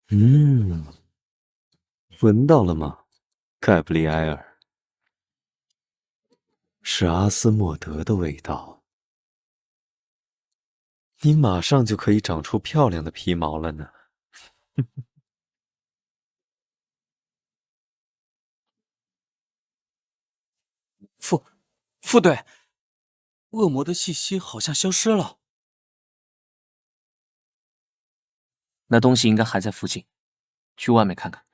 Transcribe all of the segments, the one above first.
嗯，闻到了吗，盖布里埃尔？是阿斯莫德的味道。你马上就可以长出漂亮的皮毛了呢。副队，恶魔的气息好像消失了。那东西应该还在附近，去外面看看。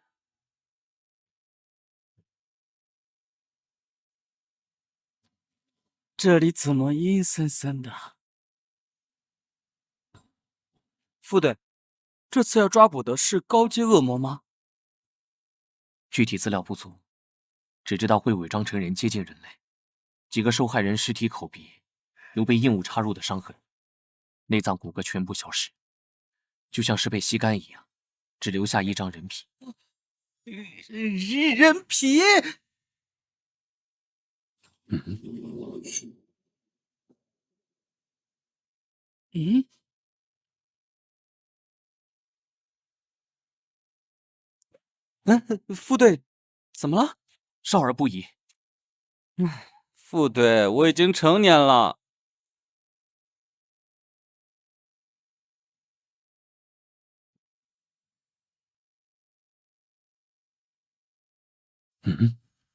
这里怎么阴森森的？副队，这次要抓捕的是高阶恶魔吗？具体资料不足，只知道会伪装成人接近人类。几个受害人尸体口鼻有被硬物插入的伤痕，内脏骨骼全部消失，就像是被吸干一样，只留下一张人皮。人皮？嗯？副队，怎么了？少儿不宜。副队，我已经成年了。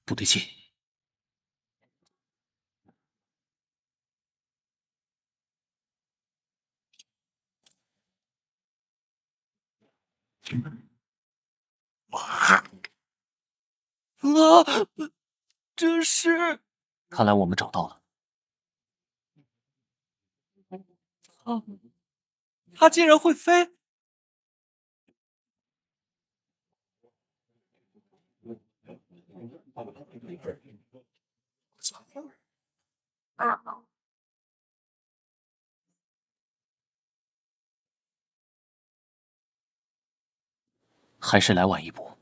不对劲。啊！这是……看来我们找到了。它竟然会飞！还是来晚一步。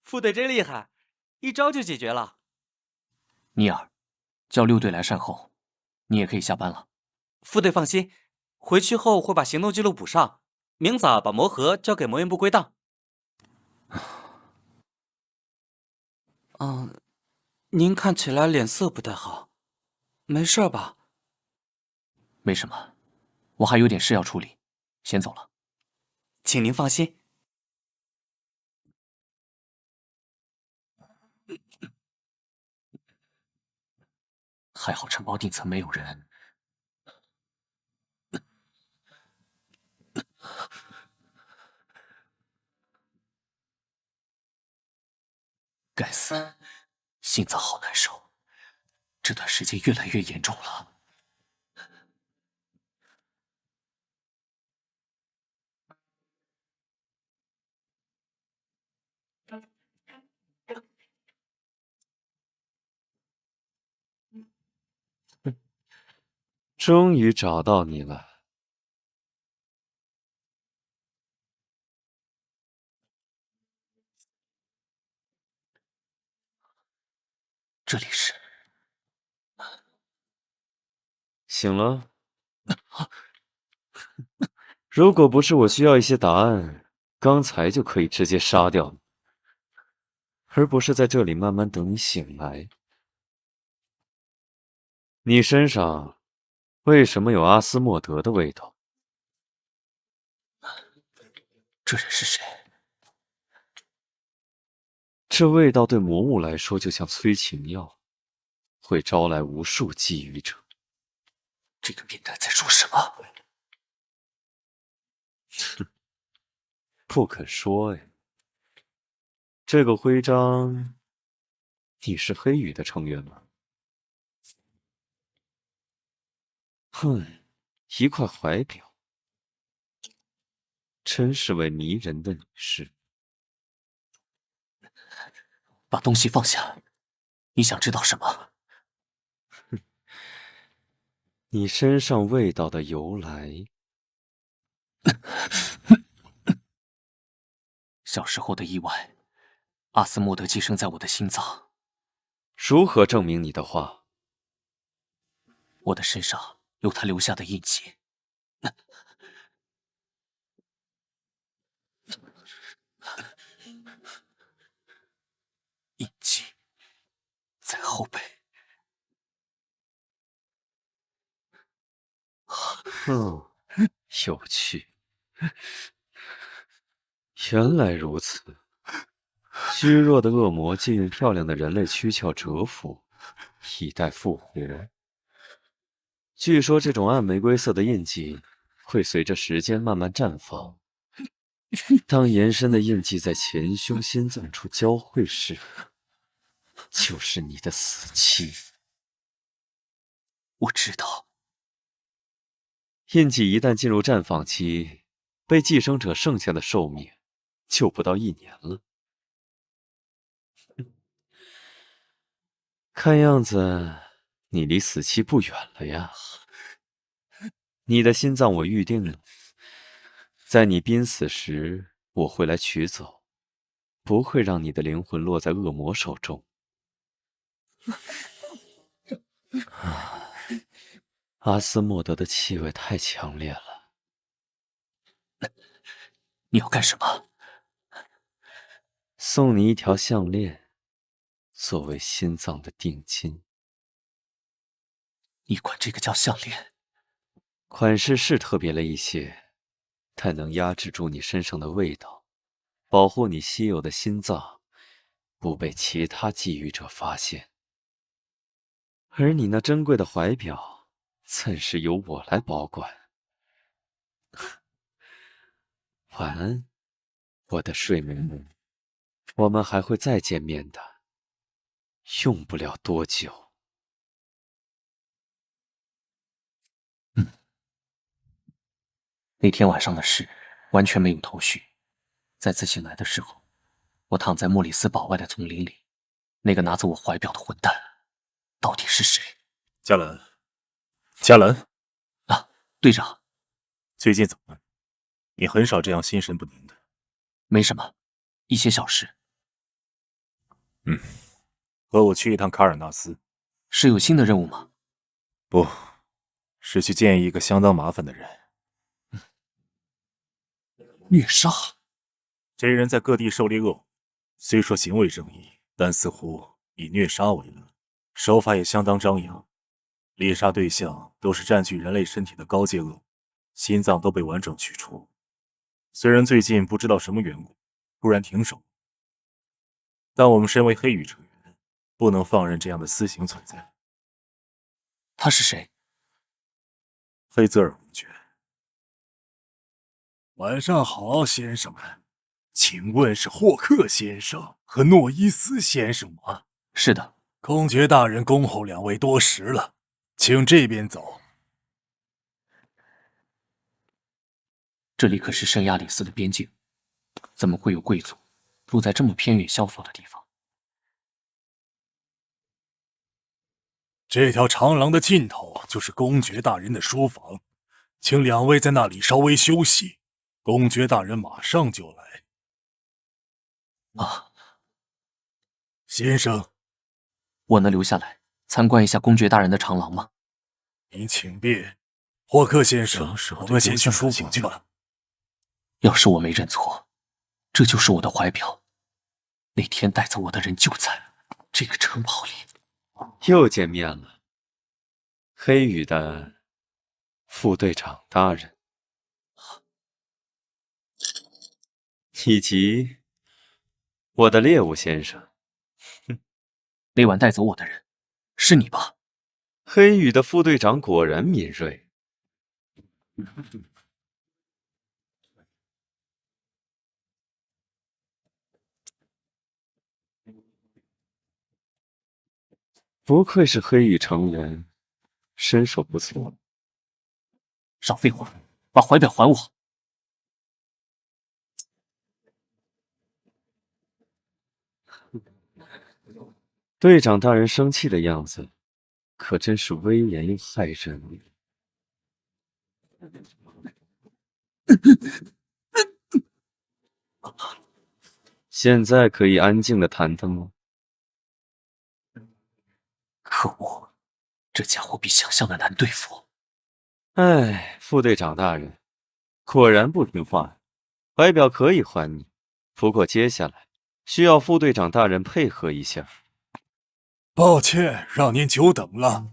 副队真厉害，一招就解决了。尼尔，叫6队来善后，你也可以下班了。副队放心，回去后会把行动记录补上，明早把魔盒交给魔焰部归档。您看起来脸色不太好，没事吧？没什么，我还有点事要处理，先走了。请您放心。还好城堡顶层没有人。该死，心脏好难受，这段时间越来越严重了。终于找到你了。这里是……醒了。如果不是我需要一些答案，刚才就可以直接杀掉你，而不是在这里慢慢等你醒来。你身上为什么有阿斯莫德的味道？这人是谁？这味道对魔物来说就像催情药，会招来无数觊觎者。这个变态在说什么？不肯说哎。这个徽章，你是黑羽的成员吗？哼，一块怀表，真是位迷人的女士。把东西放下，你想知道什么？你身上味道的由来。小时候的意外，阿斯莫德寄生在我的心脏。如何证明你的话？我的身上有他留下的印记。印记在后背。有趣。原来如此，虚弱的恶魔借用漂亮的人类躯壳蛰伏，以待复活。据说这种暗玫瑰色的印记会随着时间慢慢绽放。当延伸的印记在前胸心脏处交汇时，就是你的死期。我知道，印记一旦进入绽放期，被寄生者剩下的寿命就不到1年了。看样子你离死期不远了呀。你的心脏我预定了，在你濒死时我会来取走，不会让你的灵魂落在恶魔手中。阿斯莫德的气味太强烈了。你要干什么？送你一条项链，作为心脏的定金。你管这个叫项链？款式是特别了一些，但能压制住你身上的味道，保护你稀有的心脏不被其他觊觎者发现。而你那珍贵的怀表，暂时由我来保管。晚安，我的睡美人。我们还会再见面的，用不了多久。那天晚上的事完全没有头绪。再次醒来的时候，我躺在莫里斯堡外的丛林里，那个拿走我怀表的混蛋，到底是谁？加兰，加兰啊，队长，最近怎么？你很少这样心神不宁的。没什么，一些小事。和我去一趟卡尔纳斯。是有新的任务吗？不，是去见一个相当麻烦的人。虐杀。这人在各地狩猎恶魔，虽说行为正义，但似乎以虐杀为乐，手法也相当张扬。猎杀对象都是占据人类身体的高阶恶魔，心脏都被完整取出。虽然最近不知道什么缘故突然停手，但我们身为黑羽成员，不能放任这样的私刑存在。他是谁？黑泽尔公爵。晚上好，先生们，请问是霍克先生和诺伊斯先生吗？是的。公爵大人恭候两位多时了，请这边走。这里可是圣亚里斯的边境，怎么会有贵族住在这么偏远萧索的地方？这条长廊的尽头就是公爵大人的书房，请两位在那里稍微休息。公爵大人马上就来。啊，先生，我能留下来参观一下公爵大人的长廊吗？您请便。霍克先生，我们先去书房吧。要是我没认错，这就是我的怀表。那天带走我的人就在这个城堡里。又见面了，黑羽的副队长大人，以及我的猎物先生。那晚带走我的人，是你吧？黑羽的副队长果然敏锐。不愧是黑羽成员，身手不错。少废话，把怀表还我！队长大人生气的样子，可真是威严又骇人。现在可以安静的谈谈吗？可恶，这家伙比想象的难对付。哎，副队长大人，果然不听话。怀表可以还你，不过接下来需要副队长大人配合一下。抱歉，让您久等了。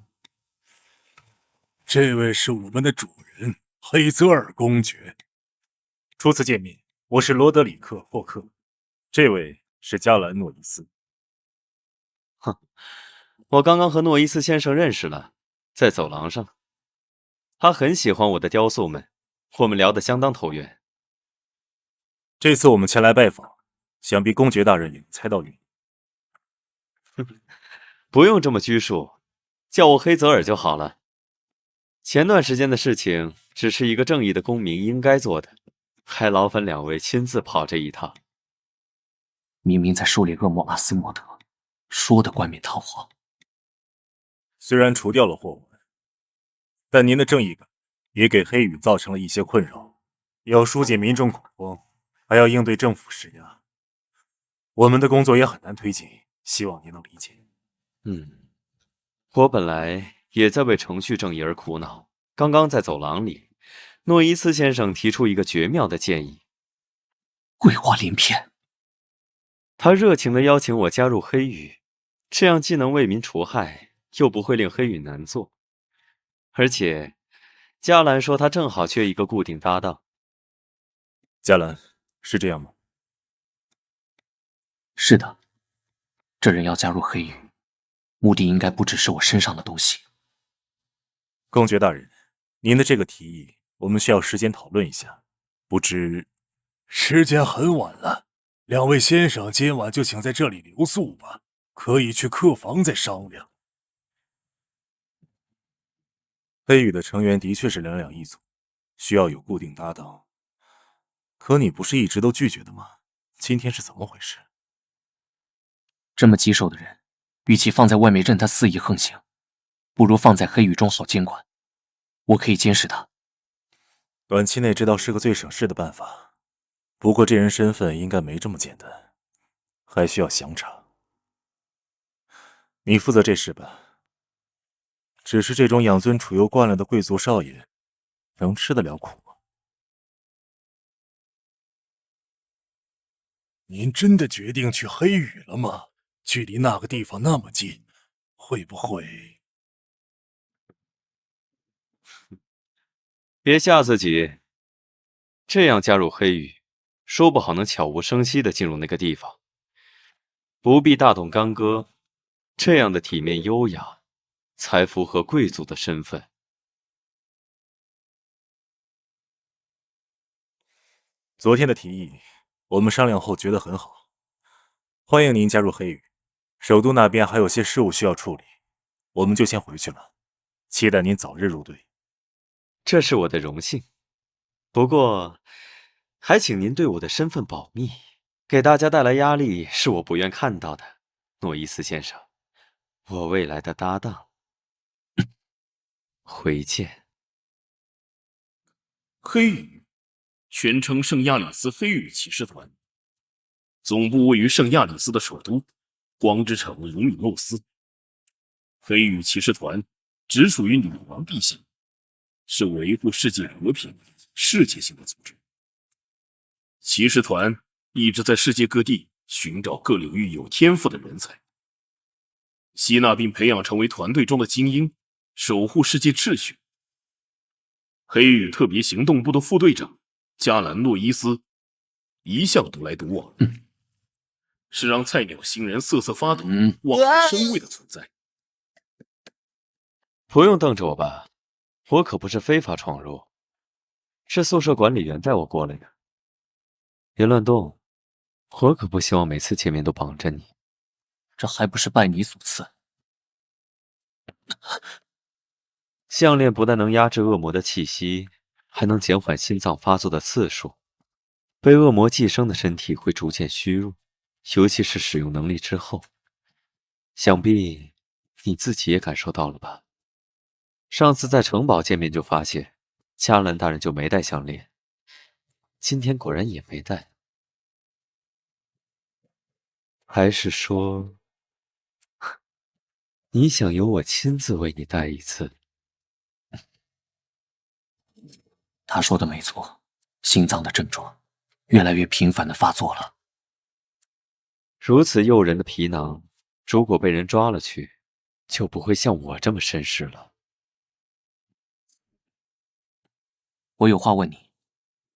这位是我们的主人，黑泽尔公爵。初次见面，我是罗德里克·霍克，这位是加兰·诺伊斯。哼，我刚刚和诺伊斯先生认识了，在走廊上。他很喜欢我的雕塑们，我们聊得相当投缘。这次我们前来拜访，想必公爵大人也能猜到原因。不用这么拘束，叫我黑泽尔就好了。前段时间的事情只是一个正义的公民应该做的，还劳烦两位亲自跑这一趟。明明在狩猎恶魔阿斯莫德，说的冠冕堂皇。虽然除掉了祸患，但您的正义感也给黑羽造成了一些困扰，要疏解民众恐慌，还要应对政府施压，我们的工作也很难推进，希望您能理解。我本来也在为程序正义而苦恼。刚刚在走廊里，诺伊斯先生提出一个绝妙的建议，鬼话连篇。他热情地邀请我加入黑羽，这样既能为民除害，又不会令黑羽难做。而且，加兰说他正好缺一个固定搭档。加兰，是这样吗？是的，这人要加入黑羽，目的应该不只是我身上的东西。公爵大人，您的这个提议，我们需要时间讨论一下。不知时间很晚了，两位先生今晚就请在这里留宿吧，可以去客房再商量。黑羽的成员的确是两两一组，需要有固定搭档。可你不是一直都拒绝的吗？今天是怎么回事？这么棘手的人，与其放在外面任他肆意横行，不如放在黑羽中好监管。我可以监视他。短期内这倒是个最省事的办法。不过这人身份应该没这么简单，还需要详查。你负责这事吧。只是这种养尊处优惯了的贵族少爷，能吃得了苦吗？您真的决定去黑羽了吗？距离那个地方那么近，会不会……别吓自己，这样加入黑羽，说不好能悄无声息地进入那个地方，不必大动干戈，这样的体面优雅，才符合贵族的身份。昨天的提议，我们商量后觉得很好，欢迎您加入黑羽。首都那边还有些事务需要处理，我们就先回去了。期待您早日入队。这是我的荣幸，不过，还请您对我的身份保密，给大家带来压力是我不愿看到的。诺伊斯先生，我未来的搭档。回见。黑羽，全称圣亚里斯黑羽骑士团，总部位于圣亚里斯的首都光之城鲁米诺斯。黑羽骑士团直属于女王陛下，是维护世界和平、世界性的组织。骑士团一直在世界各地寻找各领域有天赋的人才，吸纳并培养成为团队中的精英，守护世界秩序。黑羽特别行动部的副队长加兰诺伊斯一向独来独往，是让菜鸟新人瑟瑟发抖、望而生畏的存在。不用瞪着我吧，我可不是非法闯入，是宿舍管理员带我过来的。别乱动，我可不希望每次见面都绑着你。这还不是拜你所赐？项链不但能压制恶魔的气息，还能减缓心脏发作的次数。被恶魔寄生的身体会逐渐虚弱，尤其是使用能力之后。想必你自己也感受到了吧？上次在城堡见面就发现，加兰大人就没带项链，今天果然也没带。还是说，你想由我亲自为你戴一次？他说的没错，心脏的症状越来越频繁的发作了。如此诱人的皮囊，如果被人抓了去，就不会像我这么绅士了。我有话问你，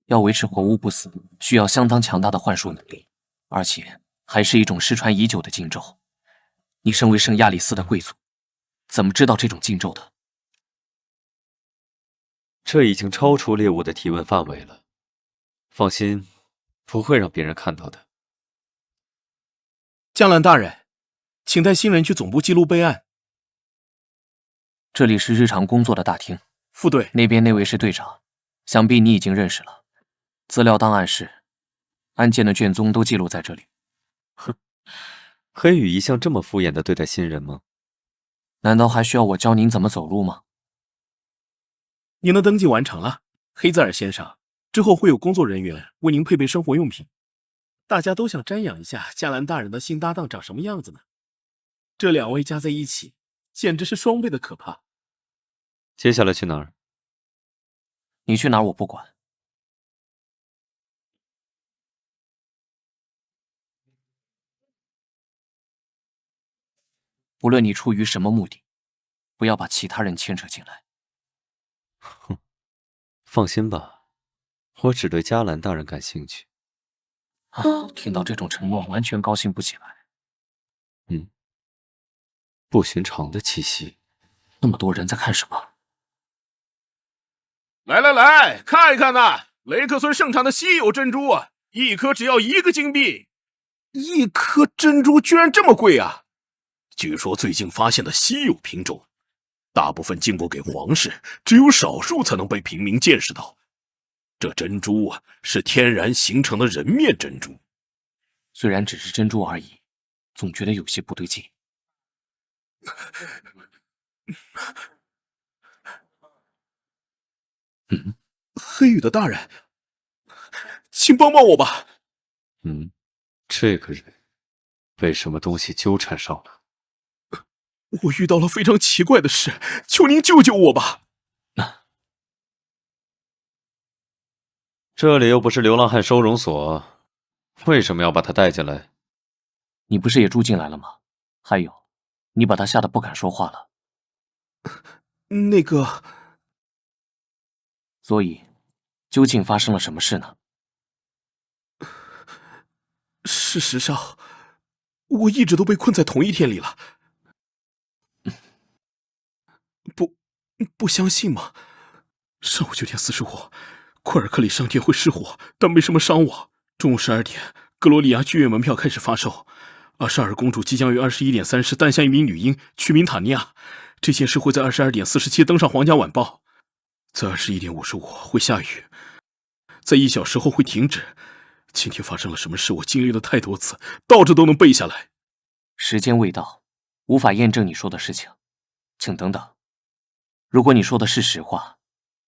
要维持活物不死，需要相当强大的幻术能力，而且还是一种失传已久的禁咒。你身为圣亚里斯的贵族，怎么知道这种禁咒的？这已经超出猎物的提问范围了。放心，不会让别人看到的。江兰大人，请带新人去总部记录备案。这里是日常工作的大厅，副队，那边那位是队长，想必你已经认识了。资料档案室，案件的卷宗都记录在这里。哼，黑羽一向这么敷衍地对待新人吗？难道还需要我教您怎么走路吗？您的登记完成了，黑泽尔先生。之后会有工作人员为您配备生活用品。大家都想瞻仰一下加兰大人的新搭档长什么样子呢？这两位加在一起，简直是双倍的可怕。接下来去哪儿？你去哪儿我不管。无论你出于什么目的，不要把其他人牵扯进来。哼，放心吧，我只对加兰大人感兴趣。听到这种承诺，完全高兴不起来。不寻常的气息。那么多人在看什么？来来来，看一看呐，雷克村盛产的稀有珍珠啊，一颗只要1个金币。1颗珍珠居然这么贵啊！据说最近发现的稀有品种，大部分进贡给皇室，只有少数才能被平民见识到。这珍珠啊，是天然形成的人面珍珠。虽然只是珍珠而已，总觉得有些不对劲。黑羽的大人，请帮帮我吧。这个人被什么东西纠缠上了？我遇到了非常奇怪的事，求您救救我吧。这里又不是流浪汉收容所，为什么要把他带进来？你不是也住进来了吗？还有，你把他吓得不敢说话了。那个，所以，究竟发生了什么事呢？事实上，我一直都被困在同一天里了。不相信吗？上午9点45，库尔克里商店会失火，但没什么伤亡。中午12点，格罗里亚剧院门票开始发售。22公主即将于21点30诞下一名女婴，取名塔尼亚。这件事会在22点47登上皇家晚报。在21点55会下雨，在1小时后会停止。今天发生了什么事？我经历了太多次，倒着都能背下来。时间未到，无法验证你说的事情，请等等。如果你说的是实话，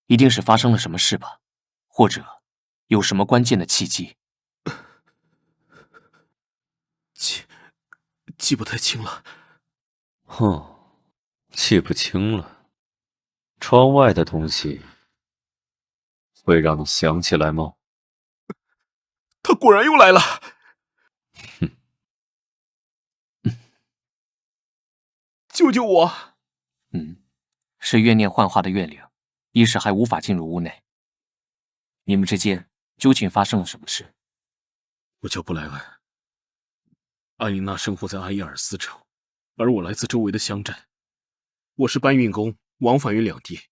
一定是发生了什么事吧，或者有什么关键的契机。记不太清了。记不清了。窗外的东西会让你想起来吗？他果然又来了。救救我！是怨念幻化的怨灵，一时还无法进入屋内。你们之间究竟发生了什么事？我叫布莱恩，艾琳娜生活在阿伊尔斯城，而我来自周围的乡镇。我是搬运工，往返于两地，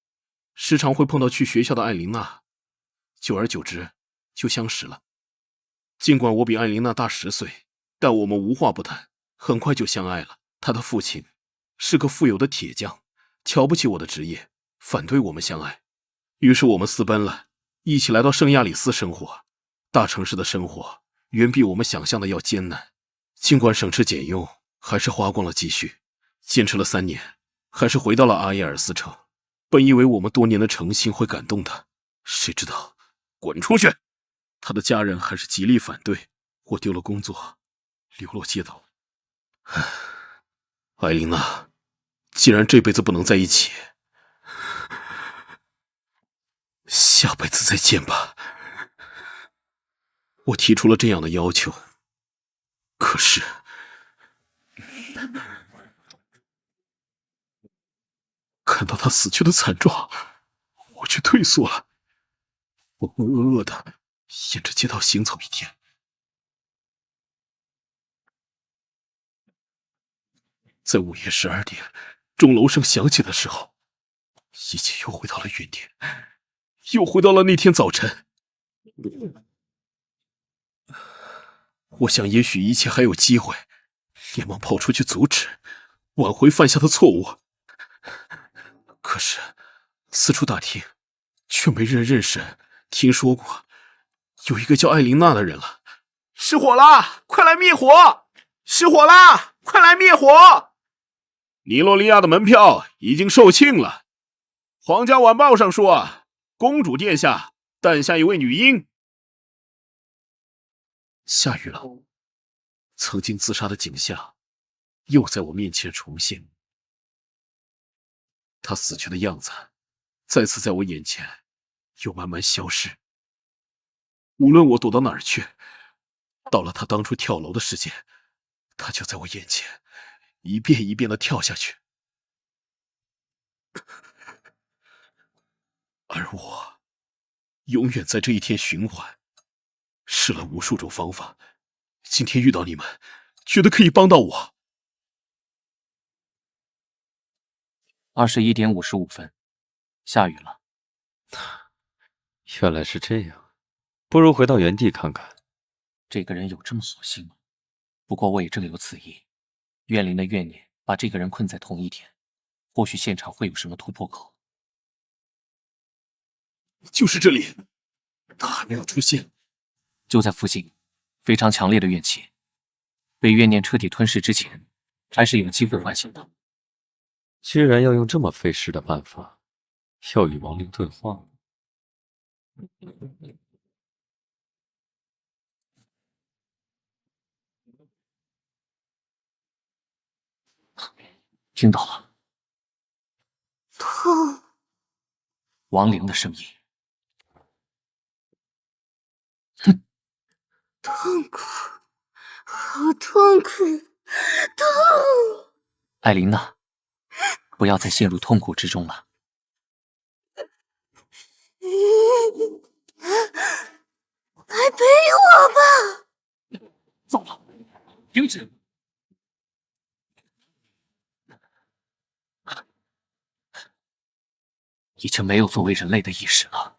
时常会碰到去学校的艾琳娜，久而久之就相识了。尽管我比艾琳娜大10岁，但我们无话不谈，很快就相爱了。她的父亲是个富有的铁匠，瞧不起我的职业，反对我们相爱。于是我们私奔了，一起来到圣亚里斯生活。大城市的生活远比我们想象的要艰难，尽管省吃俭用，还是花光了积蓄。坚持了3年，还是回到了阿耶尔斯城。本以为我们多年的诚心会感动他，谁知道滚出去！他的家人还是极力反对，我丢了工作，流落街头。艾琳娜，既然这辈子不能在一起，下辈子再见吧。我提出了这样的要求，可是看到他死去的惨状，我却退缩了。我浑浑噩噩的沿着街道行走一天，在午夜12点钟楼声响起的时候，一切又回到了原点，又回到了那天早晨。我想也许一切还有机会，连忙跑出去阻止，挽回犯下的错误。可是四处打听，却没人认识、听说过有一个叫艾琳娜的人了。失火啦！快来灭火！失火啦！快来灭火！尼罗利亚的门票已经售罄了。皇家晚报上说，公主殿下诞下一位女婴。下雨了，曾经自杀的景象又在我面前重现。她死去的样子再次在我眼前又慢慢消失。无论我躲到哪儿去，到了她当初跳楼的时间，她就在我眼前一遍一遍的跳下去。而我永远在这一天循环，试了无数种方法，今天遇到你们，觉得可以帮到我。21点55分，下雨了。原来是这样，不如回到原地看看。这个人有这么好心吗？不过我也正有此意。怨灵的怨念把这个人困在同一天，或许现场会有什么突破口。就是这里，他还没有出现。就在附近，非常强烈的怨气，被怨念彻底吞噬之前，还是有机会唤醒的。居然要用这么费事的办法，要与亡灵对话。听到了，痛，亡灵的声音。痛苦，好痛苦，痛！艾琳娜，不要再陷入痛苦之中了。来陪我吧！糟了，停止！已经没有作为人类的意识了。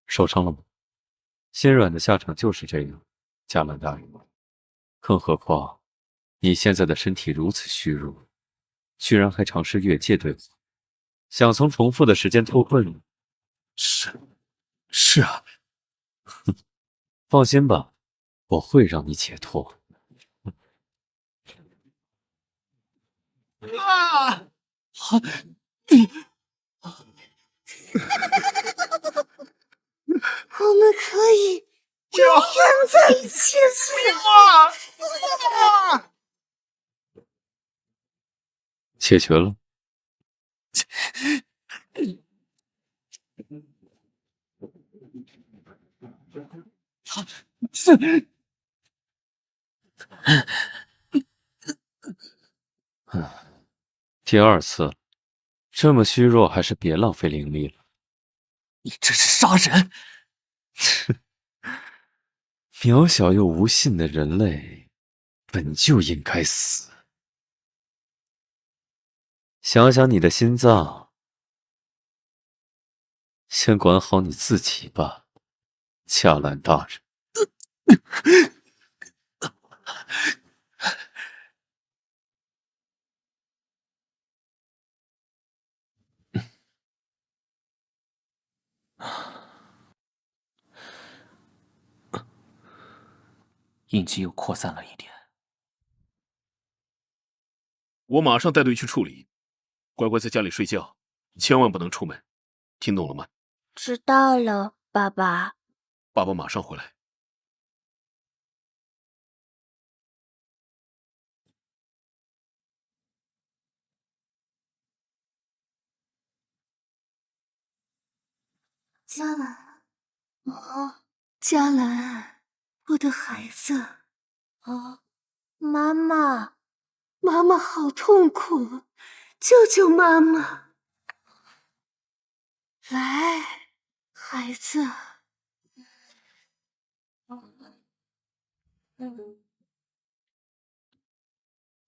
受伤了吗？心软的下场就是这样，加兰大人。更何况，你现在的身体如此虚弱，居然还尝试越界对话，想从重复的时间脱困。是啊。放心吧，我会让你解脱。我们可以永远在一起了。解决了。第二次，这么虚弱，还是别浪费灵力了。你这是杀人！渺小又无信的人类，本就应该死。想想你的心脏，先管好你自己吧，加兰大人。印记又扩散了一点。我马上带队去处理，乖乖在家里睡觉，千万不能出门，听懂了吗？知道了，爸爸。爸爸马上回来。嘉兰，嘉兰，我的孩子，妈妈，妈妈好痛苦，救救妈妈！来，孩子，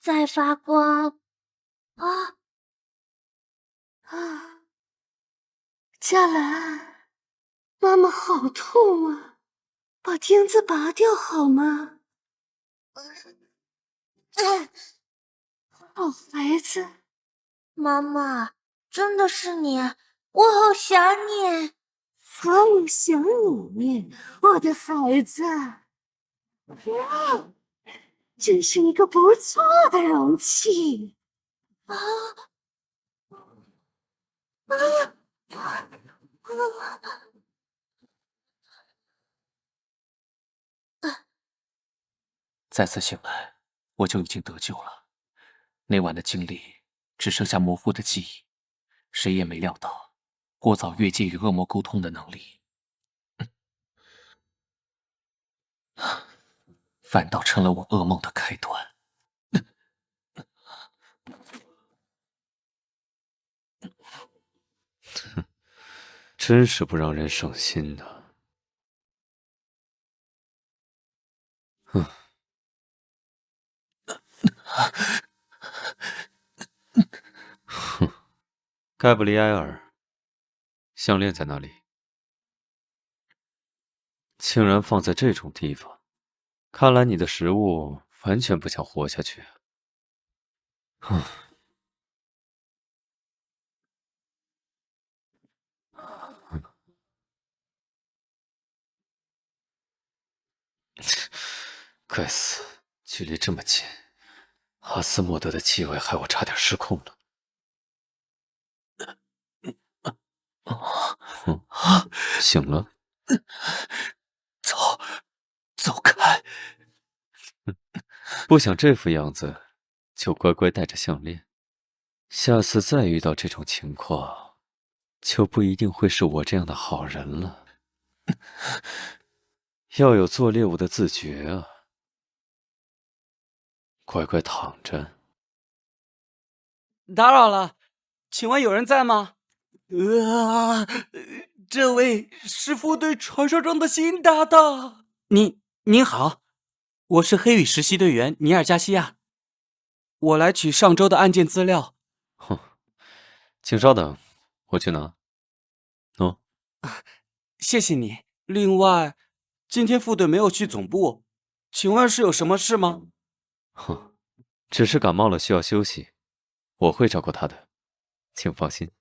在发光，嘉兰，妈妈好痛啊，把钉子拔掉好吗？好孩子，妈妈，真的是你，我好想你。我也想你，我的孩子。真是一个不错的容器。再次醒来，我就已经得救了。那晚的经历只剩下模糊的记忆，谁也没料到过早越界与恶魔沟通的能力，反倒成了我噩梦的开端。真是不让人省心的。盖布里埃尔，项链在哪里？竟然放在这种地方，看来你的食物完全不想活下去。该死，距离这么近，阿斯莫德的气味害我差点失控了。醒了？走开！不想这副样子，就乖乖戴着项链。下次再遇到这种情况，就不一定会是我这样的好人了。要有做猎物的自觉啊！乖乖躺着。打扰了，请问有人在吗？这位是副队传说中的新搭档。您好，我是黑羽实习队员尼尔加西亚，我来取上周的案件资料。哼，请稍等，我去拿。喏，谢谢你。另外，今天副队没有去总部，请问是有什么事吗？哼，只是感冒了，需要休息，我会照顾他的，请放心。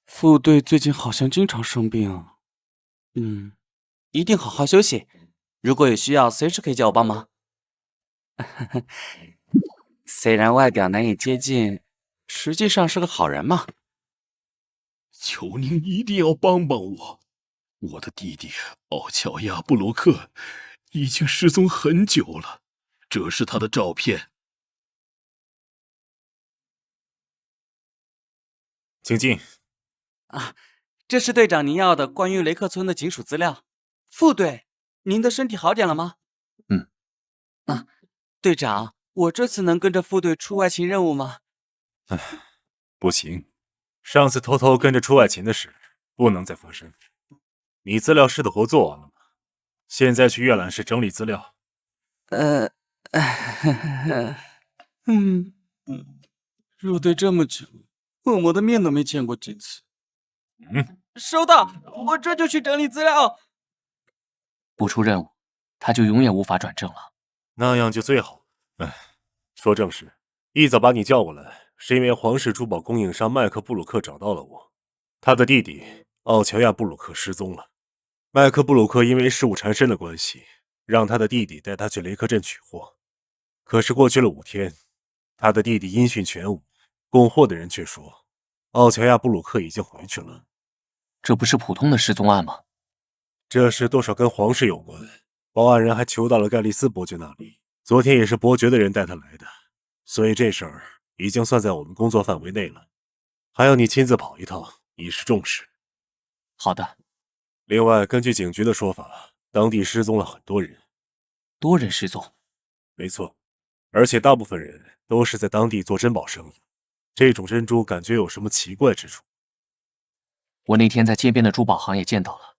副队最近好像经常生病，一定好好休息。如果有需要，随时可以叫我帮忙。虽然外表难以接近，实际上是个好人嘛。求您一定要帮帮我，我的弟弟奥乔亚布罗克已经失踪很久了，这是他的照片。请进。这是队长您要的关于雷克村的警署资料。副队，您的身体好点了吗？队长，我这次能跟着副队出外勤任务吗？不行，上次偷偷跟着出外勤的事不能再发生。你资料室的活做完了吗？现在去阅览室整理资料。入队这么久，恶魔的面都没见过几次。收到，我这就去整理资料。不出任务，他就永远无法转正了。那样就最好。说正事，一早把你叫过来，是因为皇室珠宝供应商麦克布鲁克找到了我，他的弟弟奥乔亚布鲁克失踪了。麦克布鲁克因为事务缠身的关系，让他的弟弟带他去雷克镇取货。可是过去了5天，他的弟弟音讯全无，供货的人却说奥乔亚布鲁克已经回去了。这不是普通的失踪案吗？这事多少跟皇室有关，报案人还求到了盖利斯伯爵那里，昨天也是伯爵的人带他来的，所以这事儿已经算在我们工作范围内了。还要你亲自跑一趟，以示重视。好的。另外，根据警局的说法，当地失踪了很多人。多人失踪？没错，而且大部分人都是在当地做珍宝生意。这种珍珠感觉有什么奇怪之处？我那天在街边的珠宝行也见到了，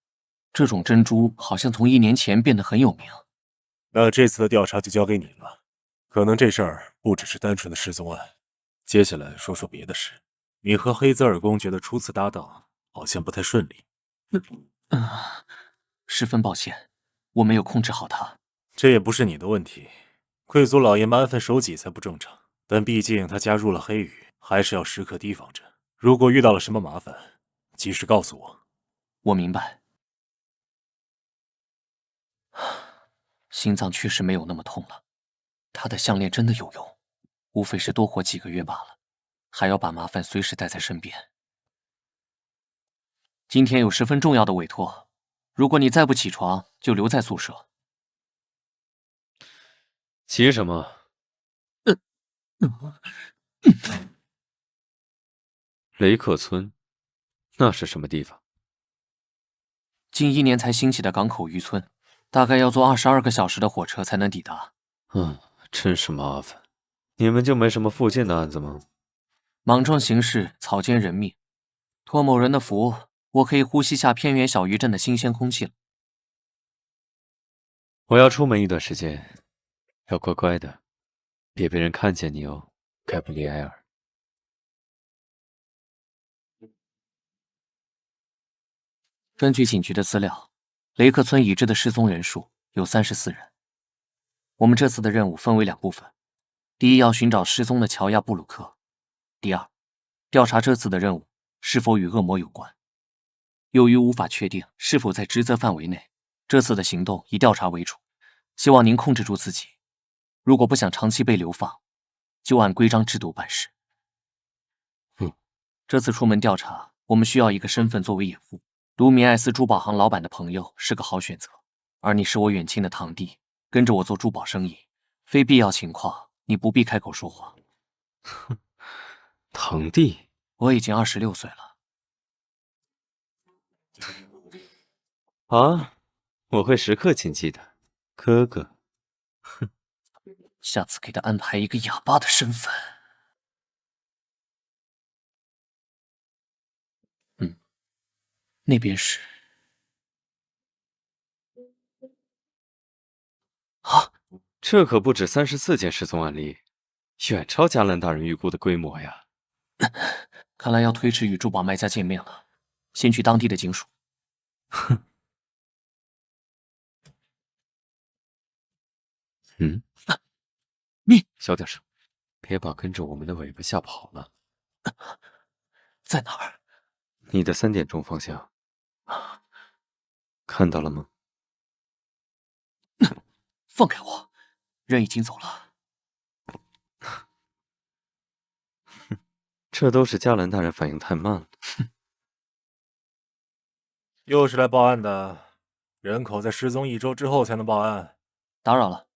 这种珍珠好像从1年前变得很有名。那这次的调查就交给你了。可能这事儿不只是单纯的失踪案。接下来说说别的事。你和黑泽尔公爵的初次搭档好像不太顺利。十分抱歉，我没有控制好他。这也不是你的问题，贵族老爷们安分守己才不正常。但毕竟他加入了黑羽，还是要时刻提防着。如果遇到了什么麻烦，及时告诉我。我明白。心脏确实没有那么痛了，他的项链真的有用，无非是多活几个月罢了，还要把麻烦随时带在身边。今天有十分重要的委托，如果你再不起床，就留在宿舍。急什么？雷克村，那是什么地方？近1年才兴起的港口渔村，大概要坐22个小时的火车才能抵达。真是麻烦。你们就没什么附近的案子吗？莽撞行事，草菅人命。托某人的福，我可以呼吸下偏远小渔镇的新鲜空气了。我要出门一段时间，要乖乖的，别被人看见你哦，盖布里埃尔。根据警局的资料，雷克村已知的失踪人数有34人。我们这次的任务分为2部分：第一，要寻找失踪的乔亚布鲁克；第二，调查这次的任务是否与恶魔有关。由于无法确定是否在职责范围内，这次的行动以调查为主，希望您控制住自己。如果不想长期被流放，就按规章制度办事。这次出门调查，我们需要一个身份作为掩护。卢米埃斯珠宝行老板的朋友是个好选择，而你是我远亲的堂弟，跟着我做珠宝生意，非必要情况你不必开口说话。堂弟，我已经26岁了。啊，我会时刻谨记的，哥哥。下次给他安排一个哑巴的身份。那边是这可不止34件失踪案例，远超加兰大人预估的规模呀。看来要推迟与珠宝卖家见面了，先去当地的警署。你小点声，别把跟着我们的尾巴吓跑了。在哪儿？你的3点钟方向，看到了吗？放开我，人已经走了。这都是加兰大人反应太慢了。又是来报案的，人口在失踪1周之后才能报案。打扰了，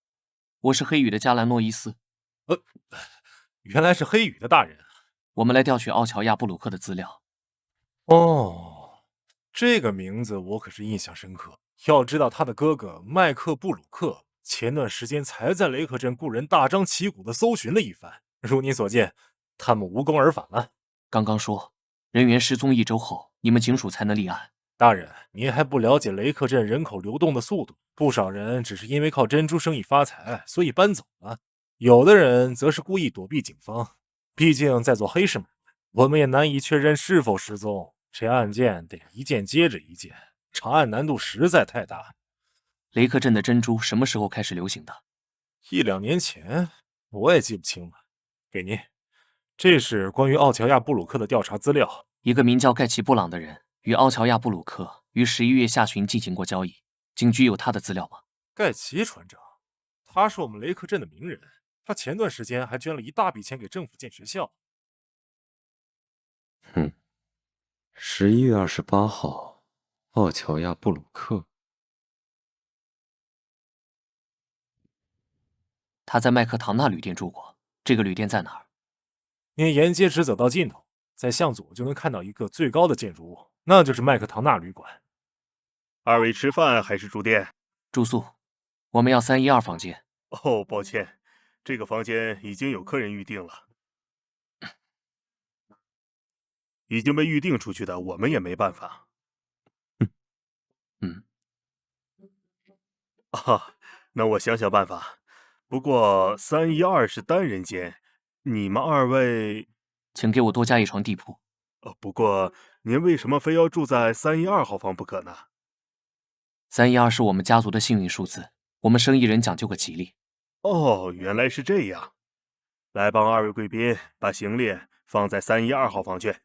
我是黑羽的加兰诺伊斯。原来是黑羽的大人。我们来调取奥乔亚布鲁克的资料。哦，这个名字我可是印象深刻。要知道他的哥哥麦克布鲁克前段时间才在雷克镇雇人大张旗鼓的搜寻了一番，如你所见，他们无功而返了。刚刚说人员失踪1周后，你们警署才能立案。大人，您还不了解雷克镇人口流动的速度，不少人只是因为靠珍珠生意发财，所以搬走了。有的人则是故意躲避警方，毕竟在做黑市买卖，我们也难以确认是否失踪。这案件得一件接着一件，查案难度实在太大。雷克镇的珍珠什么时候开始流行的？1、2年前，我也记不清了。给您，这是关于奥乔亚布鲁克的调查资料。一个名叫盖奇布朗的人与奥乔亚布鲁克于11月下旬进行过交易，警局有他的资料吗？盖奇船长，他是我们雷克镇的名人，他前段时间还捐了一大笔钱给政府建学校。11月28号，奥乔亚布鲁克。他在麦克唐纳旅店住过，这个旅店在哪儿？您沿街直走到尽头，在向左就能看到一个最高的建筑物，那就是麦克唐纳旅馆。二位吃饭还是住店？住宿，我们要312房间。哦，抱歉，这个房间已经有客人预定了。已经被预定出去的，我们也没办法。啊，那我想想办法。不过312是单人间，你们二位……请给我多加一床地铺。不过您为什么非要住在312号房不可呢？312是我们家族的幸运数字，我们生意人讲究个吉利。哦，原来是这样。来帮二位贵宾把行李放在312号房去。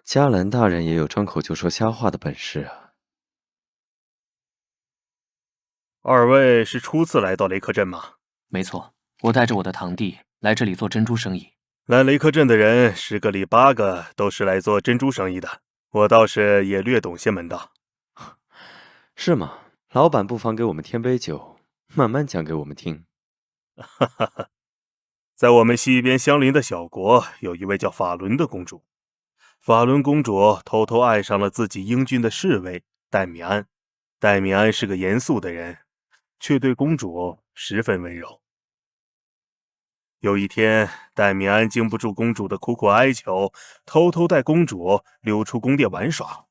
加兰大人也有张口就说瞎话的本事啊！二位是初次来到雷克镇吗？没错，我带着我的堂弟来这里做珍珠生意。来雷克镇的人10个里8个都是来做珍珠生意的，我倒是也略懂些门道。是吗？老板不妨给我们添杯酒，慢慢讲给我们听。哈哈哈，在我们西边相邻的小国，有一位叫法伦的公主。法伦公主偷偷爱上了自己英俊的侍卫戴米安。戴米安是个严肃的人，却对公主十分温柔。有一天，戴米安经不住公主的苦苦哀求，偷偷带公主溜出宫殿玩耍。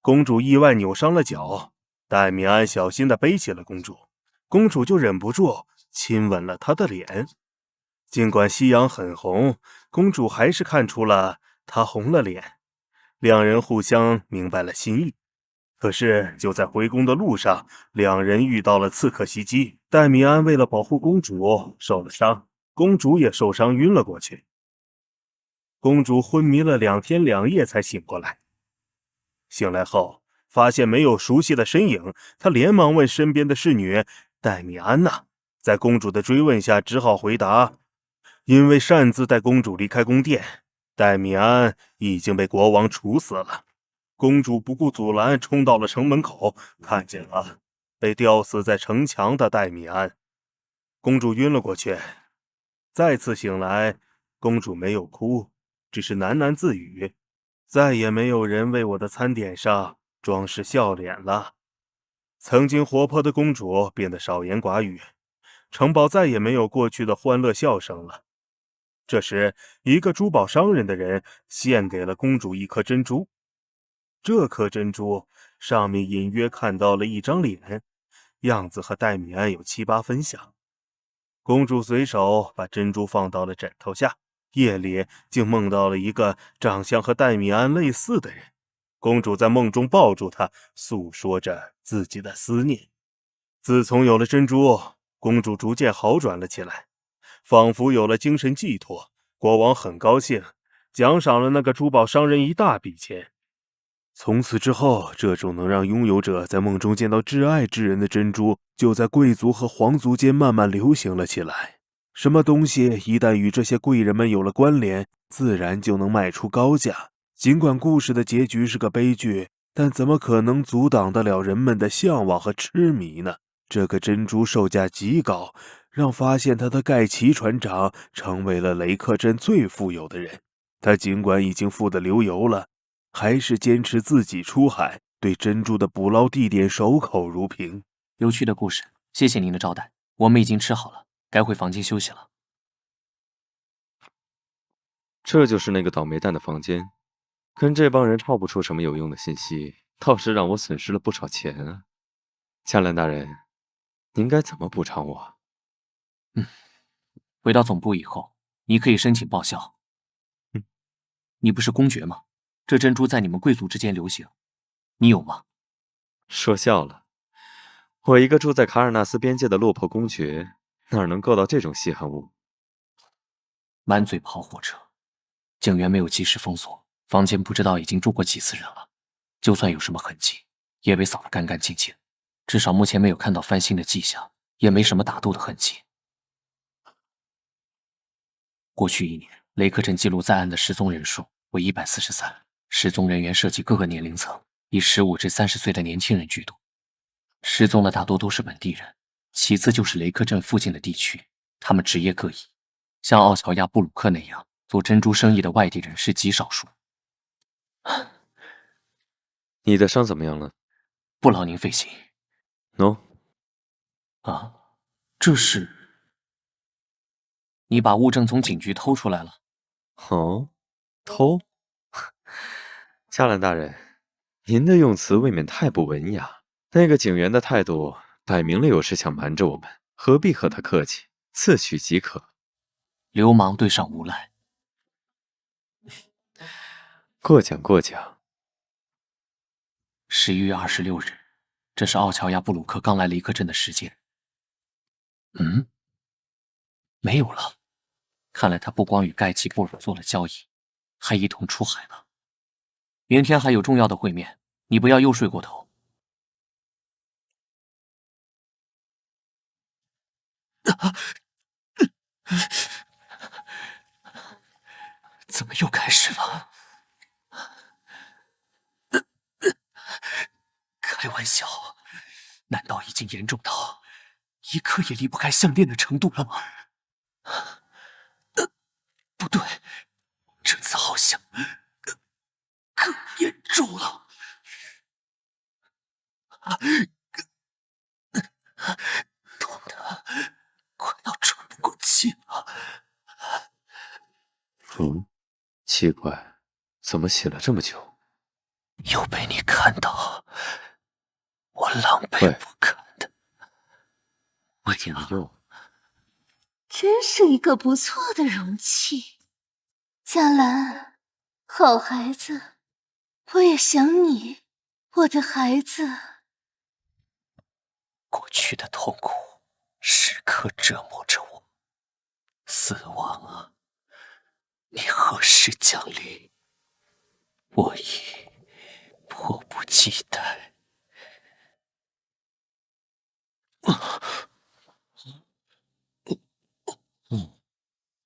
公主意外扭伤了脚，戴米安小心地背起了公主，公主就忍不住亲吻了他的脸。尽管夕阳很红，公主还是看出了他红了脸。两人互相明白了心意。可是就在回宫的路上，两人遇到了刺客袭击。戴米安为了保护公主受了伤，公主也受伤晕了过去。公主昏迷了2天2夜才醒过来。醒来后发现没有熟悉的身影，她连忙问身边的侍女戴米安呢？在公主的追问下，只好回答：因为擅自带公主离开宫殿，戴米安已经被国王处死了。公主不顾阻拦，冲到了城门口，看见了被吊死在城墙的戴米安。公主晕了过去。再次醒来，公主没有哭，只是喃喃自语：再也没有人为我的餐点上装饰笑脸了。曾经活泼的公主变得少言寡语，城堡再也没有过去的欢乐笑声了。这时，一个珠宝商人的人献给了公主一颗珍珠。这颗珍珠上面隐约看到了一张脸，样子和戴米安有7、8分像。公主随手把珍珠放到了枕头下，夜里竟梦到了一个长相和戴米安类似的人。公主在梦中抱住他，诉说着自己的思念。自从有了珍珠，公主逐渐好转了起来，仿佛有了精神寄托。国王很高兴，奖赏了那个珠宝商人一大笔钱。从此之后，这种能让拥有者在梦中见到挚爱之人的珍珠，就在贵族和皇族间慢慢流行了起来。什么东西一旦与这些贵人们有了关联，自然就能卖出高价。尽管故事的结局是个悲剧，但怎么可能阻挡得了人们的向往和痴迷呢？这个珍珠售价极高，让发现它的盖奇船长成为了雷克镇最富有的人。他尽管已经富得流油了，还是坚持自己出海，对珍珠的捕捞地点守口如瓶。有趣的故事，谢谢您的招待，我们已经吃好了，该回房间休息了。这就是那个倒霉蛋的房间，跟这帮人套不出什么有用的信息，倒是让我损失了不少钱啊！加兰大人，您该怎么补偿我？回到总部以后，你可以申请报销。你不是公爵吗？这珍珠在你们贵族之间流行，你有吗？说笑了，我一个住在卡尔纳斯边界的落魄公爵，哪能够到这种稀罕物？满嘴跑火车，警员没有及时封锁，房间不知道已经住过几次人了。就算有什么痕迹，也被扫得干干净净。至少目前没有看到翻新的迹象，也没什么打斗的痕迹。过去1年，雷克镇记录在案的失踪人数为143，失踪人员涉及各个年龄层，以15至30岁的年轻人居多。失踪的大多都是本地人，其次就是雷克镇附近的地区，他们职业各异。像奥乔亚布鲁克那样做珍珠生意的外地人是极少数。你的伤怎么样了？不劳您费心。喏、啊，这是你把物证从警局偷出来了？哦，偷？嘉兰大人，您的用词未免太不文雅。那个警员的态度摆明了有事想瞒着我们，何必和他客气？自取即可。流氓对上无赖。过奖过奖。11月26日，这是奥乔亚布鲁克刚来雷克镇的时间。没有了。看来他不光与盖奇布尔做了交易，还一同出海了。明天还有重要的会面，你不要又睡过头。怎么又开始了？开玩笑，难道已经严重到一刻也离不开项链的程度了吗？不对，这次好像更严重了。痛得快要喘不过气了。奇怪，怎么写了这么久？又被你看到，我狼狈不堪的。我怎么又？真是一个不错的容器。嘉兰，好孩子，我也想你，我的孩子。过去的痛苦时刻折磨着我。死亡啊，你何时降临？我已迫不及待。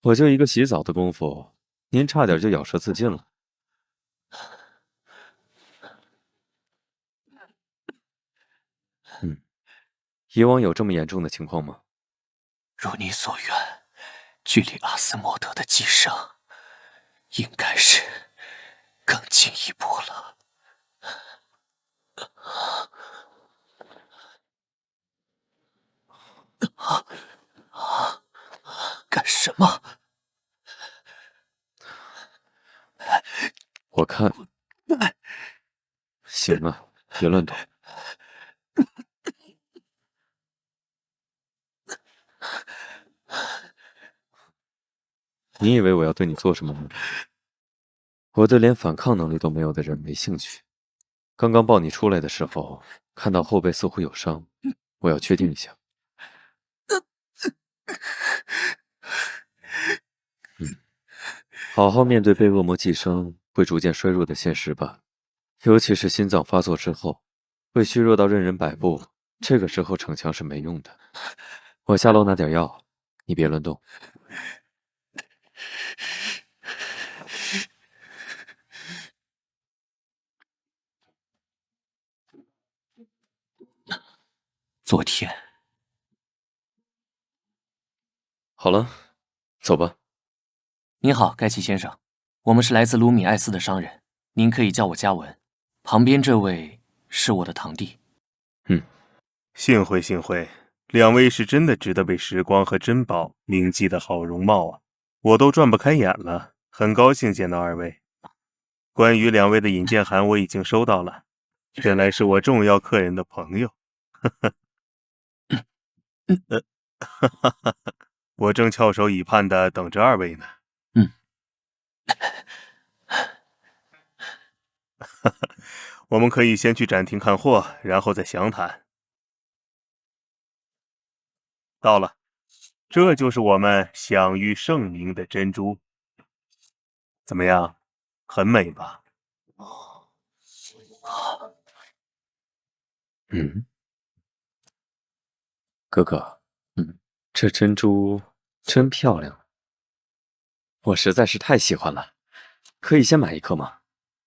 我就一个洗澡的功夫，您差点就咬舌自尽了。以往有这么严重的情况吗？如你所愿，距离阿斯莫德的寄生，应该是更进一步了。干什么？我看，行了，别乱动。你以为我要对你做什么吗？我对连反抗能力都没有的人没兴趣。刚刚抱你出来的时候，看到后背似乎有伤，我要确定一下。好好面对被恶魔寄生会逐渐衰弱的现实吧，尤其是心脏发作之后，会虚弱到任人摆布，这个时候逞强是没用的。我下楼拿点药，你别乱动。昨天，好了，走吧。您好，盖奇先生，我们是来自卢米埃斯的商人，您可以叫我嘉文。旁边这位是我的堂弟。幸会幸会，两位是真的值得被时光和珍宝铭记的好容貌啊！我都转不开眼了，很高兴见到二位。关于两位的引荐函我已经收到了，原来是我重要客人的朋友。我正翘首以盼的等着二位呢。我们可以先去展厅看货，然后再详谈。到了，这就是我们享誉盛名的珍珠，怎么样？很美吧？哥哥，这珍珠真漂亮，我实在是太喜欢了，可以先买一颗吗？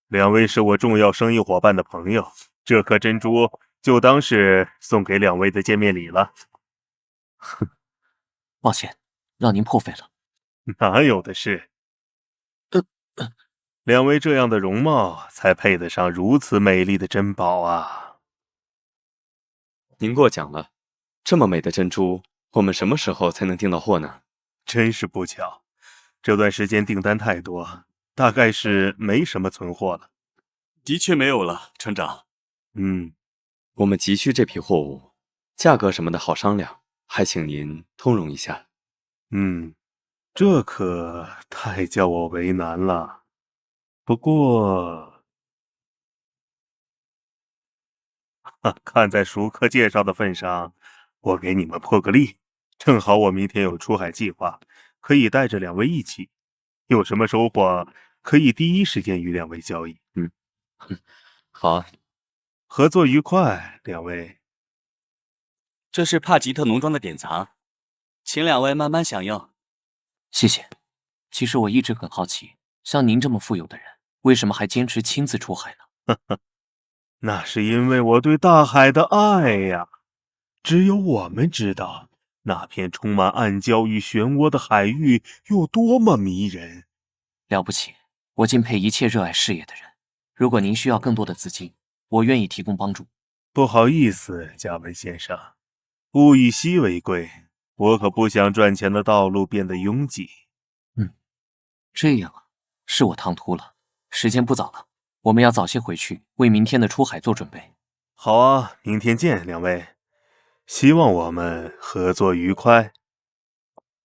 两位是我重要生意伙伴的朋友，这颗珍珠就当是送给两位的见面礼了。抱歉，让您破费了。哪有的事？两位这样的容貌，才配得上如此美丽的珍宝啊！您过奖了，这么美的珍珠，我们什么时候才能订到货呢？真是不巧，这段时间订单太多，大概是没什么存货了。的确没有了，船长。我们急需这批货物，价格什么的好商量，还请您通融一下。这可太叫我为难了。不过，看在熟客介绍的份上，我给你们破个例。正好我明天有出海计划，可以带着两位一起。有什么收获，可以第一时间与两位交易。好啊，合作愉快，两位。这是帕吉特农庄的典藏，请两位慢慢享用。谢谢。其实我一直很好奇，像您这么富有的人，为什么还坚持亲自出海呢？那是因为我对大海的爱呀。只有我们知道，那片充满暗礁与漩涡的海域有多么迷人。了不起，我敬佩一切热爱事业的人。如果您需要更多的资金，我愿意提供帮助。不好意思，加文先生，物以稀为贵，我可不想赚钱的道路变得拥挤。这样啊，是我唐突了。时间不早了，我们要早些回去，为明天的出海做准备。好啊，明天见，两位。希望我们合作愉快。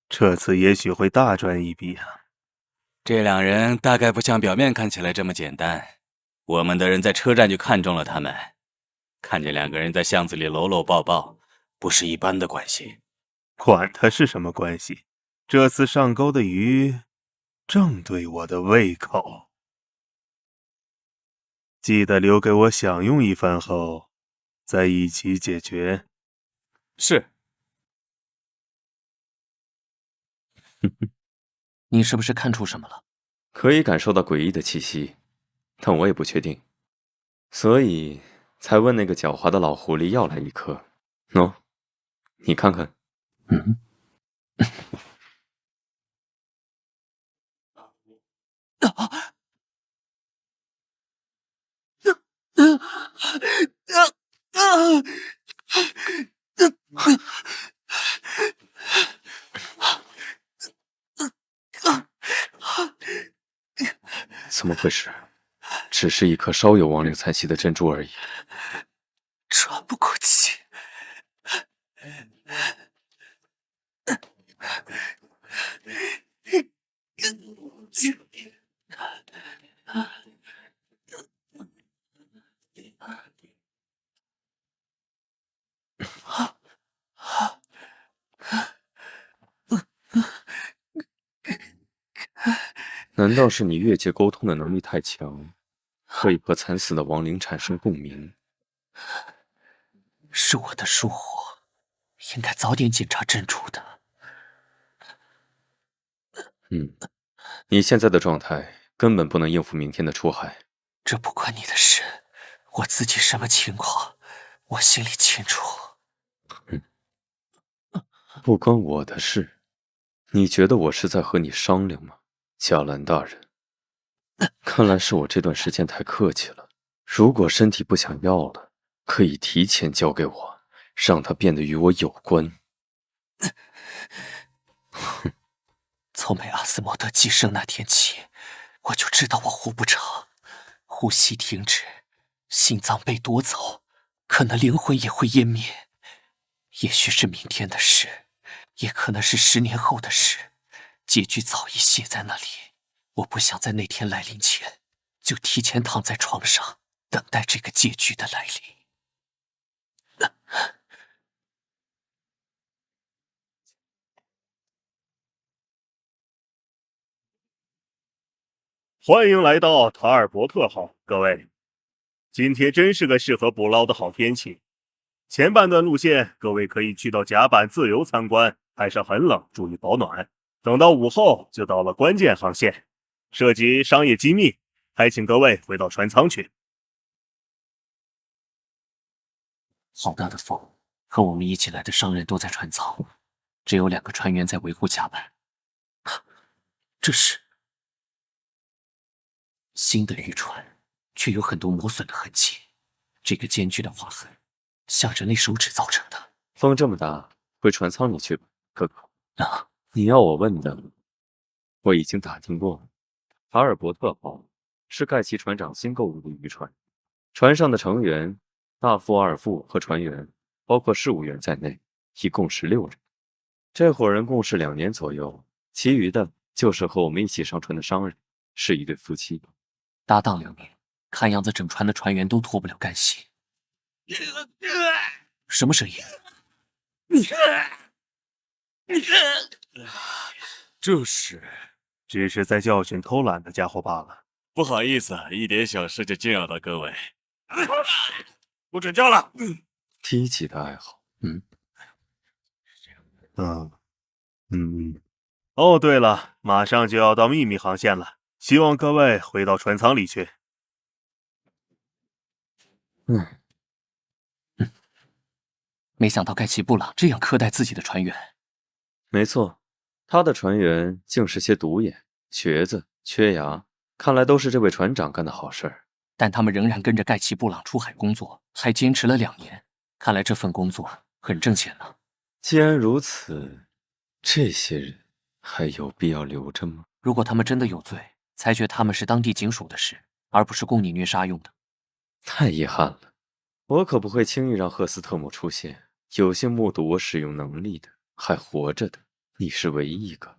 这次也许会大赚一笔啊。这两人大概不像表面看起来这么简单。我们的人在车站就看中了他们，看见两个人在巷子里搂搂抱抱，不是一般的关系。管他是什么关系，这次上钩的鱼正对我的胃口。记得留给我享用一番后，再一起解决。是。你是不是看出什么了？可以感受到诡异的气息，但我也不确定，所以才问那个狡猾的老狐狸要来一颗。喏，你看看。怎么回事？只是一颗稍有亡灵残息的珍珠而已。喘不过气。难道是你越界沟通的能力太强，可以和惨死的亡灵产生共鸣？是我的疏忽，应该早点检查珍珠的。你现在的状态根本不能应付明天的出海。这不关你的事，我自己什么情况，我心里清楚。不关我的事。你觉得我是在和你商量吗，加兰大人？看来是我这段时间太客气了。如果身体不想要了，可以提前交给我，让它变得与我有关。从被阿斯莫德寄生那天起，我就知道我活不长，呼吸停止，心脏被夺走，可能灵魂也会湮灭。也许是明天的事，也可能是10年后的事，结局早已写在那里。我不想在那天来临前，就提前躺在床上，等待这个结局的来临。欢迎来到塔尔伯特号，各位。今天真是个适合捕捞的好天气。前半段路线，各位可以去到甲板自由参观，海上很冷，注意保暖。等到午后，就到了关键航线，涉及商业机密，还请各位回到船舱去。好大的风！和我们一起来的商人都在船舱，只有2个船员在维护甲板。这是新的渔船，却有很多磨损的痕迹。这个艰巨的划痕，像人类手指造成的。风这么大，回船舱里去吧，哥哥。啊，你要我问的，我已经打听过了。塔尔伯特号是盖奇船长新购入的渔船，船上的成员大副、二副和船员，包括事务员在内，一共16人。这伙人共事2年左右，其余的就是和我们一起上船的商人，是一对夫妻。搭档2年，看样子整船的船员都脱不了干系。什么声音？只是在教训偷懒的家伙罢了。不好意思，一点小事就惊扰到各位。不准叫了。低级的爱好。哦，对了，马上就要到秘密航线了，希望各位回到船舱里去。没想到盖奇布朗这样苛待自己的船员。没错，他的船员竟是些独眼、瘸子、缺牙，看来都是这位船长干的好事儿。但他们仍然跟着盖奇布朗出海工作，还坚持了2年，看来这份工作很挣钱呢。既然如此，这些人还有必要留着吗？如果他们真的有罪，裁决他们是当地警署的事，而不是供你虐杀用的。太遗憾了，我可不会轻易让赫斯特姆出现。有幸目睹我使用能力的，还活着的，你是唯一一个。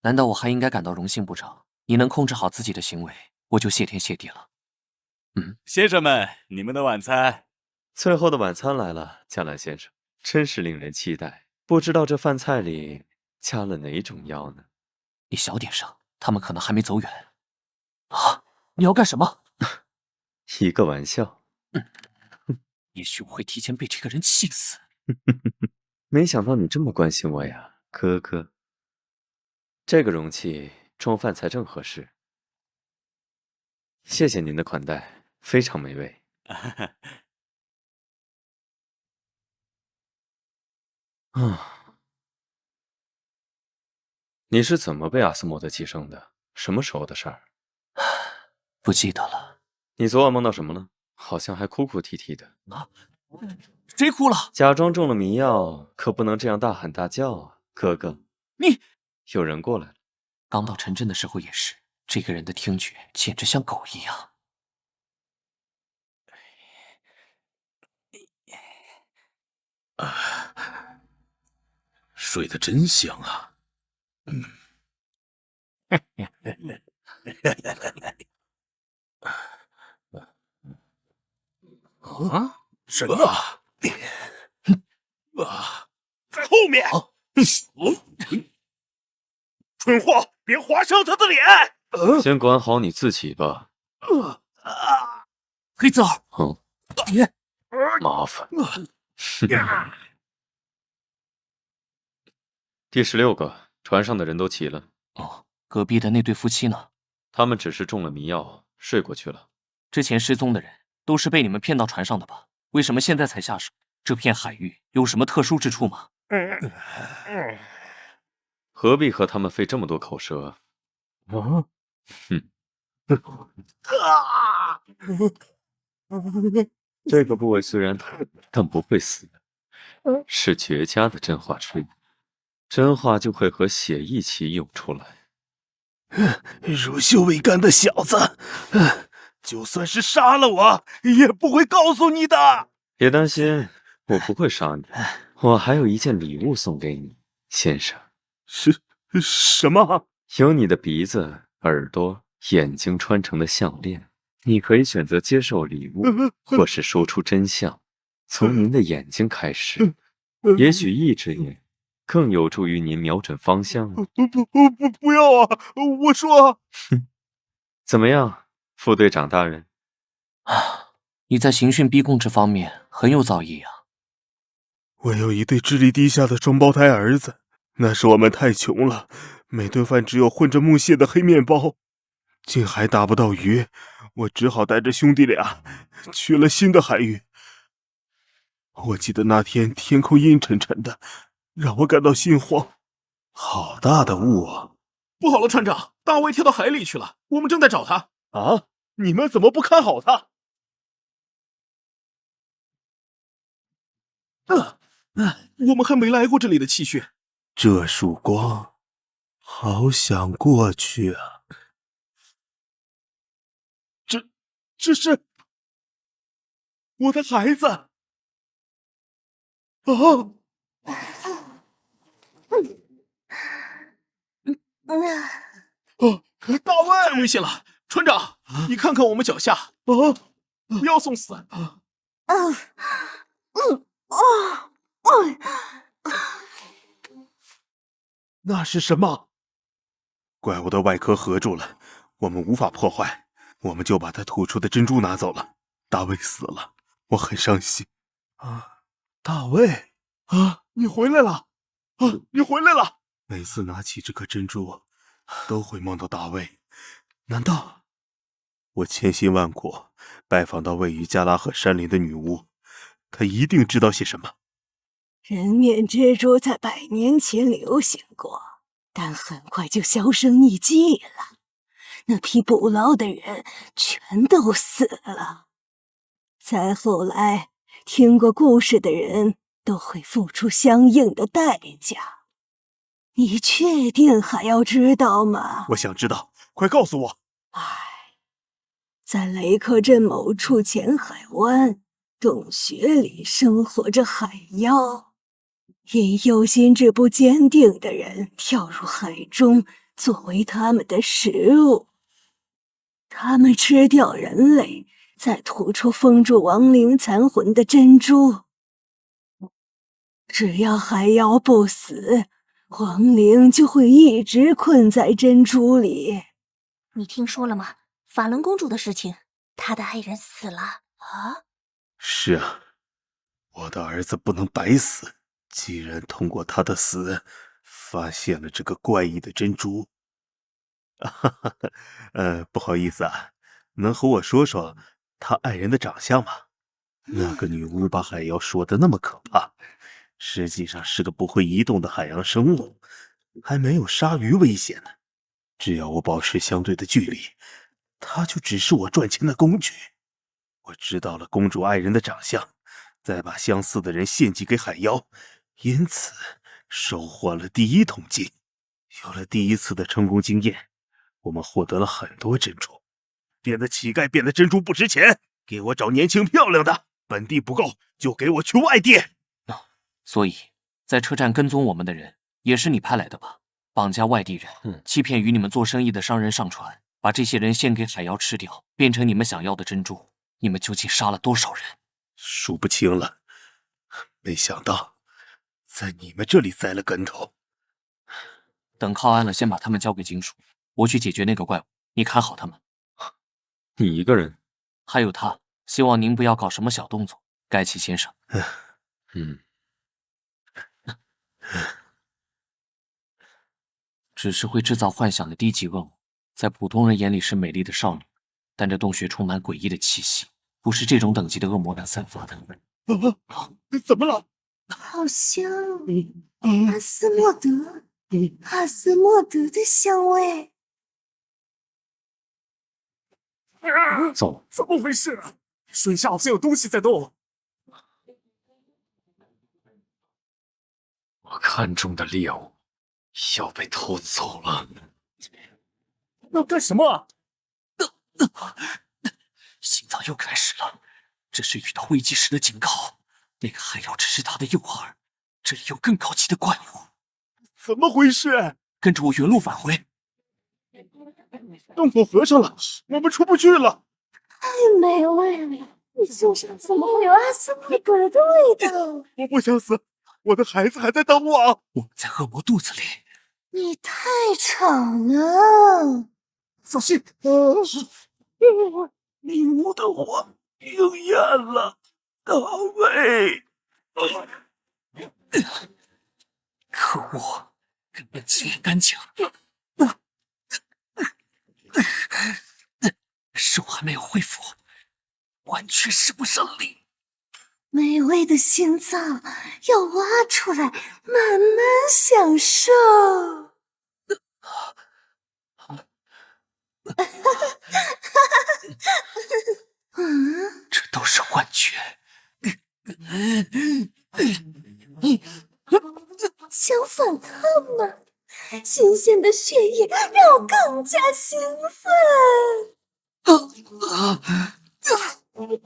难道我还应该感到荣幸不成？你能控制好自己的行为，我就谢天谢地了。先生们，你们的晚餐。最后的晚餐来了，加兰先生，真是令人期待。不知道这饭菜里加了哪种药呢？你小点声，他们可能还没走远。啊！你要干什么？一个玩笑。也许我会提前被这个人气死。没想到你这么关心我呀，哥哥。这个容器装饭菜正合适。谢谢您的款待，非常美味。你是怎么被阿斯莫德寄生的？什么时候的事儿？不记得了。你昨晚梦到什么了？好像还哭哭啼啼的。谁哭了？假装中了迷药，可不能这样大喊大叫啊，哥哥。你……有人过来了。刚到城镇的时候也是，这个人的听觉简直像狗一样。睡得真香啊！啊！什么？在后面！蠢货，别划伤他的脸！先管好你自己吧。黑子儿，麻烦。第16个，船上的人都齐了。哦，隔壁的那对夫妻呢？他们只是中了迷药，睡过去了。之前失踪的人都是被你们骗到船上的吧？为什么现在才下手？这片海域有什么特殊之处吗？何必和他们费这么多口舌？这个部位虽然痛，但不会死，是绝佳的真话之物。真话就会和血一起涌出来。乳臭未干的小子，就算是杀了我，也不会告诉你的。别担心，我不会杀你。我还有一件礼物送给你，先生。什么？有你的鼻子、耳朵、眼睛穿成的项链。你可以选择接受礼物，或是说出真相。从您的眼睛开始，也许一只眼更有助于您瞄准方向。不要啊！我说，怎么样，副队长大人？你在刑讯逼供这方面很有造诣啊。我有一对智力低下的双胞胎儿子，那时我们太穷了，每顿饭只有混着木屑的黑面包，竟还打不到鱼，我只好带着兄弟俩去了新的海域。我记得那天天空阴沉沉的，让我感到心慌。好大的雾啊！不好了，船长，大卫跳到海里去了，我们正在找他。啊！你们怎么不看好他？我们还没来过这里的气血。这束光，好想过去啊！这是我的孩子啊！大卫，太危险了！船长，你看看我们脚下，不要送死！那是什么？怪物的外壳合住了，我们无法破坏，我们就把它吐出的珍珠拿走了。大卫死了，我很伤心。大卫，你回来了！你回来了！每次拿起这颗珍珠，都会梦到大卫。难道我千辛万苦拜访到位于加拉赫山林的女巫，她一定知道些什么？人面蜘蛛在100年前流行过，但很快就销声匿迹了。那批捕捞的人全都死了。再后来，听过故事的人都会付出相应的代价。你确定还要知道吗？我想知道，快告诉我。在雷克镇某处浅海湾洞穴里生活着海妖，因有心智不坚定的人跳入海中作为他们的食物。他们吃掉人类，再吐出封住亡灵残魂的珍珠。只要海妖不死，亡灵就会一直困在珍珠里。你听说了吗？法伦公主的事情，她的爱人死了啊！是啊，我的儿子不能白死。既然通过他的死发现了这个怪异的珍珠，不好意思啊，能和我说说他爱人的长相吗？那个女巫把海妖说的那么可怕，实际上是个不会移动的海洋生物，还没有鲨鱼危险呢。只要我保持相对的距离，他就只是我赚钱的工具。我知道了公主爱人的长相，再把相似的人献祭给海妖，因此收获了第1桶金。有了第1次的成功经验，我们获得了很多珍珠。变得乞丐变得珍珠不值钱，给我找年轻漂亮的，本地不够就给我去外地。所以，在车站跟踪我们的人也是你派来的吧？绑架外地人，欺骗与你们做生意的商人上船，把这些人献给海妖吃掉，变成你们想要的珍珠。你们究竟杀了多少人？数不清了，没想到在你们这里栽了跟头。等靠岸了，先把他们交给警署，我去解决那个怪物。你看好他们。你一个人？还有他，希望您不要搞什么小动作。盖奇先生。只是会制造幻想的低级恶魔，在普通人眼里是美丽的少女，但这洞穴充满诡异的气息，不是这种等级的恶魔能散发的。怎么了？好像阿斯莫德的香味。走！怎么回事？水下好像有东西在动。我看中的猎物要被偷走了。要干什么？心脏又开始了，这是遇到危机时的警告。那个海妖只是他的诱饵，这里有更高级的怪物。怎么回事？跟着我原路返回。洞口合上了，我们出不去了。太美味了，你身上怎么会有阿斯莫德的味道？我不想死，我的孩子还在等我。我们在恶魔肚子里。你太吵了。小心！女巫的火应验了，大卫。可恶，根本清不干净。手还没有恢复，完全使不上力。美味的心脏要挖出来，慢慢享受。这都是幻觉。想反抗吗？新鲜的血液让我更加兴奋。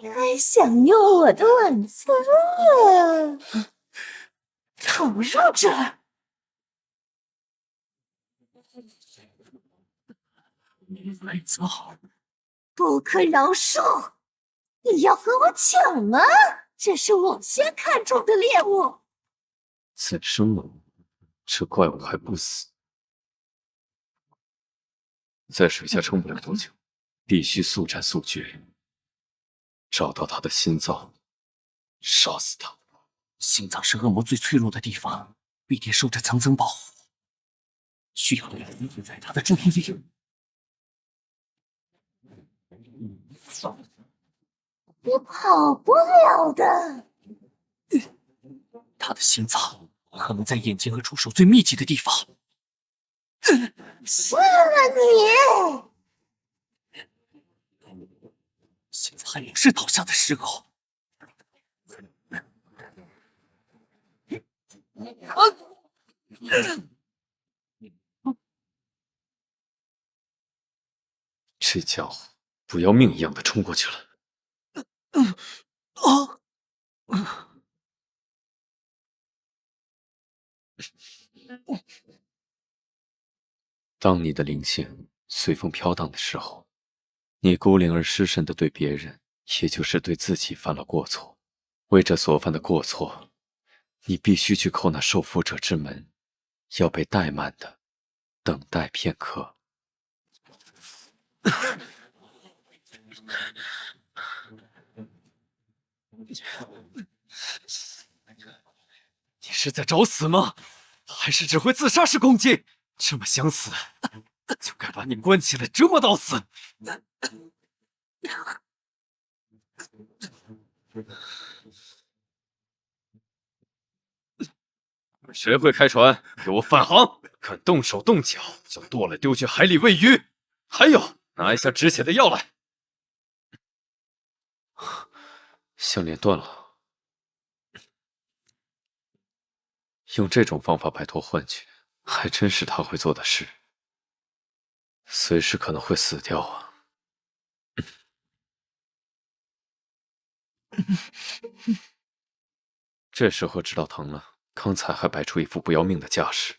该享用我的晚餐了，投入这儿。来造，不可饶恕！你要和我抢吗？这是我先看中的猎物。再生了，这怪物还不死，在水下撑不了多久，必须速战速决，找到他的心脏，杀死他。心脏是恶魔最脆弱的地方，必定受着层层保护，需要你凝聚在他的注意力。你跑不了的。他的心脏可能在眼睛和触手最密集的地方。是了你！现在还不是倒下的时候。这家伙不要命一样的冲过去了。当你的灵性随风飘荡的时候，你孤零而失神的对别人，也就是对自己犯了过错。为这所犯的过错，你必须去叩那受缚者之门，要被怠慢的等待片刻。你是在找死吗？还是只会自杀式攻击？这么想死，就该把你关起来折磨到死。谁会开船？给我返航！敢动手动脚，就剁了丢去海里喂鱼。还有，拿一下止血的药来。项链断了，用这种方法摆脱幻觉，还真是他会做的事。随时可能会死掉啊！这时候知道疼了，刚才还摆出一副不要命的架势。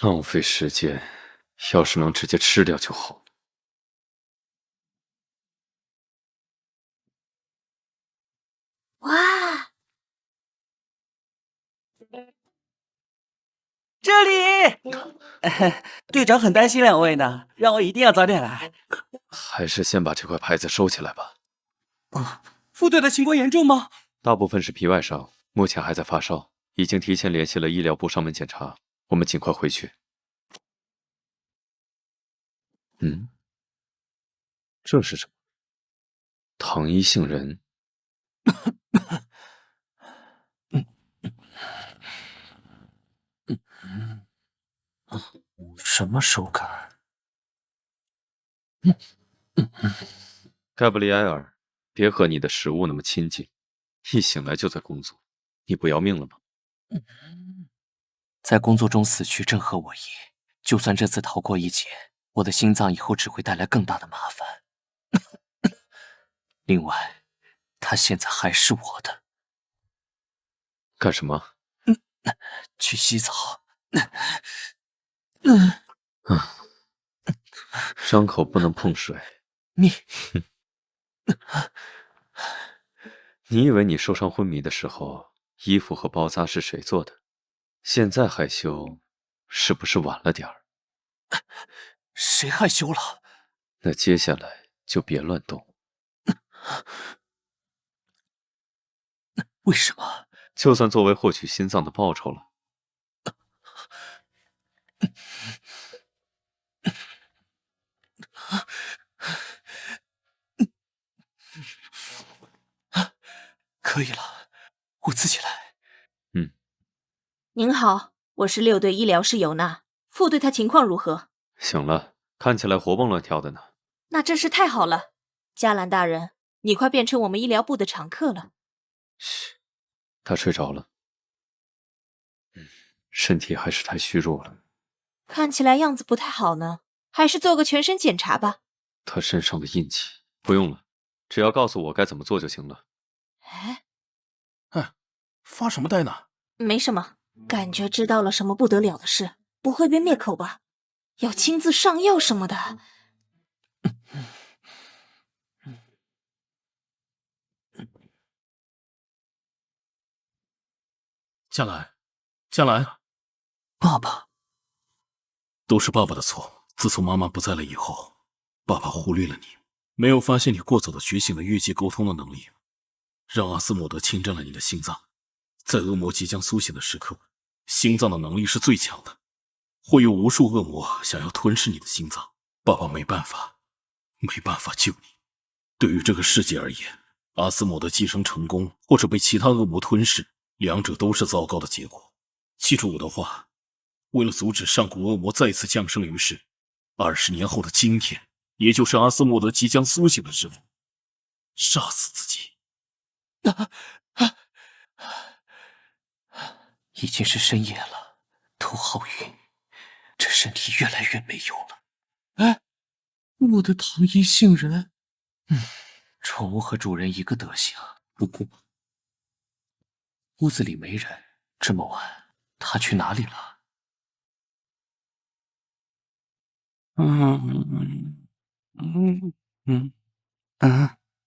浪费时间，要是能直接吃掉就好。哇，这里，队长很担心两位呢，让我一定要早点来。还是先把这块牌子收起来吧。副队的情况严重吗？大部分是皮外伤，目前还在发烧，已经提前联系了医疗部上门检查，我们尽快回去。这是什么？糖衣杏仁。什么手感？盖布里埃尔，别和你的食物那么亲近，一醒来就在工作，你不要命了吗？在工作中死去正合我意，就算这次逃过一劫，我的心脏以后只会带来更大的麻烦。另外，它现在还是我的。干什么？去洗澡。伤口不能碰水。你以为你受伤昏迷的时候，衣服和包扎是谁做的？现在害羞，是不是晚了点儿？谁害羞了？那接下来就别乱动。为什么？就算作为获取心脏的报酬了。可以了，我自己来。您好，我是6队医疗师尤娜，副队他情况如何？醒了，看起来活蹦乱跳的呢。那真是太好了，加兰大人，你快变成我们医疗部的常客了。嘘，他睡着了。身体还是太虚弱了。看起来样子不太好呢，还是做个全身检查吧。他身上的印记不用了，只要告诉我该怎么做就行了。哎，发什么呆呢？没什么，感觉知道了什么不得了的事，不会被灭口吧？要亲自上药什么的。佳兰，佳兰，爸爸，都是爸爸的错。自从妈妈不在了以后，爸爸忽略了你，没有发现你过早的觉醒了越界沟通的能力，让阿斯莫德侵占了你的心脏。在恶魔即将苏醒的时刻，心脏的能力是最强的，会有无数恶魔想要吞噬你的心脏。爸爸没办法救你。对于这个世界而言，阿斯莫德寄生成功或者被其他恶魔吞噬，两者都是糟糕的结果。记住我的话，为了阻止上古恶魔再次降生于世，20年后的今天，也就是阿斯莫德即将苏醒的时候，杀死自己。已经是深夜了，头好晕，这身体越来越没用了。哎，我的糖衣杏仁，宠物和主人一个德行。不过屋子里没人，这么晚，他去哪里了？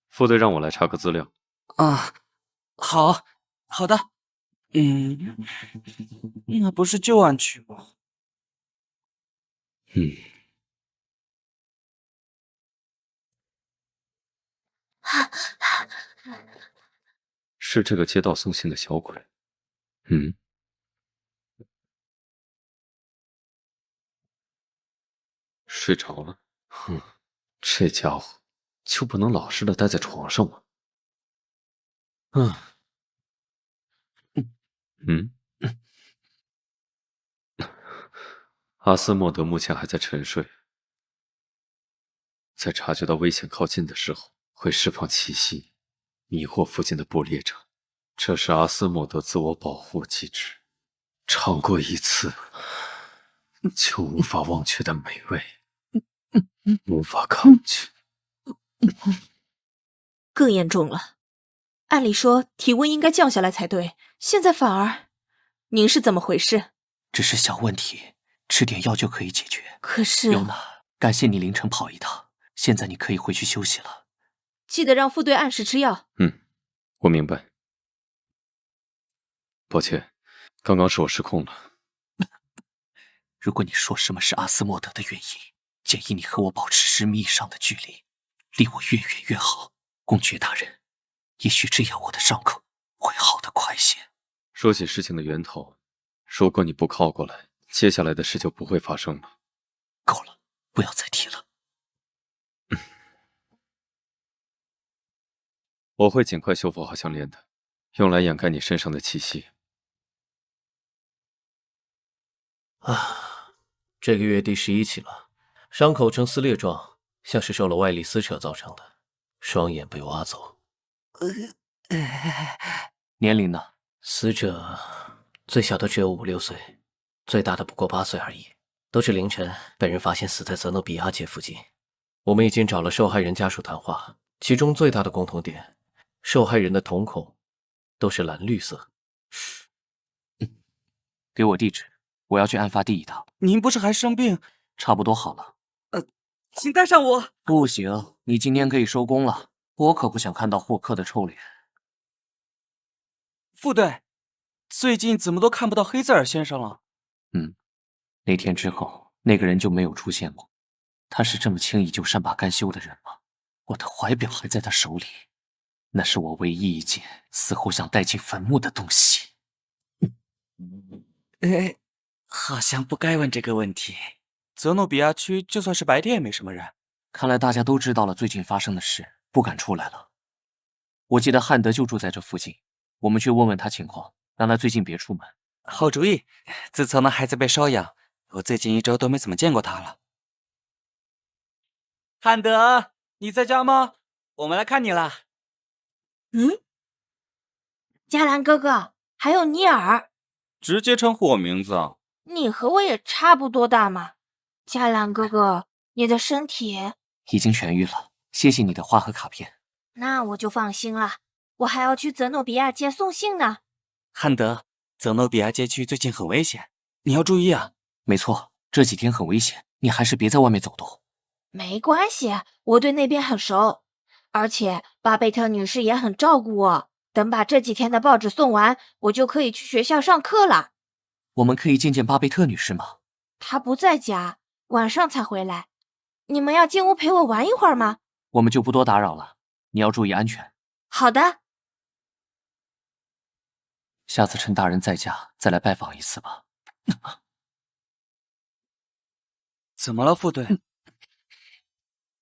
副队让我来查个资料。啊，好的。那不是旧案曲吗？是这个街道送信的小鬼。睡着了。这家伙就不能老实的待在床上吗？阿斯莫德目前还在沉睡，在察觉到危险靠近的时候，会释放气息，迷惑附近的捕猎者。这是阿斯莫德自我保护机制，尝过一次就无法忘却的美味，无法抗拒。更严重了，按理说体温应该降下来才对，现在反而……您是怎么回事？只是小问题，吃点药就可以解决。可是……尤娜，感谢你凌晨跑一趟，现在你可以回去休息了。记得让副队按时吃药。我明白。抱歉，刚刚是我失控了。如果你说什么是阿斯莫德的原因，建议你和我保持10米以上的距离，离我越远越好。公爵大人，也许这样我的伤口会好得快些。说起事情的源头，如果你不靠过来，接下来的事就不会发生了。够了，不要再提了。我会尽快修复好项链的，用来掩盖你身上的气息。这个月第11起了，伤口呈撕裂状，像是受了外力撕扯造成的，双眼被挖走。年龄呢？死者最小的只有5、6岁，最大的不过8岁而已。都是凌晨被人发现死在泽诺比亚街附近。我们已经找了受害人家属谈话，其中最大的共同点，受害人的瞳孔都是蓝绿色。给我地址，我要去案发地一趟。您不是还生病？差不多好了。请带上我。不行，你今天可以收工了，我可不想看到霍克的臭脸。副队，最近怎么都看不到黑泽尔先生了？那天之后，那个人就没有出现过。他是这么轻易就善罢甘休的人吗？我的怀表还在他手里，那是我唯一一件死后想带进坟墓的东西。好像不该问这个问题。泽诺比亚区就算是白天也没什么人。看来大家都知道了最近发生的事，不敢出来了。我记得汉德就住在这附近，我们去问问他情况，让他最近别出门。好主意！自从那孩子被收养，我最近1周都没怎么见过他了。汉德，你在家吗？我们来看你了。加兰哥哥，还有尼尔，直接称呼我名字啊？你和我也差不多大嘛。加兰哥哥，你的身体已经痊愈了，谢谢你的花和卡片。那我就放心了。我还要去泽诺比亚街送信呢。汉德，泽诺比亚街区最近很危险，你要注意啊。没错，这几天很危险，你还是别在外面走动。没关系，我对那边很熟，而且巴贝特女士也很照顾我。等把这几天的报纸送完，我就可以去学校上课了。我们可以见见巴贝特女士吗？她不在家，晚上才回来。你们要进屋陪我玩一会儿吗？我们就不多打扰了，你要注意安全。好的。下次趁大人在家再来拜访一次吧。怎么了，副队？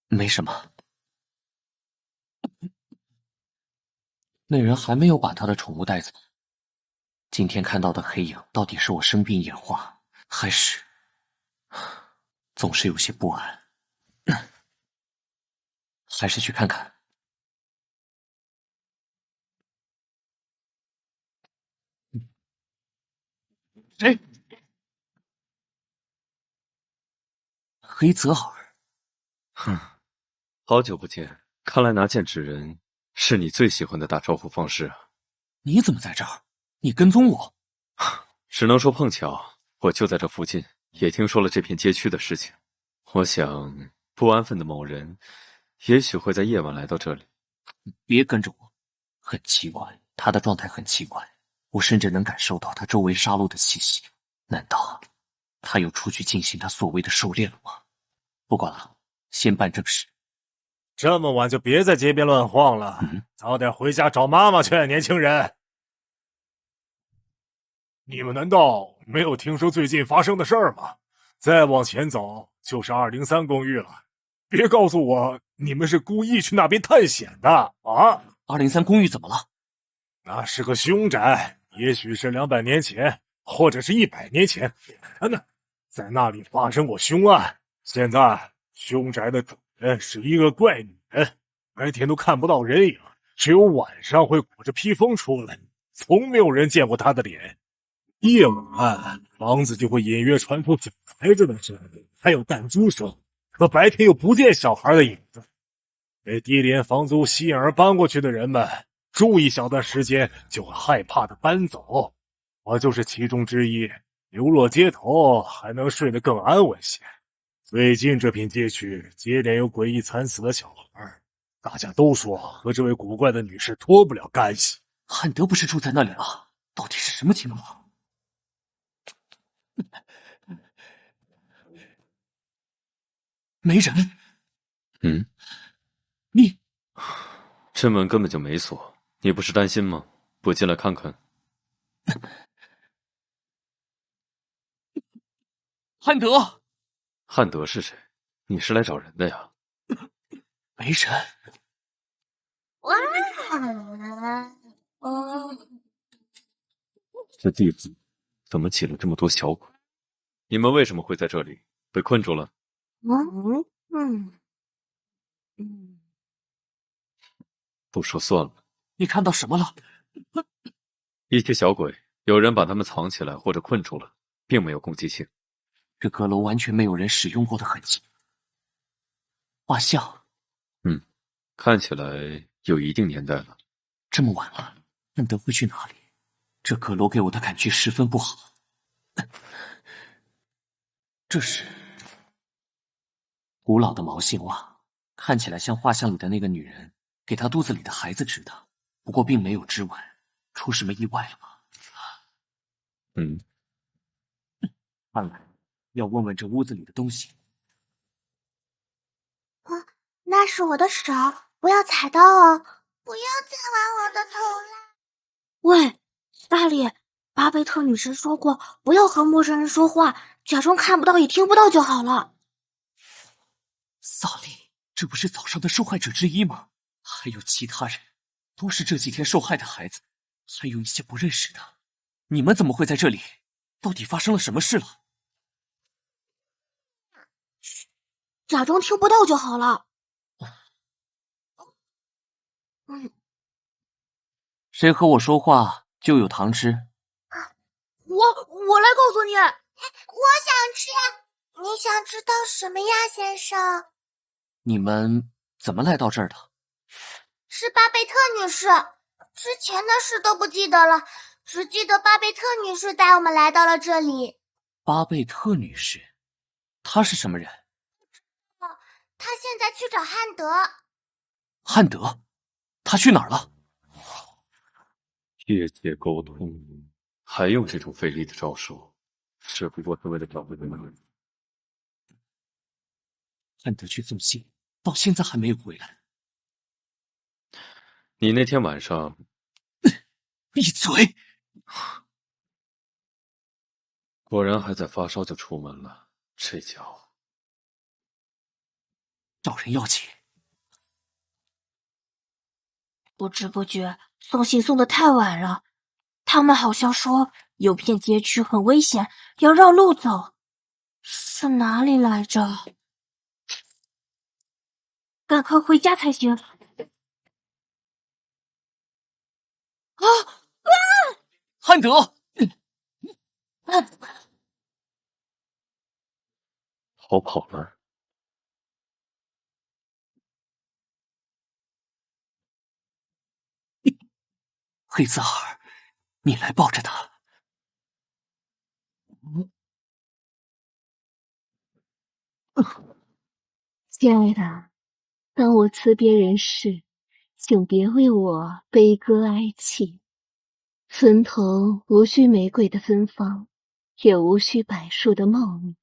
没什么。那人还没有把他的宠物带走。今天看到的黑影，到底是我生病眼花，还是……总是有些不安。还是去看看。谁？黑泽尔。哼，好久不见，看来拿剑指人是你最喜欢的打招呼方式啊！你怎么在这儿？你跟踪我？只能说碰巧，我就在这附近，也听说了这片街区的事情。我想，不安分的某人，也许会在夜晚来到这里。别跟着我，很奇怪，他的状态很奇怪，我甚至能感受到他周围杀戮的气息。难道他又出去进行他所谓的狩猎了吗？不管了，先办正事。这么晚就别在街边乱晃了，早点回家找妈妈去，年轻人。你们难道没有听说最近发生的事儿吗？再往前走就是203公寓了。别告诉我你们是故意去那边探险的啊！203公寓怎么了？那是个凶宅，也许是200年前，或者是100年前，看呢，在那里发生过凶案。现在凶宅的主人是一个怪女人，白天都看不到人影，只有晚上会裹着披风出来，从没有人见过她的脸。夜晚房子就会隐约传出小孩子的声音，还有弹珠声，可白天又不见小孩的影子。被低廉房租吸引而搬过去的人们，住一小段时间就会害怕的搬走。我就是其中之一，流落街头还能睡得更安稳些。最近这片街区接连有诡异惨死的小孩，大家都说和这位古怪的女士脱不了干系。汉德不是住在那里吗？到底是什么情况？没人。你这门根本就没锁，你不是担心吗？不进来看看？汉德，汉德是谁？你是来找人的呀？没人。哇！这地方怎么起了这么多小鬼？你们为什么会在这里？被困住了？不说算了。你看到什么了？一些小鬼，有人把他们藏起来或者困住了，并没有攻击性。这阁楼完全没有人使用过的痕迹。画像。看起来有一定年代了。这么晚了，汉德会去哪里？这阁楼给我的感觉十分不好。这是古老的毛线袜，看起来像画像里的那个女人给她肚子里的孩子织的，不过并没有织完。出什么意外了吗？看来要问问这屋子里的东西。那是我的手，不要踩到哦！不要再玩我的头啦！喂，萨莉，巴贝特女士说过，不要和陌生人说话，假装看不到也听不到就好了。萨莉，这不是早上的受害者之一吗？还有其他人，都是这几天受害的孩子，还有一些不认识的。你们怎么会在这里？到底发生了什么事了？假装听不到就好了。谁和我说话就有糖吃。我来告诉你。我想吃。你想知道什么呀，先生？你们怎么来到这儿的？是巴贝特女士，之前的事都不记得了，只记得巴贝特女士带我们来到了这里。巴贝特女士，她是什么人？她现在去找汉德。汉德？他去哪儿了？越界沟通，还用这种费力的招数，只不过是为了找回门儿。汉德去送信，到现在还没有回来。你那天晚上……闭嘴！果然还在发烧就出门了，这家伙找人要钱。不知不觉送信送得太晚了，他们好像说有片街区很危险，要绕路走。是哪里来着？赶快回家才行。汉德！逃跑了。黑泽尔，你来抱着他。亲爱的，当我辞别人时，请别为我悲歌哀泣。坟头无需玫瑰的芬芳，也无需柏树的茂密，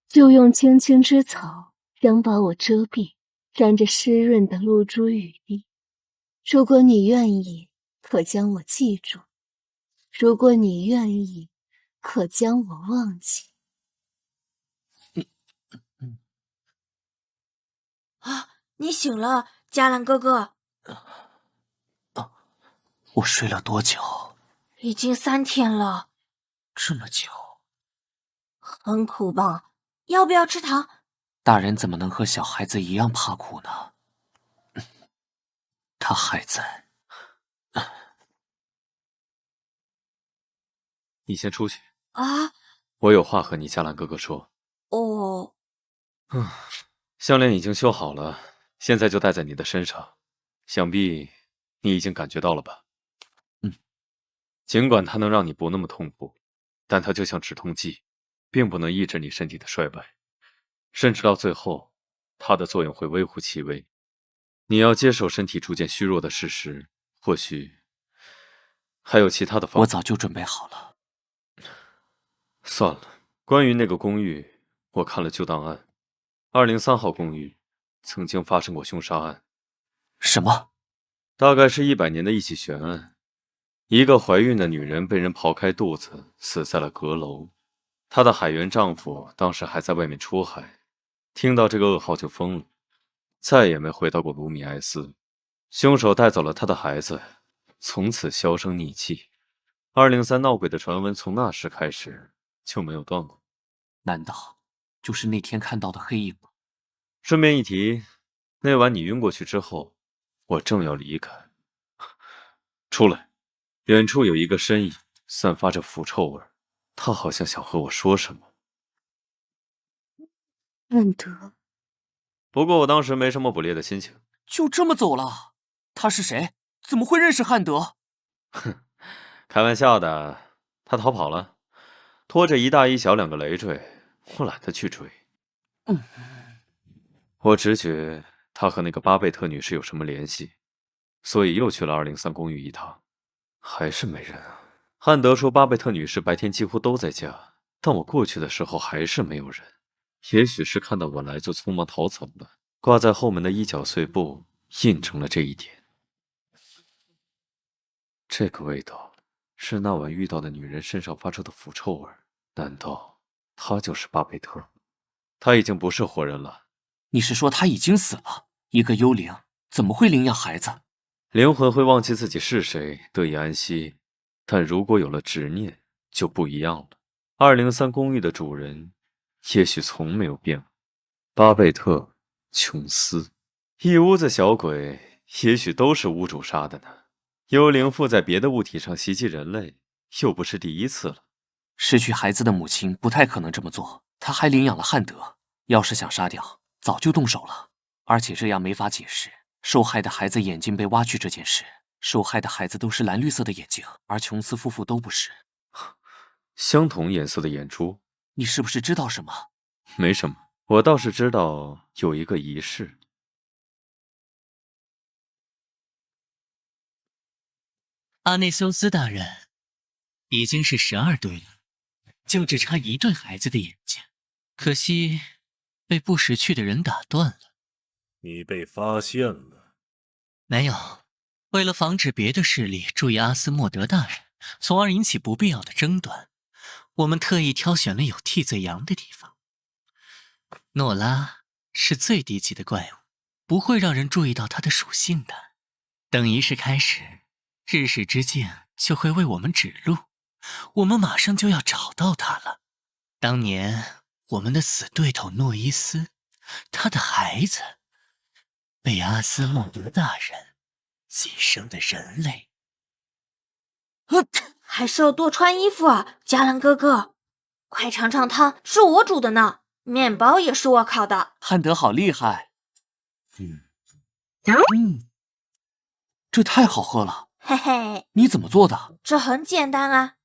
就用青青之草将把我遮蔽，沾着湿润的露珠雨滴。如果你愿意，可将我记住；如果你愿意，可将我忘记。你醒了，加兰哥哥。我睡了多久？已经3天了。这么久？很苦吧？要不要吃糖？大人怎么能和小孩子一样怕苦呢？他还在。你先出去啊！我有话和你加兰哥哥说。哦。项链已经修好了，现在就戴在你的身上，想必你已经感觉到了吧？尽管它能让你不那么痛苦，但它就像止痛剂，并不能抑制你身体的衰败，甚至到最后，它的作用会微乎其微。你要接受身体逐渐虚弱的事实，或许还有其他的方法。我早就准备好了。算了，关于那个公寓，我看了旧档案，203号公寓曾经发生过凶杀案。什么？大概是100年的一起悬案。一个怀孕的女人被人刨开肚子，死在了阁楼。她的海员丈夫当时还在外面出海，听到这个噩耗就疯了，再也没回到过卢米埃斯。凶手带走了她的孩子，从此销声匿迹。203闹鬼的传闻从那时开始就没有断过。难道就是那天看到的黑影吗？顺便一提，那晚你晕过去之后，我正要离开，出来，远处有一个身影，散发着腐臭味，他好像想和我说什么。汉德，不过我当时没什么捕猎的心情。就这么走了？他是谁？怎么会认识汉德？哼，开玩笑的，他逃跑了，拖着一大一小2个累赘，我懒得去追。我只觉他和那个巴贝特女士有什么联系，所以又去了203公寓一趟，还是没人啊。汉德说巴贝特女士白天几乎都在家，但我过去的时候还是没有人。也许是看到我来就匆忙逃走了，挂在后门的衣角碎布印证了这一点。这个味道是那晚遇到的女人身上发出的腐臭味，难道她就是巴贝特？她已经不是活人了。你是说他已经死了？一个幽灵怎么会领养孩子？灵魂会忘记自己是谁，得以安息。但如果有了执念，就不一样了。203公寓的主人，也许从没有变过。巴贝特·琼斯，一屋子小鬼，也许都是屋主杀的呢。幽灵附在别的物体上袭击人类，又不是第一次了。失去孩子的母亲不太可能这么做，她还领养了汉德，要是想杀掉，早就动手了。而且这样没法解释受害的孩子眼睛被挖去这件事。受害的孩子都是蓝绿色的眼睛，而琼斯夫妇都不是。相同颜色的眼珠？你是不是知道什么？没什么，我倒是知道有一个仪式。阿内修斯大人，已经是12对了，就只差1对孩子的眼睛，可惜被不识趣的人打断了。你被发现了？没有，为了防止别的势力注意阿斯莫德大人，从而引起不必要的争端，我们特意挑选了有替罪羊的地方。诺拉是最低级的怪物，不会让人注意到它的属性的。等仪式开始，日使之镜就会为我们指路，我们马上就要找到他了。当年我们的死对头诺伊斯，他的孩子被阿斯莫德大人寄生的人类。还是要多穿衣服啊，加兰哥哥！快尝尝汤，是我煮的呢，面包也是我烤的。汉德好厉害！这太好喝了。嘿嘿，你怎么做的？这很简单啊。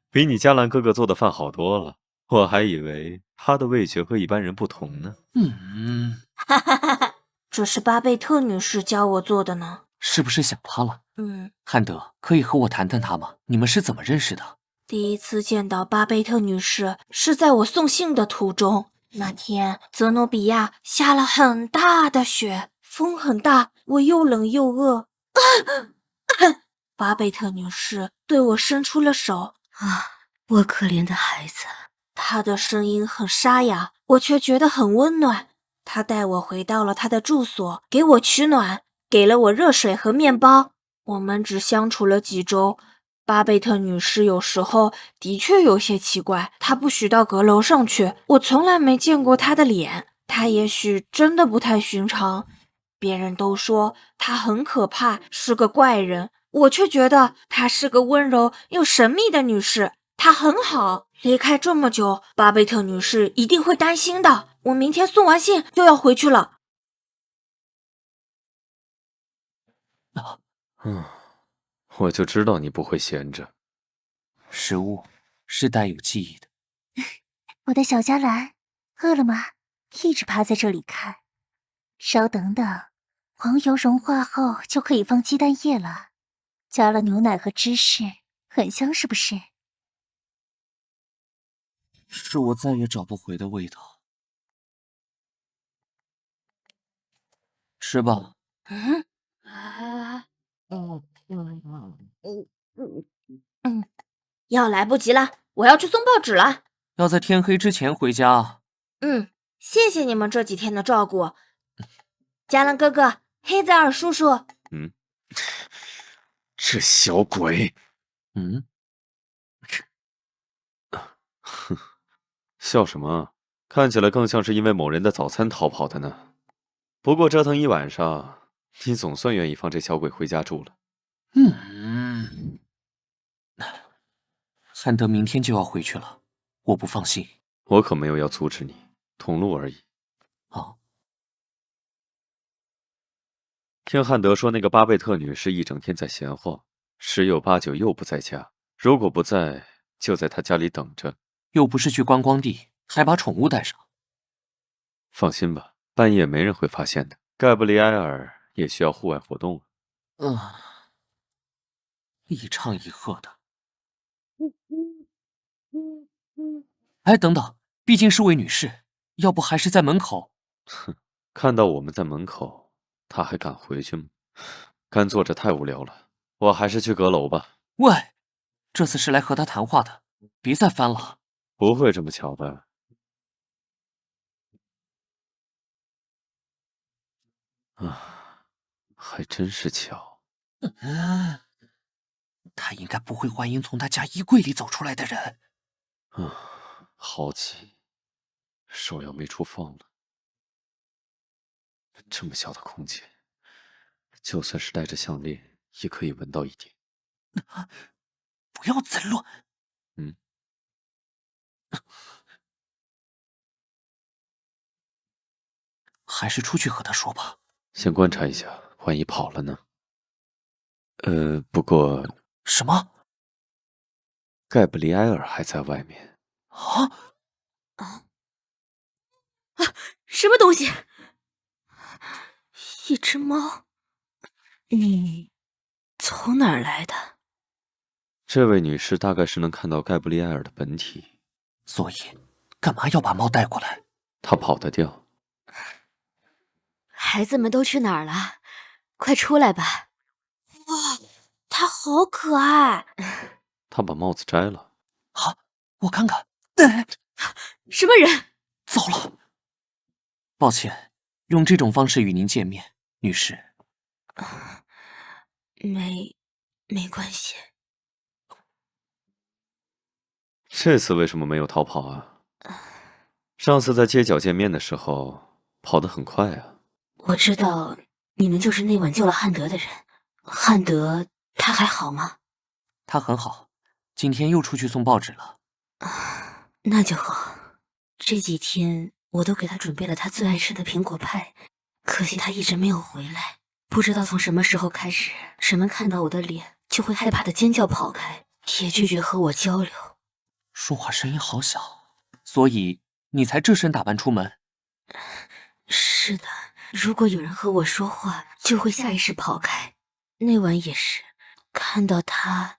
比你加兰哥哥做的饭好多了，我还以为他的味觉和一般人不同呢。哈哈哈哈，这是巴贝特女士教我做的呢。是不是想他了？汉德，可以和我谈谈他吗？你们是怎么认识的？第一次见到巴贝特女士是在我送信的途中。那天泽诺比亚下了很大的雪，风很大，我又冷又饿。巴贝特女士对我伸出了手。我可怜的孩子。她的声音很沙哑，我却觉得很温暖。她带我回到了她的住所，给我取暖，给了我热水和面包。我们只相处了几周。巴贝特女士有时候的确有些奇怪，她不许到阁楼上去，我从来没见过她的脸，她也许真的不太寻常。别人都说她很可怕，是个怪人，我却觉得她是个温柔又神秘的女士，她很好。离开这么久，巴贝特女士一定会担心的。我明天送完信就要回去了。我就知道你不会闲着。食物是带有记忆的。我的小加兰，饿了吗？一直趴在这里看。稍等等，黄油融化后就可以放鸡蛋液了。加了牛奶和芝士，很香，是不是？是我再也找不回的味道。吃吧。要来不及了，我要去送报纸了。要在天黑之前回家。谢谢你们这几天的照顾。加兰哥哥，黑泽尔叔叔。这小鬼。笑什么？看起来更像是因为某人的早餐逃跑的呢。不过折腾一晚上，你总算愿意放这小鬼回家住了。汉德明天就要回去了，我不放心。我可没有要阻止你，同路而已。听汉德说，那个巴贝特女士一整天在闲晃，10有8九又不在家。如果不在，就在她家里等着。又不是去观光地，还把宠物带上。放心吧，半夜没人会发现的。盖布里埃尔也需要户外活动。一唱一和的。哎，等等，毕竟是位女士，要不还是在门口。看到我们在门口，她还敢回去吗？干坐着太无聊了，我还是去阁楼吧。喂，这次是来和他谈话的，别再翻了。不会这么巧的。还真是巧。他应该不会欢迎从他家衣柜里走出来的人。好奇，手要没处放了。这么小的空间，就算是戴着项链，也可以闻到一点。不要再乱。还是出去和他说吧。先观察一下，万一跑了呢？不过……什么？盖布里埃尔还在外面。什么东西？一只猫？你从哪儿来的？这位女士大概是能看到盖布里埃尔的本体，所以干嘛要把猫带过来？她跑得掉。孩子们都去哪儿了？快出来吧！哇，它好可爱！她把帽子摘了。好，我看看。什么人？糟了！抱歉，用这种方式与您见面，女士。没关系。这次为什么没有逃跑啊？上次在街角见面的时候，跑得很快啊。我知道你们就是那晚救了汉德的人。汉德他还好吗？他很好，今天又出去送报纸了。那就好。这几天我都给他准备了他最爱吃的苹果派，可惜他一直没有回来。不知道从什么时候开始，人们看到我的脸就会害怕的尖叫跑开，也拒绝和我交流。说话声音好小，所以你才这身打扮出门？是的，如果有人和我说话，就会下意识跑开。那晚也是，看到他，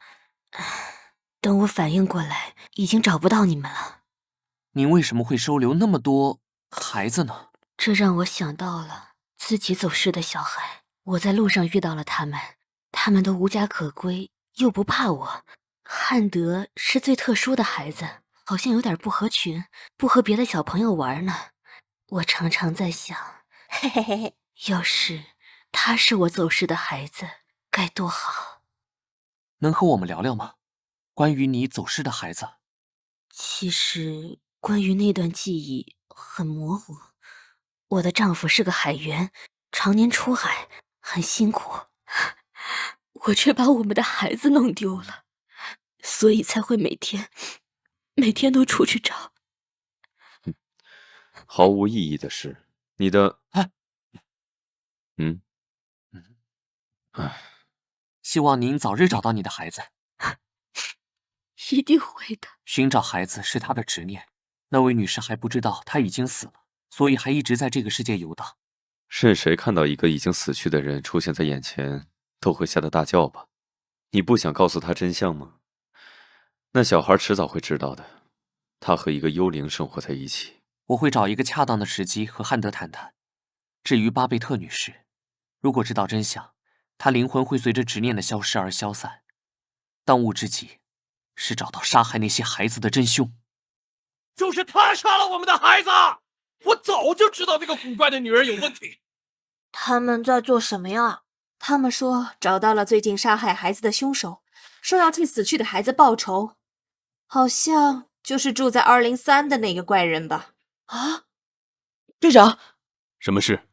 等我反应过来，已经找不到你们了。您为什么会收留那么多孩子呢？这让我想到了自己走失的小孩。我在路上遇到了他们，他们都无家可归，又不怕我。汉德是最特殊的孩子，好像有点不合群，不和别的小朋友玩呢。我常常在想，嘿嘿嘿嘿，要是他是我走失的孩子，该多好。能和我们聊聊吗？关于你走失的孩子。其实关于那段记忆很模糊。我的丈夫是个海员，常年出海，很辛苦，我却把我们的孩子弄丢了，所以才会每天都出去找。毫无意义的是，你的……希望您早日找到你的孩子。一定会的。寻找孩子是他的执念。那位女士还不知道他已经死了，所以还一直在这个世界游荡。是谁看到一个已经死去的人出现在眼前，都会吓得大叫吧？你不想告诉他真相吗？那小孩迟早会知道的。他和一个幽灵生活在一起。我会找一个恰当的时机和汉德谈谈。至于巴贝特女士，如果知道真相，她灵魂会随着执念的消失而消散。当务之急是找到杀害那些孩子的真凶。就是他杀了我们的孩子！我早就知道那个古怪的女人有问题。他们在做什么呀？他们说找到了最近杀害孩子的凶手，说要替死去的孩子报仇，好像就是住在203的那个怪人吧？啊，队长，什么事？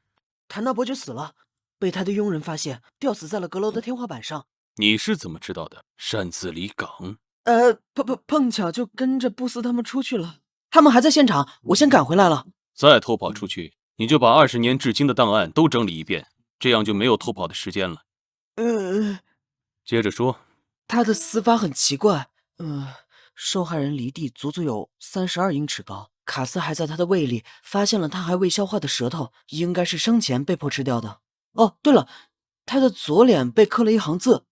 谭纳伯爵死了，被他的佣人发现，吊死在了阁楼的天花板上。你是怎么知道的？擅自离港？碰巧就跟着布斯他们出去了，他们还在现场，我先赶回来了。再偷跑出去，你就把20年至今的档案都整理一遍，这样就没有偷跑的时间了。接着说。他的死法很奇怪，受害人离地足足有32英尺高，卡斯还在他的胃里发现了他还未消化的舌头，应该是生前被迫吃掉的。哦，对了，他的左脸被刻了一行字。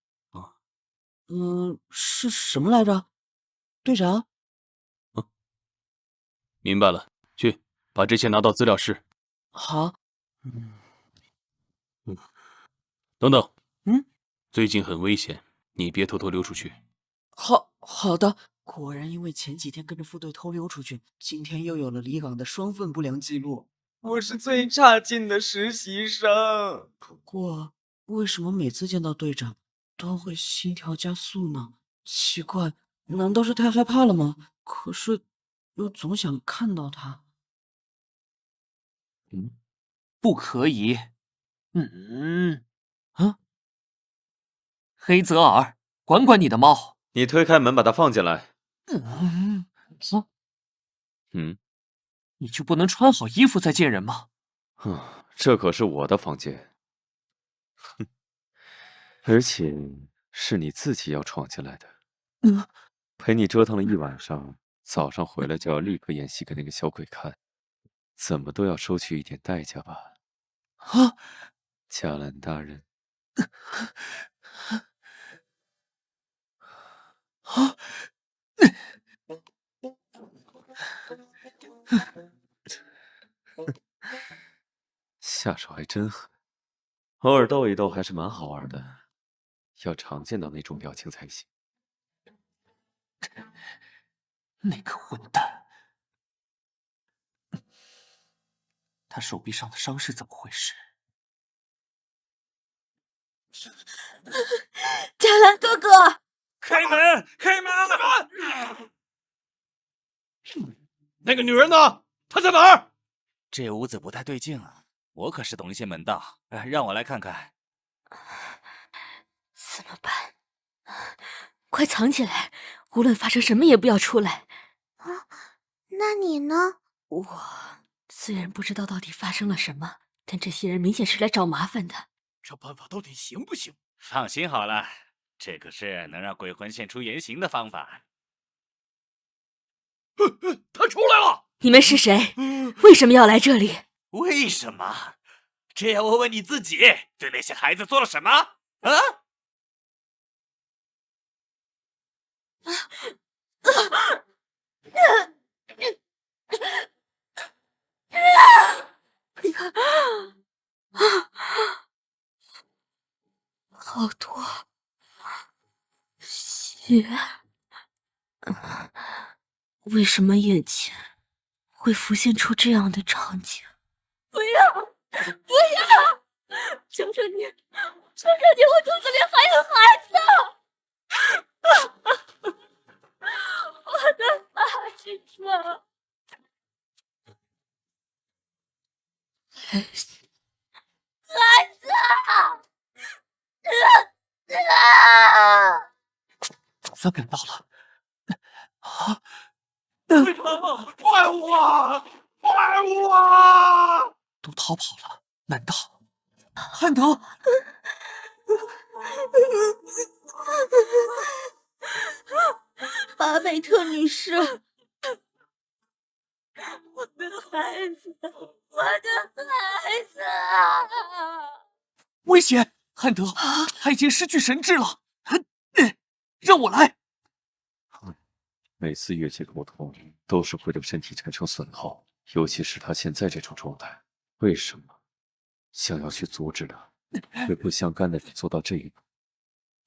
是什么来着，队长？明白了，去把这些拿到资料室。好。等等。最近很危险，你别偷偷溜出去。好的。果然因为前几天跟着副队偷溜出去，今天又有了离港的双份不良记录。我是最差劲的实习生。不过为什么每次见到队长都会心跳加速呢？奇怪，难道是太害怕了吗？可是又总想看到他。不可以。黑泽尔，管管你的猫。你推开门，把它放进来。你就不能穿好衣服再见人吗？这可是我的房间。哼，而且是你自己要闯进来的。陪你折腾了一晚上，早上回来就要立刻演戏给那个小鬼看，怎么都要收取一点代价吧？加兰大人。下手还真狠，偶尔斗一斗还是蛮好玩的，要常见到那种表情才行。那个混蛋，他手臂上的伤是怎么回事？加兰哥哥，开门！开门！那个女人呢？她在哪儿？这屋子不太对劲啊，我可是懂一些门道，让我来看看。怎么办？快藏起来，无论发生什么也不要出来。那你呢？我虽然不知道到底发生了什么，但这些人明显是来找麻烦的。这办法到底行不行？放心好了，这可是能让鬼魂现出原形的方法。他出来了！你们是谁？为什么要来这里？为什么？这要问问你自己，对那些孩子做了什么？好多血，为什么眼前会浮现出这样的场景？不要，不要！求求你，求求你，我肚子里还有孩子！我的孩子！孩子！总算赶到了。队长，快我！快我！都逃跑了，难道汉德？巴贝特女士，我的孩子，我的孩子！危险！汉德，他已经失去神智了。让我来。每次越界沟通都是会对身体产生损耗，尤其是他现在这种状态。为什么想要去阻止他，对不相干的人做到这一步，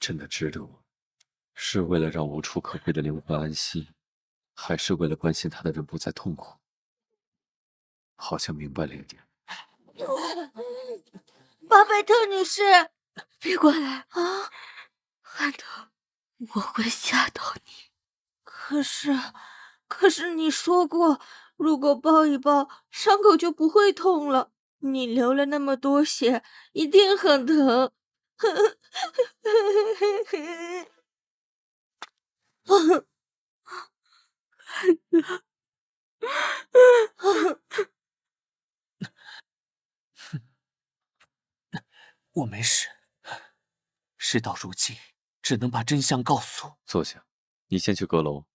真的值得吗？是为了让无处可归的灵魂安息，还是为了关心他的人不再痛苦？好像明白了一点。巴贝特女士，别过来啊！汉德，我会吓到你。可是你说过，如果抱一抱，伤口就不会痛了。你流了那么多血，一定很疼。我没事。事到如今，只能把真相告诉。坐下，你先去阁楼。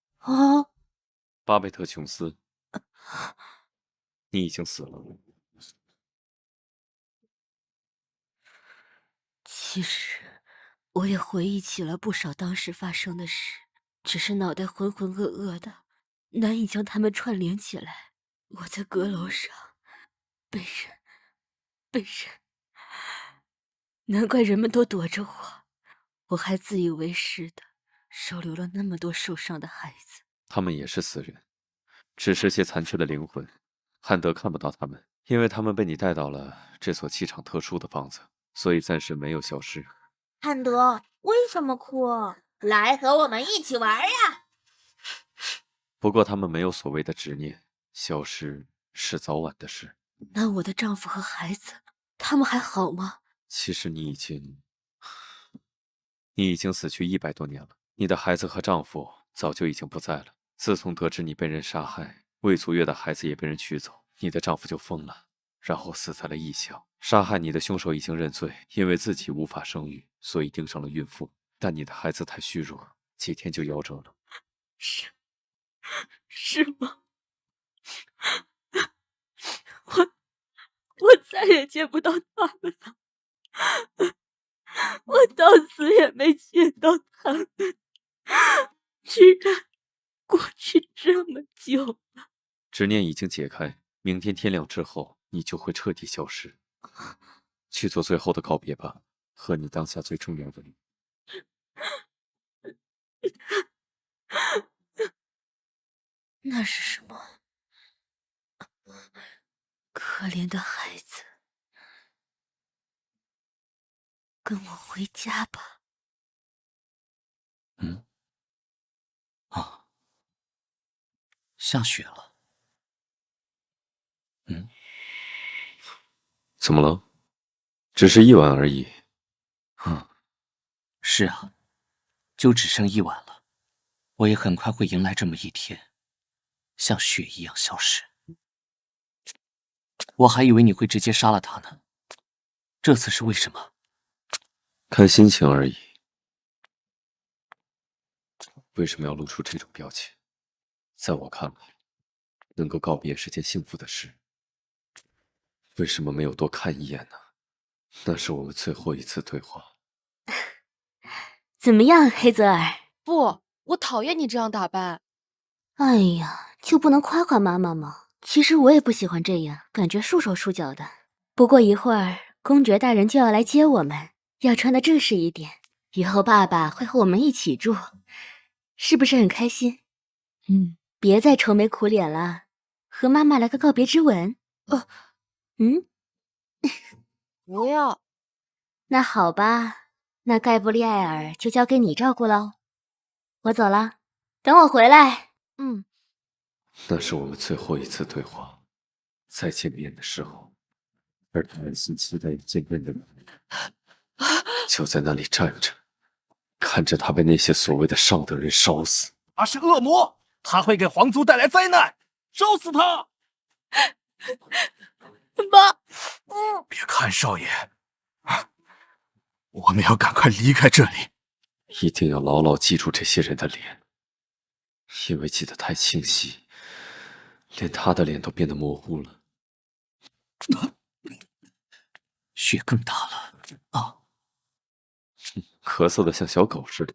巴贝特·琼斯，你已经死了。其实，我也回忆起了不少当时发生的事，只是脑袋浑浑噩噩的，难以将它们串联起来。我在阁楼上被人，难怪人们都躲着我，我还自以为是的收留了那么多受伤的孩子。他们也是死人，只是些残缺的灵魂。汉德看不到他们，因为他们被你带到了这所气场特殊的房子。所以暂时没有消失。汉德，为什么哭？来和我们一起玩呀！不过他们没有所谓的执念，消失是早晚的事。那我的丈夫和孩子，他们还好吗？其实你已经死去100多年了，你的孩子和丈夫早就已经不在了。自从得知你被人杀害，未足月的孩子也被人取走，你的丈夫就疯了，然后死在了异乡。杀害你的凶手已经认罪，因为自己无法生育，所以盯上了孕妇。但你的孩子太虚弱，几天就夭折了。是吗？我再也见不到他们了，我到死也没见到他们，居然过去这么久了。执念已经解开，明天天亮之后，你就会彻底消失。去做最后的告别吧，和你当下最重要的人。那是什么？可怜的孩子，跟我回家吧。下雪了。怎么了？只是1晚而已。是啊，就只剩1晚了。我也很快会迎来这么一天，像雪一样消失。我还以为你会直接杀了他呢。这次是为什么？看心情而已。为什么要露出这种表情？在我看来，能够告别是件幸福的事。为什么没有多看一眼呢？那是我们最后一次对话。怎么样，黑泽尔？不，我讨厌你这样打扮。哎呀，就不能夸夸妈妈吗？其实我也不喜欢这样，感觉束手束脚的。不过一会儿，公爵大人就要来接我们，要穿得正式一点。以后爸爸会和我们一起住，是不是很开心？别再愁眉苦脸了，和妈妈来个告别之吻。不要。那好吧，那盖布利埃尔就交给你照顾喽。我走了，等我回来。那是我们最后一次对话，再见面的时候，而满心期待见面的人，就在那里站着，看着他被那些所谓的上等人烧死。他是恶魔，他会给皇族带来灾难，烧死他！妈，别看少爷，我们要赶快离开这里。一定要牢牢记住这些人的脸，因为记得太清晰，连他的脸都变得模糊了。雪更大了啊！咳嗽的像小狗似的。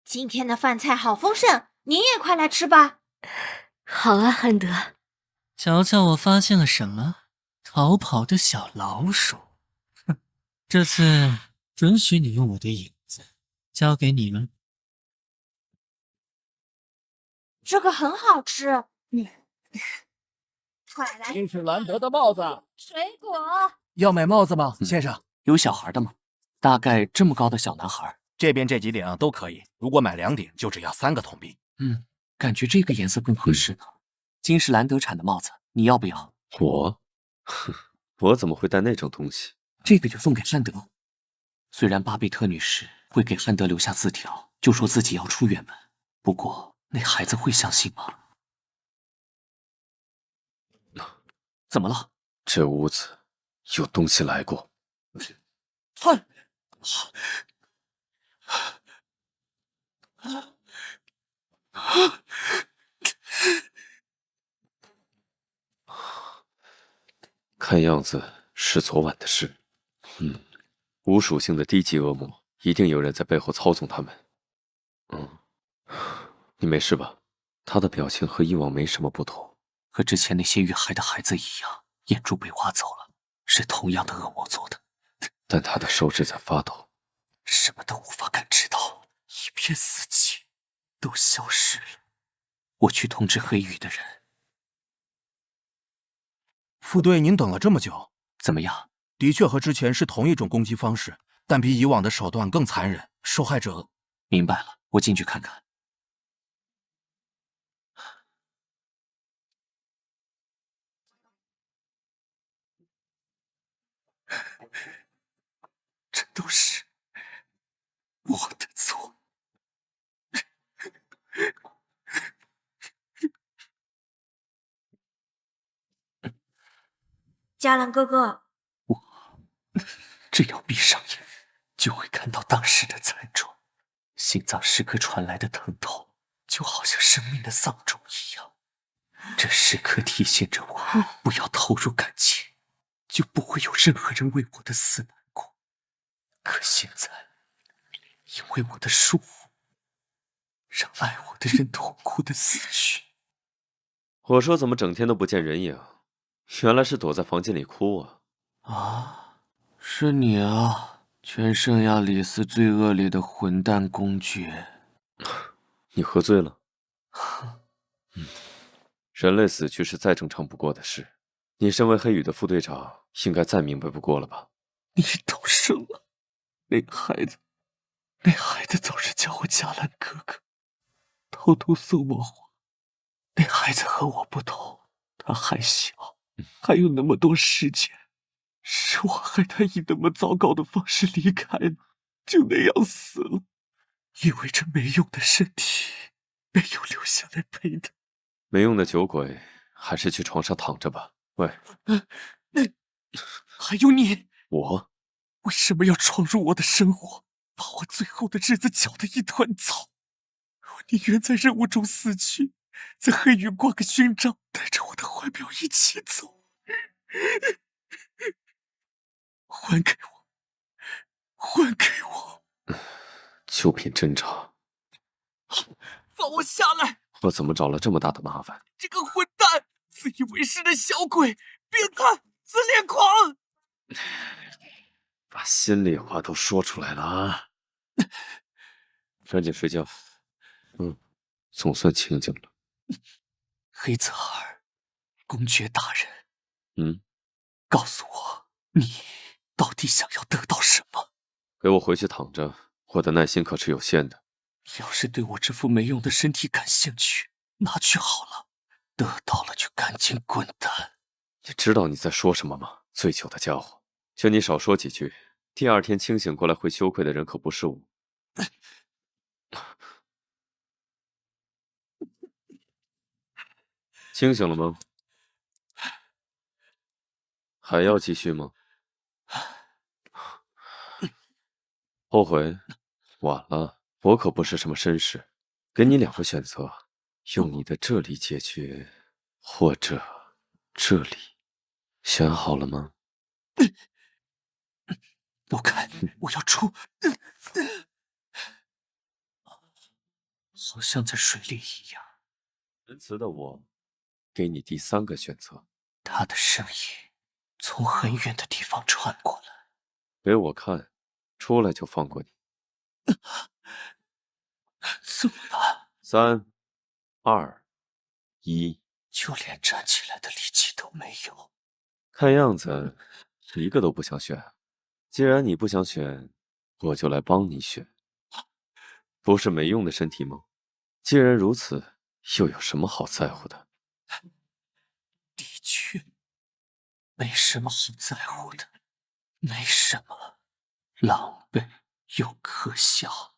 今天的饭菜好丰盛，您也快来吃吧。好啊，汉德。瞧瞧我发现了什么？逃跑的小老鼠。哼，这次准许你用我的影子，交给你了。这个很好吃。快来！金士兰德的帽子，水果。要买帽子吗，先生？有小孩的吗？大概这么高的小男孩。这边这几顶都可以，如果买2顶就只要3个铜币。感觉这个颜色更合适呢。金士兰德产的帽子，你要不要？我怎么会戴那种东西？这个就送给汉德。虽然巴贝特女士会给汉德留下字条，就说自己要出远门，不过那孩子会相信吗？怎么了？这屋子有东西来过。看样子是昨晚的事。无属性的低级恶魔，一定有人在背后操纵他们。你没事吧？他的表情和以往没什么不同，和之前那些遇害的孩子一样，眼珠被挖走了，是同样的恶魔做的。但他的手指在发抖，什么都无法感知到，一片死寂，都消失了。我去通知黑羽的人。副队，您等了这么久，怎么样？的确和之前是同一种攻击方式，但比以往的手段更残忍。受害者……明白了，我进去看看。这都是我的错。嘉兰哥哥，只要闭上眼，就会看到当时的惨状。心脏时刻传来的疼痛，就好像生命的丧钟一样。这时刻提醒着我不要投入感情，就不会有任何人为我的死难过。可现在，因为我的疏忽，让爱我的人痛苦的死去。我说怎么整天都不见人影？原来是躲在房间里哭啊！啊，是你啊，全圣亚里斯最恶劣的混蛋公爵！你喝醉了？人类死去是再正常不过的事，你身为黑羽的副队长，应该再明白不过了吧？你懂事了，那孩子总是叫我嘉兰哥哥，偷偷送我花。那孩子和我不同，他还小，还有那么多时间，是我害他以那么糟糕的方式离开了，就那样死了。因为这没用的身体没有留下来陪他。没用的酒鬼，还是去床上躺着吧。喂，还有你，我为什么要闯入我的生活，把我最后的日子搅得一团糟？我宁愿在任务中死去，在黑羽挂个勋章，带着我的怀表一起走。还给我，还给我！就凭侦查，放我下来！我怎么找了这么大的麻烦？这个混蛋，自以为是的小鬼，变态，自恋狂！把心里话都说出来了啊！赶紧睡觉。总算清静了。黑泽尔，公爵大人，告诉我，你到底想要得到什么？给我回去躺着，我的耐心可是有限的。要是对我这副没用的身体感兴趣，拿去好了。得到了就赶紧滚蛋！你知道你在说什么吗？醉酒的家伙，劝你少说几句。第二天清醒过来会羞愧的人可不是我。清醒了吗？还要继续吗？后悔？晚了，我可不是什么绅士。给你2个选择，用你的这里解决，或者这里，选好了吗？不开，我要出！好像在水里一样。仁慈的我，给你第3个选择。他的声音从很远的地方传过来。给我看，出来就放过你。怎么办？3、2、1，就连站起来的力气都没有。看样子一个都不想选。既然你不想选，我就来帮你选。不是没用的身体吗？既然如此，又有什么好在乎的？的确，没什么好在乎的，没什么，狼狈又可笑。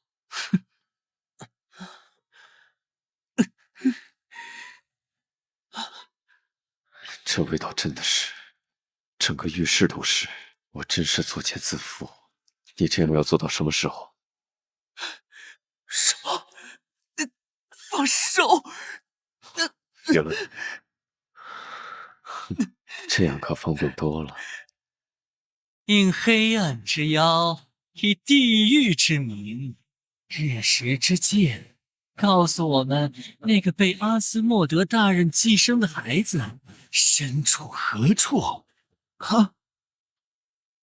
这味道真的是，整个浴室都是。我真是作茧自缚。你这样要做到什么时候？什么？放手！别了，这样可方便多了。应黑暗之妖，以地狱之名，日食之剑，告诉我们那个被阿斯莫德大人寄生的孩子身处何处？哈！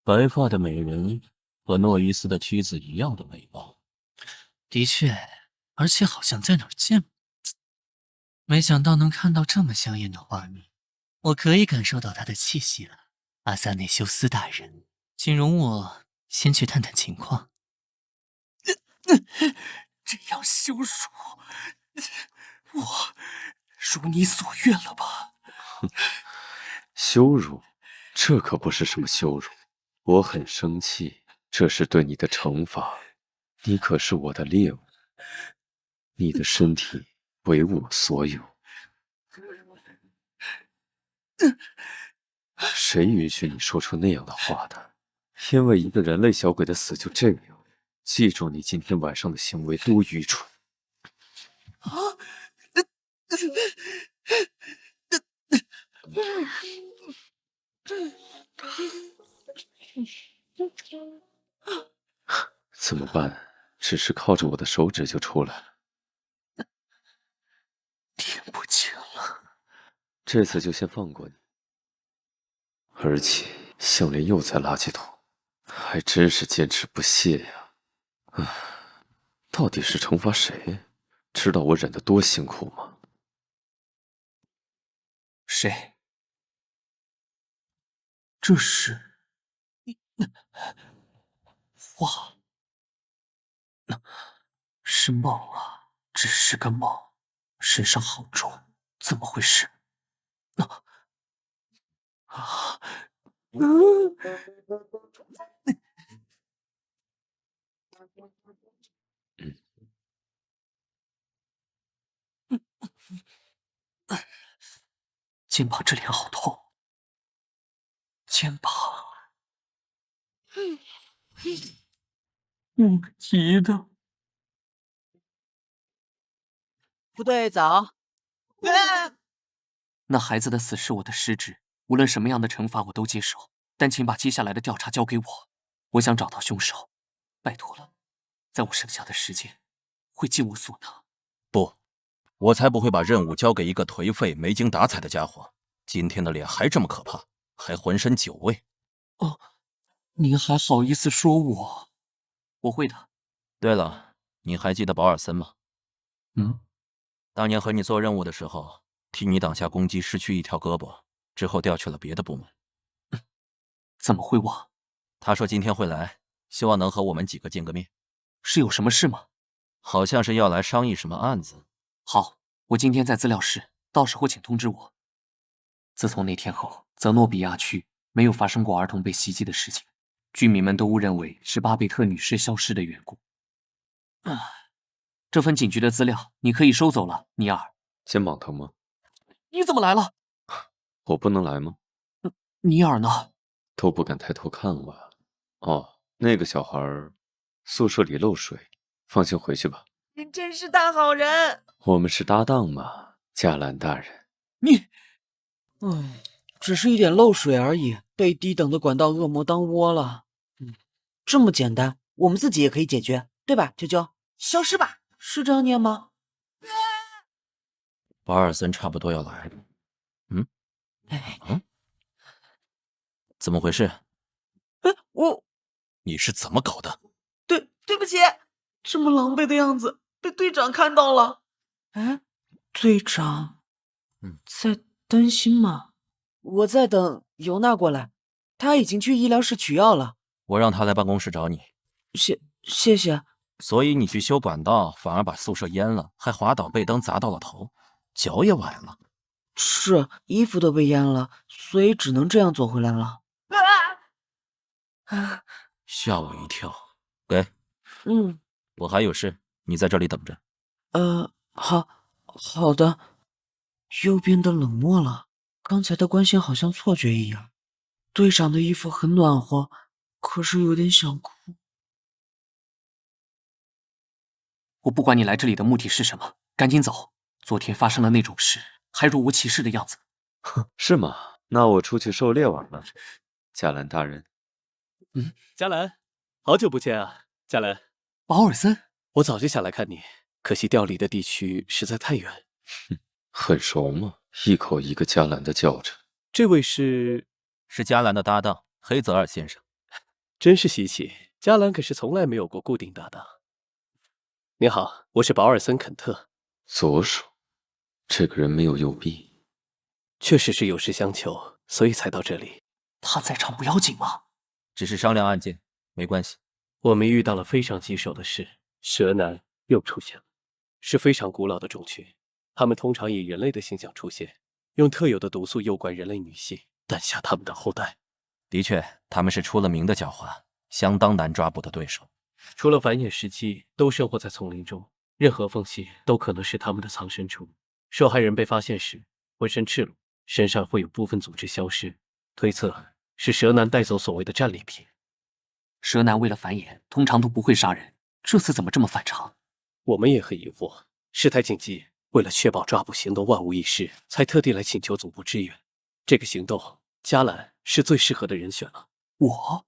白发的美人和诺伊斯的妻子一样的美貌。的确，而且好像在哪儿见过。没想到能看到这么香艳的画面，我可以感受到她的气息了。阿萨内修斯大人，请容我先去探探情况。这样羞辱，我如你所愿了吧？羞辱？这可不是什么羞辱。我很生气，这是对你的惩罚。你可是我的猎物，你的身体为我所有。谁允许你说出那样的话的？因为一个人类小鬼的死就这样。记住，你今天晚上的行为多愚蠢！怎么办？只是靠着我的手指就出来了。听不清了。这次就先放过你。而且项链又在垃圾桶，还真是坚持不懈呀！到底是惩罚谁？知道我忍得多辛苦吗？谁？这是画，是梦啊，只是个梦，身上好重，怎么回事？肩膀这里好痛，肩膀，急的。部队早。那孩子的死是我的失职，无论什么样的惩罚我都接受，但请把接下来的调查交给我。我想找到凶手，拜托了，在我剩下的时间，会尽我所能。不，我才不会把任务交给一个颓废、没精打采的家伙。今天的脸还这么可怕，还浑身酒味。哦，您还好意思说我？我会的。对了，你还记得保尔森吗？当年和你做任务的时候，替你挡下攻击，失去一条胳膊，之后调去了别的部门。怎么会忘？他说今天会来，希望能和我们几个见个面。是有什么事吗？好像是要来商议什么案子。好，我今天在资料室，到时候请通知我。自从那天后，泽诺比亚区没有发生过儿童被袭击的事情，居民们都误认为是巴贝特女士消失的缘故。这份警局的资料你可以收走了，尼尔。肩膀疼吗？你怎么来了？我不能来吗？尼尔呢？都不敢抬头看我。哦，那个小孩宿舍里漏水，放心回去吧。您真是大好人。我们是搭档嘛，加兰大人。你，只是一点漏水而已，被低等的管道恶魔当窝了。这么简单，我们自己也可以解决，对吧，啾啾？消失吧，是这样念吗？保尔森差不多要来了。怎么回事？你是怎么搞的？对不起，这么狼狈的样子被队长看到了。队长，在担心吗？我在等尤娜过来，她已经去医疗室取药了。我让她来办公室找你。谢谢。所以你去修管道，反而把宿舍淹了，还滑倒被灯砸到了头，脚也崴了。是，衣服都被淹了，所以只能这样走回来了。吓我一跳。给。我还有事，你在这里等着。好的。又变得冷漠了，刚才的关心好像错觉一样。队长的衣服很暖和，可是有点想哭。我不管你来这里的目的是什么，赶紧走。昨天发生了那种事，还若无其事的样子。是吗？那我出去狩猎玩了。加兰大人。加兰，好久不见啊，加兰。保尔森，我早就想来看你，可惜调离的地区实在太远。很熟吗？一口一个加兰的叫着。这位是加兰的搭档黑泽尔先生。真是稀奇，加兰可是从来没有过固定搭档。你好，我是保尔森·肯特。左手，这个人没有右臂。确实是有事相求，所以才到这里。他在场不要紧吗？只是商量案件，没关系。我们遇到了非常棘手的事，蛇男又出现了，是非常古老的种群，他们通常以人类的形象出现，用特有的毒素诱拐人类女性，诞下他们的后代。的确，他们是出了名的狡猾，相当难抓捕的对手。除了繁衍时期，都生活在丛林中，任何缝隙都可能是他们的藏身处。受害人被发现时，浑身赤裸，身上会有部分组织消失，推测是蛇男带走所谓的战利品。蛇男为了繁衍，通常都不会杀人，这次怎么这么反常？我们也很疑惑。事态紧急，为了确保抓捕行动万无一失，才特地来请求总部支援。这个行动，嘉兰是最适合的人选了。我？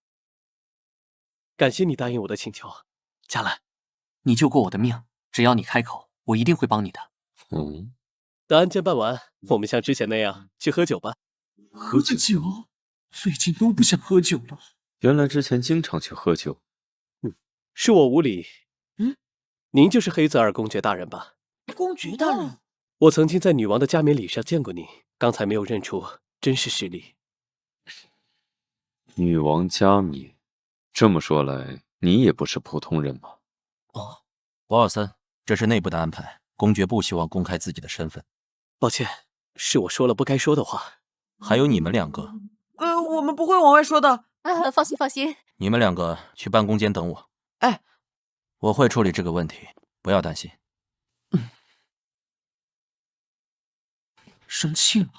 感谢你答应我的请求，嘉兰。你救过我的命，只要你开口，我一定会帮你的。等案件办完，我们像之前那样去喝酒吧。喝酒？最近都不想喝酒了。原来之前经常去喝酒。是我无礼。您就是黑泽尔公爵大人吧？公爵大人，我曾经在女王的加冕礼上见过您，刚才没有认出真实实力。女王加冕，这么说来，你也不是普通人嘛？博尔森，这是内部的安排，公爵不希望公开自己的身份。抱歉，是我说了不该说的话。还有你们两个，我们不会往外说的。放心放心。你们两个去办公间等我。哎，我会处理这个问题，不要担心。生气了？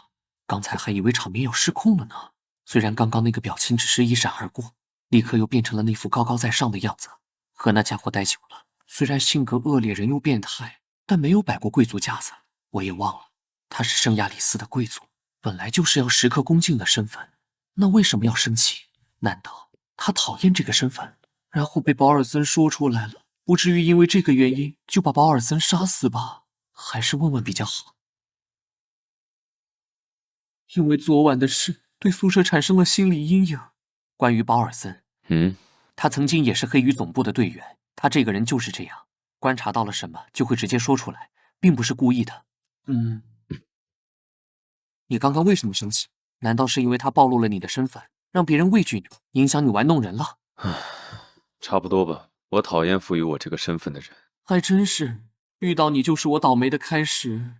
刚才还以为场面要失控了呢。虽然刚刚那个表情只是一闪而过，立刻又变成了那副高高在上的样子。和那家伙待久了，虽然性格恶劣，人又变态，但没有摆过贵族架子。我也忘了，他是圣亚里斯的贵族，本来就是要时刻恭敬的身份。那为什么要生气？难道他讨厌这个身份？然后被保尔森说出来了，不至于因为这个原因就把保尔森杀死吧？还是问问比较好。因为昨晚的事，对宿舍产生了心理阴影。关于保尔森，他曾经也是黑羽总部的队员，他这个人就是这样，观察到了什么就会直接说出来，并不是故意的。你刚刚为什么生气？难道是因为他暴露了你的身份，让别人畏惧你，影响你玩弄人了？差不多吧。我讨厌赋予我这个身份的人。还真是，遇到你就是我倒霉的开始。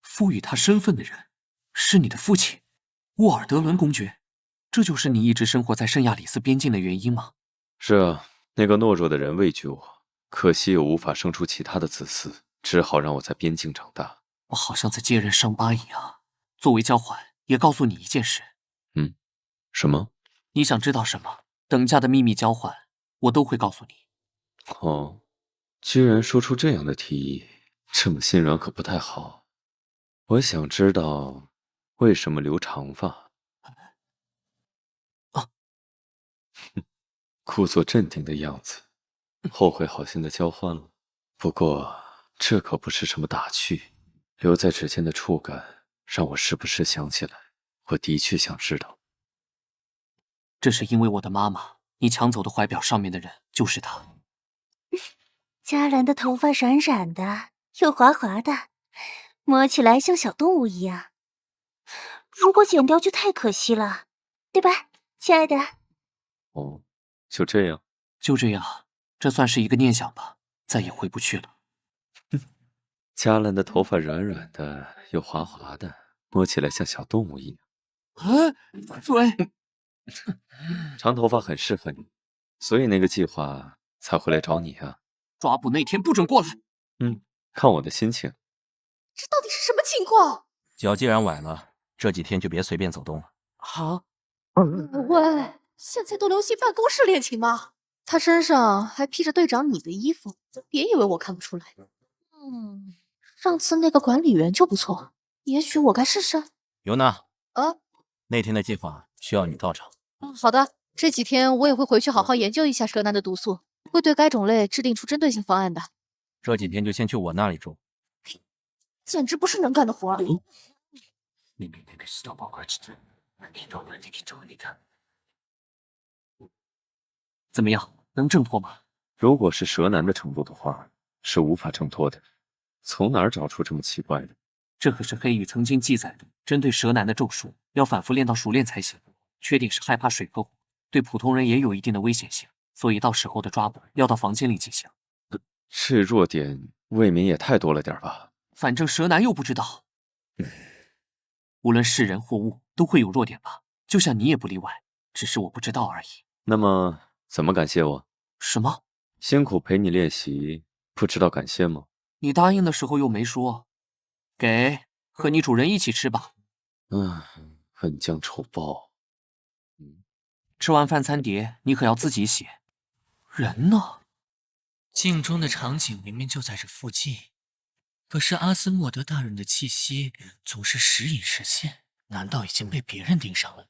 赋予他身份的人是你的父亲，沃尔德伦公爵。这就是你一直生活在圣亚里斯边境的原因吗？是啊，那个懦弱的人畏惧我，可惜又无法生出其他的子嗣，只好让我在边境长大。我好像在揭人伤疤一样。作为交换，也告诉你一件事。什么？你想知道什么？等价的秘密交换，我都会告诉你。哦，居然说出这样的提议，这么心软可不太好。我想知道为什么留长发。故作镇定的样子，后悔好心的交换了。不过这可不是什么打趣，留在指尖的触感让我时不时想起来。我的确想知道。这是因为我的妈妈，你抢走的怀表上面的人就是她。嘉兰的头发闪闪的，又滑滑的，摸起来像小动物一样。如果剪掉就太可惜了，对吧，亲爱的？哦，就这样？就这样，这算是一个念想吧，再也回不去了。嘉兰的头发软软的，又滑滑的，摸起来像小动物一样。嘴。长头发很适合你，所以那个计划才会来找你啊。抓捕那天不准过来。看我的心情。这到底是什么情况？脚既然崴了，这几天就别随便走动了。好。喂，现在都流行办公室恋情吗？他身上还披着队长你的衣服，别以为我看不出来。上次那个管理员就不错，也许我该试试。尤娜，那天的计划需要你到场。好的，这几天我也会回去好好研究一下蛇男的毒素，会对该种类制定出针对性方案的。这几天就先去我那里住。简直不是能干的活儿。怎么样，能挣脱吗？如果是蛇男的程度的话，是无法挣脱的。从哪儿找出这么奇怪的？这可是黑羽曾经记载的针对蛇男的咒术，要反复练到熟练才行。缺点是害怕水和火，对普通人也有一定的危险性，所以到时候的抓捕要到房间里进行。这弱点未免也太多了点吧？反正蛇男又不知道。无论是人或物都会有弱点吧，就像你也不例外，只是我不知道而已。那么怎么感谢我？什么？辛苦陪你练习，不知道感谢吗？你答应的时候又没说。给，和你主人一起吃吧。恩将仇报。吃完饭餐碟你可要自己洗。人呢？镜中的场景明明就在这附近，可是阿斯莫德大人的气息总是时隐时现，难道已经被别人盯上了？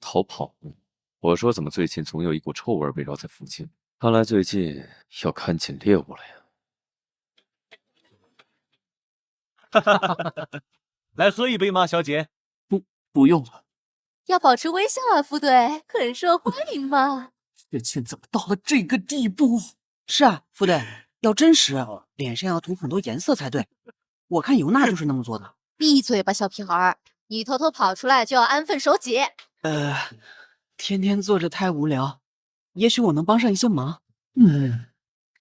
逃跑？我说怎么最近总有一股臭味围绕在附近？看来最近要看紧猎物了呀。来喝一杯吗，小姐？不用了。要保持微笑啊，副队，很受欢迎嘛。事情怎么到了这个地步？是啊，副队要真实，脸上要涂很多颜色才对。我看尤娜就是那么做的。闭嘴吧，小屁孩儿！你偷偷跑出来就要安分守己。天天坐着太无聊，也许我能帮上一些忙。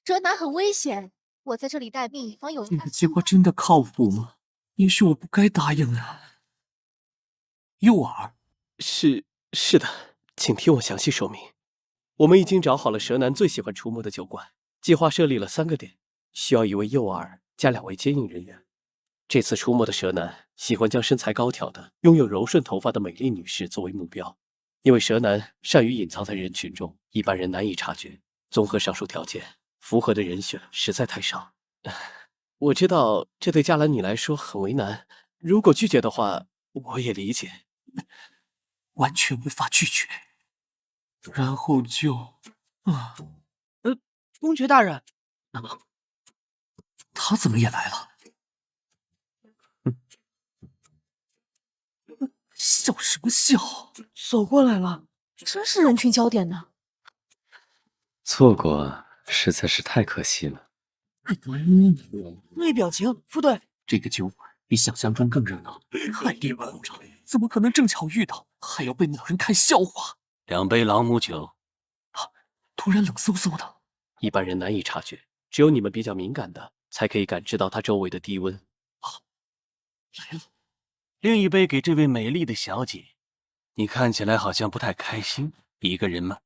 蛇男很危险，我在这里待命，以防有人。这个计划真的靠谱吗？也许我不该答应啊。诱饵？是的，请听我详细说明。我们已经找好了蛇男最喜欢出没的酒馆，计划设立了3个点，需要1位诱饵加2位接应人员。这次出没的蛇男喜欢将身材高挑的、拥有柔顺头发的美丽女士作为目标，因为蛇男善于隐藏在人群中，一般人难以察觉。综合上述条件，符合的人选实在太少。我知道这对加兰你来说很为难，如果拒绝的话，我也理解。完全无法拒绝。然后就……公爵大人，他怎么也来了？笑什么笑？走过来了，真是人群焦点呢。错过实在是太可惜了。注意表情，副队。这个酒馆比想象中更热闹，太令人鼓掌，怎么可能正巧遇到，还要被某人看笑话？2杯朗姆酒。突然冷飕飕的，一般人难以察觉，只有你们比较敏感的，才可以感知到它周围的低温。来了。另一杯给这位美丽的小姐。你看起来好像不太开心，一个人吗？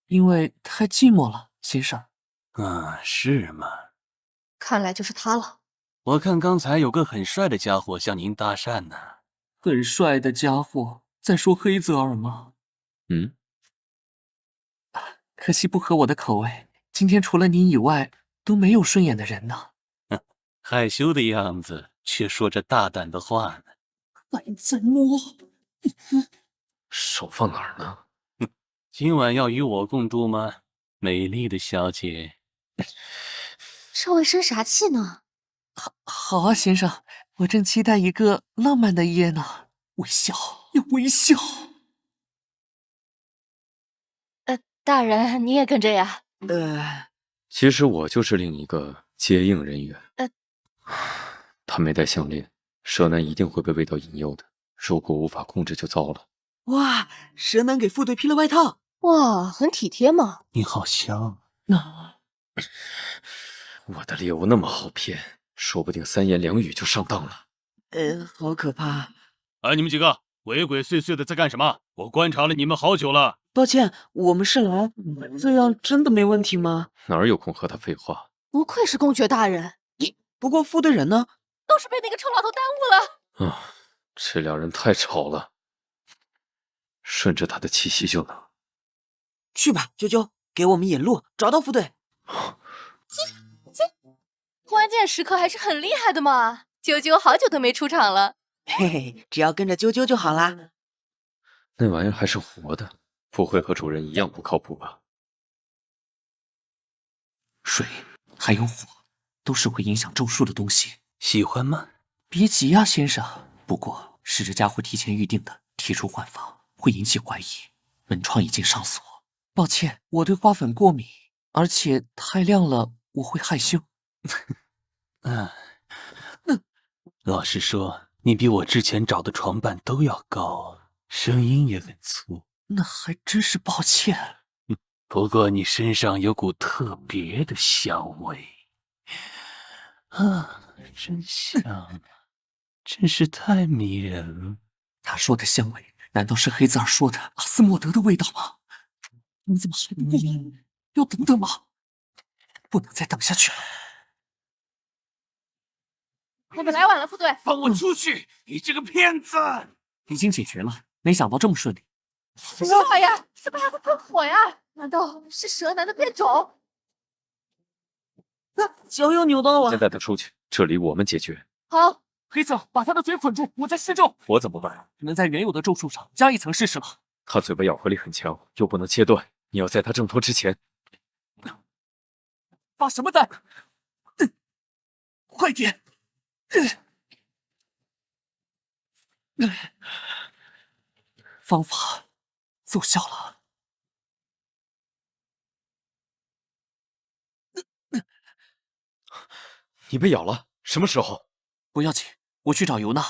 因为太寂寞了，先生。是吗？看来就是他了。我看刚才有个很帅的家伙向您搭讪呢。很帅的家伙在说黑泽尔吗？可惜不合我的口味。今天除了您以外，都没有顺眼的人呢。害羞的样子，却说着大胆的话呢。还在摸？手放哪儿呢？今晚要与我共度吗，美丽的小姐？这位生啥气呢？好啊，先生，我正期待一个浪漫的夜呢。微笑，要微笑。大人，你也跟着呀？其实我就是另一个接应人员。他没带项链，蛇男一定会被味道引诱的。如果无法控制，就糟了。哇，蛇男给副队披了外套。哇，很体贴嘛。你好香。我的猎物那么好骗，说不定3言2语就上当了。好可怕。你们几个鬼鬼祟祟的在干什么？我观察了你们好久了。抱歉，我们是来……这样真的没问题吗？哪有空和他废话？不愧是公爵大人。不过副队人呢？都是被那个臭老头耽误了。这2人太吵了，顺着他的气息就能。去吧，啾啾，给我们引路，找到副队。关键时刻还是很厉害的嘛。啾啾好久都没出场了。嘿嘿，只要跟着啾啾就好啦。那玩意儿还是活的，不会和主人一样不靠谱吧？水还有火，都是会影响咒术的东西。喜欢吗？别急呀，先生。不过是这家伙提前预定的，提出换房会引起怀疑。门窗已经上锁。抱歉，我对花粉过敏，而且太亮了，我会害羞。老实说，你比我之前找的床伴都要高，声音也很粗。那还真是抱歉。不过你身上有股特别的香味，啊，真香啊，真是太迷人了。他说的香味，难道是黑子儿说的阿斯莫德的味道吗？你们怎么还不过来？要等等吗？不能再等下去了。我们来晚了，副队。放我出去！你这个骗子！已经解决了，没想到这么顺利。什么玩意儿？怎么还会喷火呀？难道是蛇男的变种？脚又扭到了。先带他出去，这里我们解决。好，黑子，把他的嘴捆住，我在施咒。我怎么办？只能在原有的咒术上加一层试试了。他嘴巴咬合力很强，又不能切断，你要在他挣脱之前。发什么呆？快点！方法奏效了。你被咬了？什么时候？不要紧，我去找尤娜。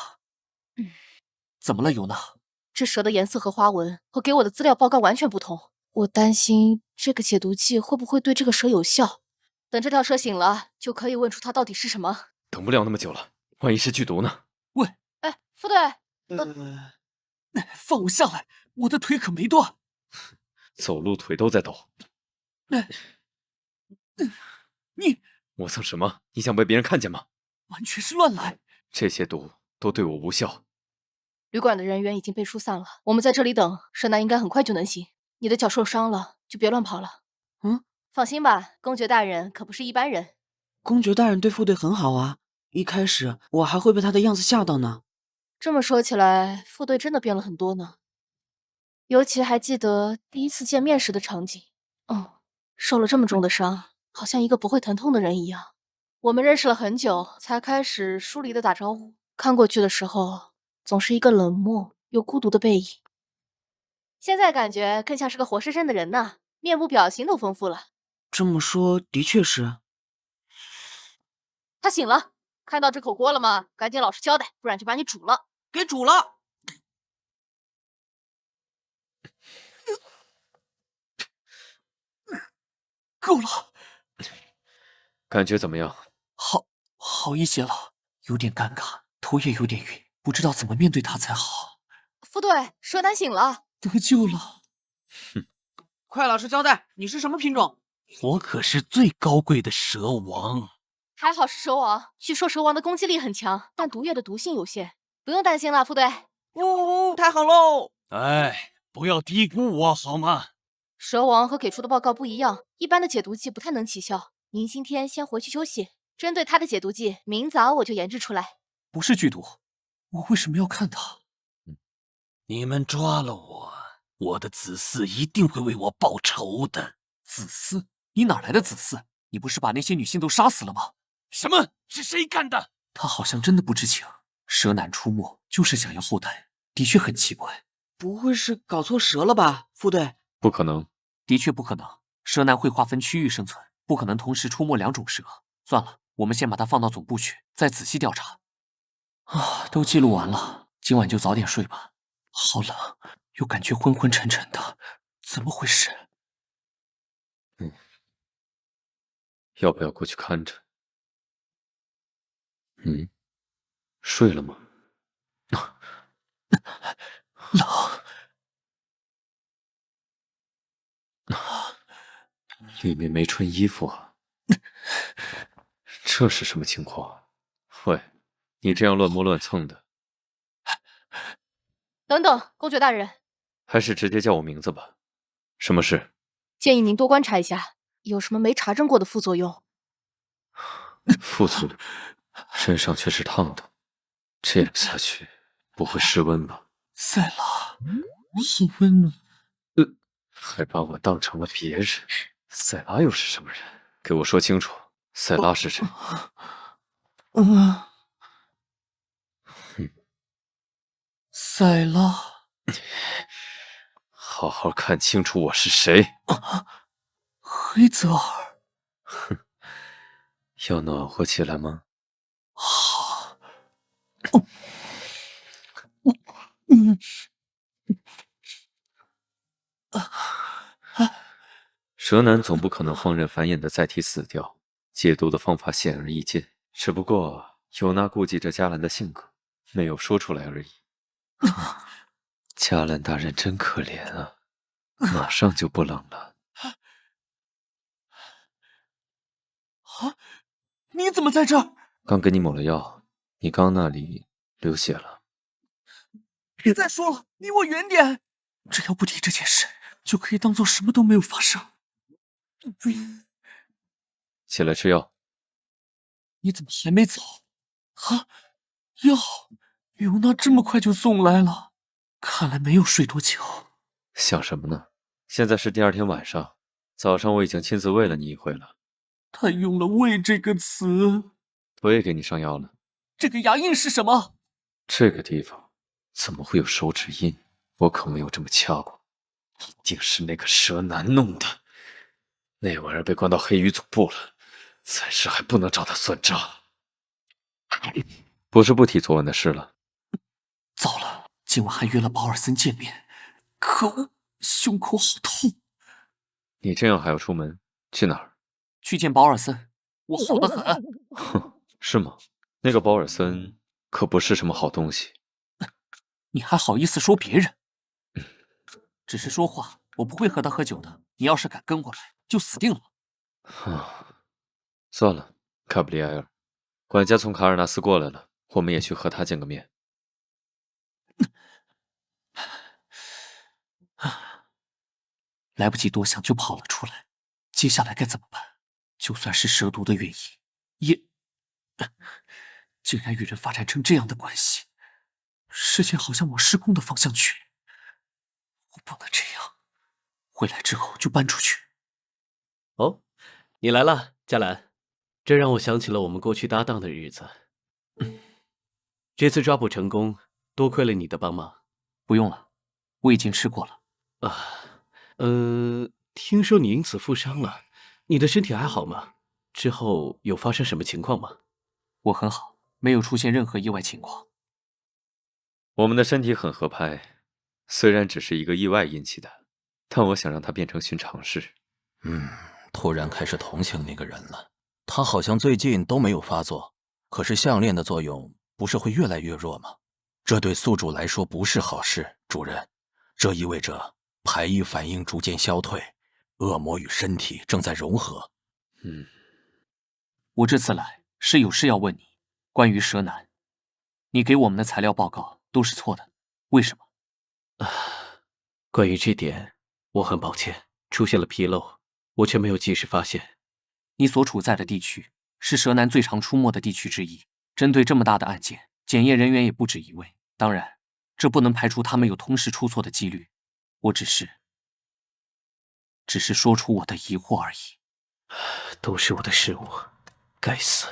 怎么了，尤娜？这蛇的颜色和花纹和给我的资料报告完全不同，我担心这个解毒剂会不会对这个蛇有效。等这条蛇醒了，就可以问出它到底是什么。等不了那么久了，万一是剧毒呢？喂，哎，副队，放我下来，我的腿可没断。走路腿都在抖。你磨蹭什么？你想被别人看见吗？完全是乱来。这些毒都对我无效。旅馆的人员已经被疏散了，我们在这里等，蛇男应该很快就能醒。你的脚受伤了，就别乱跑了。放心吧，公爵大人可不是一般人。公爵大人对副队很好啊，一开始我还会被他的样子吓到呢。这么说起来，副队真的变了很多呢。尤其还记得第一次见面时的场景。受了这么重的伤，好像一个不会疼痛的人一样。我们认识了很久，才开始疏离的打招呼，看过去的时候，总是一个冷漠又孤独的背影。现在感觉更像是个活生生的人呢，面部表情都丰富了。这么说，的确是。他醒了，看到这口锅了吗？赶紧老实交代，不然就把你煮了。给煮了。够了。感觉怎么样？好一些了，有点尴尬，头也有点晕，不知道怎么面对他才好。副队，蛇男醒了，得救了。快老实交代，你是什么品种？我可是最高贵的蛇王。还好是蛇王，据说蛇王的攻击力很强，但毒液的毒性有限，不用担心了，副队。太好喽！哎，不要低估我好吗？蛇王和给出的报告不一样，一般的解毒剂不太能起效。您今天先回去休息，针对他的解毒剂，明早我就研制出来。不是剧毒，我为什么要看他？你们抓了我，我的子嗣一定会为我报仇的。子嗣？你哪来的子嗣？你不是把那些女性都杀死了吗？什么？是谁干的？他好像真的不知情。蛇男出没就是想要后代，的确很奇怪。不会是搞错蛇了吧，副队？不可能，的确不可能。蛇男会划分区域生存，不可能同时出没两种蛇。算了，我们先把它放到总部去，再仔细调查。都记录完了，今晚就早点睡吧。好冷，又感觉昏昏沉沉的，怎么回事？要不要过去看着？睡了吗？冷。里面没穿衣服啊？这是什么情况？喂，你这样乱摸乱蹭的。等等，公爵大人，还是直接叫我名字吧。什么事？建议您多观察一下，有什么没查证过的副作用。副作用？身上却是烫的，这样下去不会失温吧？塞拉，好温暖。还把我当成了别人。塞拉又是什么人？给我说清楚，塞拉是谁？塞拉，好好看清楚我是谁。黑泽尔，要暖和起来吗？蛇男总不可能放任繁衍的载体死掉，解毒的方法显而易见，只不过尤娜顾忌着嘉兰的性格，没有说出来而已。嘉兰大人真可怜啊，马上就不冷了。啊！你怎么在这儿？刚给你抹了药，你刚那里流血了。别再说了，离我远点！只要不提这件事，就可以当做什么都没有发生。起来吃药。你怎么还没走？啊，药，尤娜这么快就送来了，看来没有睡多久。想什么呢？现在是第二天晚上，早上我已经亲自喂了你一回了。他用了“喂”这个词。我也给你上药了。这个牙印是什么？这个地方怎么会有手指印？我可没有这么掐过，一定是那个蛇男弄的。那玩意儿被关到黑羽总部了，暂时还不能找他算账。不是不提昨晚的事了。糟了，今晚还约了保尔森见面，可恶，胸口好痛。你这样还要出门？去哪儿？去见保尔森，我好得很。哼，是吗？那个保尔森可不是什么好东西。你还好意思说别人？只是说话，我不会和他喝酒的。你要是敢跟过来，就死定了。算了，卡布里埃尔，管家从卡尔纳斯过来了，我们也去和他见个面。来不及多想就跑了出来，接下来该怎么办？就算是蛇毒的原因，也竟然与人发展成这样的关系，事情好像往失控的方向去。我不能这样，回来之后就搬出去。哦，你来了，嘉兰，这让我想起了我们过去搭档的日子。这次抓捕成功，多亏了你的帮忙。不用了，我已经吃过了。听说你因此负伤了，你的身体还好吗？之后有发生什么情况吗？我很好，没有出现任何意外情况。我们的身体很合拍，虽然只是一个意外引起的，但我想让它变成寻常事。突然开始同情那个人了。他好像最近都没有发作，可是项链的作用不是会越来越弱吗？这对宿主来说不是好事，主人。这意味着排异反应逐渐消退，恶魔与身体正在融合。我这次来是有事要问你，关于蛇男，你给我们的材料报告都是错的，为什么？关于这点，我很抱歉，出现了纰漏，我却没有及时发现。你所处在的地区是蛇男最常出没的地区之一，针对这么大的案件，检验人员也不止一位。当然，这不能排除他们有同时出错的几率。我只是说出我的疑惑而已。都是我的失误，该死，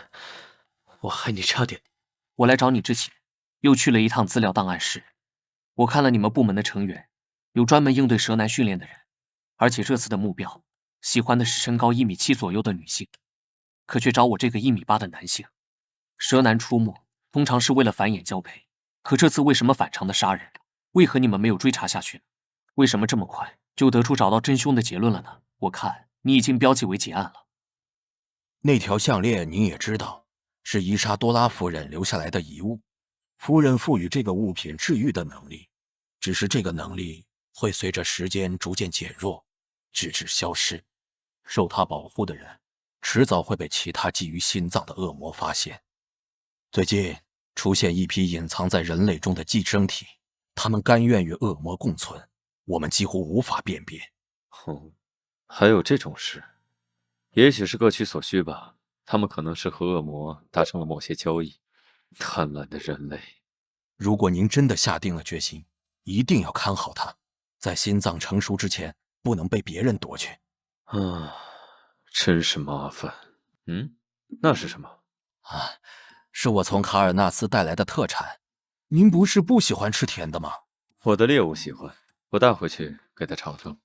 我害你差点。我来找你之前，又去了一趟资料档案室。我看了你们部门的成员，有专门应对蛇男训练的人，而且这次的目标喜欢的是身高1.7米左右的女性，可却找我这个1.8米的男性。蛇男出没通常是为了繁衍交配，可这次为什么反常的杀人？为何你们没有追查下去呢？为什么这么快就得出找到真凶的结论了呢？我看你已经标记为结案了。那条项链您也知道，是伊莎多拉夫人留下来的遗物。夫人赋予这个物品治愈的能力，只是这个能力会随着时间逐渐减弱，直至消失。受他保护的人，迟早会被其他觊觎心脏的恶魔发现。最近出现一批隐藏在人类中的寄生体，他们甘愿与恶魔共存，我们几乎无法辨别。还有这种事？也许是各取所需吧。他们可能是和恶魔达成了某些交易。贪婪的人类。如果您真的下定了决心，一定要看好它，在心脏成熟之前，不能被别人夺去。真是麻烦。那是什么？是我从卡尔纳斯带来的特产。您不是不喜欢吃甜的吗？我的猎物喜欢，我带回去给他尝尝。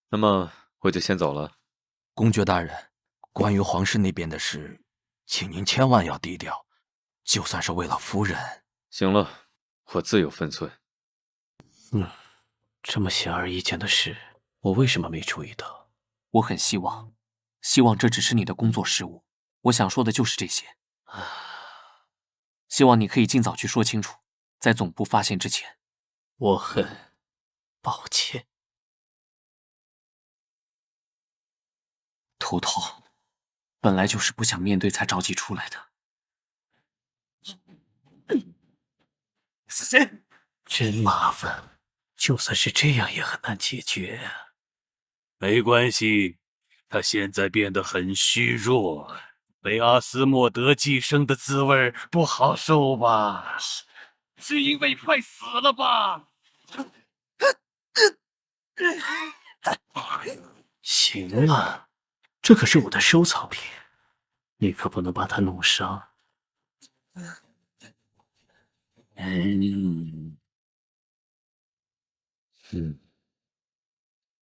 那么我就先走了。公爵大人，关于皇室那边的事，请您千万要低调。就算是为了夫人。行了，我自有分寸。这么显而易见的事，我为什么没注意到？我很希望这只是你的工作失误。我想说的就是这些。希望你可以尽早去说清楚，在总部发现之前。我很抱歉。头头，本来就是不想面对才着急出来的。死谁？真麻烦，就算是这样也很难解决啊。没关系，他现在变得很虚弱，被阿斯莫德寄生的滋味不好受吧？是因为快死了吧？行了，这可是我的收藏品，你可不能把它弄伤。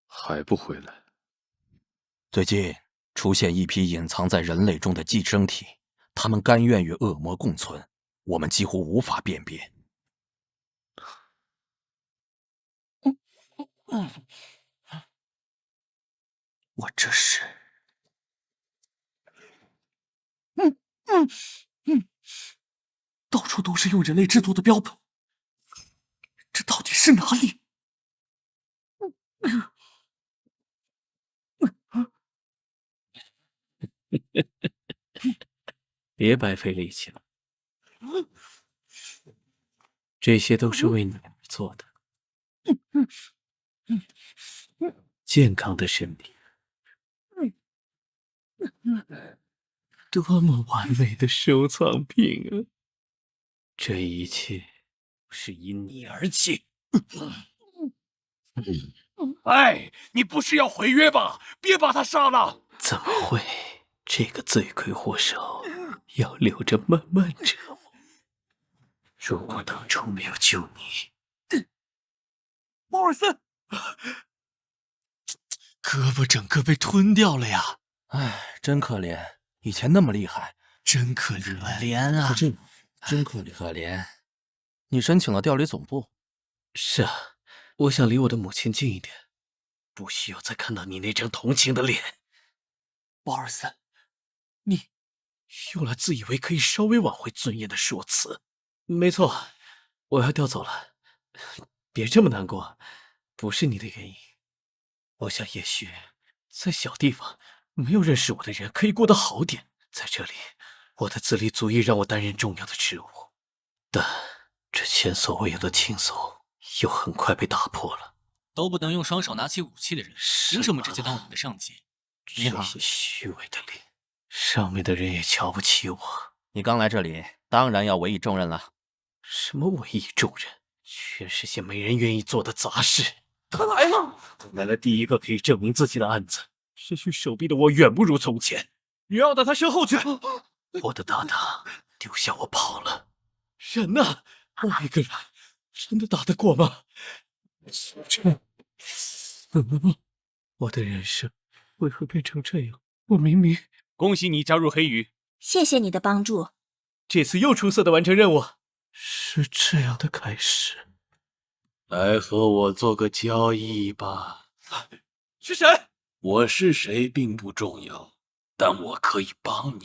还不回来？最近出现一批隐藏在人类中的寄生体，他们甘愿与恶魔共存，我们几乎无法辨别。我这是……到处都是用人类制作的标本，这到底是哪里？别白费力气了，这些都是为你而做的。健康的身体，多么完美的收藏品啊！这一切是因你而起。哎，你不是要毁约吧？别把他杀了！怎么会？这个罪魁祸首要留着慢慢折磨。如果当初没有救你，鲍尔森，胳膊整个被吞掉了呀！唉，真可怜，以前那么厉害，真可怜啊！真可怜。你申请了调离总部？是啊，我想离我的母亲近一点，不需要再看到你那张同情的脸。鲍尔森，你用了自以为可以稍微挽回尊严的说辞。没错，我要调走了。别这么难过，不是你的原因。我想也许在小地方，没有认识我的人可以过得好点。在这里，我的资历足以让我担任重要的职务，但这前所未有的轻松又很快被打破了。都不能用双手拿起武器的人，凭什么直接当我们的上级？你好，这些虚伪的脸，上面的人也瞧不起我。你刚来这里，当然要委以重任了。什么委以重任？全是些没人愿意做的杂事。他来了，来了第一个可以证明自己的案子，失去手臂的我远不如从前。绕到他身后去。我的搭档丢下我跑了。人呢？我一个人真的打得过吗？我的人生为何变成这样？我明明……恭喜你加入黑羽，谢谢你的帮助。这次又出色的完成任务，是这样的开始。来和我做个交易吧。是谁？我是谁并不重要，但我可以帮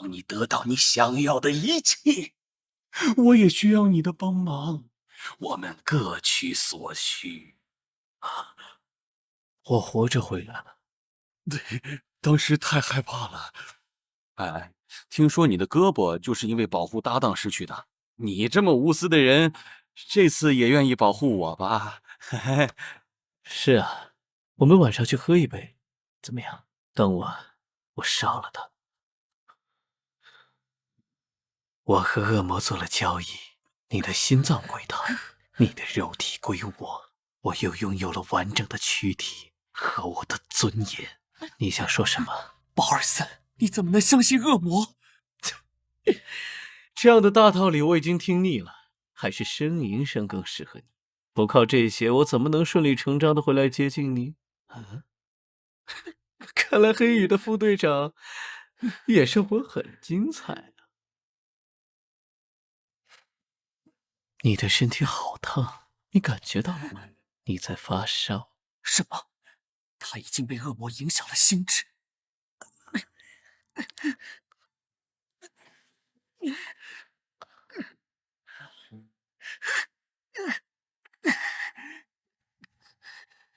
你得到你想要的一切。我也需要你的帮忙，我们各取所需。我活着回来了。对，当时太害怕了。哎，听说你的胳膊就是因为保护搭档失去的。你这么无私的人，这次也愿意保护我吧？是啊，我们晚上去喝一杯，怎么样？当晚我杀了他。我和恶魔做了交易，你的心脏归他，你的肉体归我，我又拥有了完整的躯体和我的尊严。你想说什么？鲍尔森，你怎么能相信恶魔？这样的大道理我已经听腻了，还是呻吟声更适合你。不靠这些，我怎么能顺理成章的回来接近你？看来黑羽的副队长也生活很精彩。你的身体好烫，你感觉到了吗？你在发烧。什么？他已经被恶魔影响了心智。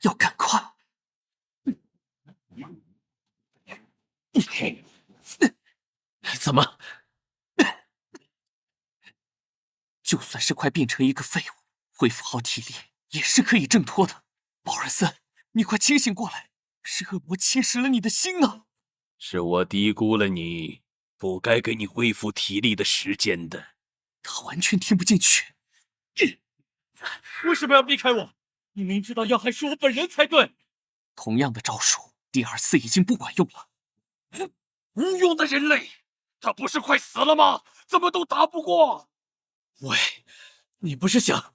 要赶快！怎么？就算是快变成一个废物，恢复好体力也是可以挣脱的。保尔森，你快清醒过来！是恶魔侵蚀了你的心呢！是我低估了你，不该给你恢复体力的时间的。他完全听不进去。为什么要避开我？你明知道要害是我本人才对。同样的招数，第二次已经不管用了。无用的人类，他不是快死了吗？怎么都打不过？喂，你不是想……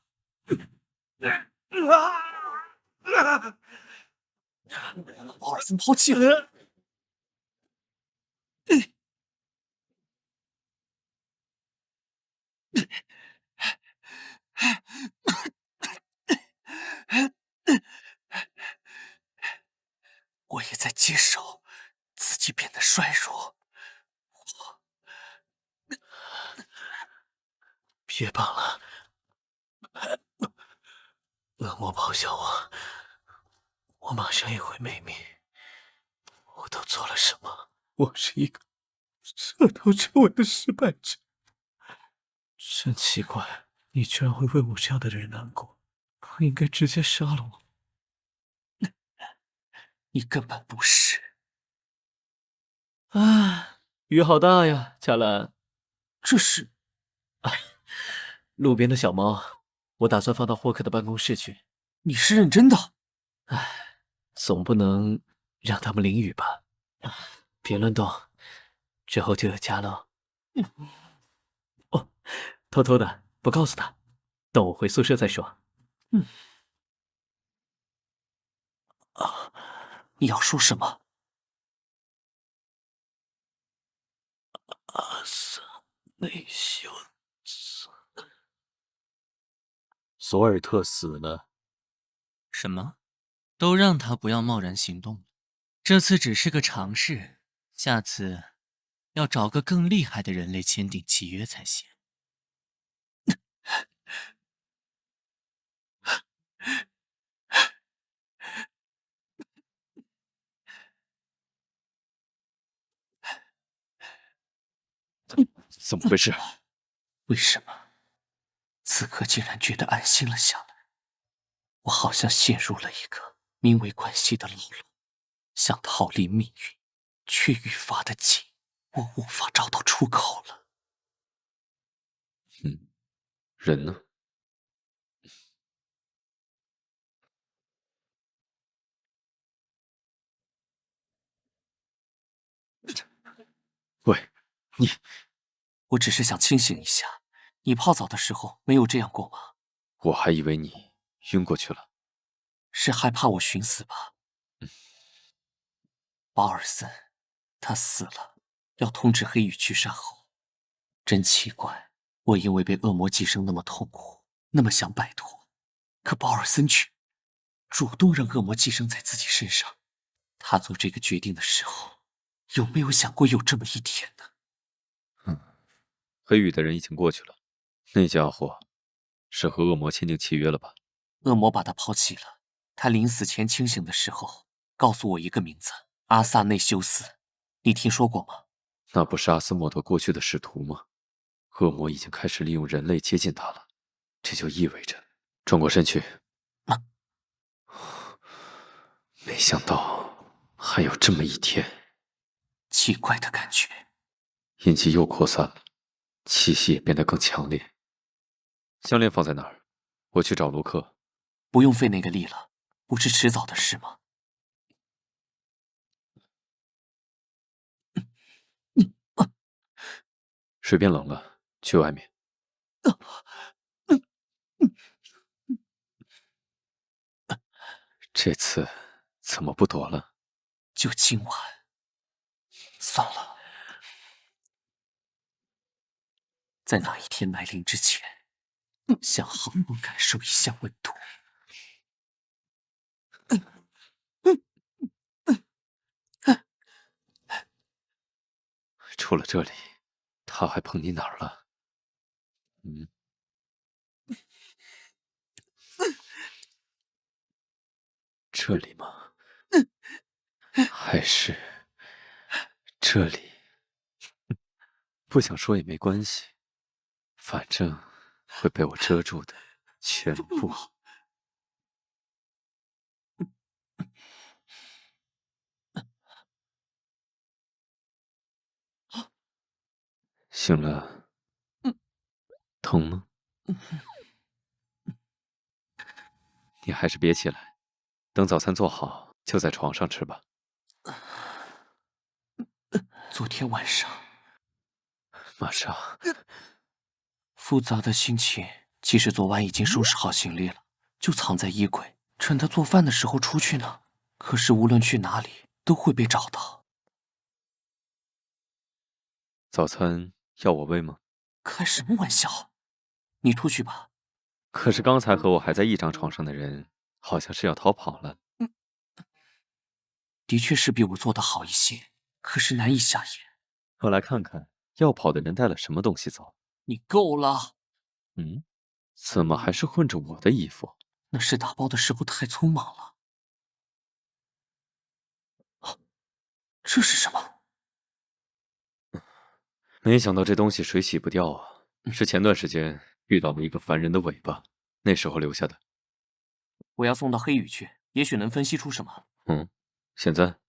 保尔森抛弃了。我也在接受自己变得衰弱。别绑了，恶魔咆哮我马上也会没命。我都做了什么？我是一个彻头彻尾的失败者。真奇怪，你居然会为我这样的人难过，不应该直接杀了我。你根本不是。啊，雨好大呀，贾兰。这是……路边的小猫，我打算放到霍克的办公室去。你是认真的？唉，总不能让他们淋雨吧？别乱动，之后就有家了。哦，偷偷的，不告诉他，等我回宿舍再说。你要说什么？阿萨内修斯，索尔特死了。什么？都让他不要贸然行动了。这次只是个尝试，下次要找个更厉害的人类签订契约才行。怎么回事？为什么此刻竟然觉得安心了下来？我好像陷入了一个名为关系的牢笼，想逃离命运，却愈发的紧，我无法找到出口了。人呢？喂，你……我只是想清醒一下。你泡澡的时候没有这样过吗？我还以为你晕过去了。是害怕我寻死吧？保尔森，他死了，要通知黑羽去杀后。真奇怪，我因为被恶魔寄生那么痛苦，那么想摆脱，可保尔森却主动让恶魔寄生在自己身上。他做这个决定的时候，有没有想过有这么一天呢？黑羽的人已经过去了，那家伙是和恶魔签订契约了吧？恶魔把他抛弃了。他临死前清醒的时候，告诉我一个名字：阿萨内修斯。你听说过吗？那不是阿斯莫德过去的使徒吗？恶魔已经开始利用人类接近他了，这就意味着……转过身去。没想到还有这么一天，奇怪的感觉。印记又扩散了，气息也变得更强烈。项链放在哪儿？我去找卢克。不用费那个力了，不是迟早的事吗？水变冷了，去外面。这次怎么不躲了？就今晚。算了，在那一天来临之前，想好好感受一下温度。除了这里，他还碰你哪儿了？这里吗？还是这里？不想说也没关系，反正会被我遮住的，全部。醒了，疼吗？你还是别起来，等早餐做好就在床上吃吧。昨天晚上，马上。复杂的心情，其实昨晚已经收拾好行李了，就藏在衣柜，趁他做饭的时候出去呢。可是无论去哪里，都会被找到。早餐要我喂吗？开什么玩笑？你出去吧。可是刚才和我还在一张床上的人，好像是要逃跑了。的确是比我做的好一些，可是难以下咽。我来看看要跑的人带了什么东西走。你够了。怎么还是混着我的衣服？那是打包的时候太匆忙了。这是什么？没想到这东西水洗不掉啊！是前段时间遇到了一个凡人的尾巴，那时候留下的。我要送到黑羽去，也许能分析出什么。现在，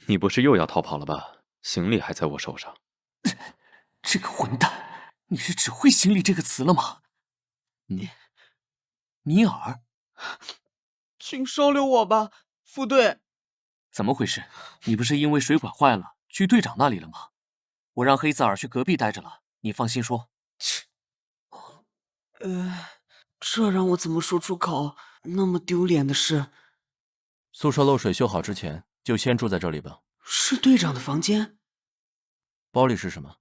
你不是又要逃跑了吧？行李还在我手上。这个混蛋，你是只会行李这个词了吗？尼尔，请收留我吧，副队。怎么回事？你不是因为水管坏了去队长那里了吗？我让黑泽尔去隔壁待着了，你放心说。这让我怎么说出口？那么丢脸的事。宿舍漏水修好之前，就先住在这里吧。是队长的房间。包里是什么？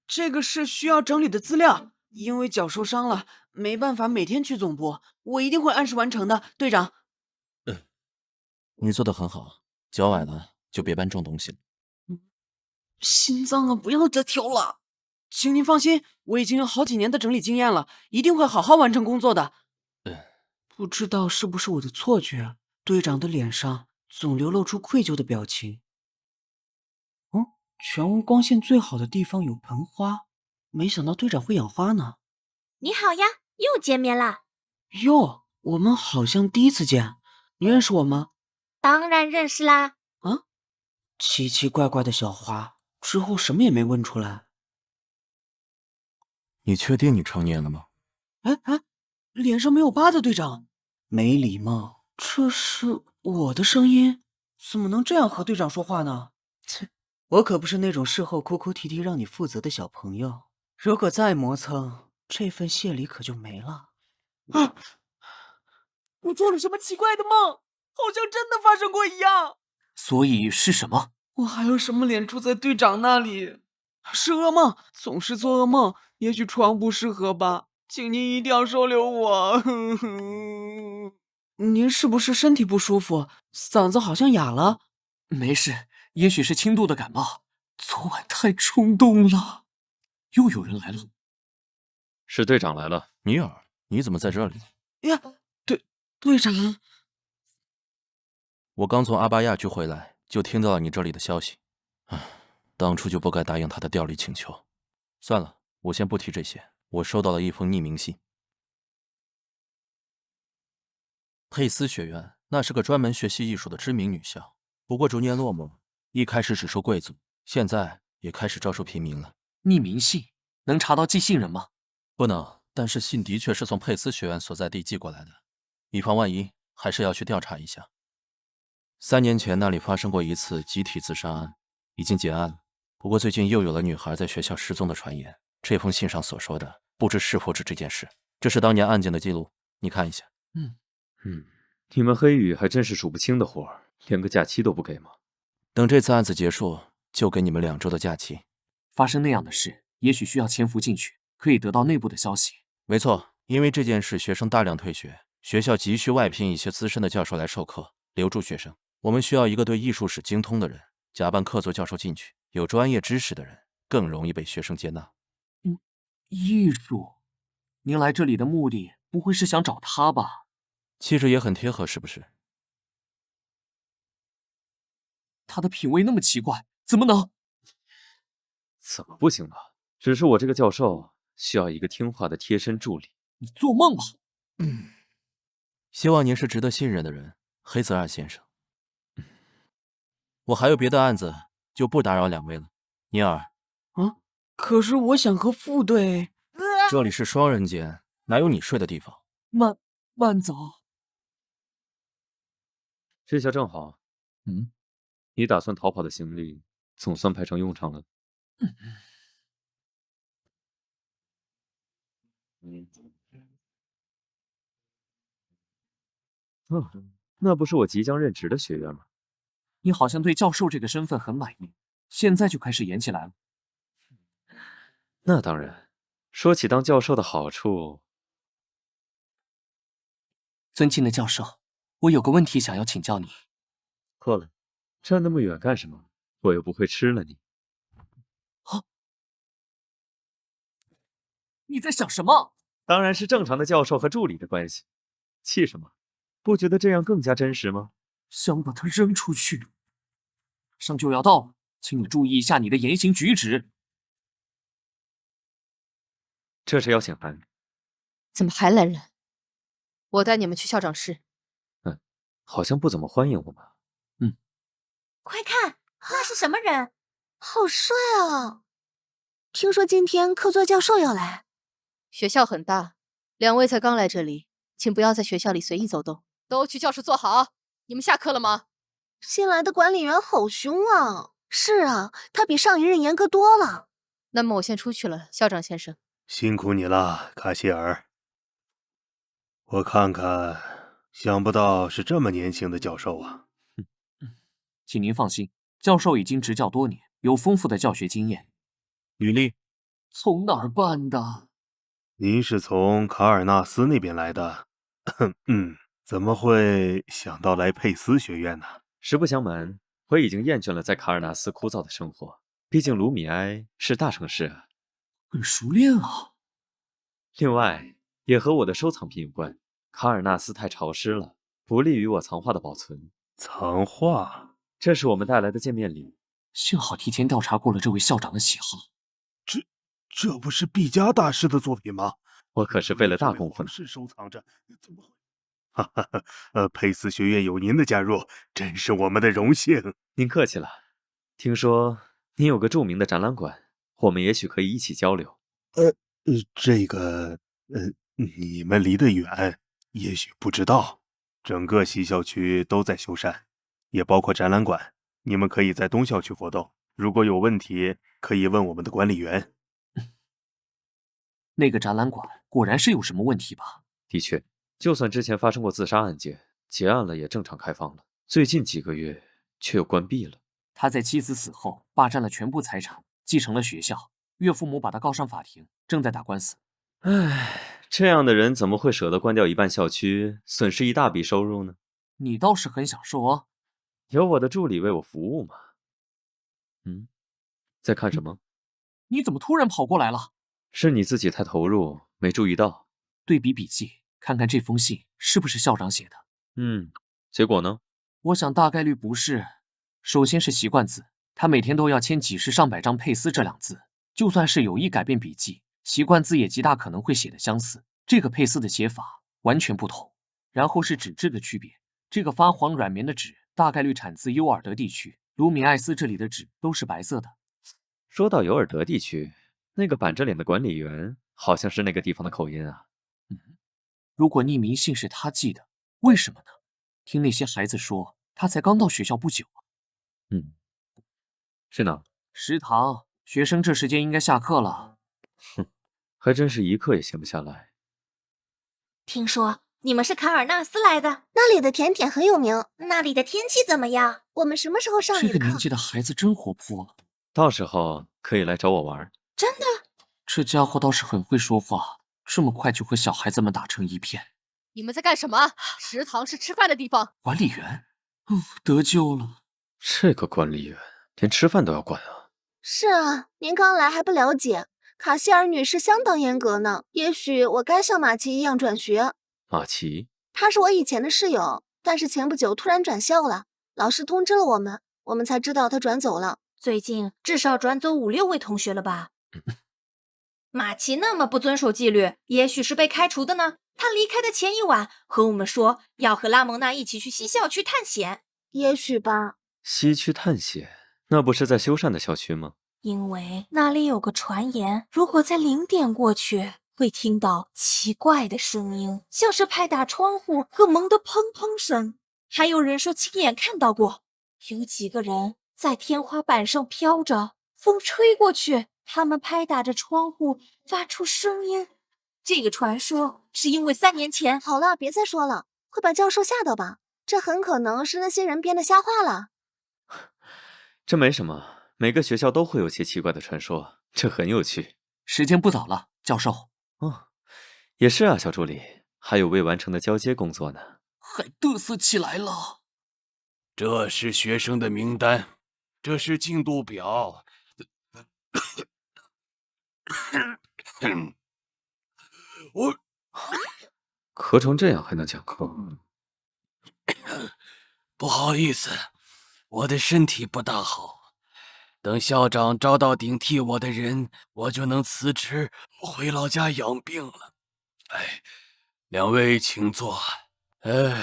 这个是需要整理的资料，因为脚受伤了，没办法每天去总部，我一定会按时完成的，队长。你做得很好，脚崴了就别搬重东西了。心脏啊，不要再跳了，请您放心，我已经有好几年的整理经验了，一定会好好完成工作的。不知道是不是我的错觉，队长的脸上总流露出愧疚的表情。全屋光线最好的地方有盆花，没想到队长会养花呢。你好呀，又见面啦。哟，我们好像第一次见，你认识我吗？当然认识啦。奇奇怪怪的小花，之后什么也没问出来。你确定你成年了吗？脸上没有疤的队长，没礼貌。这是我的声音，怎么能这样和队长说话呢？切，我可不是那种事后哭哭啼啼让你负责的小朋友。如果再磨蹭，这份谢礼可就没了。我做了什么奇怪的梦？好像真的发生过一样。所以是什么？我还有什么脸住在队长那里？是噩梦，总是做噩梦。也许床不适合吧，请您一定要收留我。您是不是身体不舒服？嗓子好像哑了。没事，也许是轻度的感冒。昨晚太冲动了。又有人来了。是队长来了。尼尔，你怎么在这里？呀，队长。我刚从阿巴亚区回来，就听到了你这里的消息。当初就不该答应他的调离请求。算了，我先不提这些。我收到了一封匿名信。佩斯学院，那是个专门学习艺术的知名女校，不过逐年落寞。一开始只收贵族，现在也开始招收平民了。匿名信能查到寄信人吗？不能，但是信的确是从佩斯学院所在地寄过来的，以防万一，还是要去调查一下。3年前那里发生过一次集体自杀案，已经结案了。不过最近又有了女孩在学校失踪的传言。这封信上所说的，不知是否指这件事。这是当年案件的记录，你看一下。你们黑羽还真是数不清的活儿，连个假期都不给吗？等这次案子结束，就给你们2周的假期。发生那样的事，也许需要潜伏进去，可以得到内部的消息。没错，因为这件事，学生大量退学，学校急需外聘一些资深的教授来授课，留住学生。我们需要一个对艺术史精通的人，假扮客座教授进去，有专业知识的人更容易被学生接纳。艺术？您来这里的目的不会是想找他吧？气质也很贴合，是不是？他的品味那么奇怪，怎么能？怎么不行了？只是我这个教授需要一个听话的贴身助理。你做梦吧！希望您是值得信任的人，黑泽二先生。我还有别的案子，就不打扰两位了。尼尔。啊，可是我想和副队。这里是双人间，哪有你睡的地方？慢走。这下正好。你打算逃跑的行李总算派上用场了。那不是我即将任职的学院吗？你好像对教授这个身份很满意，现在就开始演起来了。那当然，说起当教授的好处，尊敬的教授，我有个问题想要请教你。错了，站那么远干什么？我又不会吃了你。你在想什么？当然是正常的教授和助理的关系。气什么？不觉得这样更加真实吗？想把他扔出去。马上就要到了，请你注意一下你的言行举止。这是邀请函。怎么还来人？我带你们去校长室。好像不怎么欢迎我们。快看，那是什么人？好帅啊！听说今天客座教授要来。学校很大，2位才刚来这里，请不要在学校里随意走动，都去教室坐好。你们下课了吗？新来的管理员好凶啊！是啊，他比上一任严格多了。那么我先出去了，校长先生。辛苦你了，卡希尔。我看看，想不到是这么年轻的教授啊。请您放心，教授已经执教多年，有丰富的教学经验。履历从哪儿办的？您是从卡尔纳斯那边来的？怎么会想到来佩斯学院呢？实不相瞒，我已经厌倦了在卡尔纳斯枯燥的生活。毕竟卢米埃是大城市啊。很熟练啊。另外，也和我的收藏品有关。卡尔纳斯太潮湿了，不利于我藏画的保存。藏画？这是我们带来的见面礼。幸好提前调查过了这位校长的喜好。这不是毕加大师的作品吗？我可是费了大功夫呢。是收藏着，怎么会？哈哈，佩斯学院有您的加入，真是我们的荣幸。您客气了。听说您有个著名的展览馆，我们也许可以一起交流。你们离得远，也许不知道，整个西校区都在修缮，也包括展览馆。你们可以在东校区活动，如果有问题，可以问我们的管理员。那个展览馆果然是有什么问题吧？的确，就算之前发生过自杀案件，结案了也正常开放了，最近几个月却又关闭了。他在妻子死后霸占了全部财产，继承了学校，岳父母把他告上法庭，正在打官司。唉，这样的人怎么会舍得关掉一半校区，损失一大笔收入呢？你倒是很享受哦。有我的助理为我服务嘛。在看什么？你怎么突然跑过来了？是你自己太投入，没注意到。对比笔记，看看这封信是不是校长写的。结果呢？我想大概率不是。首先是习惯字，他每天都要签几十上百张佩斯这两字，就算是有意改变笔记，习惯字也极大可能会写的相似。这个佩斯的写法完全不同。然后是纸质的区别，这个发黄软绵的纸大概率产自尤尔德地区，卢米埃斯这里的纸都是白色的。说到尤尔德地区，那个板着脸的管理员好像是那个地方的口音啊。如果匿名信是他寄的，为什么呢？听那些孩子说，他才刚到学校不久啊。是哪？食堂，学生这时间应该下课了。还真是一刻也闲不下来。听说你们是卡尔纳斯来的，那里的甜点很有名。那里的天气怎么样？我们什么时候上你的课？这个年纪的孩子真活泼。到时候可以来找我玩。真的？这家伙倒是很会说话，这么快就和小孩子们打成一片。你们在干什么？食堂是吃饭的地方。管理员，得救了。这个管理员连吃饭都要管啊！是啊，您刚来还不了解，卡希尔女士相当严格呢。也许我该像马奇一样转学。马奇，她是我以前的室友，但是前不久突然转校了，老师通知了我们，我们才知道她转走了。最近至少转走5、6位同学了吧？马奇那么不遵守纪律，也许是被开除的呢。他离开的前一晚和我们说要和拉蒙娜一起去西校区探险，也许吧。西区探险，那不是在修缮的校区吗？因为那里有个传言，如果在0点过去，会听到奇怪的声音，像是拍打窗户和门的砰砰声。还有人说亲眼看到过，有几个人在天花板上飘着，风吹过去，他们拍打着窗户，发出声音。这个传说是因为3年前……好了，别再说了，会把教授吓到吧？这很可能是那些人编的瞎话了。这没什么，每个学校都会有些奇怪的传说，这很有趣。时间不早了，教授。也是啊，小助理，还有未完成的交接工作呢。还嘚瑟起来了。这是学生的名单，这是进度表。我咳成这样还能讲课？不好意思，我的身体不大好。等校长招到顶替我的人，我就能辞职回老家养病了。两位请坐。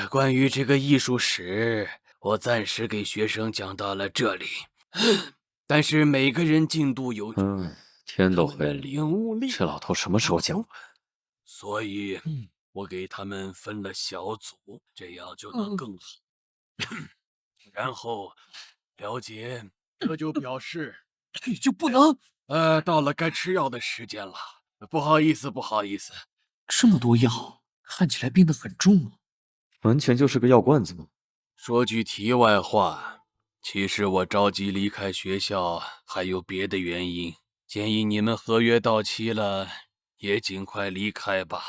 关于这个艺术史，我暂时给学生讲到了这里。但是每个人进度有序，天都黑了，领悟力。这老头什么时候讲完？所以，我给他们分了小组，这样就能更好。然后，了解，这就表示你就不能……到了该吃药的时间了。不好意思，不好意思。这么多药，看起来病得很重啊。完全就是个药罐子嘛。说句题外话，其实我着急离开学校还有别的原因。建议你们合约到期了，也尽快离开吧。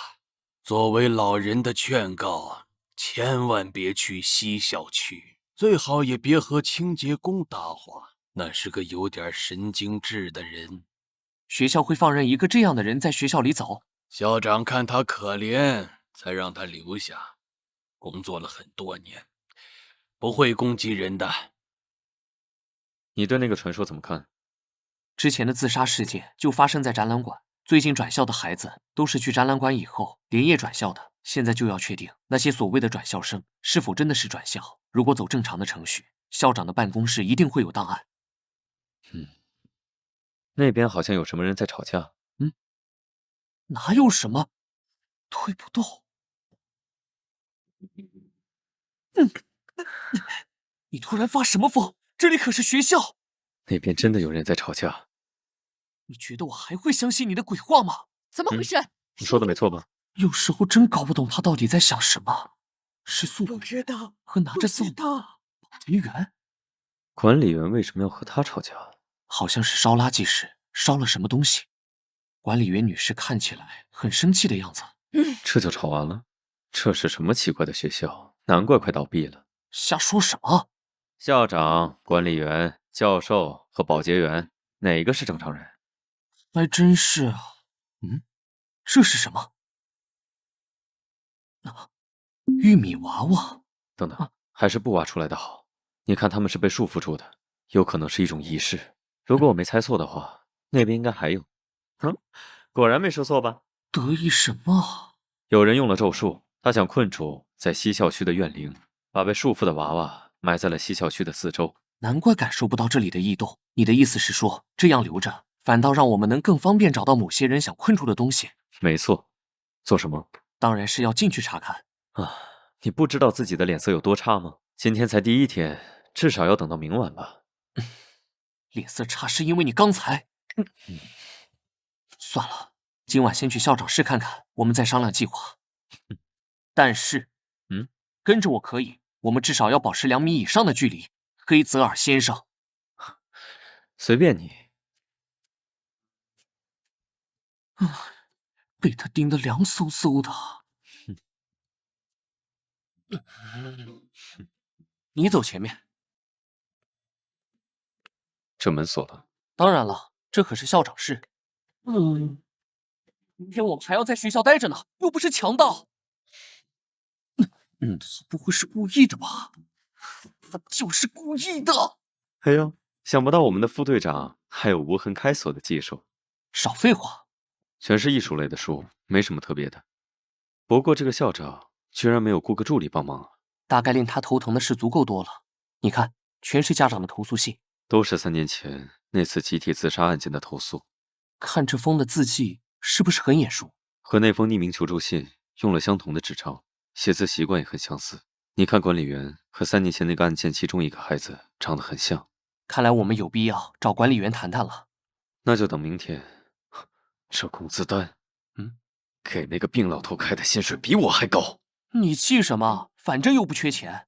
作为老人的劝告，千万别去西校区，最好也别和清洁工搭话，那是个有点神经质的人。学校会放任一个这样的人在学校里走？校长看他可怜，才让他留下。工作了很多年，不会攻击人的。你对那个传说怎么看？之前的自杀事件就发生在展览馆，最近转校的孩子都是去展览馆以后连夜转校的。现在就要确定那些所谓的转校生是否真的是转校。如果走正常的程序，校长的办公室一定会有档案。那边好像有什么人在吵架。哪有什么？推不动。你突然发什么疯？这里可是学校。那边真的有人在吵架。你觉得我还会相信你的鬼话吗？怎么回事？你说的没错吧？有时候真搞不懂他到底在想什么。是宿管和拿着扫把保洁员。管理员为什么要和他吵架？好像是烧垃圾时烧了什么东西。管理员女士看起来很生气的样子。这就吵完了？这是什么奇怪的学校？难怪快倒闭了。瞎说什么？校长、管理员、教授和保洁员，哪个是正常人？还真是啊。这是什么？玉米娃娃。等等，还是不挖出来的好。你看他们是被束缚住的，有可能是一种仪式。如果我没猜错的话，那边应该还有。果然没说错吧？得意什么？有人用了咒术，他想困住在西校区的怨灵，把被束缚的娃娃埋在了西校区的四周。难怪感受不到这里的异动。你的意思是说，这样留着，反倒让我们能更方便找到某些人想困住的东西？没错。做什么？当然是要进去查看。你不知道自己的脸色有多差吗？今天才第1天，至少要等到明晚吧。脸色差是因为你刚才……算了，今晚先去校长室看看，我们再商量计划。但是，跟着我可以，我们至少要保持2米以上的距离。黑泽尔先生，随便你。被他盯得凉飕飕的。你走前面。这门锁了。当然了，这可是校长室。明天我们还要在学校待着呢，又不是强盗。他不会是故意的吧？他就是故意的。哎呦，想不到我们的副队长还有无痕开锁的技术。少废话，全是艺术类的书，没什么特别的。不过这个校长居然没有雇个助理帮忙啊！大概令他头疼的事足够多了。你看，全是家长的投诉信，都是3年前那次集体自杀案件的投诉。看这封的字迹，是不是很眼熟？和那封匿名求助信用了相同的纸张，写字习惯也很相似。你看管理员和3年前那个案件其中一个孩子长得很像。看来我们有必要找管理员谈谈了。那就等明天。这工资单，给那个病老头开的薪水比我还高。你气什么？反正又不缺钱，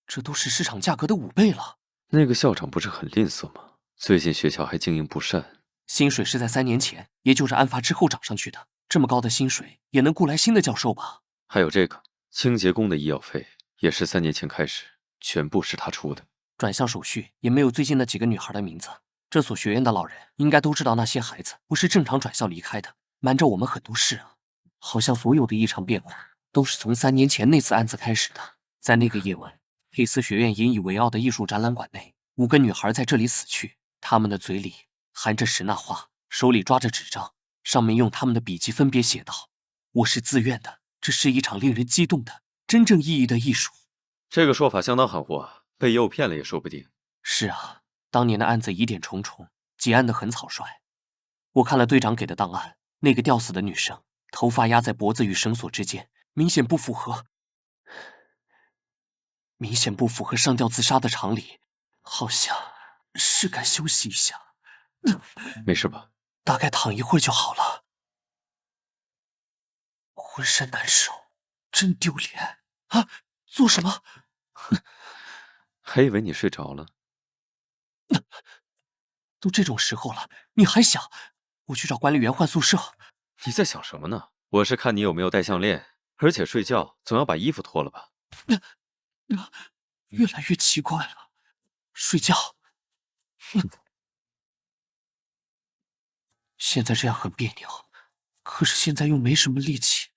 这都是市场价格的5倍了。那个校长不是很吝啬吗？最近学校还经营不善，薪水是在3年前，也就是案发之后涨上去的。这么高的薪水也能雇来新的教授吧？还有这个清洁工的医药费，也是3年前开始全部是他出的。转校手续也没有最近那几个女孩的名字。这所学院的老人应该都知道那些孩子不是正常转校离开的，瞒着我们很多事啊。好像所有的异常变化都是从3年前那次案子开始的。在那个夜晚，佩斯学院引以为傲的艺术展览馆内，5个女孩在这里死去，她们的嘴里含着石蜡花，手里抓着纸张，上面用她们的笔迹分别写道：“我是自愿的，这是一场令人激动的、真正意义的艺术。”这个说法相当含糊啊，被诱骗了也说不定。是啊。当年的案子疑点重重，结案的很草率。我看了队长给的档案，那个吊死的女生，头发压在脖子与绳索之间，明显不符合上吊自杀的常理，好像是该休息一下。没事吧？大概躺一会儿就好了。浑身难受，真丢脸啊！做什么？还以为你睡着了。都这种时候了，你还想？我去找管理员换宿舍。你在想什么呢？我是看你有没有戴项链，而且睡觉总要把衣服脱了吧？越来越奇怪了。睡觉。现在这样很别扭，可是现在又没什么力气。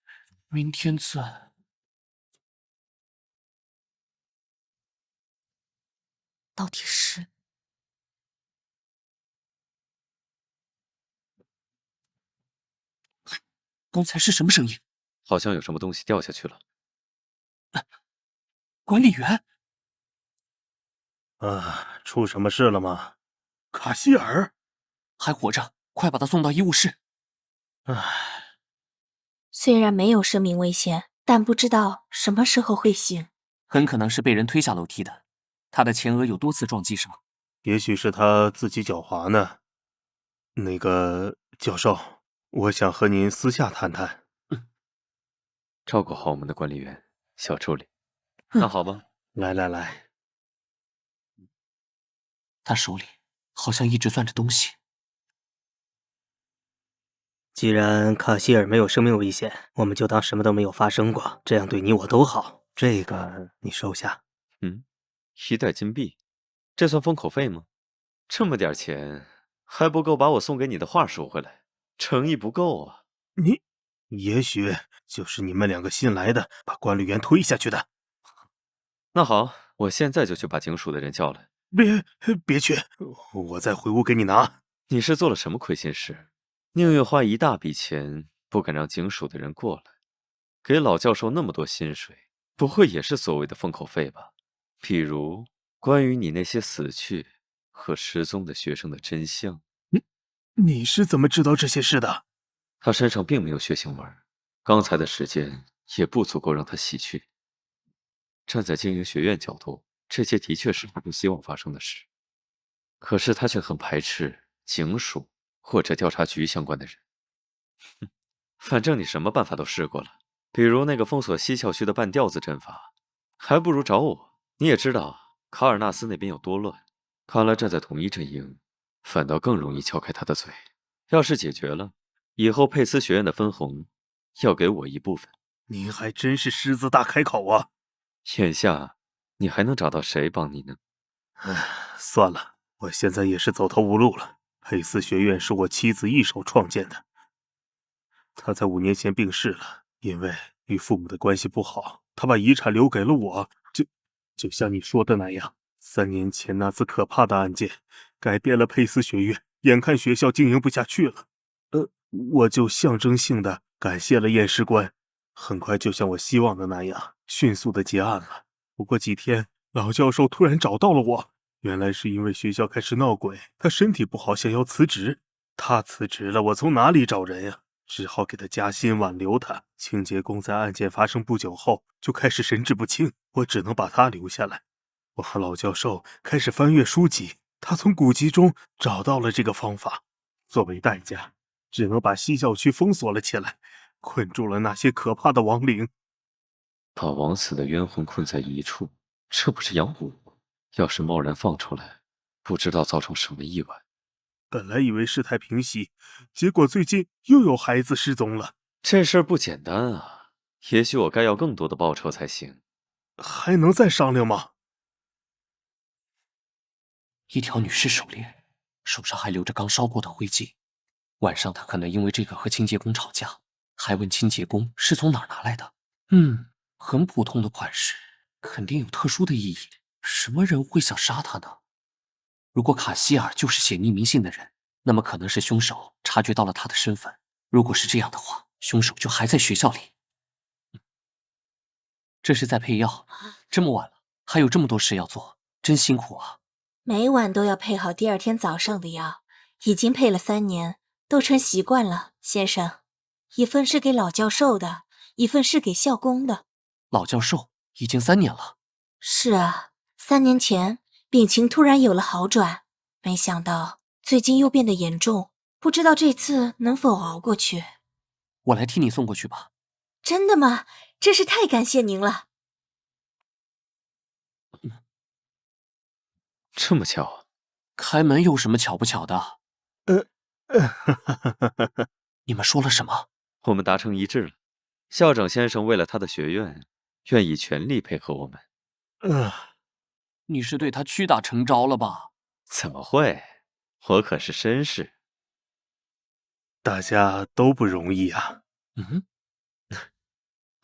明天再……到底是……刚才是什么声音？好像有什么东西掉下去了。管理员，出什么事了吗？卡希尔还活着，快把他送到医务室。虽然没有生命危险，但不知道什么时候会醒。很可能是被人推下楼梯的。他的前额有多次撞击伤，也许是他自己狡猾呢。那个教授，我想和您私下谈谈。照顾好我们的管理员，小助理。那好吧，来。他手里好像一直攥着东西。既然卡希尔没有生命危险，我们就当什么都没有发生过，这样对你我都好。这个你收下。1袋金币，这算封口费吗？这么点钱还不够把我送给你的画收回来，诚意不够啊！也许就是你们2个新来的，把管理员推下去的。那好，我现在就去把警署的人叫来。别去，我再回屋给你拿。你是做了什么亏心事？宁愿花一大笔钱，不敢让警署的人过来，给老教授那么多薪水，不会也是所谓的封口费吧？譬如关于你那些死去和失踪的学生的真相。你是怎么知道这些事的？他身上并没有血腥味，刚才的时间也不足够让他洗去。站在经营学院角度，这些的确是他不希望发生的事，可是他却很排斥警署或者调查局相关的人。反正你什么办法都试过了，比如那个封锁西校区的半吊子阵法，还不如找我。你也知道卡尔纳斯那边有多乱，看来站在统一阵营，反倒更容易撬开他的嘴。要是解决了，以后佩斯学院的分红要给我一部分。您还真是狮子大开口啊！眼下你还能找到谁帮你呢？唉，算了，我现在也是走投无路了。佩斯学院是我妻子一手创建的，她在5年前病逝了，因为与父母的关系不好，她把遗产留给了我。就像你说的那样，3年前那次可怕的案件改变了佩斯学院，眼看学校经营不下去了，我就象征性的感谢了验尸官，很快就像我希望的那样，迅速的结案了。不过几天，老教授突然找到了我，原来是因为学校开始闹鬼，他身体不好，想要辞职。他辞职了，我从哪里找人呀？只好给他加薪挽留他。清洁工在案件发生不久后就开始神志不清，我只能把他留下来。我和老教授开始翻阅书籍，他从古籍中找到了这个方法。作为代价，只能把西校区封锁了起来，困住了那些可怕的亡灵。把枉死的冤魂困在一处，这不是养蛊？要是贸然放出来，不知道造成什么意外。本来以为事态平息，结果最近又有孩子失踪了。这事儿不简单啊！也许我该要更多的报酬才行。还能再商量吗？一条女士手链，手上还留着刚烧过的灰烬。晚上她可能因为这个和清洁工吵架，还问清洁工是从哪儿拿来的。很普通的款式，肯定有特殊的意义。什么人会想杀她呢？如果卡希尔就是写匿名信的人，那么可能是凶手察觉到了他的身份。如果是这样的话，凶手就还在学校里。这是在配药，这么晚了，还有这么多事要做，真辛苦啊。每晚都要配好第2天早上的药，已经配了3年，都成习惯了，先生。一份是给老教授的，一份是给校工的。老教授已经3年了。是啊，3年前病情突然有了好转，没想到最近又变得严重，不知道这次能否熬过去。我来替你送过去吧。真的吗？真是太感谢您了。这么巧？开门有什么巧不巧的？你们说了什么？我们达成一致了。校长先生为了他的学院，愿意全力配合我们。你是对他屈打成招了吧？怎么会？我可是绅士。大家都不容易啊。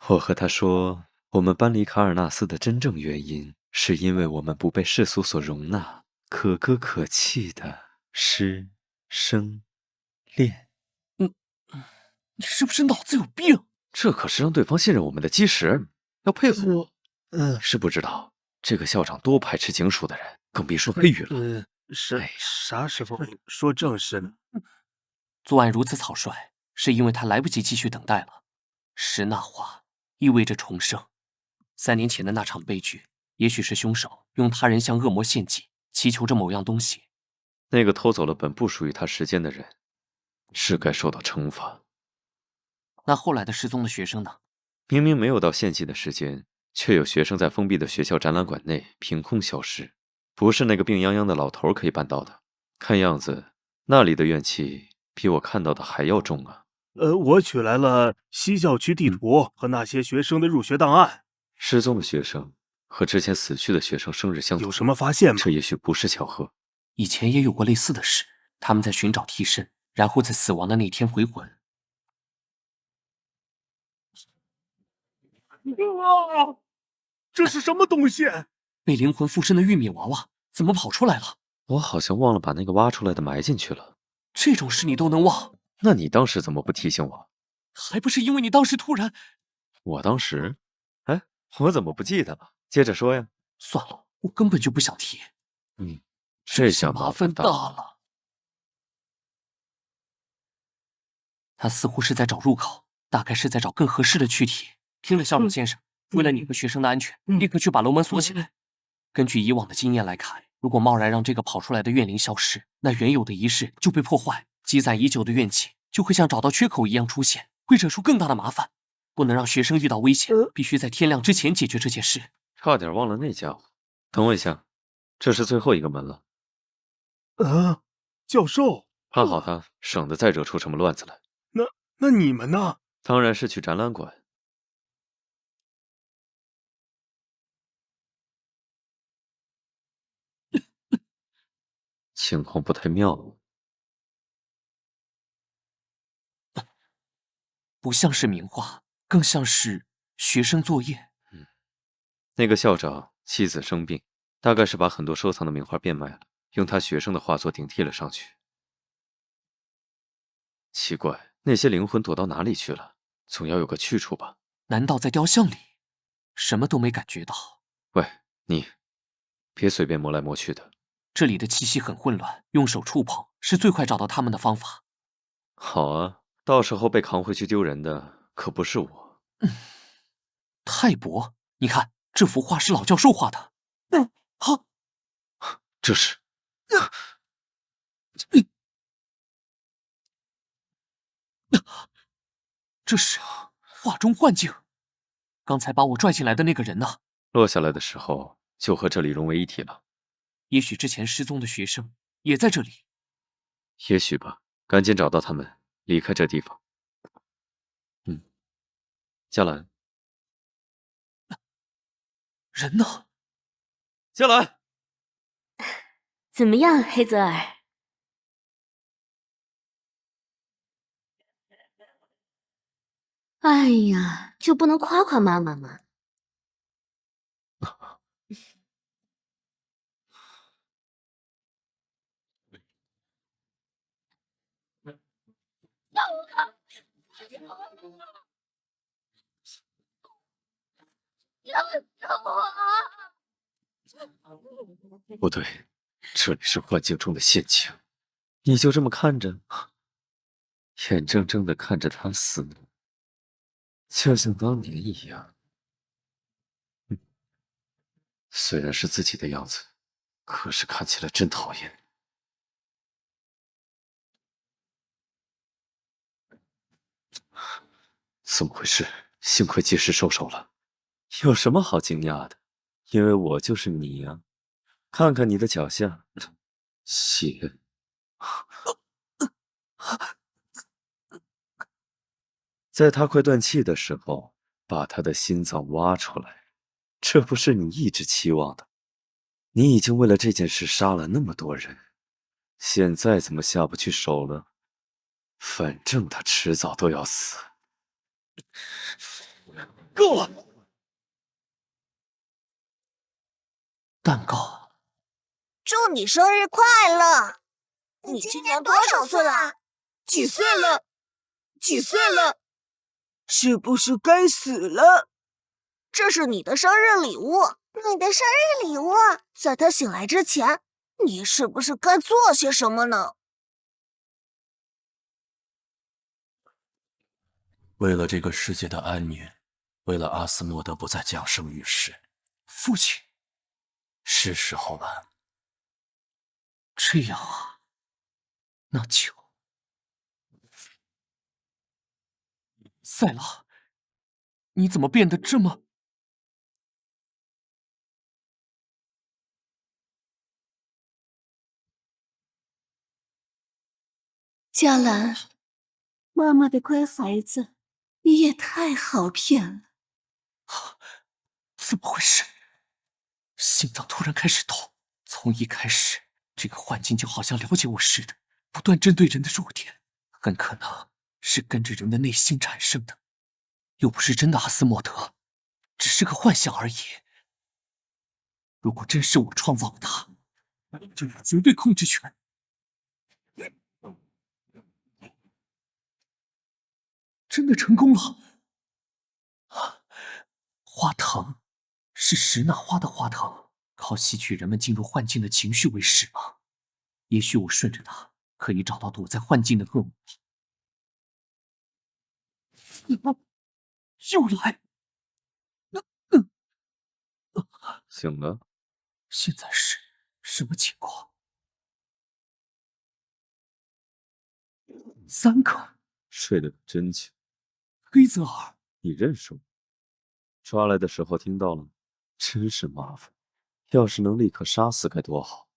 我和他说，我们搬离卡尔纳斯的真正原因，是因为我们不被世俗所容纳，可歌可泣的师生恋。你是不是脑子有病？这可是让对方信任我们的基石，要配合。是不知道这个校长多排斥警署的人，更别说黑羽了。啥时候说正事呢？作案如此草率，是因为他来不及继续等待了。石那话意味着重生。3年前的那场悲剧，也许是凶手用他人向恶魔献祭，祈求着某样东西。那个偷走了本不属于他时间的人，是该受到惩罚。那后来的失踪的学生呢？明明没有到献祭的时间，却有学生在封闭的学校展览馆内凭空消失，不是那个病殃殃的老头可以办到的。看样子，那里的怨气比我看到的还要重啊。我取来了西校区地图和那些学生的入学档案。失踪的学生和之前死去的学生生日相同，有什么发现吗？这也许不是巧合。以前也有过类似的事，他们在寻找替身，然后在死亡的那天回魂。这是什么东西？被灵魂附身的玉米娃娃怎么跑出来了？我好像忘了把那个挖出来的埋进去了。这种事你都能忘？那你当时怎么不提醒我？还不是因为你当时突然……我当时……哎，我怎么不记得了？接着说呀。算了，我根本就不想提。这下麻烦大了。他似乎是在找入口，大概是在找更合适的躯体。听了，校长先生，为了你和学生的安全，立刻去把楼门锁起来。根据以往的经验来看，如果贸然让这个跑出来的怨灵消失，那原有的仪式就被破坏，积攒已久的怨气就会像找到缺口一样出现，会惹出更大的麻烦。不能让学生遇到危险，必须在天亮之前解决这件事。差点忘了那家伙。等我一下，这是最后一个门了。教授，看好他，省得再惹出什么乱子来。那你们呢？当然是去展览馆。情况不太妙。不像是名画，更像是学生作业。那个校长妻子生病，大概是把很多收藏的名画变卖了，用他学生的画作顶替了上去。奇怪，那些灵魂躲到哪里去了？总要有个去处吧？难道在雕像里？什么都没感觉到。喂，你别随便摸来摸去的。这里的气息很混乱，用手触碰是最快找到他们的方法。好啊，到时候被扛回去丢人的可不是我。泰伯，你看这幅画是老教授画的。好，这是。这是画中幻境。刚才把我拽进来的那个人呢？落下来的时候就和这里融为一体了。也许之前失踪的学生也在这里。也许吧，赶紧找到他们，离开这地方。嘉兰，人呢？嘉兰，怎么样，黑泽尔？哎呀，就不能夸夸妈妈吗？不对，这里是幻境中的陷阱，你就这么看着，眼睁睁地看着他死，就像当年一样。虽然是自己的样子，可是看起来真讨厌。怎么回事？幸亏及时收手了。有什么好惊讶的？因为我就是你呀。看看你的脚下，血。在他快断气的时候，把他的心脏挖出来，这不是你一直期望的。你已经为了这件事杀了那么多人，现在怎么下不去手了？反正他迟早都要死。够了！蛋糕，祝你生日快乐！你今年多少岁了？几岁了？几岁了？是不是该死了？这是你的生日礼物。你的生日礼物，在他醒来之前，你是不是该做些什么呢？为了这个世界的安宁，为了阿斯莫德不再降生于世，父亲，是时候了。这样啊，那就……塞拉，你怎么变得这么……嘉兰，妈妈的乖孩子，你也太好骗了。怎么回事？心脏突然开始抖。从一开始，这个幻境就好像了解我似的，不断针对人的弱点，很可能是跟着人的内心产生的，又不是真的阿斯莫德，只是个幻想而已。如果真是我创造了它，就有绝对控制权。真的成功了！花藤是石那花的花藤，靠吸取人们进入幻境的情绪为食吗？也许我顺着它，可以找到躲在幻境的恶魔。又来！醒了？现在是什么情况？3个，睡得可真巧。黑泽尔，你认识我？抓来的时候听到了吗？真是麻烦。要是能立刻杀死该多好，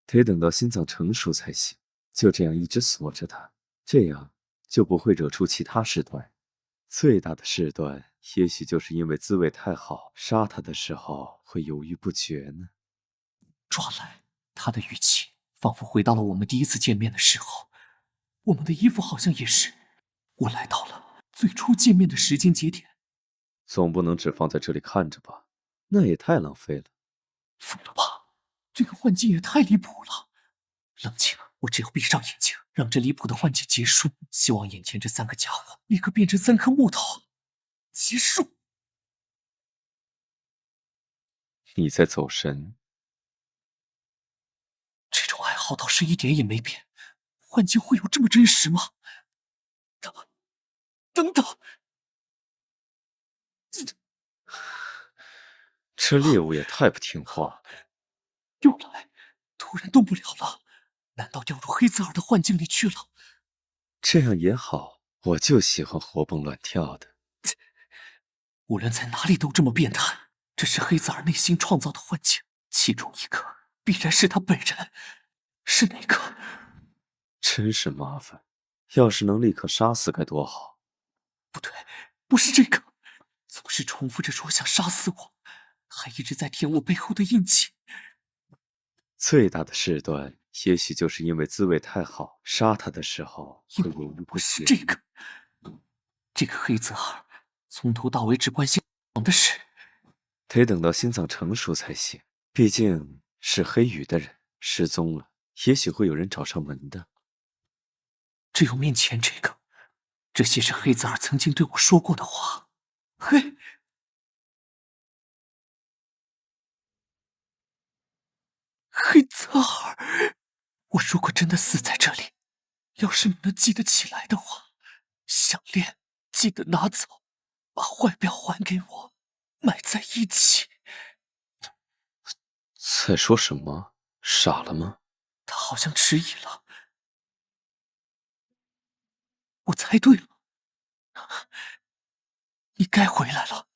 得等到心脏成熟才行。就这样一直锁着他，这样就不会惹出其他事端。最大的事端，也许就是因为滋味太好，杀他的时候会犹豫不决呢。抓来，他的语气仿佛回到了我们第一次见面的时候，我们的衣服好像也是。我来到了最初见面的时间节点。总不能只放在这里看着吧？那也太浪费了。疯了吧？这个幻境也太离谱了。冷静，我只要闭上眼睛，让这离谱的幻境结束。希望眼前这3个家伙立刻变成3颗木头，结束。你在走神？这种爱好倒是一点也没变。幻境会有这么真实吗？等等，这猎物也太不听话了。又来，突然动不了了，难道掉入黑泽尔的幻境里去了？这样也好，我就喜欢活蹦乱跳的。无论在哪里都这么变态，这是黑泽尔内心创造的幻境，其中一个必然是他本人，是哪个？真是麻烦，要是能立刻杀死该多好。不对，不是这个，总是重复着说想杀死我，还一直在舔我背后的印记。最大的事端，也许就是因为滋味太好，杀他的时候会犹豫不决。是这个，这个黑泽尔从头到尾只关心我的事，得等到心脏成熟才行。毕竟是黑羽的人失踪了，也许会有人找上门的。只有面前这个，这些是黑泽尔曾经对我说过的话。嘿，黑泽尔，我如果真的死在这里，要是你能记得起来的话，项链记得拿走，把怀表还给我，埋在一起。在说什么？傻了吗？他好像迟疑了。我猜对了，你该回来了。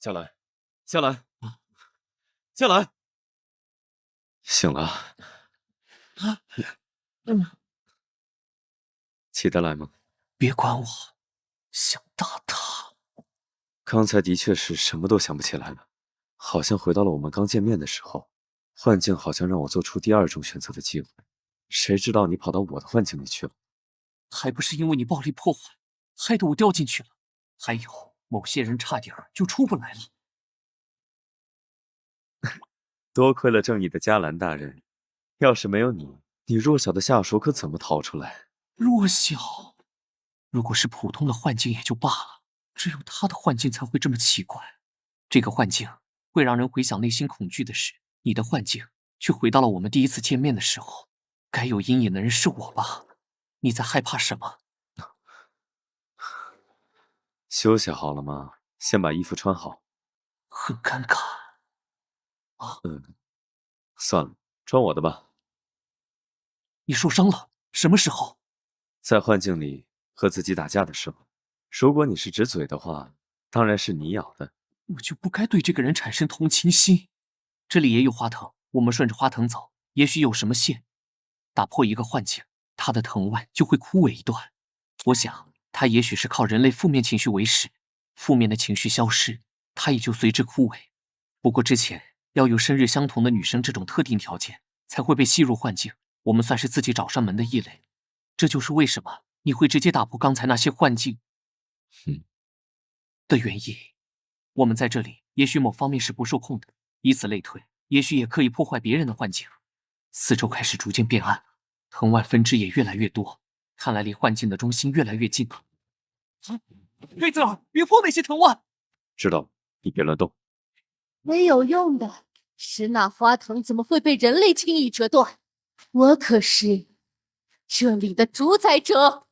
下来，下来，下来！醒了。起得来吗？别管我，想打他。刚才的确是什么都想不起来了，好像回到了我们刚见面的时候。幻境好像让我做出第2种选择的机会，谁知道你跑到我的幻境里去了？还不是因为你暴力破坏，害得我掉进去了。还有某些人差点就出不来了。多亏了正义的加兰大人，要是没有你，你弱小的下属可怎么逃出来？弱小？如果是普通的幻境也就罢了，只有他的幻境才会这么奇怪。这个幻境会让人回想内心恐惧的事，你的幻境却回到了我们第一次见面的时候。该有阴影的人是我吧？你在害怕什么？休息好了吗？先把衣服穿好。很尴尬。算了，穿我的吧。你受伤了？什么时候？在幻境里和自己打架的时候。如果你是只嘴的话，当然是你咬的。我就不该对这个人产生同情心。这里也有花藤，我们顺着花藤走，也许有什么线。打破一个幻境，他的藤蔓就会枯萎一段。我想，他也许是靠人类负面情绪为食，负面的情绪消失，他也就随之枯萎。不过之前要有生日相同的女生这种特定条件，才会被吸入幻境。我们算是自己找上门的异类。这就是为什么你会直接打破刚才那些幻境的原因。我们在这里，也许某方面是不受控的，以此类推，也许也可以破坏别人的幻境。四周开始逐渐变暗了，藤蔓分支也越来越多，看来离幻境的中心越来越近了。黑泽尔，别破那些藤蔓！知道了，你别乱动。没有用的，石那花藤怎么会被人类轻易折断？我可是这里的主宰者。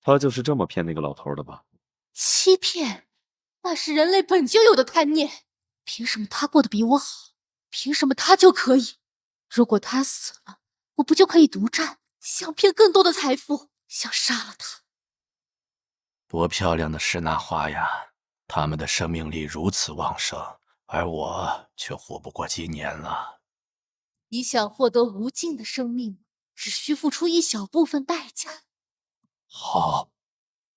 他就是这么骗那个老头的吧？欺骗，那是人类本就有的贪念。凭什么他过得比我好？凭什么他就可以？如果他死了，我不就可以独占，想骗更多的财富，想杀了他？多漂亮的石那花呀！他们的生命力如此旺盛，而我却活不过几年了。你想获得无尽的生命，只需付出一小部分代价。好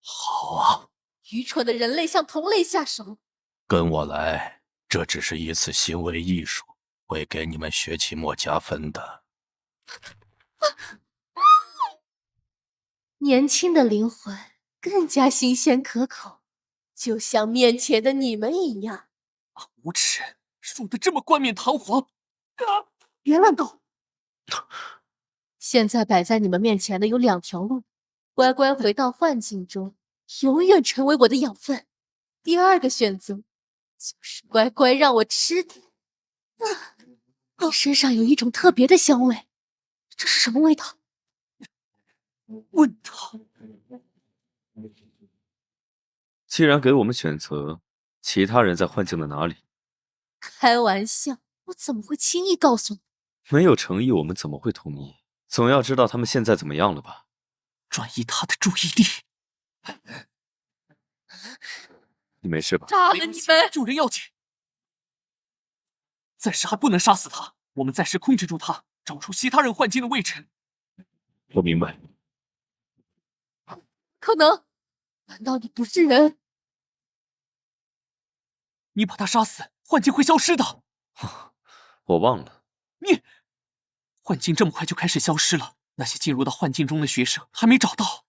啊！愚蠢的人类向同类下手，跟我来，这只是一次行为艺术，会给你们学期末加分的。年轻的灵魂更加新鲜可口，就像面前的你们一样。无耻，说的这么冠冕堂皇！别乱动！现在摆在你们面前的有2条路：乖乖回到幻境中，永远成为我的养分；第二个选择就是乖乖让我吃你。你身上有一种特别的香味，这是什么味道？问他。既然给我们选择，其他人在幻境的哪里？开玩笑，我怎么会轻易告诉你？没有诚意，我们怎么会同意？总要知道他们现在怎么样了吧？转移他的注意力。你没事吧？杀了你们！救人要紧。暂时还不能杀死他，我们暂时控制住他，找出其他人幻境的位置。我明白。可能？难道你不是人？你把他杀死，幻境会消失的。我忘了。幻境这么快就开始消失了，那些进入到幻境中的学生还没找到，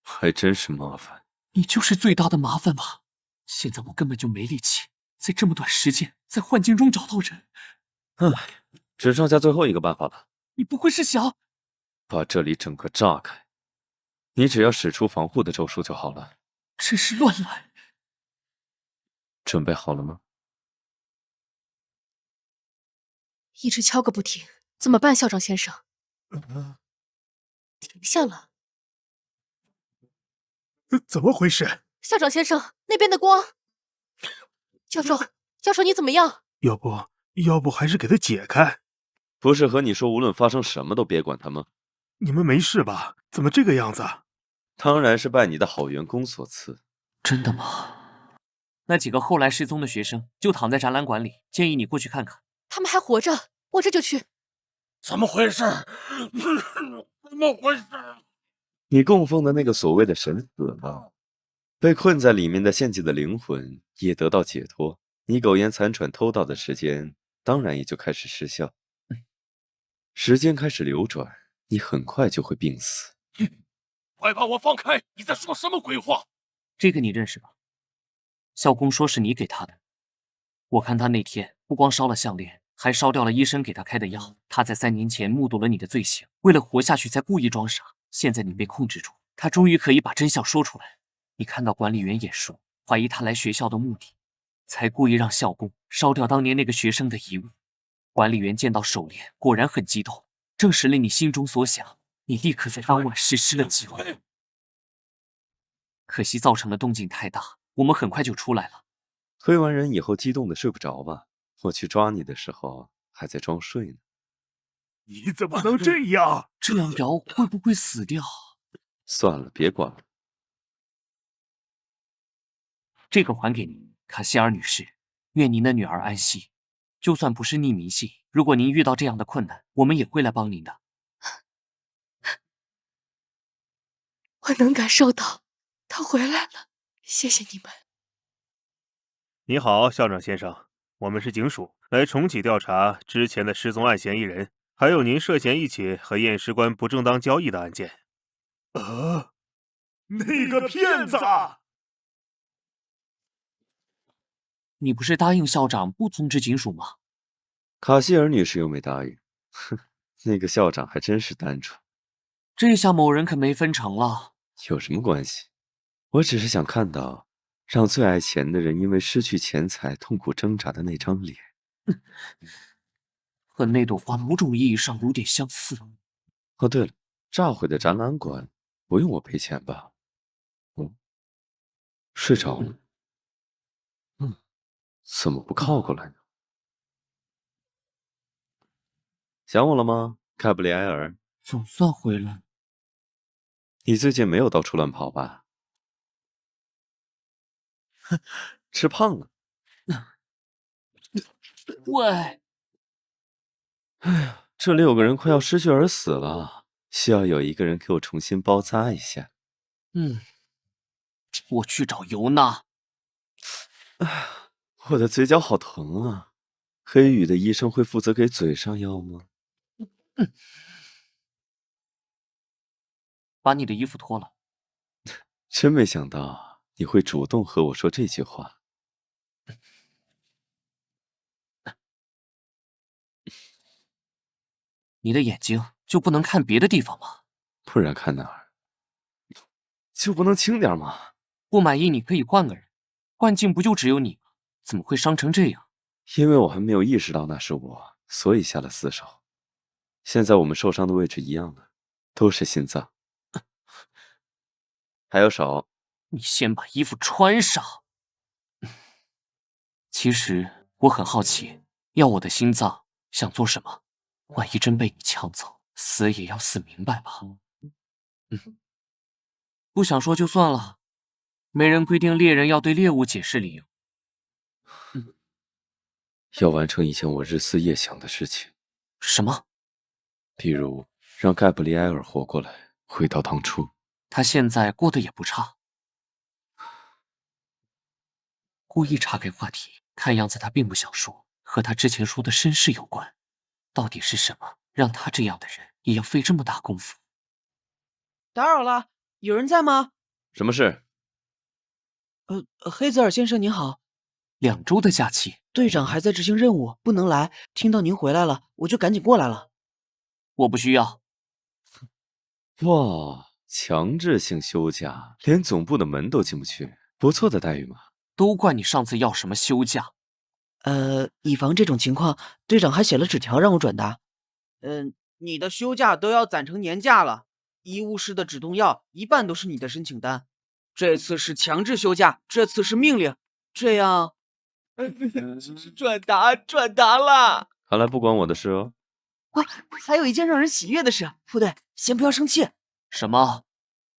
还真是麻烦。你就是最大的麻烦吧？现在我根本就没力气，在这么短时间在幻境中找到人。只剩下最后一个办法了。你不会是想把这里整个炸开？你只要使出防护的咒术就好了。真是乱来！准备好了吗？一直敲个不停，怎么办，校长先生？停下了。怎么回事？校长先生，那边的光。教授，你怎么样？要不还是给他解开？不是和你说无论发生什么都别管他吗？你们没事吧？怎么这个样子？当然是拜你的好员工所赐。真的吗？那几个后来失踪的学生就躺在展览馆里，建议你过去看看。他们还活着，我这就去。怎么回事？怎么回事？你供奉的那个所谓的神死了，被困在里面的献祭的灵魂也得到解脱，你苟延残喘偷盗的时间当然也就开始失效。时间开始流转，你很快就会病死。快把我放开！你在说什么鬼话？这个你认识吧？校工说是你给他的。我看他那天不光烧了项链，还烧掉了医生给他开的药。他在3年前目睹了你的罪行，为了活下去才故意装傻。现在你被控制住，他终于可以把真相说出来。你看到管理员眼熟，怀疑他来学校的目的，才故意让校工烧掉当年那个学生的遗物。管理员见到手链，果然很激动，证实了你心中所想。你立刻在当晚实施了计划。可惜造成的动静太大，我们很快就出来了。推完人以后激动的睡不着吧？我去抓你的时候还在装睡呢。你怎么能这样？这样摇会不会死掉？算了，别管了。这个还给您，卡希尔女士，愿您的女儿安息。就算不是匿名信，如果您遇到这样的困难，我们也会来帮您的。我能感受到，他回来了，谢谢你们。你好，校长先生，我们是警署，来重启调查之前的失踪案嫌疑人，还有您涉嫌一起和验尸官不正当交易的案件。那个骗子！你不是答应校长不通知警署吗？卡希尔女士又没答应。哼，那个校长还真是单纯。这下某人可没分成了。有什么关系？我只是想看到让最爱钱的人因为失去钱财痛苦挣扎的那张脸。和那朵花某种意义上有点相似。哦，对了，炸毁的展览馆不用我赔钱吧？睡着了。怎么不靠过来呢？想我了吗，盖布里埃尔？总算回来。你最近没有到处乱跑吧？吃胖了。喂，哎呀，这里有个人快要失血而死了，需要有一个人给我重新包扎一下。我去找尤娜。哎呀，我的嘴角好疼啊！黑羽的医生会负责给嘴上药吗？把你的衣服脱了。真没想到你会主动和我说这句话。你的眼睛就不能看别的地方吗？不然看哪儿？就不能轻点吗？不满意你可以换个人，幻境不就只有你吗？怎么会伤成这样？因为我还没有意识到那是我，所以下了死手。现在我们受伤的位置一样的，都是心脏，还有手。你先把衣服穿上。其实我很好奇，要我的心脏想做什么？万一真被你抢走，死也要死明白吧。不想说就算了，没人规定猎人要对猎物解释理由。要完成一件我日思夜想的事情。什么？比如让盖布里埃尔活过来，回到当初。他现在过得也不差。故意岔开话题，看样子他并不想说，和他之前说的身世有关。到底是什么让他这样的人也要费这么大功夫？打扰了，有人在吗？什么事？黑泽尔先生您好。2周的假期，队长还在执行任务，不能来。听到您回来了，我就赶紧过来了。我不需要。哇，强制性休假，连总部的门都进不去，不错的待遇嘛。都怪你上次要什么休假。以防这种情况，队长还写了纸条让我转达。你的休假都要攒成年假了。医务室的止痛药一半都是你的申请单。这次是强制休假，这次是命令。这样，转达了。看来不关我的事哦。还有一件让人喜悦的事，副队，先不要生气。什么？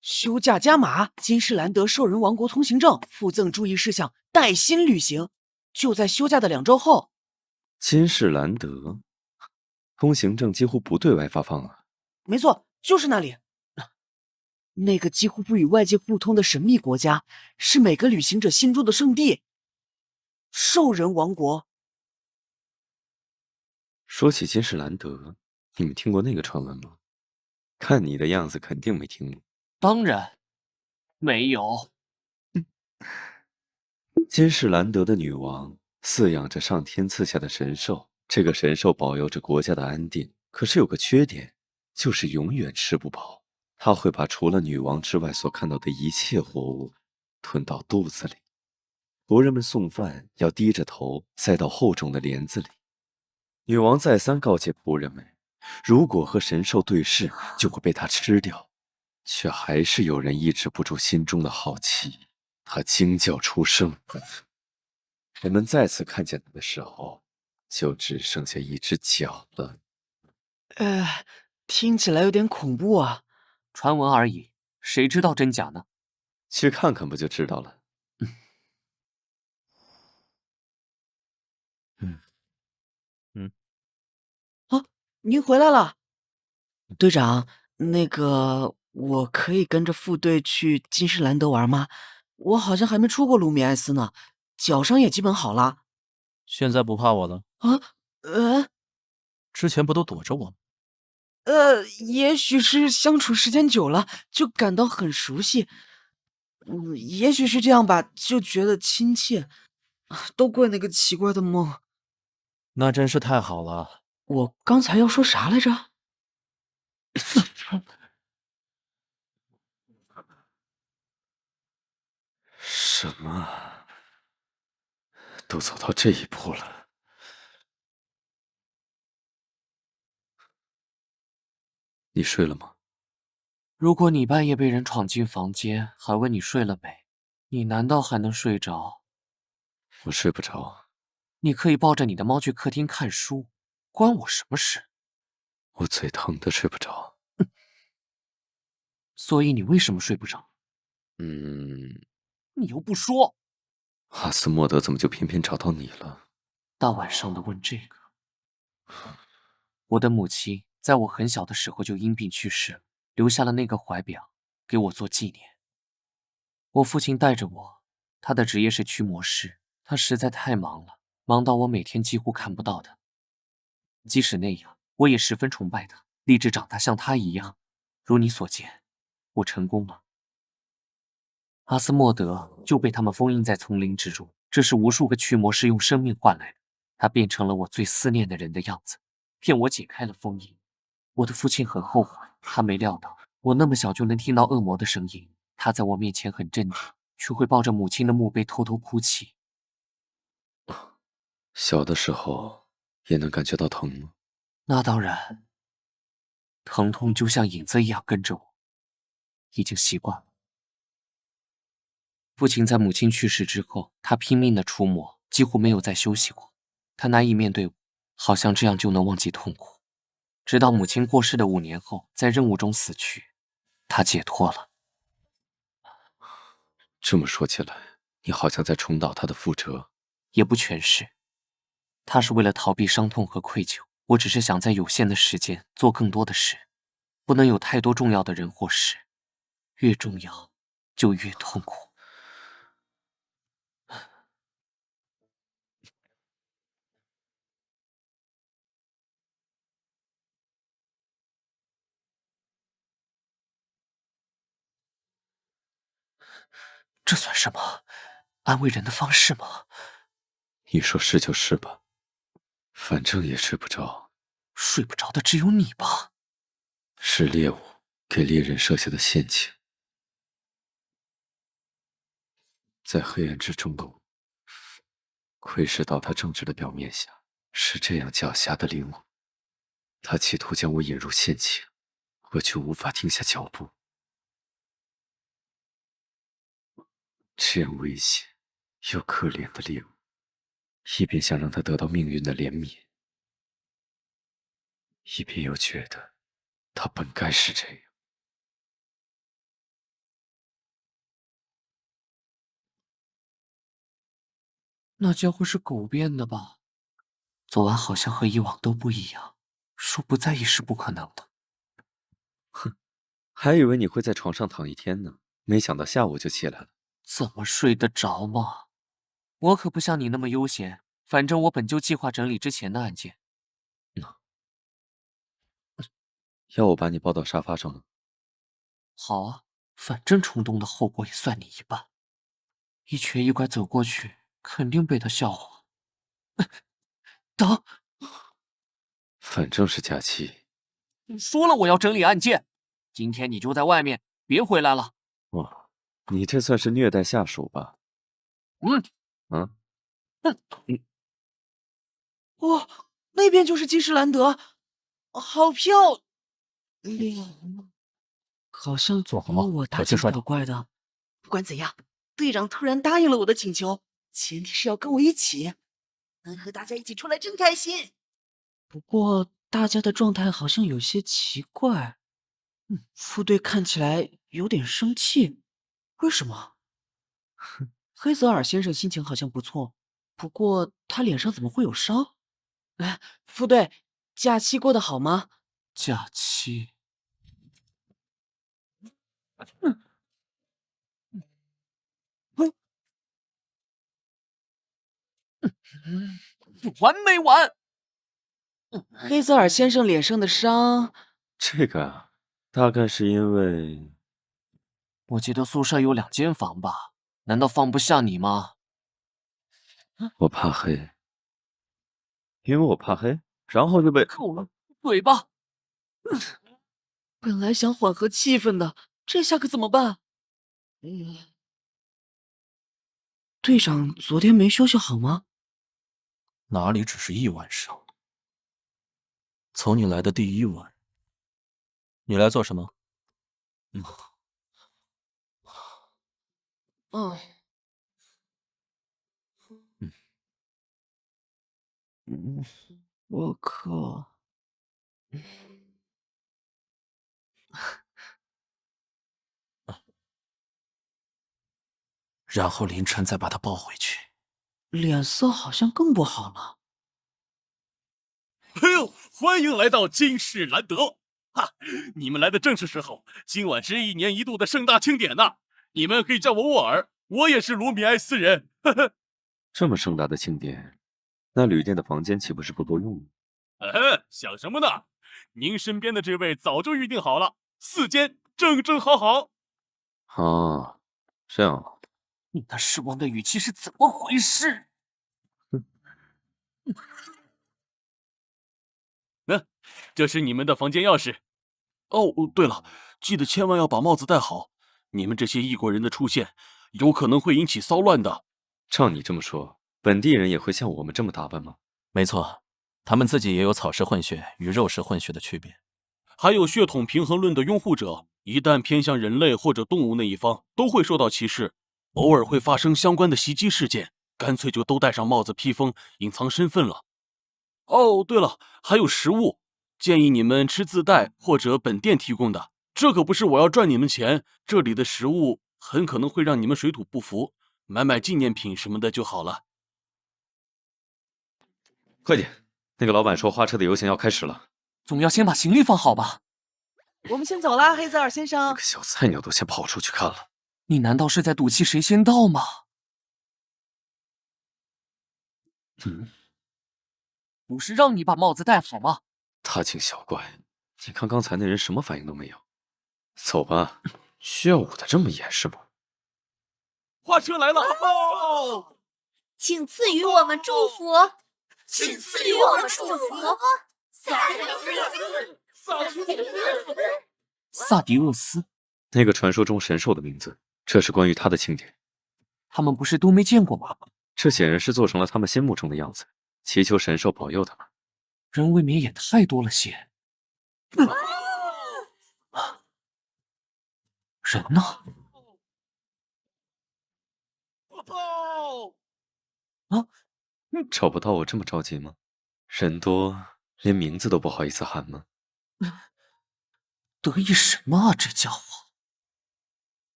休假加码，金士兰德兽人王国通行证附赠注意事项，带薪履行。就在休假的2周后。金士兰德通行证几乎不对外发放啊。没错，就是那里。那个几乎不与外界互通的神秘国家，是每个旅行者心中的圣地——兽人王国。说起金士兰德，你们听过那个传闻吗？看你的样子，肯定没听过。当然没有。金士兰德的女王饲养着上天赐下的神兽，这个神兽保佑着国家的安定。可是有个缺点，就是永远吃不饱。它会把除了女王之外所看到的一切活物吞到肚子里。仆人们送饭要低着头塞到厚重的帘子里。女王再三告诫仆人们，如果和神兽对视，就会被它吃掉。却还是有人抑制不住心中的好奇。他惊叫出声，人们再次看见他的时候，就只剩下一只脚了。听起来有点恐怖啊。传闻而已，谁知道真假呢？去看看不就知道了。您回来了，队长。那个，我可以跟着副队去金士兰德玩吗？我好像还没出过卢米埃斯呢，脚伤也基本好了。现在不怕我了？之前不都躲着我吗？也许是相处时间久了，就感到很熟悉。也许是这样吧，就觉得亲切。都怪那个奇怪的梦。那真是太好了。我刚才要说啥来着？什么？都走到这一步了。你睡了吗？如果你半夜被人闯进房间，还问你睡了没，你难道还能睡着？我睡不着。你可以抱着你的猫去客厅看书，关我什么事？我嘴疼的睡不着。所以你为什么睡不着？你又不说。阿斯莫德怎么就偏偏找到你了？大晚上的问这个。我的母亲在我很小的时候就因病去世了，留下了那个怀表给我做纪念。我父亲带着我，他的职业是驱魔师，他实在太忙了，忙到我每天几乎看不到他。即使那样，我也十分崇拜他，立志长大像他一样。如你所见，我成功了。阿斯莫德就被他们封印在丛林之中，这是无数个驱魔师用生命换来的。他变成了我最思念的人的样子，骗我解开了封印。我的父亲很后悔，他没料到我那么小就能听到恶魔的声音。他在我面前很镇定，却会抱着母亲的墓碑偷偷哭泣。小的时候也能感觉到疼吗？那当然，疼痛就像影子一样跟着我，已经习惯了。父亲在母亲去世之后，他拼命的除魔，几乎没有再休息过。他难以面对我，好像这样就能忘记痛苦。直到母亲过世的5年后，在任务中死去，他解脱了。这么说起来，你好像在重蹈他的覆辙。也不全是，他是为了逃避伤痛和愧疚，我只是想在有限的时间做更多的事，不能有太多重要的人或事，越重要就越痛苦。这算什么？安慰人的方式吗？你说是就是吧，反正也睡不着。睡不着的只有你吧？是猎物给猎人设下的陷阱，在黑暗之中的我，窥视到他正直的表面下是这样狡黠的灵物。他企图将我引入陷阱，我却无法停下脚步。这样危险又可怜的猎物，一边想让他得到命运的怜悯，一边又觉得他本该是这样。那家伙是狗变的吧？昨晚好像和以往都不一样，说不在意是不可能的。哼，还以为你会在床上躺一天呢，没想到下午就起来了。怎么睡得着嘛？我可不像你那么悠闲，反正我本就计划整理之前的案件。要我把你抱到沙发上吗？好啊，反正冲动的后果也算你一半。一瘸一拐走过去，肯定被他笑话。等，反正是假期。说了我要整理案件，今天你就在外面，别回来了。哇，你这算是虐待下属吧？哇，那边就是基什兰德，好漂亮，好像做好吗？我大惊小怪的。不管怎样，队长突然答应了我的请求，前提是要跟我一起，能和大家一起出来真开心。不过大家的状态好像有些奇怪，副队看起来有点生气，为什么？黑泽尔先生心情好像不错，不过他脸上怎么会有伤？哎，副队，假期过得好吗？假期，完没完？黑泽尔先生脸上的伤，这个啊，大概是因为……我记得宿舍有2间房吧？难道放不下你吗？我怕黑，因为我怕黑，然后就被……够了，嘴巴！本来想缓和气氛的，这下可怎么办？队长昨天没休息好吗？哪里只是一晚上？从你来的第1晚，你来做什么？我靠！然后凌晨再把他抱回去。脸色好像更不好了。哎呦，欢迎来到金士兰德！哈，你们来的正是时候，今晚是1年1度的盛大庆典呐！你们可以叫我沃尔，我也是卢米埃斯人。呵呵。这么盛大的庆典，那旅店的房间岂不是不够用吗？想什么呢？您身边的这位早就预定好了，4间正正好好。啊，这样啊。你那失望的语气是怎么回事？这是你们的房间钥匙。哦，对了，记得千万要把帽子戴好。你们这些异国人的出现，有可能会引起骚乱的。照你这么说，本地人也会像我们这么打扮吗？没错，他们自己也有草食混血与肉食混血的区别。还有血统平衡论的拥护者，一旦偏向人类或者动物那一方，都会受到歧视。偶尔会发生相关的袭击事件，干脆就都戴上帽子披风，隐藏身份了。哦，对了，还有食物，建议你们吃自带或者本店提供的。这可不是我要赚你们钱，这里的食物很可能会让你们水土不服，买纪念品什么的就好了。快点，那个老板说花车的游行要开始了，总要先把行李放好吧？我们先走啦，黑泽尔先生。那个小菜鸟都先跑出去看了。你难道是在赌气谁先到吗？不是让你把帽子戴好吗？大惊小怪，你看刚才那人什么反应都没有。走吧，需要捂得这么严是吗？花车来了！哦，请赐予我们祝福，请赐予我们祝福。萨迪厄斯，那个传说中神兽的名字，这是关于他的庆典。他们不是都没见过吗？这显然是做成了他们心目中的样子，祈求神兽保佑他们。人未免也太多了些。人呢？找不到我这么着急吗？人多，连名字都不好意思喊吗？得意什么啊，这家伙！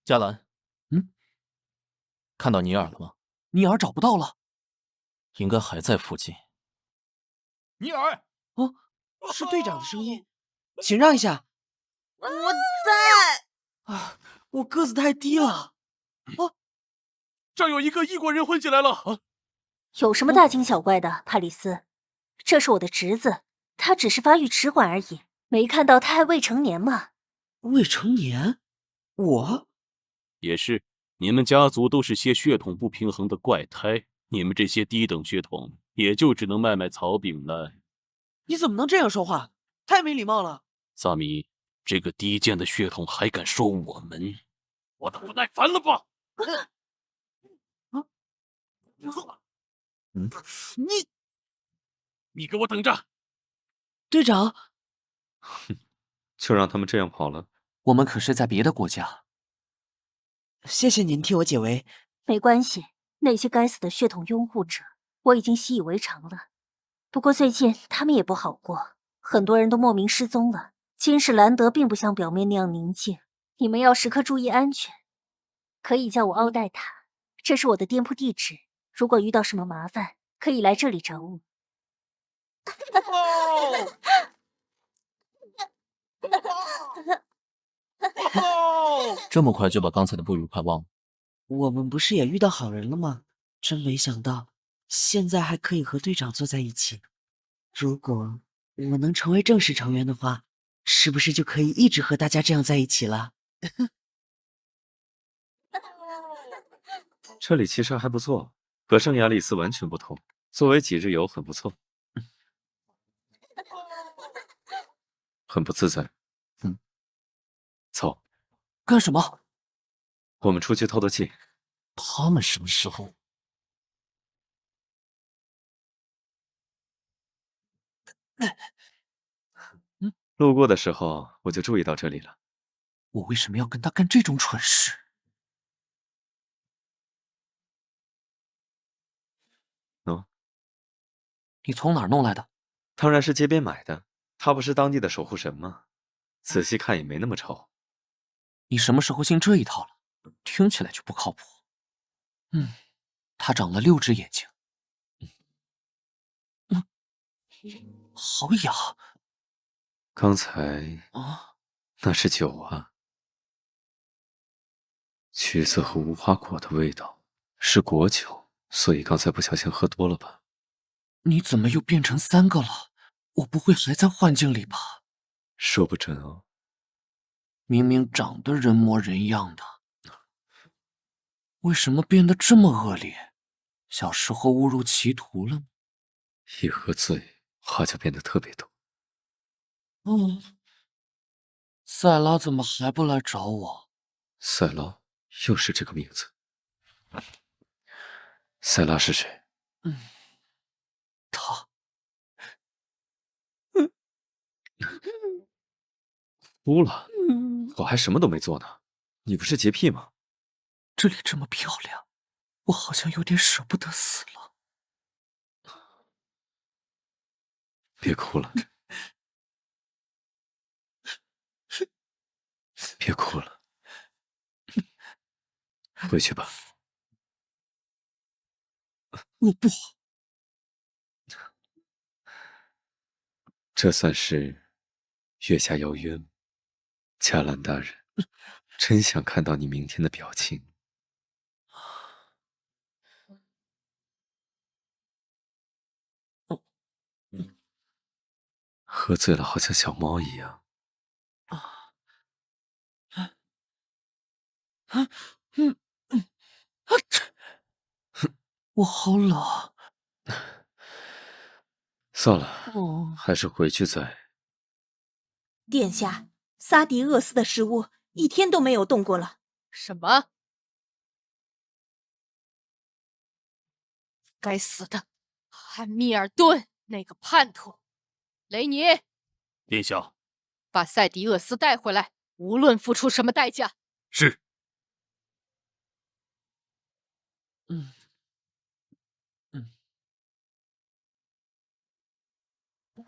嘉兰，看到尼尔了吗？尼尔找不到了，应该还在附近。尼尔，哦，是队长的声音，请让一下。我在。啊，我个子太低了。这儿有一个异国人混进来了。有什么大惊小怪的，帕里斯？这是我的侄子，他只是发育迟缓而已，没看到他还未成年吗？未成年？我？也是，你们家族都是些血统不平衡的怪胎，你们这些低等血统也就只能卖草饼了。你怎么能这样说话？太没礼貌了。萨米，这个低贱的血统还敢说我们？我都不耐烦了吧？你给我等着！队长，就让他们这样跑了？我们可是在别的国家。谢谢您替我解围。没关系，那些该死的血统拥护者，我已经习以为常了。不过最近他们也不好过，很多人都莫名失踪了。金士兰德并不像表面那样宁静，你们要时刻注意安全。可以叫我奥黛塔，这是我的店铺地址。如果遇到什么麻烦，可以来这里找我。这么快就把刚才的不愉快忘了？我们不是也遇到好人了吗？真没想到，现在还可以和队长坐在一起。如果我能成为正式成员的话，是不是就可以一直和大家这样在一起了？这里其实还不错，和圣亚里斯完全不同。作为几日游很不错，很不自在。走。干什么？我们出去透透气。他们什么时候？路过的时候我就注意到这里了。我为什么要跟他干这种蠢事？喏，你从哪儿弄来的？当然是街边买的。他不是当地的守护神吗？仔细看也没那么丑。你什么时候信这一套了？听起来就不靠谱。他长了6只眼睛。好痒。刚才那是酒啊，橘子和无花果的味道，是果酒，所以刚才不小心喝多了吧？你怎么又变成3个了？我不会还在幻境里吧？说不准哦。明明长得人模人样的，为什么变得这么恶劣？小时候误入歧途了吗？一喝醉，话就变得特别多。塞拉怎么还不来找我？塞拉又是这个名字。塞拉是谁？他。哭了？我还什么都没做呢。你不是洁癖吗？这里这么漂亮，我好像有点舍不得死了。别哭了，别哭了，回去吧。我不。这算是月下邀约吗？加兰大人，真想看到你明天的表情。喝醉了，好像小猫一样。我好冷。算了，还是回去再。殿下，萨迪厄斯的食物1天都没有动过了。什么？该死的汉密尔顿那个叛徒！雷尼，殿下，把塞迪厄斯带回来，无论付出什么代价。是。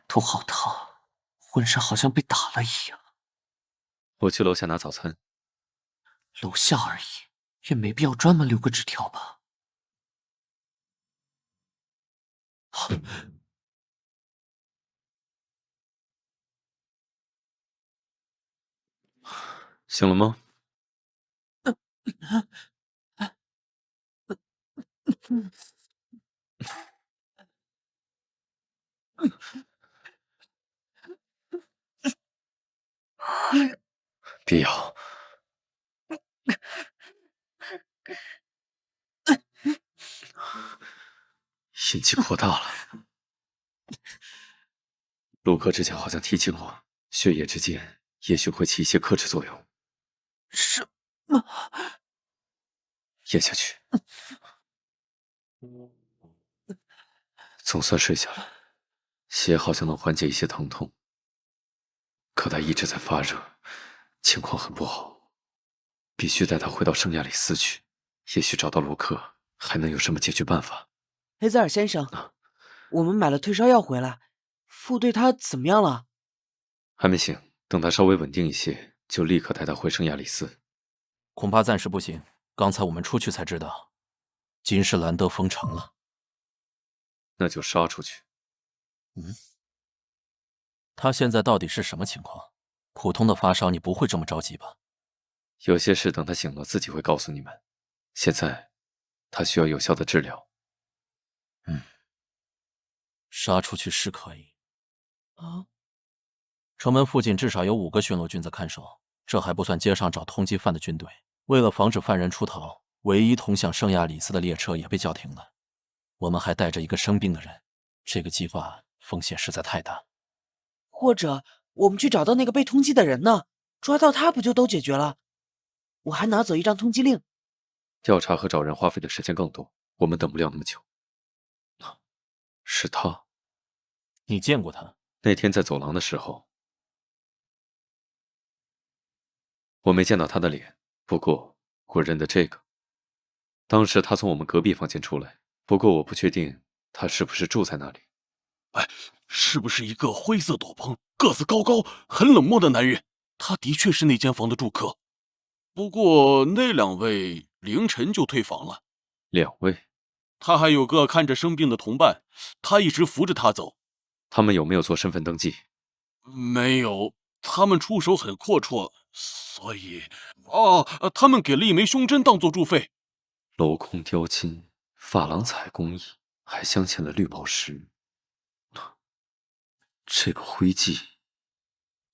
头好疼，浑身好像被打了一样。我去楼下拿早餐。楼下而已，也没必要专门留个纸条吧。醒了吗？别咬。引气扩大了。卢克之前好像提醒我，血液之间也许会起一些克制作用。什么？咽下去。总算睡下了，血好像能缓解一些疼痛，可他一直在发热，情况很不好，必须带他回到圣亚里斯去。也许找到卢克，还能有什么解决办法。黑泽尔先生，我们买了退烧药回来，父对他怎么样了？还没醒，等他稍微稳定一些，就立刻带他回圣亚里斯。恐怕暂时不行。刚才我们出去才知道，金士兰德封城了。那就杀出去。他现在到底是什么情况？普通的发烧，你不会这么着急吧？有些事等他醒了自己会告诉你们。现在，他需要有效的治疗。杀出去是可以。啊！城门附近至少有5个巡逻军在看守，这还不算街上找通缉犯的军队。为了防止犯人出逃，唯一通向圣亚里斯的列车也被叫停了。我们还带着一个生病的人，这个计划风险实在太大。或者我们去找到那个被通缉的人呢？抓到他不就都解决了？我还拿走一张通缉令。调查和找人花费的时间更多，我们等不了那么久。是他。你见过他？那天在走廊的时候，我没见到他的脸，不过我认得这个。当时他从我们隔壁房间出来，不过我不确定他是不是住在那里。哎，是不是一个灰色斗篷、个子高高、很冷漠的男人？他的确是那间房的住客。不过那2位凌晨就退房了。2位？他还有个看着生病的同伴，他一直扶着他走。他们有没有做身份登记？没有，他们出手很阔绰，所以……他们给了一枚胸针当做住费。镂空雕金、珐琅彩工艺，还镶嵌了绿宝石。这个徽记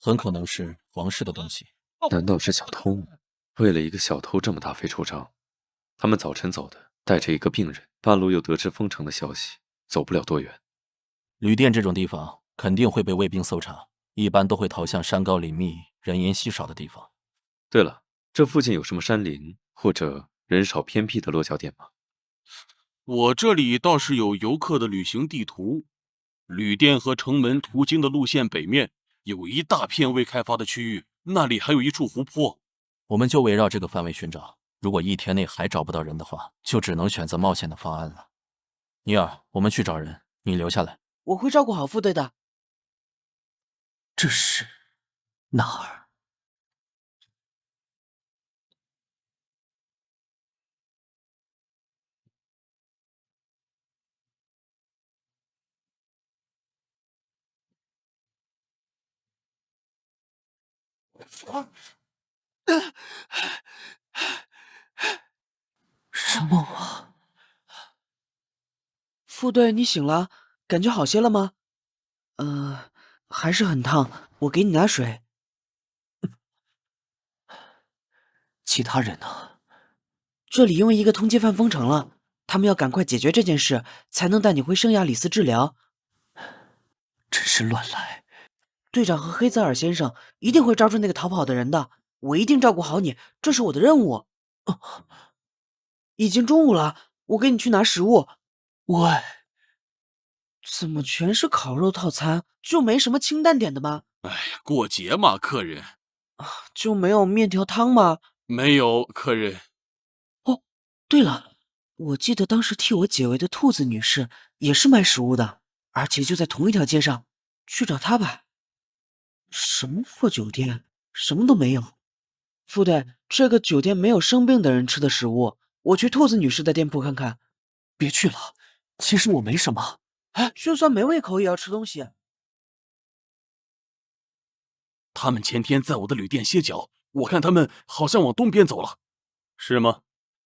很可能是皇室的东西。难道是小偷吗？为了一个小偷这么大费周章。他们早晨走的，带着一个病人，半路又得知封城的消息，走不了多远。旅店这种地方肯定会被卫兵搜查，一般都会逃向山高林密、人烟稀少的地方。对了，这附近有什么山林或者人少偏僻的落脚点吗？我这里倒是有游客的旅行地图。旅店和城门途经的路线北面有一大片未开发的区域，那里还有一处湖泊。我们就围绕这个范围寻找。如果1天内还找不到人的话，就只能选择冒险的方案了。尼尔，我们去找人，你留下来。我会照顾好副队的。这是哪儿？是梦啊！副队，你醒了，感觉好些了吗？还是很烫，我给你拿水。其他人呢？这里因为一个通缉犯封城了，他们要赶快解决这件事，才能带你回圣亚里斯治疗。真是乱来！队长和黑泽尔先生一定会抓住那个逃跑的人的，我一定照顾好你，这是我的任务。已经中午了，我给你去拿食物。喂，怎么全是烤肉套餐，就没什么清淡点的吗？哎呀，过节嘛，客人。就没有面条汤吗？没有，客人。哦，对了，我记得当时替我解围的兔子女士也是卖食物的，而且就在同一条街上，去找她吧。什么破酒店，什么都没有。副队，这个酒店没有生病的人吃的食物，我去兔子女士的店铺看看。别去了，其实我没什么。就算没胃口也要吃东西。他们前天在我的旅店歇脚，我看他们好像往东边走了。是吗？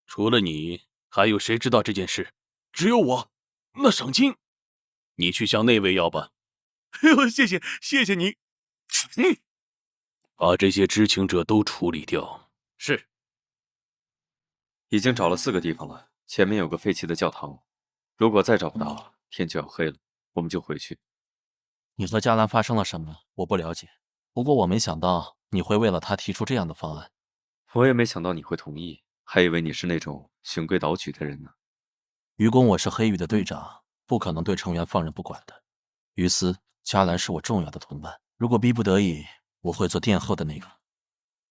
除了你，还有谁知道这件事？只有我。那赏金，你去向那位要吧。谢谢你。把这些知情者都处理掉。是。已经找了4个地方了，前面有个废弃的教堂。如果再找不到，天就要黑了，我们就回去。你和加兰发生了什么？我不了解。不过我没想到你会为了他提出这样的方案。我也没想到你会同意，还以为你是那种循规蹈矩的人呢。愚公，我是黑羽的队长，不可能对成员放任不管的。于斯、加兰是我重要的同伴，如果逼不得已，我会做殿后的那个。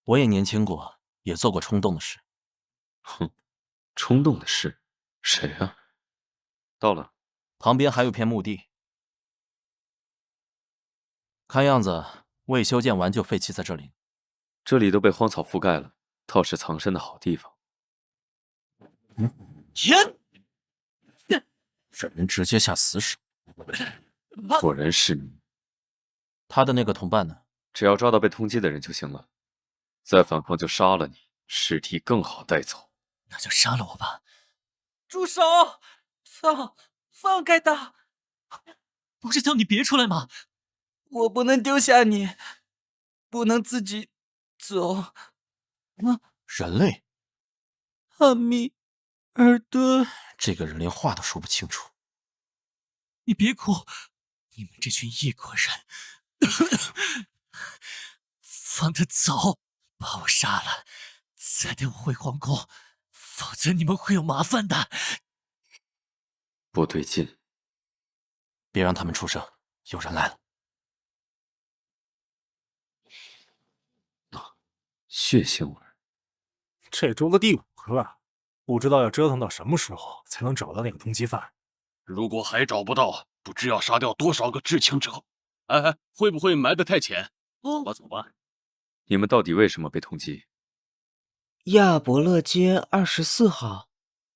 我也年轻过，也做过冲动的事。哼，冲动的事？谁啊？到了，旁边还有片墓地，看样子未修建完就废弃在这里。这里都被荒草覆盖了，倒是藏身的好地方。天！这人直接下死手。果然是你。他的那个同伴呢？只要抓到被通缉的人就行了，再反抗就杀了你，尸体更好带走。那就杀了我吧。住手！放开他！不是叫你别出来吗？我不能丢下你，不能自己走。人类？阿米尔顿，这个人连话都说不清楚。你别哭，你们这群异国人，放他走，把我杀了，再带我回皇宫，否则你们会有麻烦的。不对劲，别让他们出声，有人来了。血腥味。这周的第5个了，不知道要折腾到什么时候才能找到那个通缉犯。如果还找不到，不知要杀掉多少个知情者。哎，会不会埋得太浅？走吧，走吧。你们到底为什么被通缉？亚伯乐街24号，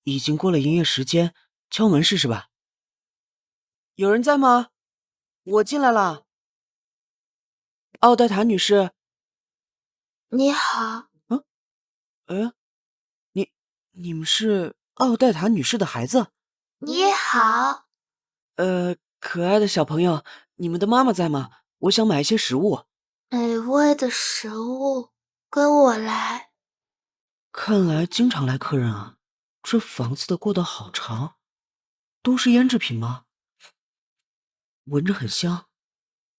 已经过了营业时间，敲门试试吧。有人在吗？我进来了。奥黛塔女士。你好。你们是奥黛塔女士的孩子？你好。可爱的小朋友，你们的妈妈在吗？我想买一些食物。美味的食物，跟我来。看来经常来客人啊，这房子的过道好长，都是腌制品吗？闻着很香。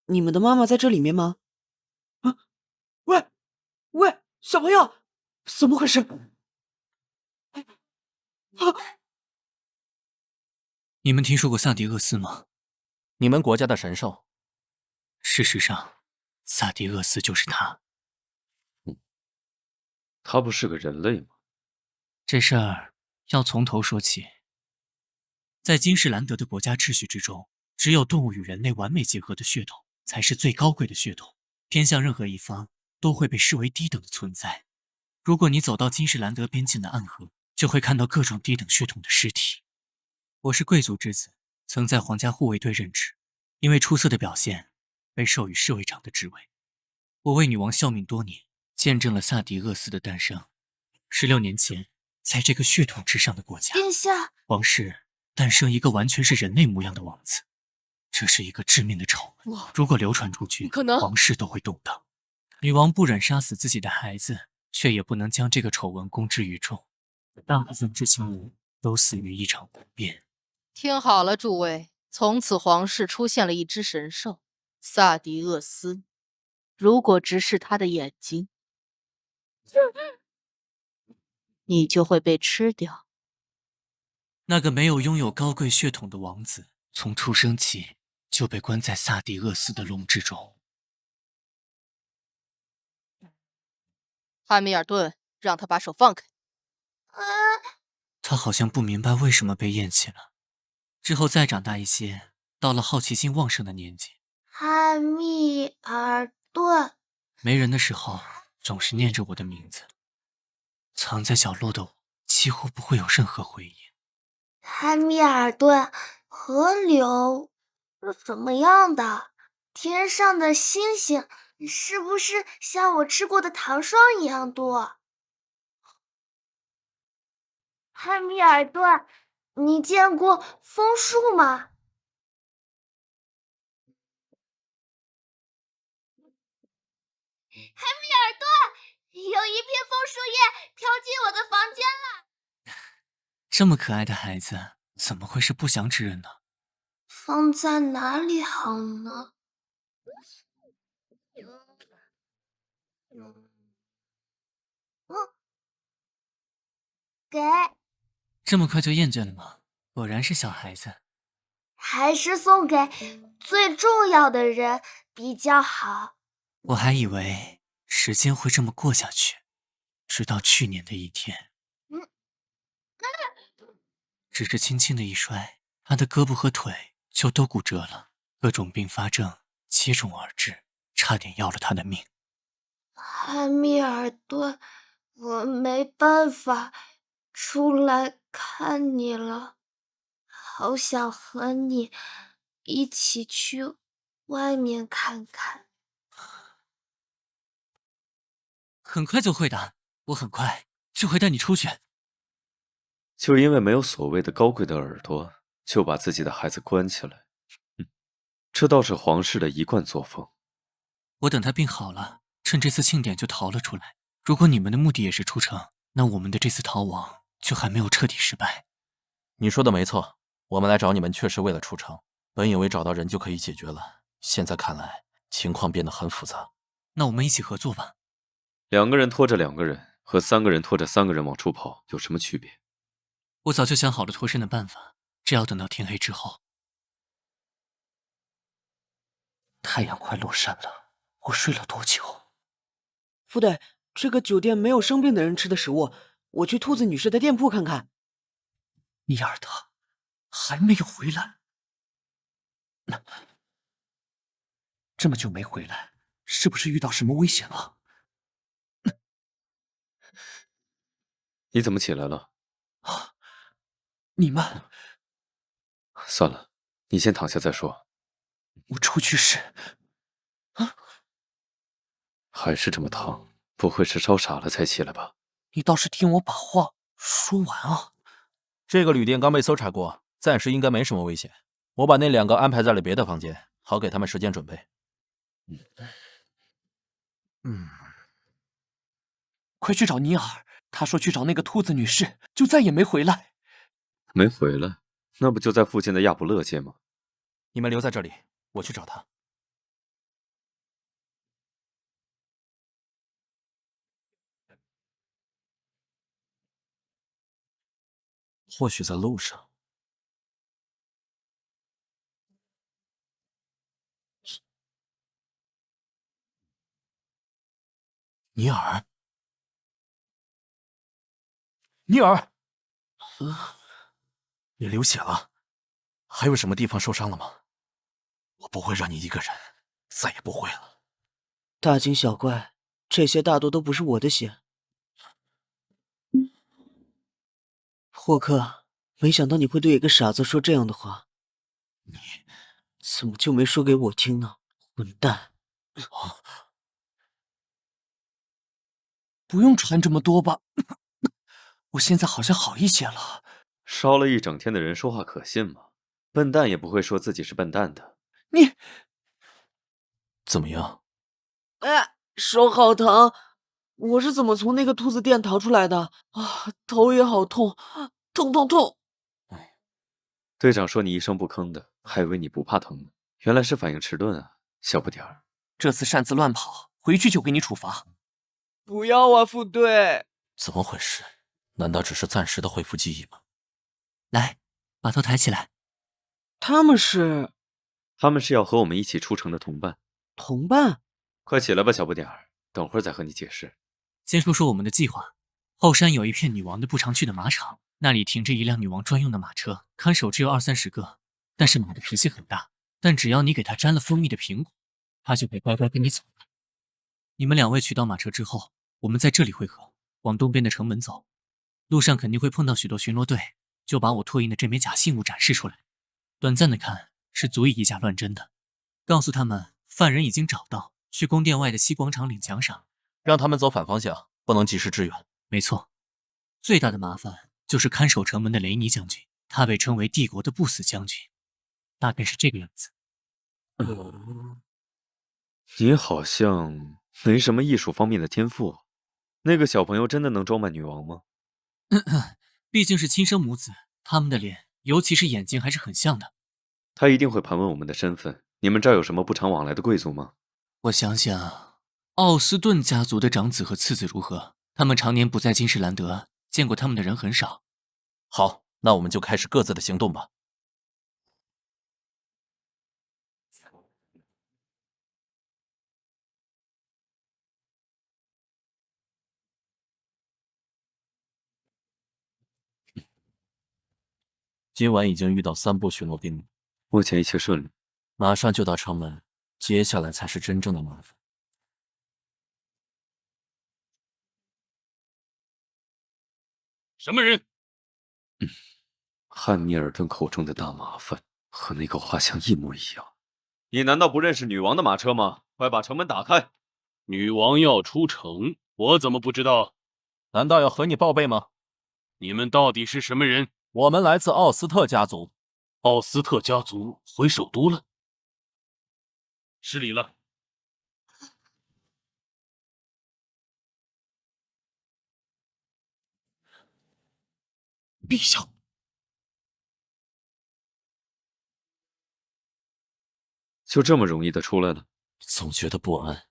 你们的妈妈在这里面吗？啊，喂，小朋友，怎么回事？你们听说过萨迪厄斯吗？你们国家的神兽。事实上，萨迪厄斯就是他。他不是个人类吗？这事儿要从头说起。在金士兰德的国家秩序之中，只有动物与人类完美结合的血统才是最高贵的血统，偏向任何一方都会被视为低等的存在。如果你走到金士兰德边境的暗河，就会看到各种低等血统的尸体。我是贵族之子，曾在皇家护卫队任职，因为出色的表现，被授予侍卫长的职位。我为女王效命多年，见证了萨迪厄斯的诞生。16年前，在这个血统之上的国家，殿下，皇室诞生一个完全是人类模样的王子，这是一个致命的丑闻。如果流传出去，皇室都会动荡。女王不忍杀死自己的孩子，却也不能将这个丑闻公之于众。大部分知情人都死于一场不便。听好了，诸位，从此皇室出现了一只神兽——萨迪厄斯。如果直视他的眼睛，你就会被吃掉。那个没有拥有高贵血统的王子，从出生起就被关在萨迪厄斯的笼之中。汉密尔顿，让他把手放开。他好像不明白为什么被厌弃了。之后再长大一些，到了好奇心旺盛的年纪。汉密尔顿。没人的时候，总是念着我的名字。藏在角落的我，几乎不会有任何回应。汉密尔顿，河流是什么样的？天上的星星是不是像我吃过的糖霜一样多？汉密尔顿，你见过枫树吗？汉密尔顿，有一片枫树叶飘进我的房间了。这么可爱的孩子，怎么会是不祥之人呢？放在哪里好呢？给。这么快就厌倦了吗？果然是小孩子。还是送给最重要的人比较好。我还以为时间会这么过下去，直到去年的一天。只是轻轻的一摔，他的胳膊和腿就都骨折了，各种并发症接踵而至，差点要了他的命。汉密尔顿，我没办法出来看你了，好想和你一起去外面看看。很快就会的，我很快就会带你出去。就因为没有所谓的高贵的耳朵，就把自己的孩子关起来，这倒是皇室的一贯作风。我等他病好了，趁这次庆典就逃了出来。如果你们的目的也是出城，那我们的这次逃亡就还没有彻底失败。你说的没错，我们来找你们确实为了出城，本以为找到人就可以解决了，现在看来情况变得很复杂。那我们一起合作吧。2个人拖着2个人，和3个人拖着3个人往出跑有什么区别？我早就想好了脱身的办法，只要等到天黑之后。太阳快落山了，我睡了多久？副队，这个酒店没有生病的人吃的食物，我去兔子女士的店铺看看。尼尔德还没有回来，这么久没回来，是不是遇到什么危险了？你怎么起来了？你们……算了，你先躺下再说。我出去时……还是这么烫，不会是烧傻了才起来吧？你倒是听我把话说完啊！这个旅店刚被搜查过，暂时应该没什么危险。我把那2个安排在了别的房间，好给他们时间准备。快去找尼尔，他说去找那个兔子女士，就再也没回来。没回来，那不就在附近的亚卜勒街吗？你们留在这里，我去找他。或许在路上。尼尔，尼尔，你流血了，还有什么地方受伤了吗？我不会让你一个人，再也不会了。大惊小怪，这些大多都不是我的血。霍克，没想到你会对一个傻子说这样的话。你怎么就没说给我听呢？混蛋！不用传这么多吧，我现在好像好一些了。烧了一整天的人说话可信吗？笨蛋也不会说自己是笨蛋的。你怎么样？手好疼！我是怎么从那个兔子店逃出来的？啊，头也好痛，痛痛痛！队长说你一声不吭的，还以为你不怕疼呢，原来是反应迟钝啊，小不点儿。这次擅自乱跑，回去就给你处罚。不要啊，副队！怎么回事？难道只是暂时的恢复记忆吗？来，把头抬起来。他们是要和我们一起出城的同伴。同伴？快起来吧，小不点儿，等会儿再和你解释。先说说我们的计划。后山有一片女王的不常去的马场，那里停着一辆女王专用的马车，看守只有20-30个。但是马的脾气很大，但只要你给它沾了蜂蜜的苹果，它就会乖乖跟你走了。你们2位取到马车之后，我们在这里汇合，往东边的城门走。路上肯定会碰到许多巡逻队，就把我拓印的这枚假信物展示出来。短暂的看是足以以假乱真的。告诉他们，犯人已经找到，去宫殿外的西广场领奖赏。让他们走反方向，不能及时支援。没错，最大的麻烦就是看守城门的雷尼将军，他被称为帝国的不死将军，大概是这个样子。你好像没什么艺术方面的天赋。那个小朋友真的能装扮女王吗？毕竟是亲生母子，他们的脸，尤其是眼睛还是很像的。他一定会盘问我们的身份。你们这儿有什么不常往来的贵族吗？我想想，奥斯顿家族的长子和次子如何？他们常年不在金士兰德，见过他们的人很少。好，那我们就开始各自的行动吧。今晚已经遇到3部巡逻兵了，目前一切顺利，马上就到城门，接下来才是真正的麻烦。什么人？汉密尔顿口中的大麻烦，和那个画像一模一样。你难道不认识女王的马车吗？快把城门打开！女王要出城，我怎么不知道？难道要和你报备吗？你们到底是什么人？我们来自奥斯特家族。奥斯特家族回首都了？失礼了。陛下，就这么容易的出来了？总觉得不安。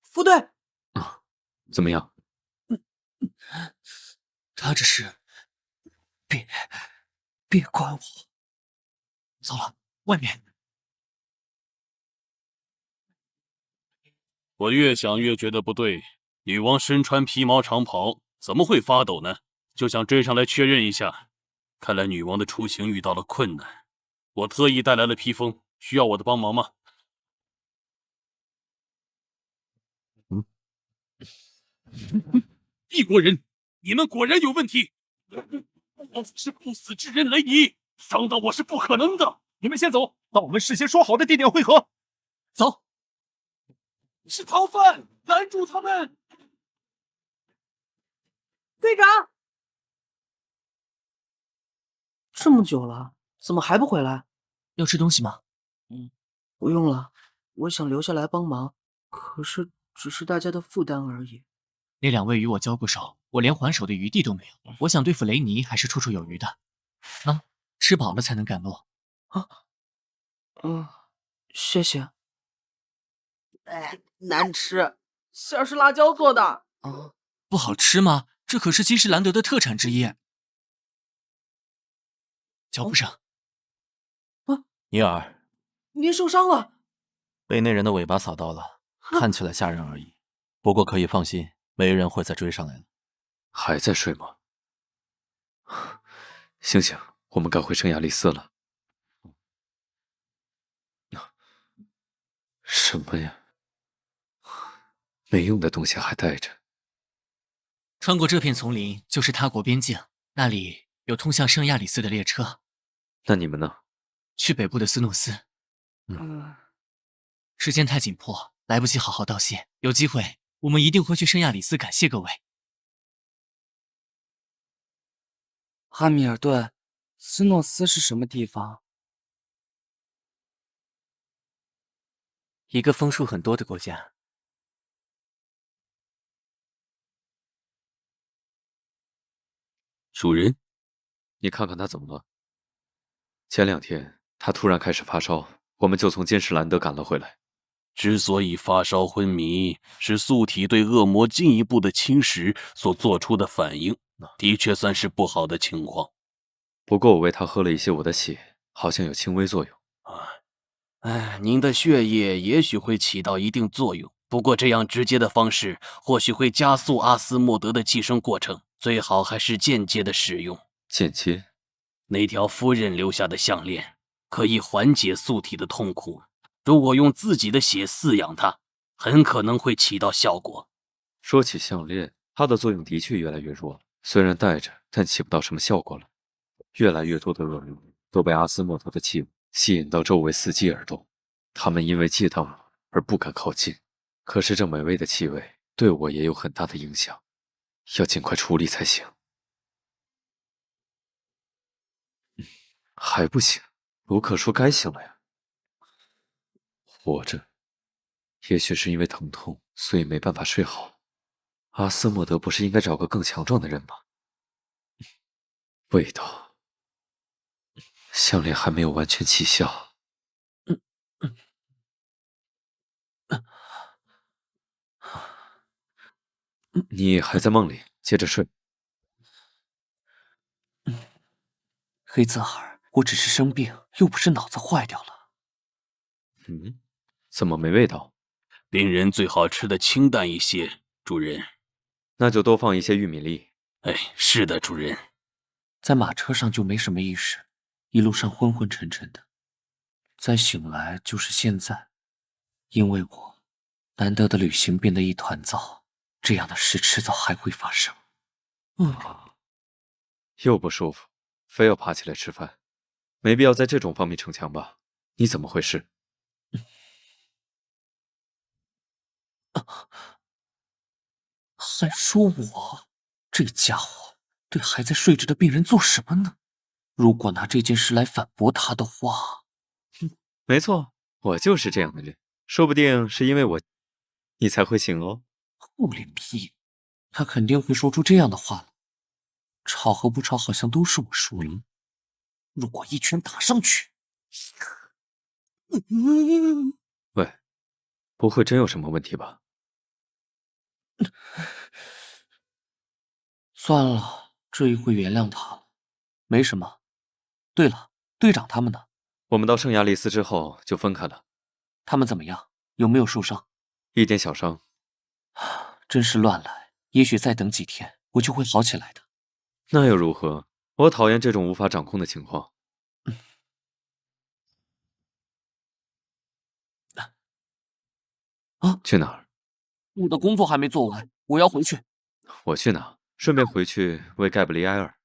副队，怎么样？他这是……别管我！糟了，外面！我越想越觉得不对，女王身穿皮毛长袍，怎么会发抖呢？就想追上来确认一下。看来女王的出行遇到了困难，我特意带来了披风，需要我的帮忙吗？异国人，你们果然有问题！我是不死之人雷尼，伤到我是不可能的。你们先走，到我们事先说好的地点汇合。走。是逃犯，拦住他们！队长，这么久了，怎么还不回来？要吃东西吗？不用了，我想留下来帮忙，可是只是大家的负担而已。那2位与我交过手，我连还手的余地都没有。我想对付雷尼还是绰绰有余的。吃饱了才能赶路。谢谢。难吃，馅儿是辣椒做的。不好吃吗？这可是金士兰德的特产之一。脚步声。尼尔，您受伤了？被那人的尾巴扫到了，看起来吓人而已。不过可以放心，没人会再追上来了。还在睡吗？醒醒，我们该回圣亚丽丝了。什么呀？没用的东西还带着。穿过这片丛林就是他国边境，那里有通向圣亚里斯的列车。那你们呢？去北部的斯诺斯。时间太紧迫，来不及好好道谢。有机会，我们一定会去圣亚里斯感谢各位。汉密尔顿，斯诺斯是什么地方？一个枫树很多的国家。主人，你看看他怎么了？前2天他突然开始发烧，我们就从金士兰德赶了回来。之所以发烧昏迷，是素体对恶魔进一步的侵蚀所做出的反应，的确算是不好的情况。不过我为他喝了一些我的血，好像有轻微作用。您的血液也许会起到一定作用，不过这样直接的方式或许会加速阿斯莫德的寄生过程，最好还是间接的使用。间接？那条夫人留下的项链可以缓解素体的痛苦，如果用自己的血饲养它，很可能会起到效果。说起项链，它的作用的确越来越弱了，虽然带着，但起不到什么效果了。越来越多的恶魔都被阿斯莫德的气味吸引到周围伺机而动，他们因为忌惮我而不敢靠近。可是这美味的气味对我也有很大的影响，要尽快处理才行。还不醒？卢克说该醒了呀。活着，也许是因为疼痛，所以没办法睡好。阿斯莫德不是应该找个更强壮的人吗？味道，项链还没有完全起效。你还在梦里，接着睡。黑泽尔，我只是生病，又不是脑子坏掉了。怎么没味道？病人最好吃的清淡一些，主人。那就多放一些玉米粒。是的，主人。在马车上就没什么意识，一路上昏昏沉沉的，再醒来就是现在。因为我难得的旅行变得一团糟，这样的事迟早还会发生。又不舒服，非要爬起来吃饭，没必要在这种方面逞强吧？你怎么回事？还说我这家伙对还在睡着的病人做什么呢？如果拿这件事来反驳他的话，没错，我就是这样的人，说不定是因为我，你才会醒哦。厚脸皮，他肯定会说出这样的话了。吵和不吵好像都是我输了。如果一拳打上去，喂，不会真有什么问题吧？算了，这一回原谅他了，没什么。对了，队长他们呢？我们到圣亚丽斯之后就分开了。他们怎么样？有没有受伤？一点小伤。真是乱来，也许再等几天，我就会好起来的。那又如何？我讨厌这种无法掌控的情况。去哪儿？我的工作还没做完，我要回去。我去哪？顺便回去为盖布里埃尔。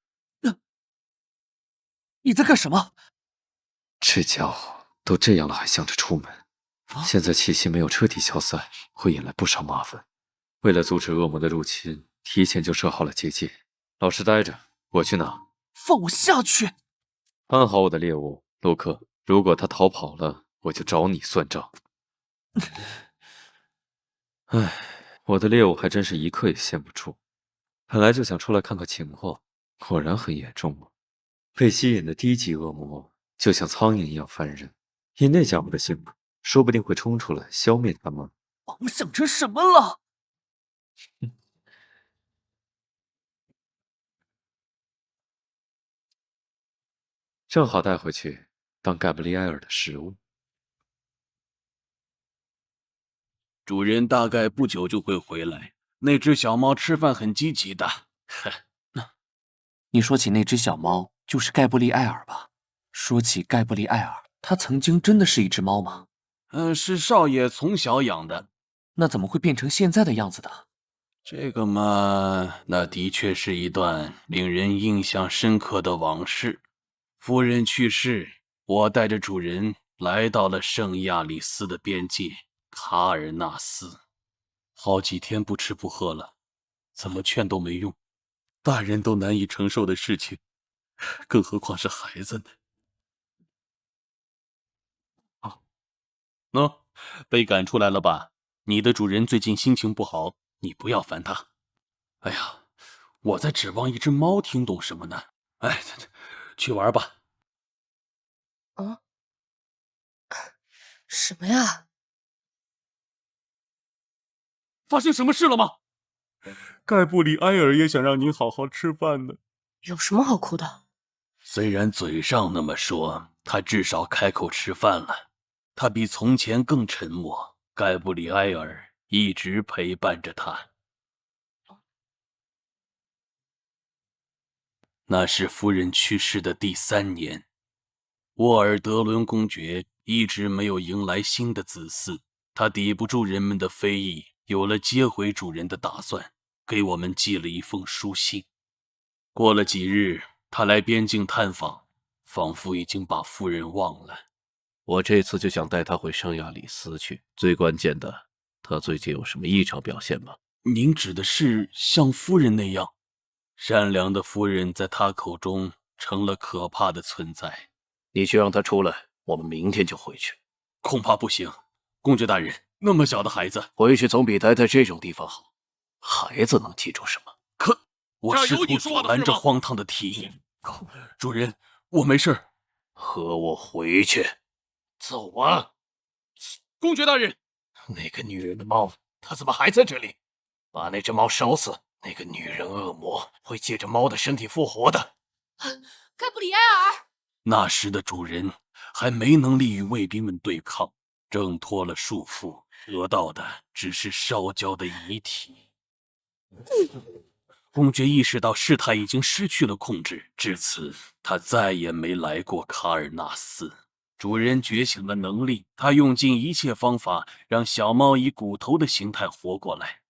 你在干什么？这家伙都这样了，还想着出门。现在气息没有彻底消散，会引来不少麻烦。为了阻止恶魔的入侵，提前就设好了结界。老实待着，我去哪？放我下去！看好我的猎物，卢克。如果他逃跑了，我就找你算账。唉，我的猎物还真是一刻也闲不住。本来就想出来看看情况，果然很严重啊！被吸引的低级恶魔就像苍蝇一样烦人，以那家伙的性格，说不定会冲出来消灭他们。我想成什么了？正好带回去当盖布里埃尔的食物。主人大概不久就会回来。那只小猫吃饭很积极的。你说起那只小猫，就是盖布利埃尔吧？说起盖布利埃尔，他曾经真的是一只猫吗？是少爷从小养的。那怎么会变成现在的样子的？这个嘛，那的确是一段令人印象深刻的往事。夫人去世，我带着主人来到了圣亚里斯的边界卡尔纳斯，好几天不吃不喝了，怎么劝都没用，大人都难以承受的事情，更何况是孩子呢？被赶出来了吧？你的主人最近心情不好，你不要烦他。哎呀，我在指望一只猫听懂什么呢？哎，去玩吧。啊？什么呀？发生什么事了吗？盖布里埃尔也想让你好好吃饭呢。有什么好哭的？虽然嘴上那么说，他至少开口吃饭了。他比从前更沉默。盖布里埃尔一直陪伴着他。那是夫人去世的第3年，沃尔德伦公爵一直没有迎来新的子嗣，他抵不住人们的非议，有了接回主人的打算，给我们寄了一封书信。过了几日，他来边境探访，仿佛已经把夫人忘了。我这次就想带他回圣亚里斯去。最关键的，他最近有什么异常表现吗？您指的是像夫人那样？善良的夫人在他口中成了可怕的存在。你去让他出来，我们明天就回去。恐怕不行，公爵大人，那么小的孩子，回去总比待在这种地方好。孩子能记住什么？可我试图阻拦这荒唐的提议。主人，我没事。和我回去。走啊！公爵大人，那个女人的猫，她怎么还在这里？把那只猫烧死！那个女人恶魔会借着猫的身体复活的。盖布里埃尔，那时的主人还没能力与卫兵们对抗，挣脱了束缚，得到的只是烧焦的遗体。公爵意识到事态已经失去了控制，至此他再也没来过卡尔纳斯。主人觉醒了能力，他用尽一切方法让小猫以骨头的形态活过来。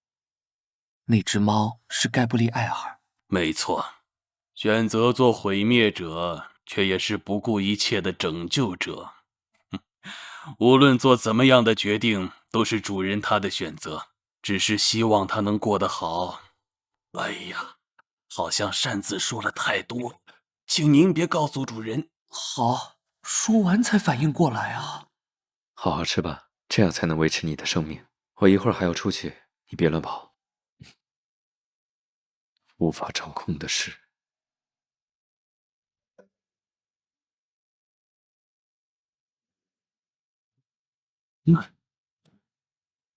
那只猫是盖布利埃尔。没错，选择做毁灭者，却也是不顾一切的拯救者。无论做怎么样的决定，都是主人他的选择，只是希望他能过得好。哎呀，好像擅自说了太多，请您别告诉主人。好。说完才反应过来啊！好好吃吧，这样才能维持你的生命。我一会儿还要出去，你别乱跑。无法掌控的事。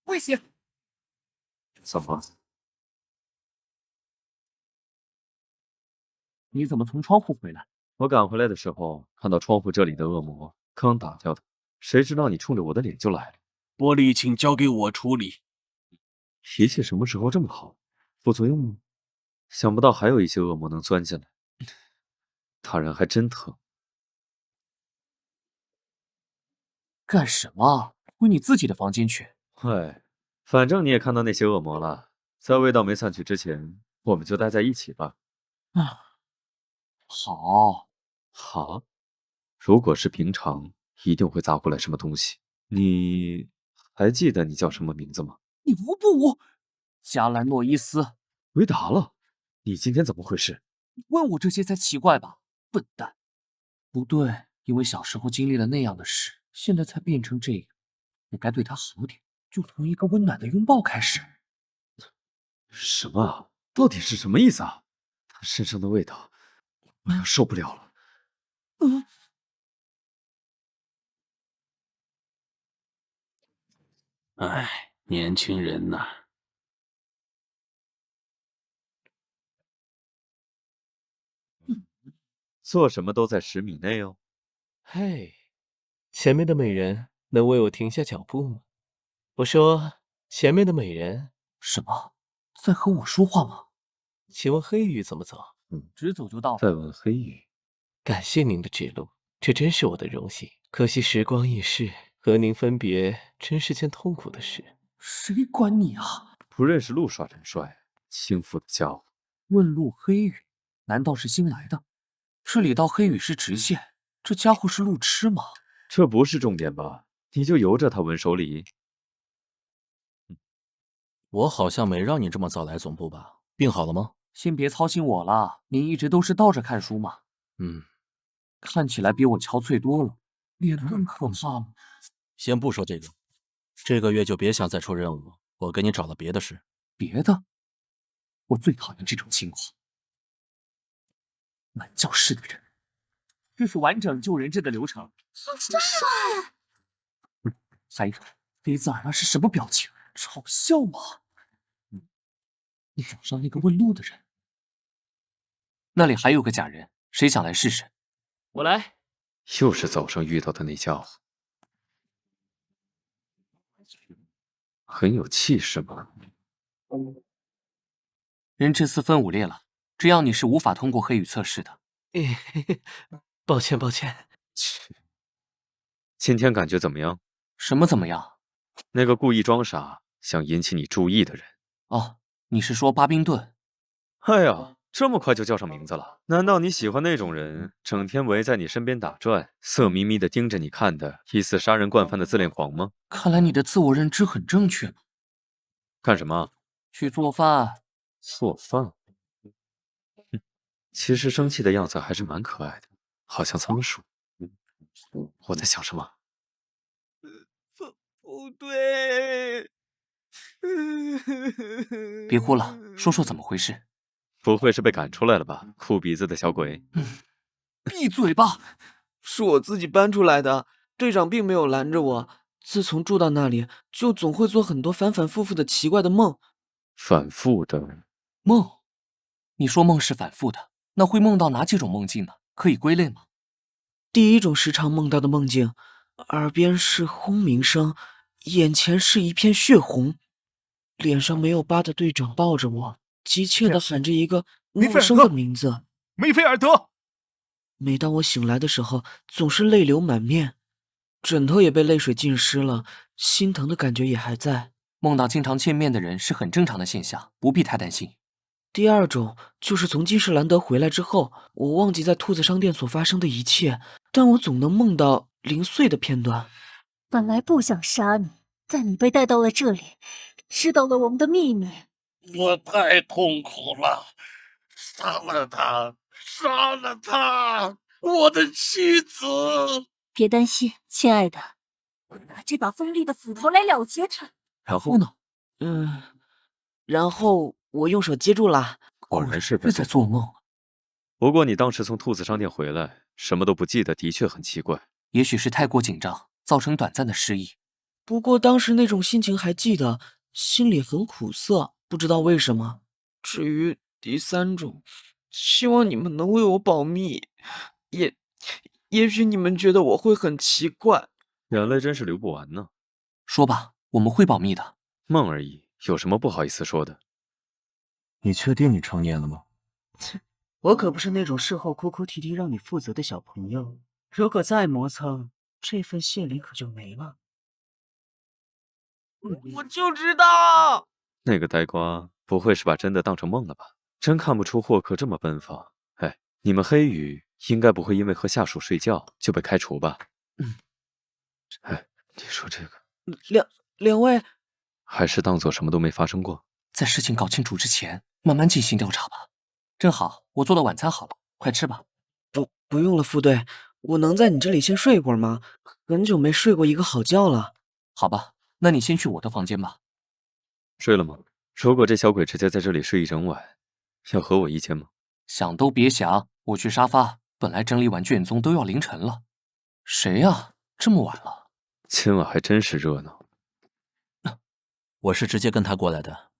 危险！怎么？你怎么从窗户回来？我赶回来的时候，看到窗户这里的恶魔，刚打掉的，谁知道你冲着我的脸就来了。玻璃，请交给我处理。脾气什么时候这么好？副作用呢？想不到还有一些恶魔能钻进来，大人还真疼。干什么？回你自己的房间去。嗨，反正你也看到那些恶魔了，在味道没散去之前，我们就待在一起吧。好，好。如果是平常，一定会砸过来什么东西。你还记得你叫什么名字吗？你无不无？加兰诺伊斯。维达了，你今天怎么回事？问我这些才奇怪吧，笨蛋。不对，因为小时候经历了那样的事，现在才变成这样。我该对他好点，就从一个温暖的拥抱开始。什么啊？到底是什么意思啊？他身上的味道，我要受不了了。哎，年轻人呐，做什么都在10米内哦。嘿，前面的美人能为我停下脚步吗？我说，前面的美人。什么？在和我说话吗？请问黑羽怎么走？直走就到了。再问黑羽。感谢您的指路，这真是我的荣幸。可惜时光易逝，和您分别真是件痛苦的事。谁管你啊！不认识路耍陈帅，轻浮的家伙。问路黑羽，难道是新来的？这里到黑羽是直线，这家伙是路痴吗？这不是重点吧？你就由着他稳手里。我好像没让你这么早来总部吧？病好了吗？先别操心我了，您一直都是倒着看书嘛。看起来比我憔悴多了，脸更可怕了。先不说这个，这个月就别想再出任务，我给你找了别的事。别的？我最讨厌这种情况。满教室的人，这是完整救人质的流程。好帅！还有，黑子尔那是什么表情？嘲笑吗？你早上那个问路的人，那里还有个假人，谁想来试试？我来。又是早上遇到的那家伙，很有气势嘛。人质4分5裂了，这样你是无法通过黑羽测试的。抱歉，抱歉。今天感觉怎么样？什么怎么样？那个故意装傻想引起你注意的人。哦，你是说巴宾顿？哎呀，这么快就叫上名字了？难道你喜欢那种人，整天围在你身边打转，色眯眯的盯着你看的疑似杀人惯犯的自恋狂吗？看来你的自我认知很正确呢。干什么？去做饭。做饭？其实生气的样子还是蛮可爱的，好像仓鼠。我在想什么？不对。别哭了，说说怎么回事。不会是被赶出来了吧？哭鼻子的小鬼！闭嘴吧！是我自己搬出来的，队长并没有拦着我。自从住到那里，就总会做很多反反复复的奇怪的梦。反复的梦？你说梦是反复的，那会梦到哪几种梦境呢？可以归类吗？第一种时常梦到的梦境，耳边是轰鸣声，眼前是一片血红，脸上没有疤的队长抱着我，急切地喊着一个陌生的名字：梅菲尔德。每当我醒来的时候，总是泪流满面，枕头也被泪水浸湿了，心疼的感觉也还在。梦到经常见面的人是很正常的现象，不必太担心。第二种就是从金士兰德回来之后，我忘记在兔子商店所发生的一切，但我总能梦到零碎的片段。本来不想杀你，但你被带到了这里，知道了我们的秘密。我太痛苦了，杀了他，杀了他，我的妻子！别担心，亲爱的，我拿这把锋利的斧头来了结他。然后呢？然后我用手接住了。果然是在做梦。不过你当时从兔子商店回来，什么都不记得，的确很奇怪。也许是太过紧张，造成短暂的失忆。不过当时那种心情还记得，心里很苦涩，不知道为什么。至于第三种，希望你们能为我保密。也许你们觉得我会很奇怪。眼泪真是流不完呢。说吧，我们会保密的。梦而已，有什么不好意思说的？你确定你成年了吗？我可不是那种事后哭哭啼啼让你负责的小朋友。如果再磨蹭，这份谢礼可就没了。我就知道，那个呆瓜不会是把真的当成梦了吧？真看不出霍克这么奔放。哎，你们黑羽应该不会因为和下属睡觉就被开除吧？哎，你说这个，两位，还是当做什么都没发生过。在事情搞清楚之前，慢慢进行调查吧。正好，我做的晚餐好了，快吃吧。不用了，副队，我能在你这里先睡一会儿吗？很久没睡过一个好觉了。好吧，那你先去我的房间吧。睡了吗？如果这小鬼直接在这里睡一整晚，要和我一间吗？想都别想，我去沙发。本来整理完卷宗都要凌晨了。谁呀？这么晚了？今晚还真是热闹。我是直接跟他过来的，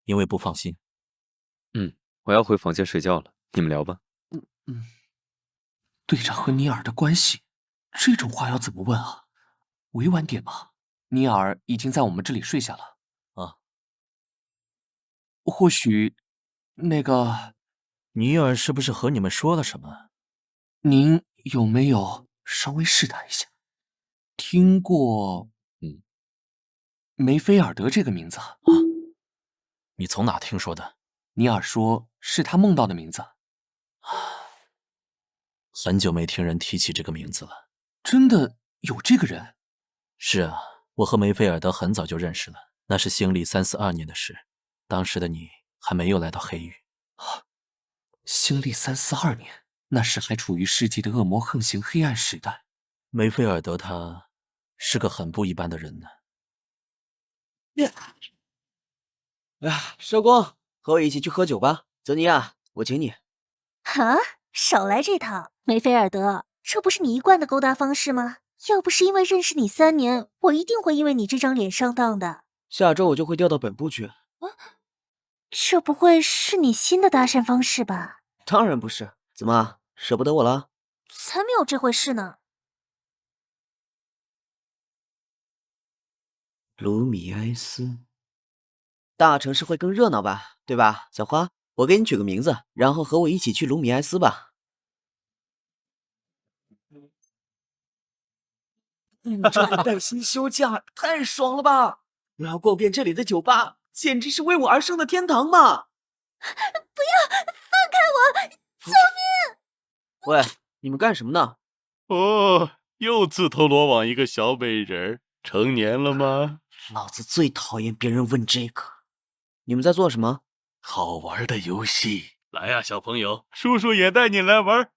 因为不放心。我要回房间睡觉了，你们聊吧。队长和尼尔的关系，这种话要怎么问啊？委婉点吧。尼尔已经在我们这里睡下了。啊，或许，那个，尼尔是不是和你们说了什么？您有没有稍微试探一下？听过，梅菲尔德这个名字啊？你从哪听说的？尼尔说是他梦到的名字。很久没听人提起这个名字了。真的有这个人？是啊，我和梅菲尔德很早就认识了，那是新历342年的事，当时的你还没有来到黑域。新历342年，那时还处于世界的恶魔横行黑暗时代。梅菲尔德他是个很不一般的人呢。收工，和我一起去喝酒吧。泽尼亚，我请你。啊，少来这套！梅菲尔德，这不是你一贯的勾搭方式吗？要不是因为认识你3年，我一定会因为你这张脸上当的。下周我就会调到本部去。这不会是你新的搭讪方式吧？当然不是。怎么，舍不得我了？才没有这回事呢。卢米埃斯，大城市会更热闹吧？对吧，小花？我给你取个名字，然后和我一起去卢米埃斯吧。这带薪休假太爽了吧！我要逛遍这里的酒吧，简直是为我而生的天堂嘛！不要，放开我！救命！喂，你们干什么呢？哦，又自投罗网一个小美人，成年了吗？老子最讨厌别人问这个。你们在做什么？好玩的游戏。来呀，小朋友，叔叔也带你来玩。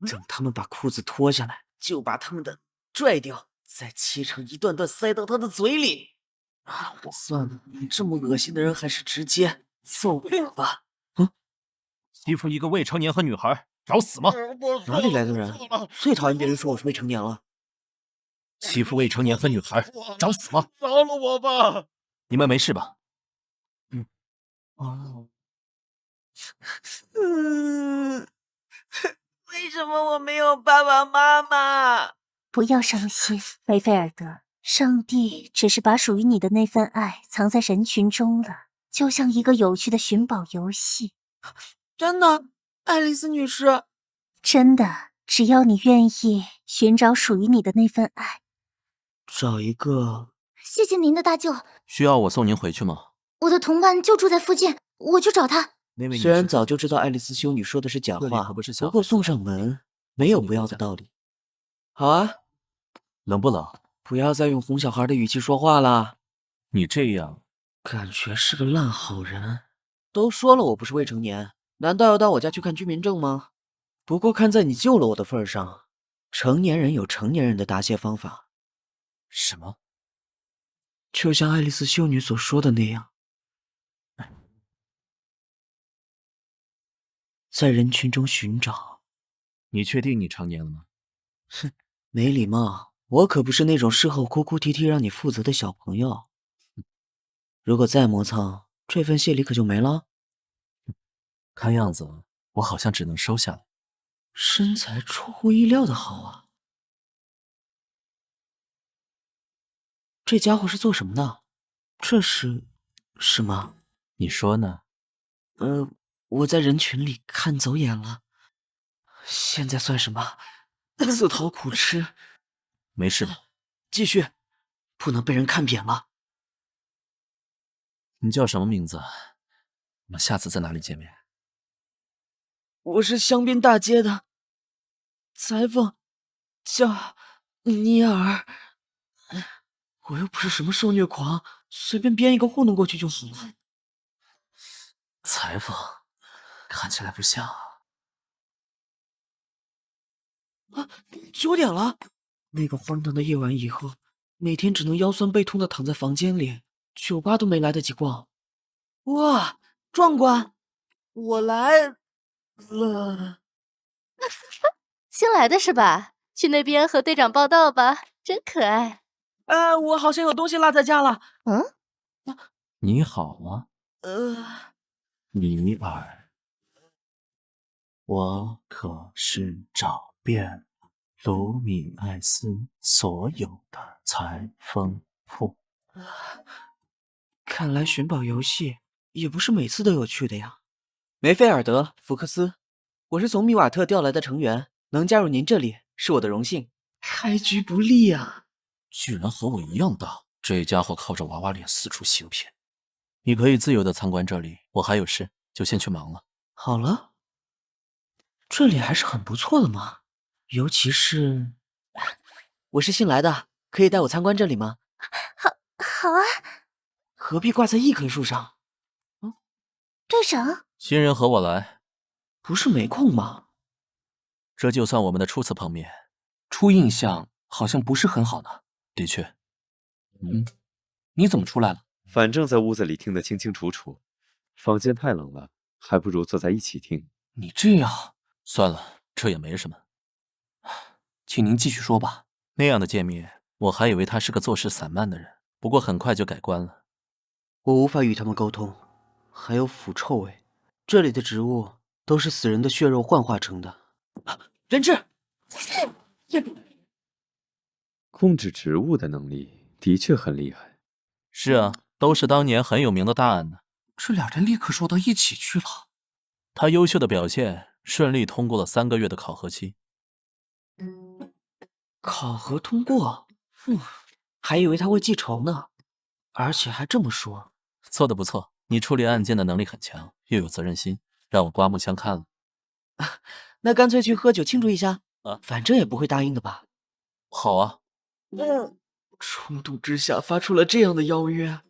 等他们把裤子脱下来，就把他们的拽掉，再切成一段段塞到他的嘴里。算了，这么恶心的人还是直接揍了吧。欺负一个未成年和女孩，找死吗？哪里来的人？最讨厌别人说我是未成年了。欺负未成年和女孩，找死吗？饶了我吧！你们没事吧？为什么我没有爸爸妈妈？不要伤心，梅菲尔德。上帝只是把属于你的那份爱藏在人群中了，就像一个有趣的寻宝游戏。真的，爱丽丝女士。真的，只要你愿意寻找属于你的那份爱。找一个。谢谢您的大救。需要我送您回去吗？我的同伴就住在附近，我去找他。虽然早就知道爱丽丝修女说的是假话，不过送上门没有不要的道理。好啊。冷不冷？不要再用哄小孩的语气说话了。你这样，感觉是个烂好人。都说了我不是未成年，难道要到我家去看居民证吗？不过看在你救了我的份上，成年人有成年人的答谢方法。什么？就像爱丽丝修女所说的那样，在人群中寻找。你确定你成年了吗？哼，没礼貌。我可不是那种事后哭哭啼啼让你负责的小朋友。如果再磨蹭，这份谢礼可就没了。看样子我好像只能收下来。身材出乎意料的好啊！这家伙是做什么的？这是什么？你说呢？我在人群里看走眼了。现在算什么？自讨苦吃。没事吧？继续，不能被人看扁了。你叫什么名字？我们下次在哪里见面？我是香槟大街的裁缝，叫尼尔。我又不是什么受虐狂，随便编一个糊弄过去就好了。裁缝，看起来不像啊。9点了，那个荒唐的夜晚以后，每天只能腰酸背痛的躺在房间里，酒吧都没来得及逛。哇，壮观！我来了。新来的是吧？去那边和队长报道吧，真可爱。我好像有东西落在家了。你好啊，尼尔，我可是找遍了卢米埃斯所有的裁缝铺。看来寻宝游戏也不是每次都有趣的呀。梅菲尔德·福克斯，我是从密瓦特调来的成员，能加入您这里是我的荣幸。开局不利啊！居然和我一样大，这家伙靠着娃娃脸四处行骗。你可以自由的参观这里，我还有事，就先去忙了。好了，这里还是很不错的嘛，尤其是我是新来的，可以带我参观这里吗？好啊。何必挂在一棵树上？队长，新人和我来，不是没空吗？这就算我们的初次碰面，初印象好像不是很好呢。的确。你怎么出来了？反正在屋子里听得清清楚楚，房间太冷了，还不如坐在一起听。你这样，算了，这也没什么。请您继续说吧。那样的见面，我还以为他是个做事散漫的人，不过很快就改观了。我无法与他们沟通，还有腐臭味。这里的植物都是死人的血肉幻化成的。人质！控制植物的能力的确很厉害。是啊，都是当年很有名的大案呢。这俩人立刻说到一起去了。他优秀的表现，顺利通过了3个月的考核期。考核通过？还以为他会记仇呢，而且还这么说。做得不错，你处理案件的能力很强，又有责任心，让我刮目相看了。那干脆去喝酒庆祝一下啊，反正也不会答应的吧。好啊。冲动之下发出了这样的邀约。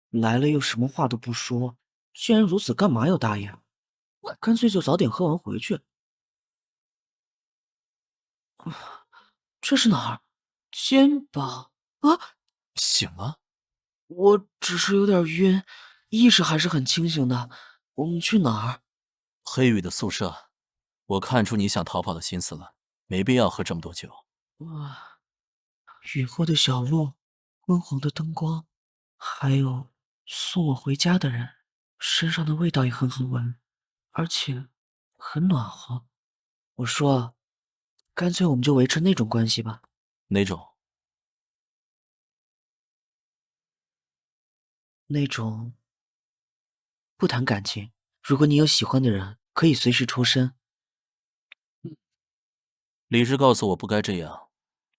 来了又什么话都不说，既然如此，干嘛要答应？干脆就早点喝完回去。这是哪儿？肩膀啊！醒了？我只是有点晕，意识还是很清醒的。我们去哪儿？黑羽的宿舍。我看出你想逃跑的心思了，没必要喝这么多酒。哇，雨后的小路，昏黄的灯光，还有送我回家的人，身上的味道也很好闻，而且很暖和。我说，干脆我们就维持那种关系吧。哪种？那种不谈感情，如果你有喜欢的人，可以随时抽身。理智告诉我不该这样，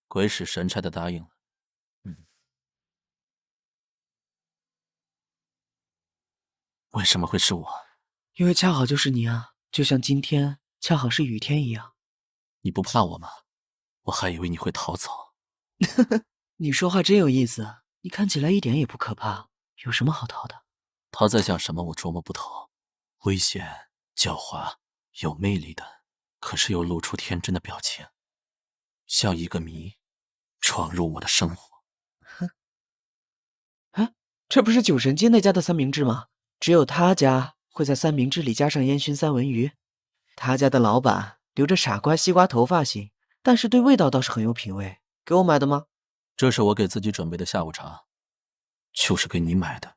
鬼使神差的答应了。为什么会是我？因为恰好就是你啊，就像今天恰好是雨天一样。你不怕我吗？我还以为你会逃走。你说话真有意思，你看起来一点也不可怕，有什么好逃的？他在想什么，我琢磨不透。危险、狡猾、有魅力的，可是又露出天真的表情，像一个谜，闯入我的生活。这不是酒神街那家的三明治吗？只有他家会在三明治里加上烟熏三文鱼。他家的老板留着傻瓜西瓜头发型，但是对味道倒是很有品味。给我买的吗？这是我给自己准备的下午茶，就是给你买的。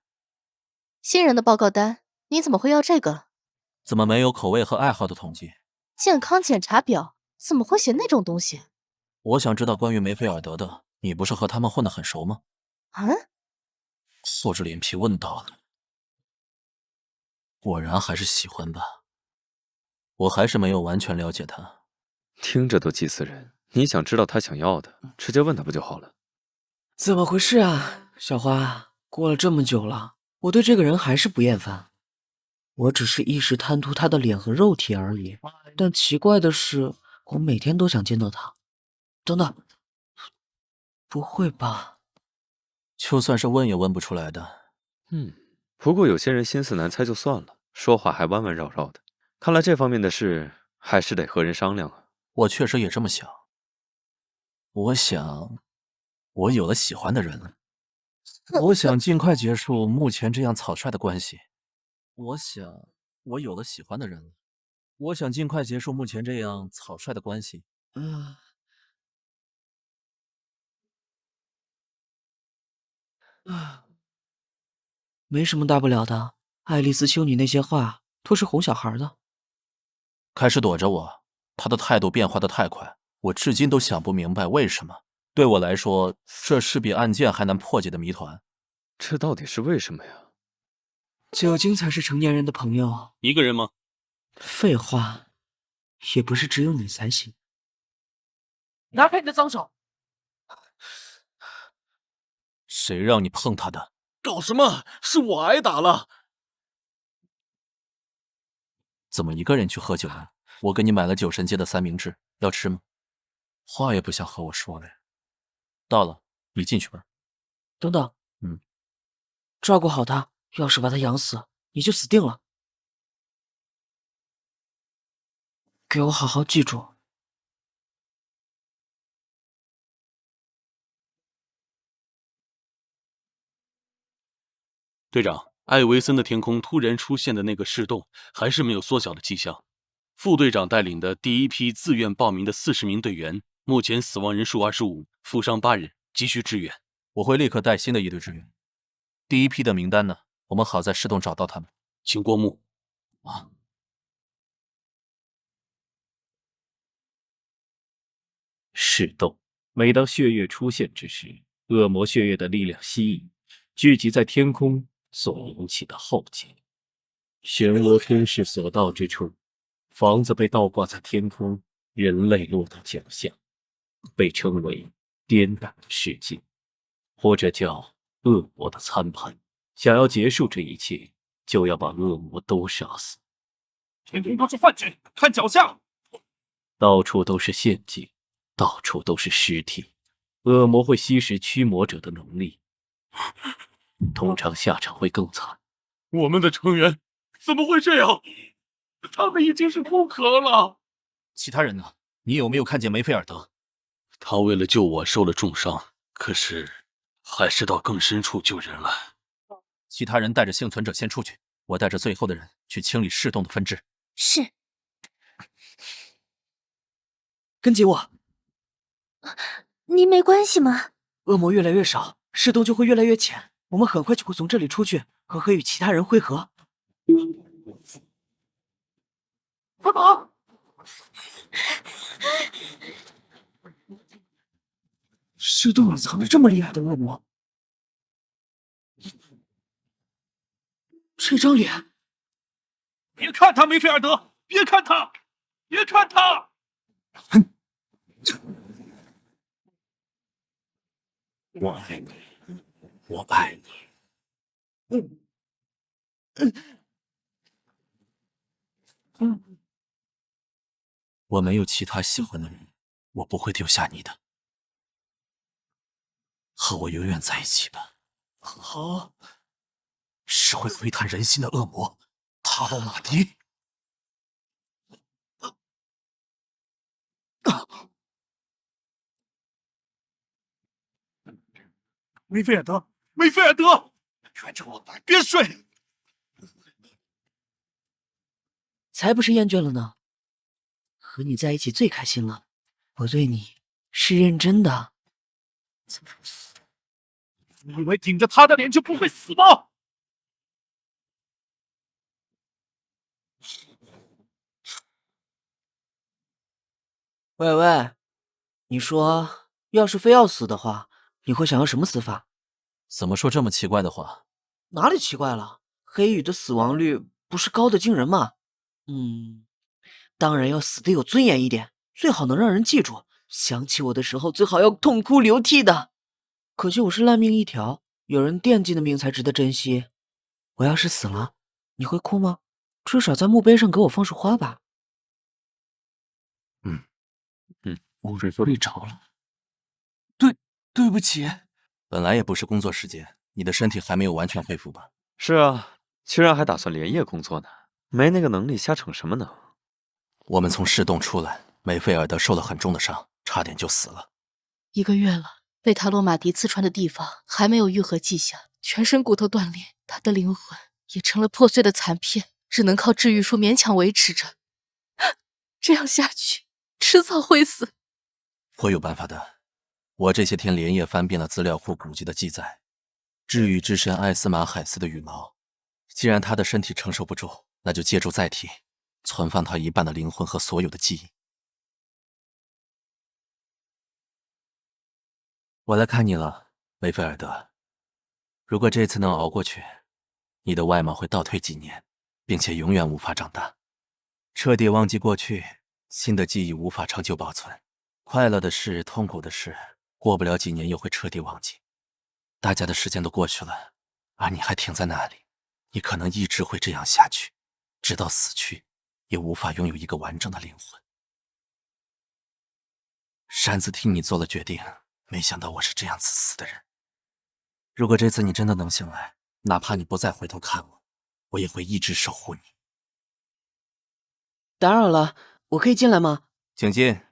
新人的报告单，你怎么会要这个？怎么没有口味和爱好的统计？健康检查表怎么会写那种东西？我想知道关于梅菲尔德的，你不是和他们混得很熟吗？啊？厚着脸皮问道。果然还是喜欢吧。我还是没有完全了解他。听着都气死人。你想知道他想要的，直接问他不就好了？怎么回事啊，小花？过了这么久了，我对这个人还是不厌烦。我只是一时贪图他的脸和肉体而已。但奇怪的是，我每天都想见到他。等等，不会吧？就算是问也问不出来的。不过有些人心思难猜就算了，说话还弯弯绕绕的。看来这方面的事还是得和人商量啊。我确实也这么想。我想，我有了喜欢的人了。我想尽快结束目前这样草率的关系。我想，我有了喜欢的人了。我想尽快结束目前这样草率的关系。没什么大不了的。爱丽丝修女那些话都是哄小孩的。开始躲着我，她的态度变化得太快，我至今都想不明白为什么。对我来说，这是比案件还难破解的谜团。这到底是为什么呀？酒精才是成年人的朋友。一个人吗？废话，也不是只有你才行。拿开你的脏手！谁让你碰他的？搞什么？是我挨打了。怎么一个人去喝酒呢？我给你买了酒神街的三明治，要吃吗？话也不想和我说了呀。到了，你进去吧。等等，照顾好他，要是把他养死，你就死定了。给我好好记住。队长，艾维森的天空突然出现的那个噬洞，还是没有缩小的迹象。副队长带领的第一批自愿报名的40名队员，目前死亡人数25，负伤8人，急需支援。我会立刻带新的一队支援。第一批的名单呢？我们好在噬洞找到他们。请过目。噬洞，每当血月出现之时，恶魔血月的力量吸引，聚集在天空所引起的浩劫。漩涡吞噬所到之处，房子被倒挂在天空，人类落到脚下，被称为颠倒的世界，或者叫恶魔的参盘。想要结束这一切，就要把恶魔都杀死。天空都是幻觉，看脚下，到处都是陷阱，到处都是尸体。恶魔会吸食驱魔者的能力，通常下场会更惨。我们的成员怎么会这样？他们已经是不可了。其他人呢？你有没有看见梅菲尔德？他为了救我受了重伤，可是还是到更深处救人了。其他人带着幸存者先出去，我带着最后的人去清理噬洞的分支。是。跟紧我。你没关系吗？恶魔越来越少，噬洞就会越来越浅。我们很快就会从这里出去，和与其他人会合。快跑！噬洞里藏着这么厉害的恶魔，这张脸！别看他，梅菲尔德！别看他！别看他！我爱你，我爱你。我没有其他喜欢的人，我不会丢下你的。和我永远在一起吧。好。是会窥探人心的恶魔，塔洛马迪。梅菲尔德，梅菲尔德，看着我，别睡！才不是厌倦了呢，和你在一起最开心了。我对你是认真的。你以为顶着他的脸就不会死吗？喂喂，你说，要是非要死的话，你会想要什么死法？怎么说这么奇怪的话？哪里奇怪了？黑羽的死亡率不是高的惊人吗？当然要死得有尊严一点，最好能让人记住。想起我的时候，最好要痛哭流涕的。可惜我是烂命一条，有人惦记的命才值得珍惜。我要是死了，你会哭吗？至少在墓碑上给我放束花吧。我睡着了。对不起。本来也不是工作时间，你的身体还没有完全恢复吧？是啊，居然还打算连夜工作呢，没那个能力瞎逞什么呢？我们从市洞出来，梅菲尔德受了很重的伤，差点就死了。1个月了，被塔罗马迪刺穿的地方还没有愈合迹象，全身骨头断裂，他的灵魂也成了破碎的残片，只能靠治愈术勉强维持着。这样下去，迟早会死。会有办法的。我这些天连夜翻遍了资料库古籍的记载，治愈之神艾斯马海斯的羽毛，既然他的身体承受不住，那就借助载体，存放他一半的灵魂和所有的记忆。我来看你了，梅菲尔德。如果这次能熬过去，你的外貌会倒退几年，并且永远无法长大。彻底忘记过去，新的记忆无法长久保存。快乐的事，痛苦的事，过不了几年又会彻底忘记。大家的时间都过去了，而你还停在那里。你可能一直会这样下去，直到死去，也无法拥有一个完整的灵魂。擅自替你做了决定，没想到我是这样自私的人。如果这次你真的能醒来，哪怕你不再回头看我，我也会一直守护你。打扰了，我可以进来吗？请进。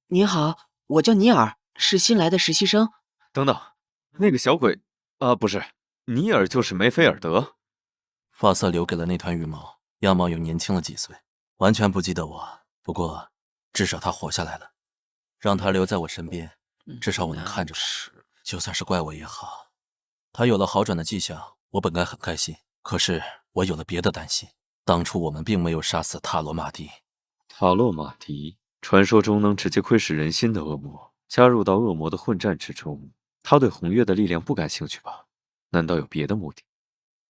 你好，我叫尼尔，是新来的实习生。等等，那个小鬼，不是，尼尔就是梅菲尔德。发色留给了那团羽毛，样貌又年轻了几岁，完全不记得我。不过，至少他活下来了，让他留在我身边，至少我能看着他。就算是怪我也好，他有了好转的迹象，我本该很开心。可是我有了别的担心。当初我们并没有杀死塔罗马蒂。塔洛马迪，传说中能直接窥视人心的恶魔，加入到恶魔的混战之中。他对红月的力量不感兴趣吧？难道有别的目的？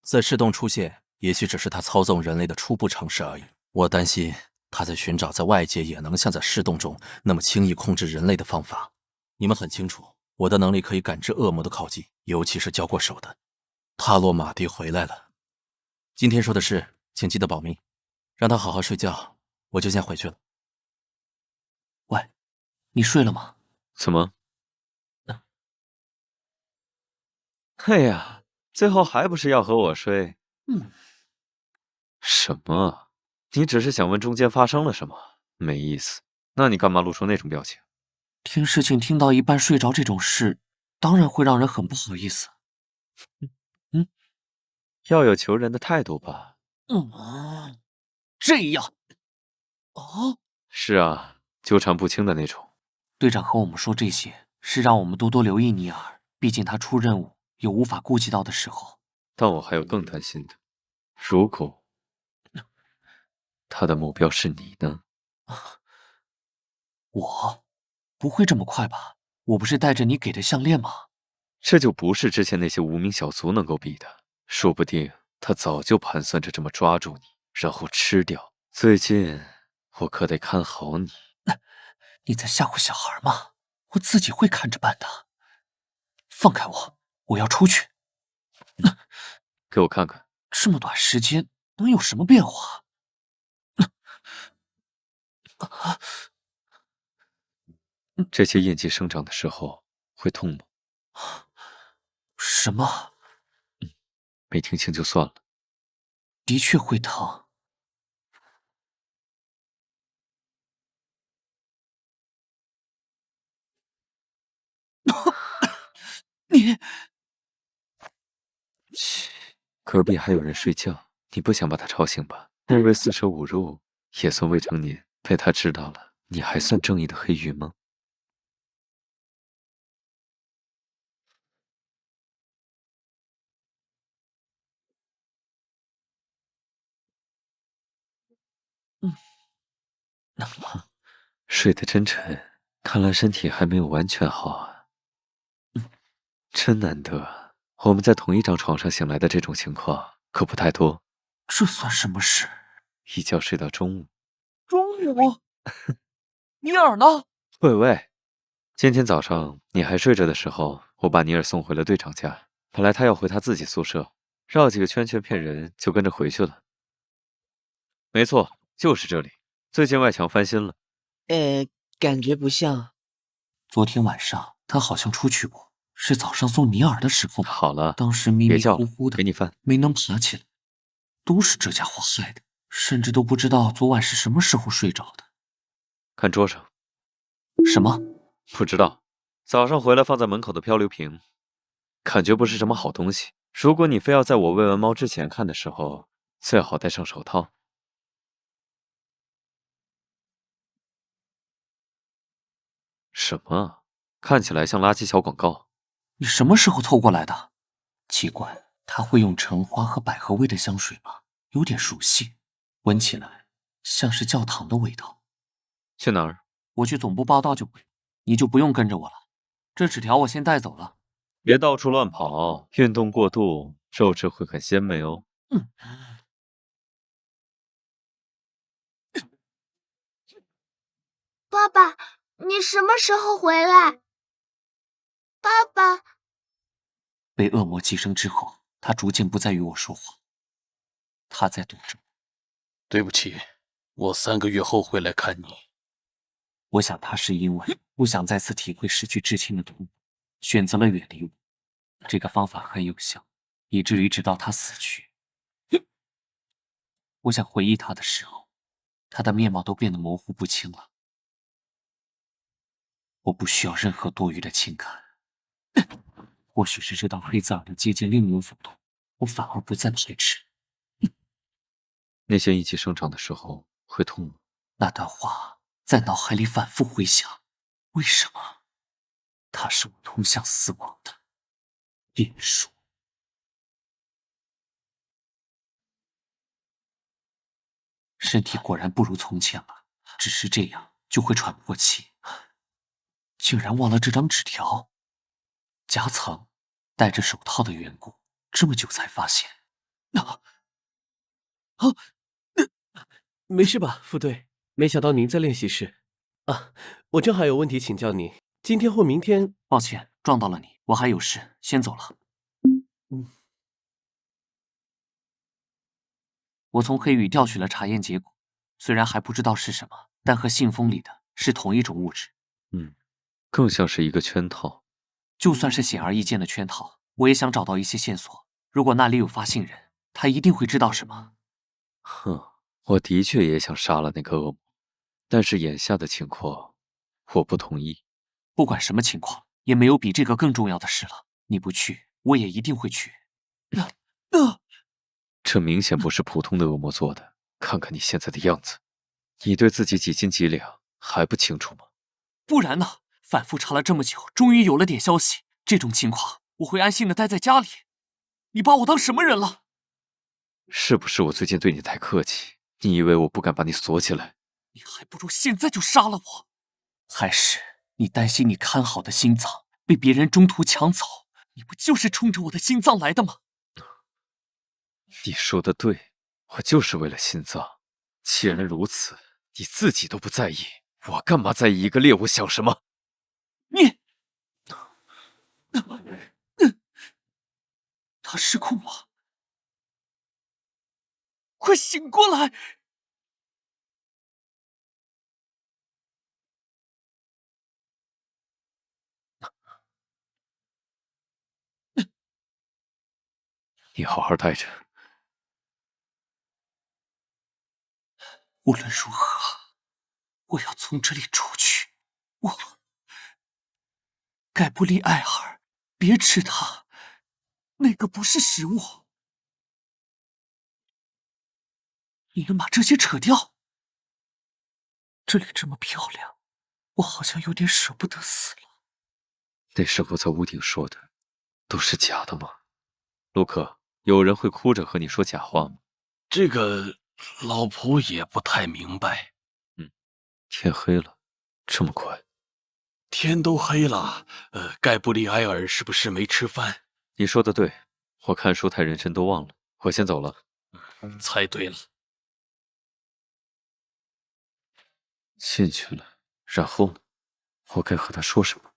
在市洞出现，也许只是他操纵人类的初步尝试而已。我担心他在寻找在外界也能像在市洞中那么轻易控制人类的方法。你们很清楚，我的能力可以感知恶魔的靠近，尤其是交过手的。塔洛马蒂回来了。今天说的事，请记得保密，让他好好睡觉。我就先回去了。喂，你睡了吗？怎么？嘿呀，最后还不是要和我睡？什么？你只是想问中间发生了什么？没意思。那你干嘛露出那种表情？听事情听到一半睡着这种事，当然会让人很不好意思。要有求人的态度吧。这样。是啊，纠缠不清的那种。队长和我们说这些，是让我们多多留意尼尔，毕竟他出任务有无法顾及到的时候。但我还有更担心的，如果他的目标是你呢？我不会这么快吧？我不是带着你给的项链吗？这就不是之前那些无名小卒能够比的。说不定他早就盘算着这么抓住你，然后吃掉。最近我可得看好你。你在吓唬小孩吗？我自己会看着办的。放开我，我要出去。给我看看，这么短时间能有什么变化？这些印记生长的时候会痛吗？什么？没听清就算了。的确会疼。你，嘘，隔壁还有人睡觉，你不想把他吵醒吧？那位四舍五入也算未成年，被他知道了，你还算正义的黑羽吗？睡得真沉，看来身体还没有完全好啊。真难得，我们在同一张床上醒来的这种情况可不太多。这算什么事？一觉睡到中午。中午？尼尔呢？喂，今天早上你还睡着的时候，我把尼尔送回了队长家。本来他要回他自己宿舍，绕几个圈圈骗人，就跟着回去了。没错，就是这里。最近外墙翻新了。感觉不像。昨天晚上他好像出去过，是早上送尼尔的时候。好了，当时迷迷糊糊的，给你饭，没能爬起来，都是这家伙害的，甚至都不知道昨晚是什么时候睡着的。看桌上。什么？不知道。早上回来放在门口的漂流瓶，感觉不是什么好东西。如果你非要在我喂完猫之前看的时候，最好戴上手套。什么？看起来像垃圾小广告。你什么时候凑过来的？奇怪，他会用橙花和百合味的香水吗？有点熟悉，闻起来像是教堂的味道。去哪儿？我去总部报道就可以，你就不用跟着我了。这纸条我先带走了。别到处乱跑，运动过度，肉质会很鲜美哦。爸爸，你什么时候回来？爸爸。被恶魔寄生之后，他逐渐不再与我说话。他在躲着。对不起，我3个月后会来看你。我想他是因为不想再次体会失去至亲的痛苦，选择了远离我。这个方法很有效，以至于直到他死去，我想回忆他的时候，他的面貌都变得模糊不清了。我不需要任何多余的情感。或许是知道黑泽尔的接近令人腹痛，我反而不再排斥。那些一起生长的时候会痛吗？那段话在脑海里反复回响。为什么？它是我通向死亡的变数。身体果然不如从前了，只是这样就会喘不过气。竟然忘了这张纸条，夹层戴着手套的缘故，这么久才发现。没事吧，副队？没想到您在练习室啊！我正好有问题请教你，今天或明天……抱歉，撞到了你，我还有事，先走了。我从黑羽调取了查验结果，虽然还不知道是什么，但和信封里的是同一种物质。更像是一个圈套。就算是显而易见的圈套，我也想找到一些线索。如果那里有发信人，他一定会知道什么。我的确也想杀了那个恶魔，但是眼下的情况，我不同意。不管什么情况，也没有比这个更重要的事了。你不去，我也一定会去。这明显不是普通的恶魔做的。看看你现在的样子，你对自己几斤几两还不清楚吗？不然呢？反复查了这么久，终于有了点消息。这种情况，我会安心的待在家里。你把我当什么人了？是不是我最近对你太客气？你以为我不敢把你锁起来？你还不如现在就杀了我。还是你担心你看好的心脏被别人中途抢走？你不就是冲着我的心脏来的吗？你说的对，我就是为了心脏。既然如此，你自己都不在意，我干嘛在意一个猎物想什么？你，他失控了，快醒过来！你好好待着。无论如何，我要从这里出去。我盖布利埃尔，别吃它，那个不是食物。你能把这些扯掉？这里这么漂亮，我好像有点舍不得死了。那时候在屋顶说的，都是假的吗？卢克，有人会哭着和你说假话吗？这个老仆也不太明白。天黑了，这么快？天都黑了，盖布利埃尔是不是没吃饭？你说的对，我看书太认真都忘了。我先走了。猜对了。进去了，然后呢？我该和他说什么？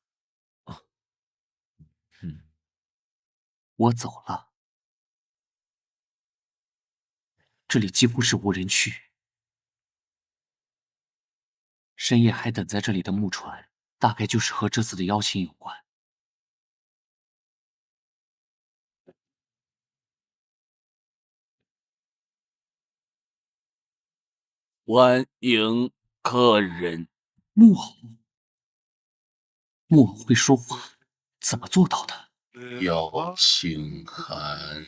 我走了，这里几乎是无人区。深夜还等在这里的木船，大概就是和这次的邀请有关。欢迎客人。木偶，木偶会说话，怎么做到的？邀请函。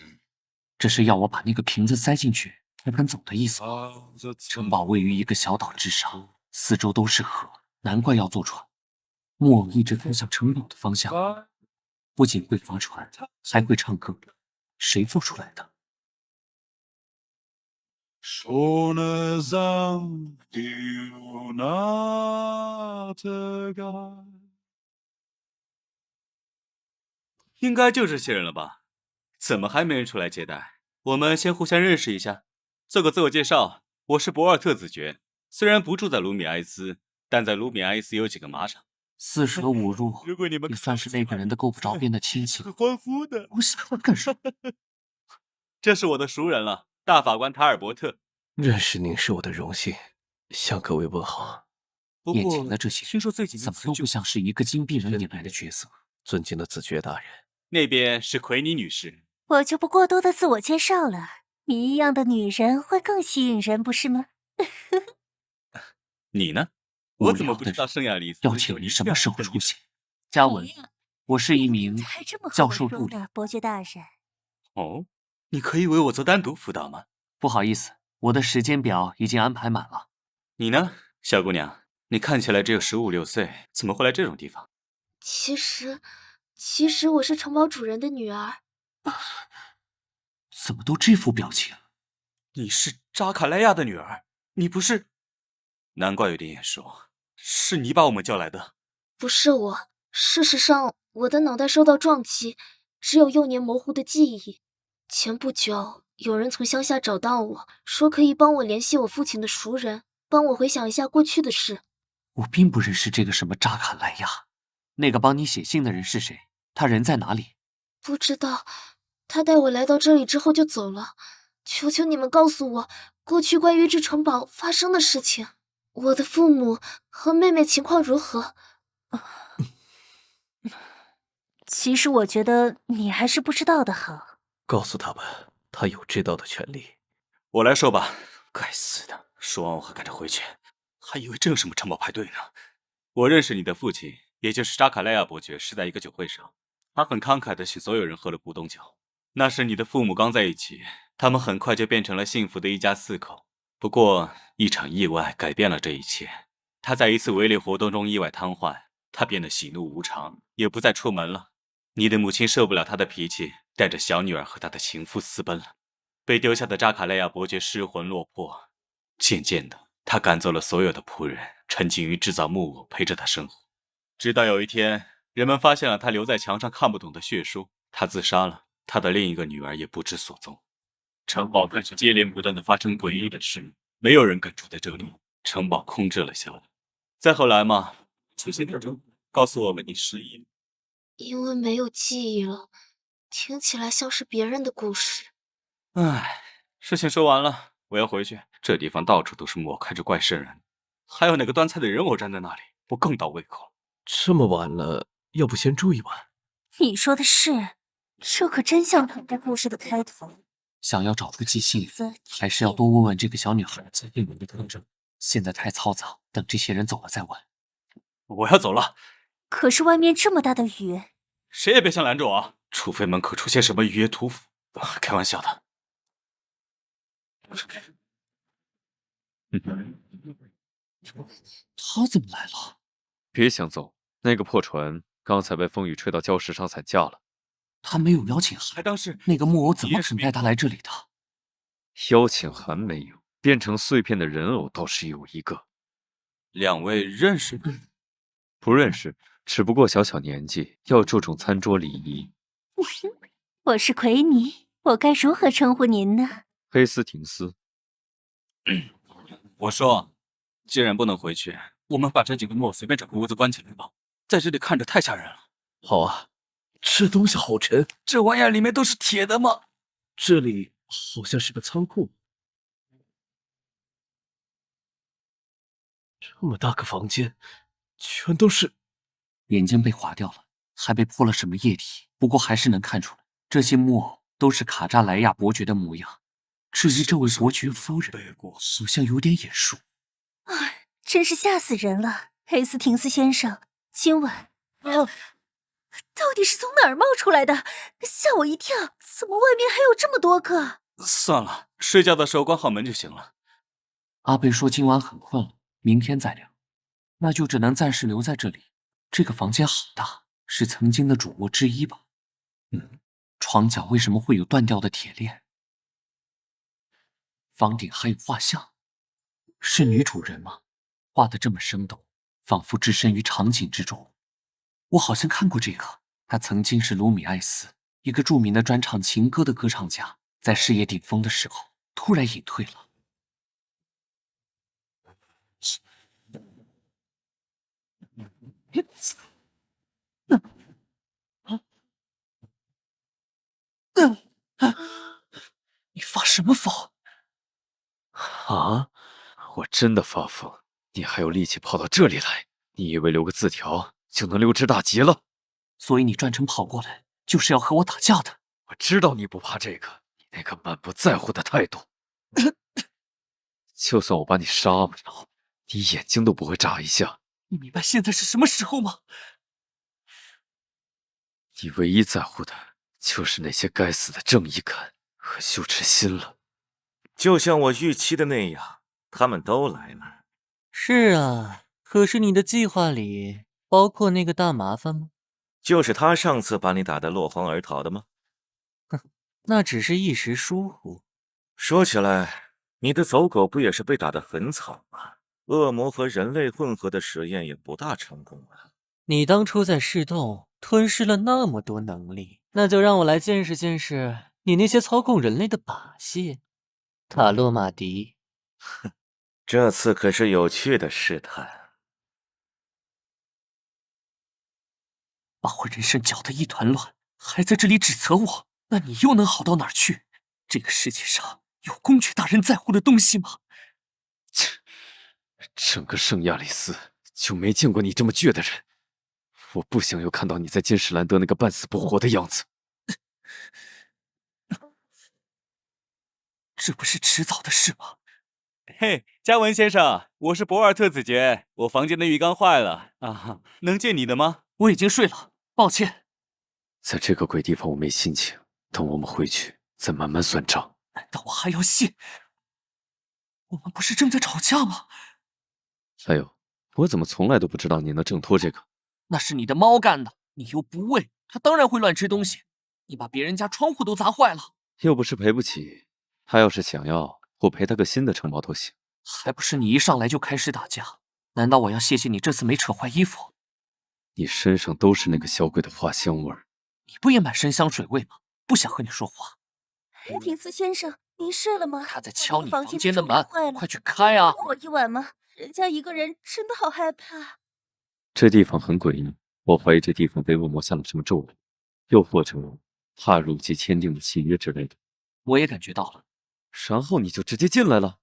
这是要我把那个瓶子塞进去才肯走的意思吗？城堡位于一个小岛之上，四周都是河，难怪要坐船。木偶一直看向城堡的方向，不仅会划船，还会唱歌，谁做出来的？应该就这些人了吧？怎么还没人出来接待？我们先互相认识一下，做个自我介绍。我是博尔特子爵，虽然不住在卢米埃斯，但在卢米埃斯有几个马场。四舍五入，也算是那个人的够不着边的亲戚。欢呼的，我喜欢干什么？这是我的熟人了，大法官塔尔伯特。认识您是我的荣幸，向各位问好。眼前的这些人怎么都不像是一个金币人引来的角色。尊敬的子爵大人，那边是奎尼女士。我就不过多的自我介绍了，你一样的女人会更吸引人，不是吗？你呢？我怎么不知道圣亚丽邀请你什么时候出现？嘉文，我是一名教授助理。伯爵大人。哦，你可以为我做单独辅导吗？不好意思，我的时间表已经安排满了。你呢，小姑娘？你看起来只有15、16岁，怎么会来这种地方？其实我是城堡主人的女儿。怎么都这副表情？你是扎卡莱亚的女儿？你不是？难怪有点眼熟，是你把我们叫来的。不是我，事实上我的脑袋受到撞击，只有幼年模糊的记忆。前不久有人从乡下找到我，说可以帮我联系我父亲的熟人，帮我回想一下过去的事。我并不认识这个什么扎卡莱亚。那个帮你写信的人是谁？他人在哪里？不知道，他带我来到这里之后就走了。求求你们告诉我，过去关于这城堡发生的事情。我的父母和妹妹情况如何？其实我觉得你还是不知道的好。告诉他吧，他有知道的权利。我来说吧。该死的！说完我还赶着回去，还以为真有什么城堡派对呢。我认识你的父亲，也就是扎卡莱亚伯爵，是在一个酒会上，他很慷慨地请所有人喝了古董酒。那时你的父母刚在一起，他们很快就变成了幸福的一家4口。不过一场意外改变了这一切。他在一次围猎活动中意外瘫痪，他变得喜怒无常，也不再出门了。你的母亲受不了他的脾气，带着小女儿和他的情妇私奔了。被丢下的扎卡莱亚伯爵失魂落魄，渐渐的，他赶走了所有的仆人，沉浸于制造木偶陪着他生活。直到有一天，人们发现了他留在墙上看不懂的血书，他自杀了，他的另一个女儿也不知所踪。城堡开始接连不断的发生诡异的事，没有人敢住在这里，城堡空置了下来。再后来嘛，出现特征，告诉我们你失忆了。因为没有记忆了，听起来像是别人的故事。唉，事情说完了，我要回去。这地方到处都是木偶开着怪瘆人，还有那个端菜的人偶站在那里，我更倒胃口。这么晚了，要不先住一晚？你说的是，这可真像恐怖故事的开头。想要找出记性，还是要多问问这个小女孩最近的特征。现在太嘈杂，等这些人走了再问。我要走了。可是外面这么大的雨，谁也别想拦着我啊！除非门口出现什么雨夜屠夫。开玩笑的。他怎么来了？别想走，那个破船刚才被风雨吹到礁石上散架了。他没有邀请函，还当是那个木偶怎么肯带他来这里的？邀请函没有，变成碎片的人偶倒是有一个。两位认识？不认识，只不过小小年纪，要注重餐桌礼仪。我是奎尼，我该如何称呼您呢？黑斯廷斯。我说，既然不能回去，我们把这几个木偶随便找个屋子关起来吧，在这里看着太吓人了。好啊，这东西好沉，这玩意儿里面都是铁的吗？这里好像是个仓库。这么大个房间，全都是……眼睛被划掉了，还被泼了什么液体，不过还是能看出来，这些木偶都是卡扎莱亚伯爵的模样。至于这位伯爵夫人，好像有点眼熟。哎，真是吓死人了！黑斯廷斯先生，今晚到底是从哪儿冒出来的？吓我一跳！怎么外面还有这么多个？算了，睡觉的时候关好门就行了。阿贝说今晚很困了，明天再聊。那就只能暂时留在这里。这个房间好大，是曾经的主卧之一吧？床角为什么会有断掉的铁链？房顶还有画像，是女主人吗？画得这么生动，仿佛置身于场景之中。我好像看过这个，他曾经是卢米埃斯，一个著名的专唱情歌的歌唱家，在事业顶峰的时候突然隐退了。你发什么疯？啊！我真的发疯！你还有力气跑到这里来？你以为留个字条就能溜之大吉了？所以你专程跑过来，就是要和我打架的。我知道你不怕这个，你那个满不在乎的态度。就算我把你杀了，你眼睛都不会眨一下。你明白现在是什么时候吗？你唯一在乎的就是那些该死的正义感和羞耻心了。就像我预期的那样，他们都来了。是啊，可是你的计划里包括那个大麻烦吗？就是他上次把你打得落荒而逃的吗？那只是一时疏忽。说起来，你的走狗不也是被打得很惨吗？恶魔和人类混合的实验也不大成功啊。你当初在市洞吞噬了那么多能力，那就让我来见识见识你那些操控人类的把戏。塔洛马迪，哼，这次可是有趣的试探。把我人生搅得一团乱，还在这里指责我，那你又能好到哪儿去？这个世界上有公爵大人在乎的东西吗？切，整个圣亚里斯就没见过你这么倔的人。我不想又看到你在金史兰德那个半死不活的样子。这不是迟早的事吗？嘿，嘉文先生，我是博尔特子爵，我房间的浴缸坏了啊，能借你的吗？我已经睡了，抱歉。在这个鬼地方我没心情，等我们回去再慢慢算账。难道我还要信？我们不是正在吵架吗？还有，我怎么从来都不知道你能挣脱这个？那是你的猫干的，你又不喂，它当然会乱吃东西。你把别人家窗户都砸坏了，又不是赔不起。他要是想要，我赔他个新的城堡都行。还不是你一上来就开始打架？难道我要谢谢你这次没扯坏衣服？你身上都是那个小鬼的花香味儿。你不也满身香水味吗？不想和你说话。黑廷斯先生，您睡了吗？他在敲你房间间的门，坏了，快去开啊！我一晚吗？人家一个人真的好害怕。这地方很诡异，我怀疑这地方被恶魔下了什么咒语，又或者踏入及签订的契约之类的。我也感觉到了。然后你就直接进来了？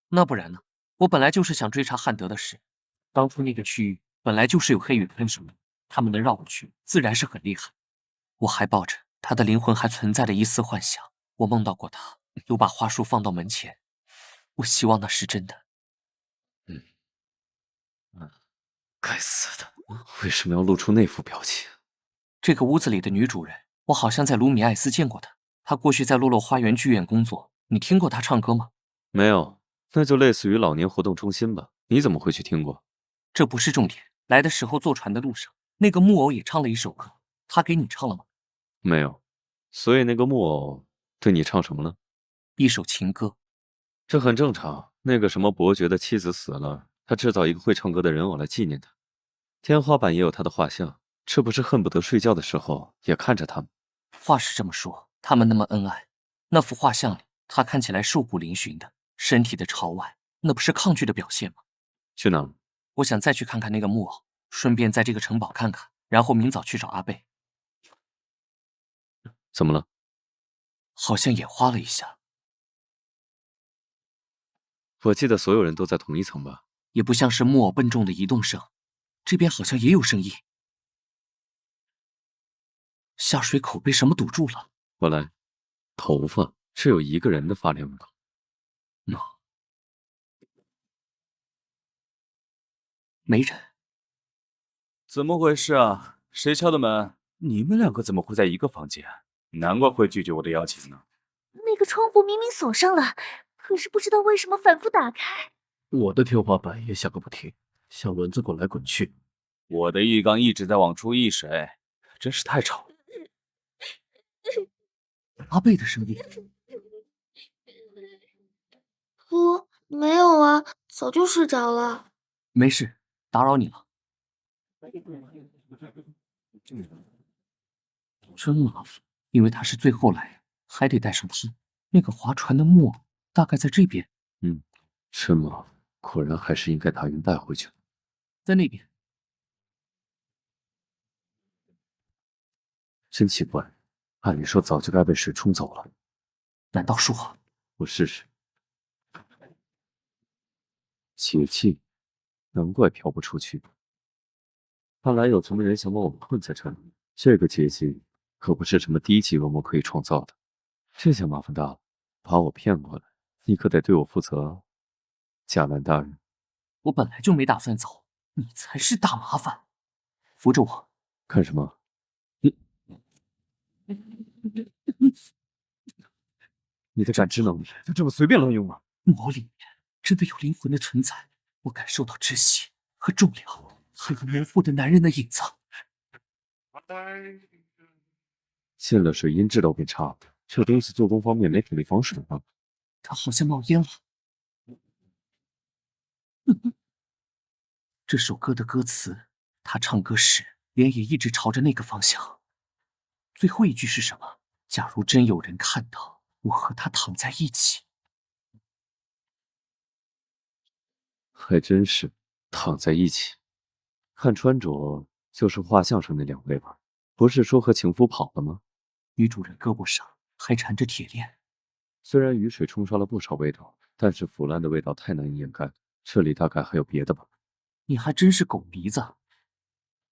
那不然呢？我本来就是想追查汉德的事。当初那个区域本来就是有黑羽喷手的，他们能绕过去，自然是很厉害。我还抱着他的灵魂还存在的一丝幻想，我梦到过他，又把花束放到门前。我希望那是真的。该死的，为什么要露出那副表情？这个屋子里的女主人，我好像在卢米埃斯见过她。她过去在洛洛花园剧院工作，你听过她唱歌吗？没有，那就类似于老年活动中心吧。你怎么会去听过？这不是重点。来的时候坐船的路上，那个木偶也唱了一首歌，他给你唱了吗？没有。所以那个木偶对你唱什么了？一首情歌。这很正常。那个什么伯爵的妻子死了，他制造一个会唱歌的人偶来纪念他。天花板也有他的画像，是不是恨不得睡觉的时候也看着他们？话是这么说，他们那么恩爱，那幅画像里他看起来瘦骨嶙峋的，身体的朝外，那不是抗拒的表现吗？去哪儿？我想再去看看那个木偶，顺便在这个城堡看看，然后明早去找阿贝。怎么了？好像眼花了一下。我记得所有人都在同一层吧？也不像是木偶笨重的移动声，这边好像也有声音。下水口被什么堵住了？我来，头发是有一个人的发量高。没人。怎么回事啊？谁敲的门？你们两个怎么会在一个房间？难怪会拒绝我的邀请呢。那个窗户明明锁上了，可是不知道为什么反复打开。我的天花板也响个不停，像轮子滚来滚去。我的浴缸一直在往出溢水，真是太吵了。阿贝的声音。没有啊，早就睡着了。没事，打扰你了。真麻烦，因为他是最后来人，还得带上他。那个划船的木偶大概在这边。真麻烦，果然还是应该把人带回去。在那边。真奇怪，按理说早就该被水冲走了。难道说……我试试。解气，难怪飘不出去。看来有什么人想把我们困在这里。这个结界可不是什么低级恶魔可以创造的，这下麻烦大了。把我骗过来，你可得对我负责，贾兰大人。我本来就没打算走，你才是大麻烦。扶着我。干什么？你的感知能力就这么随便乱用吗？木偶里面真的有灵魂的存在，我感受到窒息和重量，还有模糊的男人的影子。进了水音质都变差了，这东西做工方面没土力防水吗？它好像冒烟了。这首歌的歌词，他唱歌时脸也一直朝着那个方向。最后一句是什么？假如真有人看到我和他躺在一起。还真是躺在一起。看穿着就是画像上那两位吧？不是说和情夫跑了吗？女主人胳膊上还缠着铁链。虽然雨水冲刷了不少味道，但是腐烂的味道太难以掩盖。这里大概还有别的吧？你还真是狗鼻子。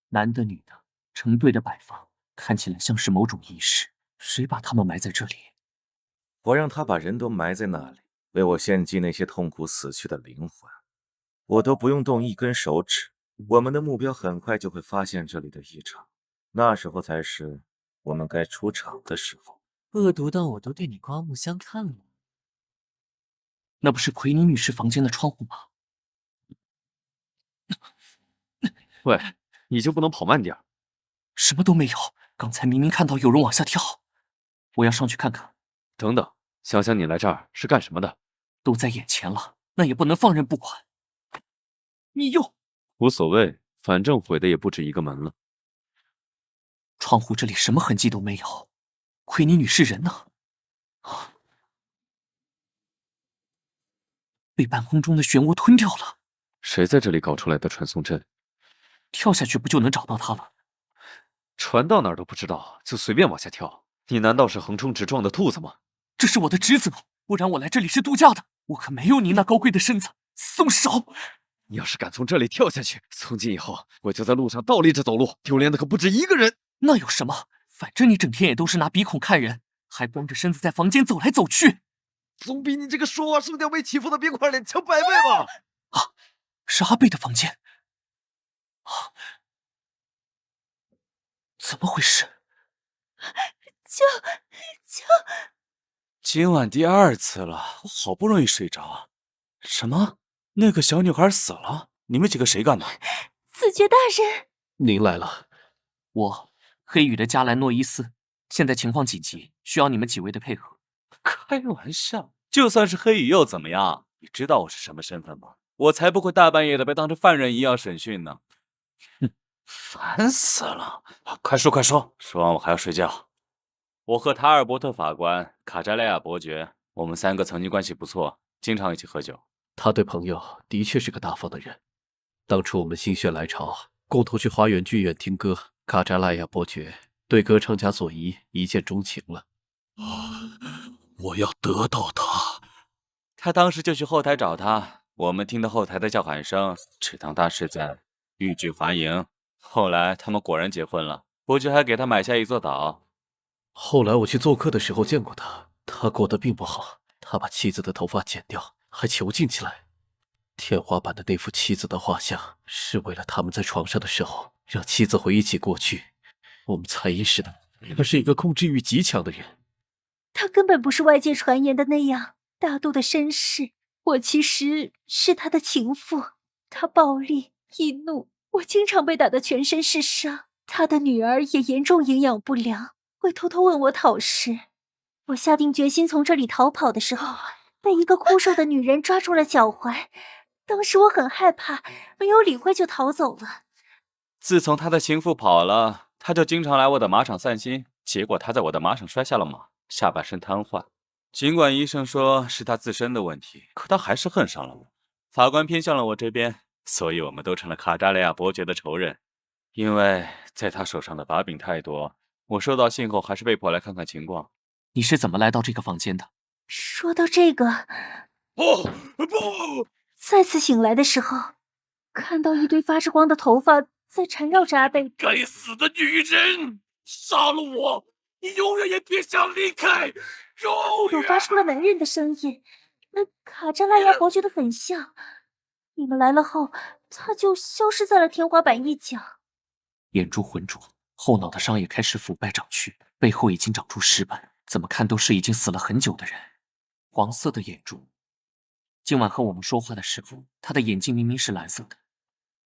男的女的成对的摆放，看起来像是某种仪式。谁把他们埋在这里？我让他把人都埋在那里，为我献祭那些痛苦死去的灵魂。我都不用动一根手指，我们的目标很快就会发现这里的异常，那时候才是我们该出场的时候。恶毒到我都对你刮目相看了。那不是奎尼女士房间的窗户吗？喂，你就不能跑慢点？什么都没有，刚才明明看到有人往下跳。我要上去看看。等等，想想你来这儿是干什么的？都在眼前了，那也不能放任不管。你又……无所谓，反正毁的也不止一个门了。窗户这里什么痕迹都没有，奎尼女士人呢？被半空中的漩涡吞掉了。谁在这里搞出来的传送阵？跳下去不就能找到她了？传到哪儿都不知道，就随便往下跳。你难道是横冲直撞的兔子吗？这是我的职责，不然我来这里是度假的。我可没有你那高贵的身子。松手！你要是敢从这里跳下去，从今以后我就在路上倒立着走路，丢脸的可不止一个人。那有什么？反正你整天也都是拿鼻孔看人，还光着身子在房间走来走去，总比你这个说话声调没起伏的冰块脸强100倍吧？啊，是阿贝的房间。啊，怎么回事？救！今晚第2次了，我好不容易睡着。什么？那个小女孩死了？你们几个谁干的？子爵大人，您来了。我，黑羽的加兰诺伊斯，现在情况紧急，需要你们几位的配合。开玩笑，就算是黑羽又怎么样？你知道我是什么身份吗？我才不会大半夜的被当成犯人一样审讯呢。烦死了！快说快说，说完我还要睡觉。我和塔尔伯特法官、卡扎莱亚伯爵，我们3个曾经关系不错，经常一起喝酒。他对朋友的确是个大方的人。当初我们心血来潮，共同去花园剧院听歌，卡扎拉亚伯爵对歌唱家佐伊一见钟情了。我要得到他。他当时就去后台找他，我们听到后台的叫喊声，只当大事在，欲拒还迎。后来他们果然结婚了，伯爵还给他买下一座岛。后来我去做客的时候见过他，他过得并不好，他把妻子的头发剪掉，还囚禁起来。天花板的那幅妻子的画像，是为了他们在床上的时候让妻子回忆起过去。我们才意识到，他是一个控制欲极强的人。他根本不是外界传言的那样大度的绅士，我其实是他的情妇。他暴力易怒，我经常被打得全身是伤。他的女儿也严重营养不良，会偷偷问我讨食。我下定决心从这里逃跑的时候，被一个枯瘦的女人抓住了脚踝。当时我很害怕，没有理会就逃走了。自从他的情妇跑了，他就经常来我的马场散心，结果他在我的马场摔下了马，下半身瘫痪。尽管医生说是他自身的问题，可他还是恨上了我。法官偏向了我这边，所以我们都成了卡扎雷亚伯爵的仇人。因为在他手上的把柄太多，我收到信后还是被迫来看看情况。你是怎么来到这个房间的？说到这个，不！再次醒来的时候，看到一堆发着光的头发在缠绕着阿贝。该死的女人，杀了我！你永远也别想离开！我发出了男人的声音，那卡扎拉亚伯爵的很像。你们来了后，他就消失在了天花板一角。眼珠浑浊，后脑的伤也开始腐败长蛆，背后已经长出尸斑，怎么看都是已经死了很久的人。黄色的眼珠。今晚和我们说话的时候，他的眼睛明明是蓝色的。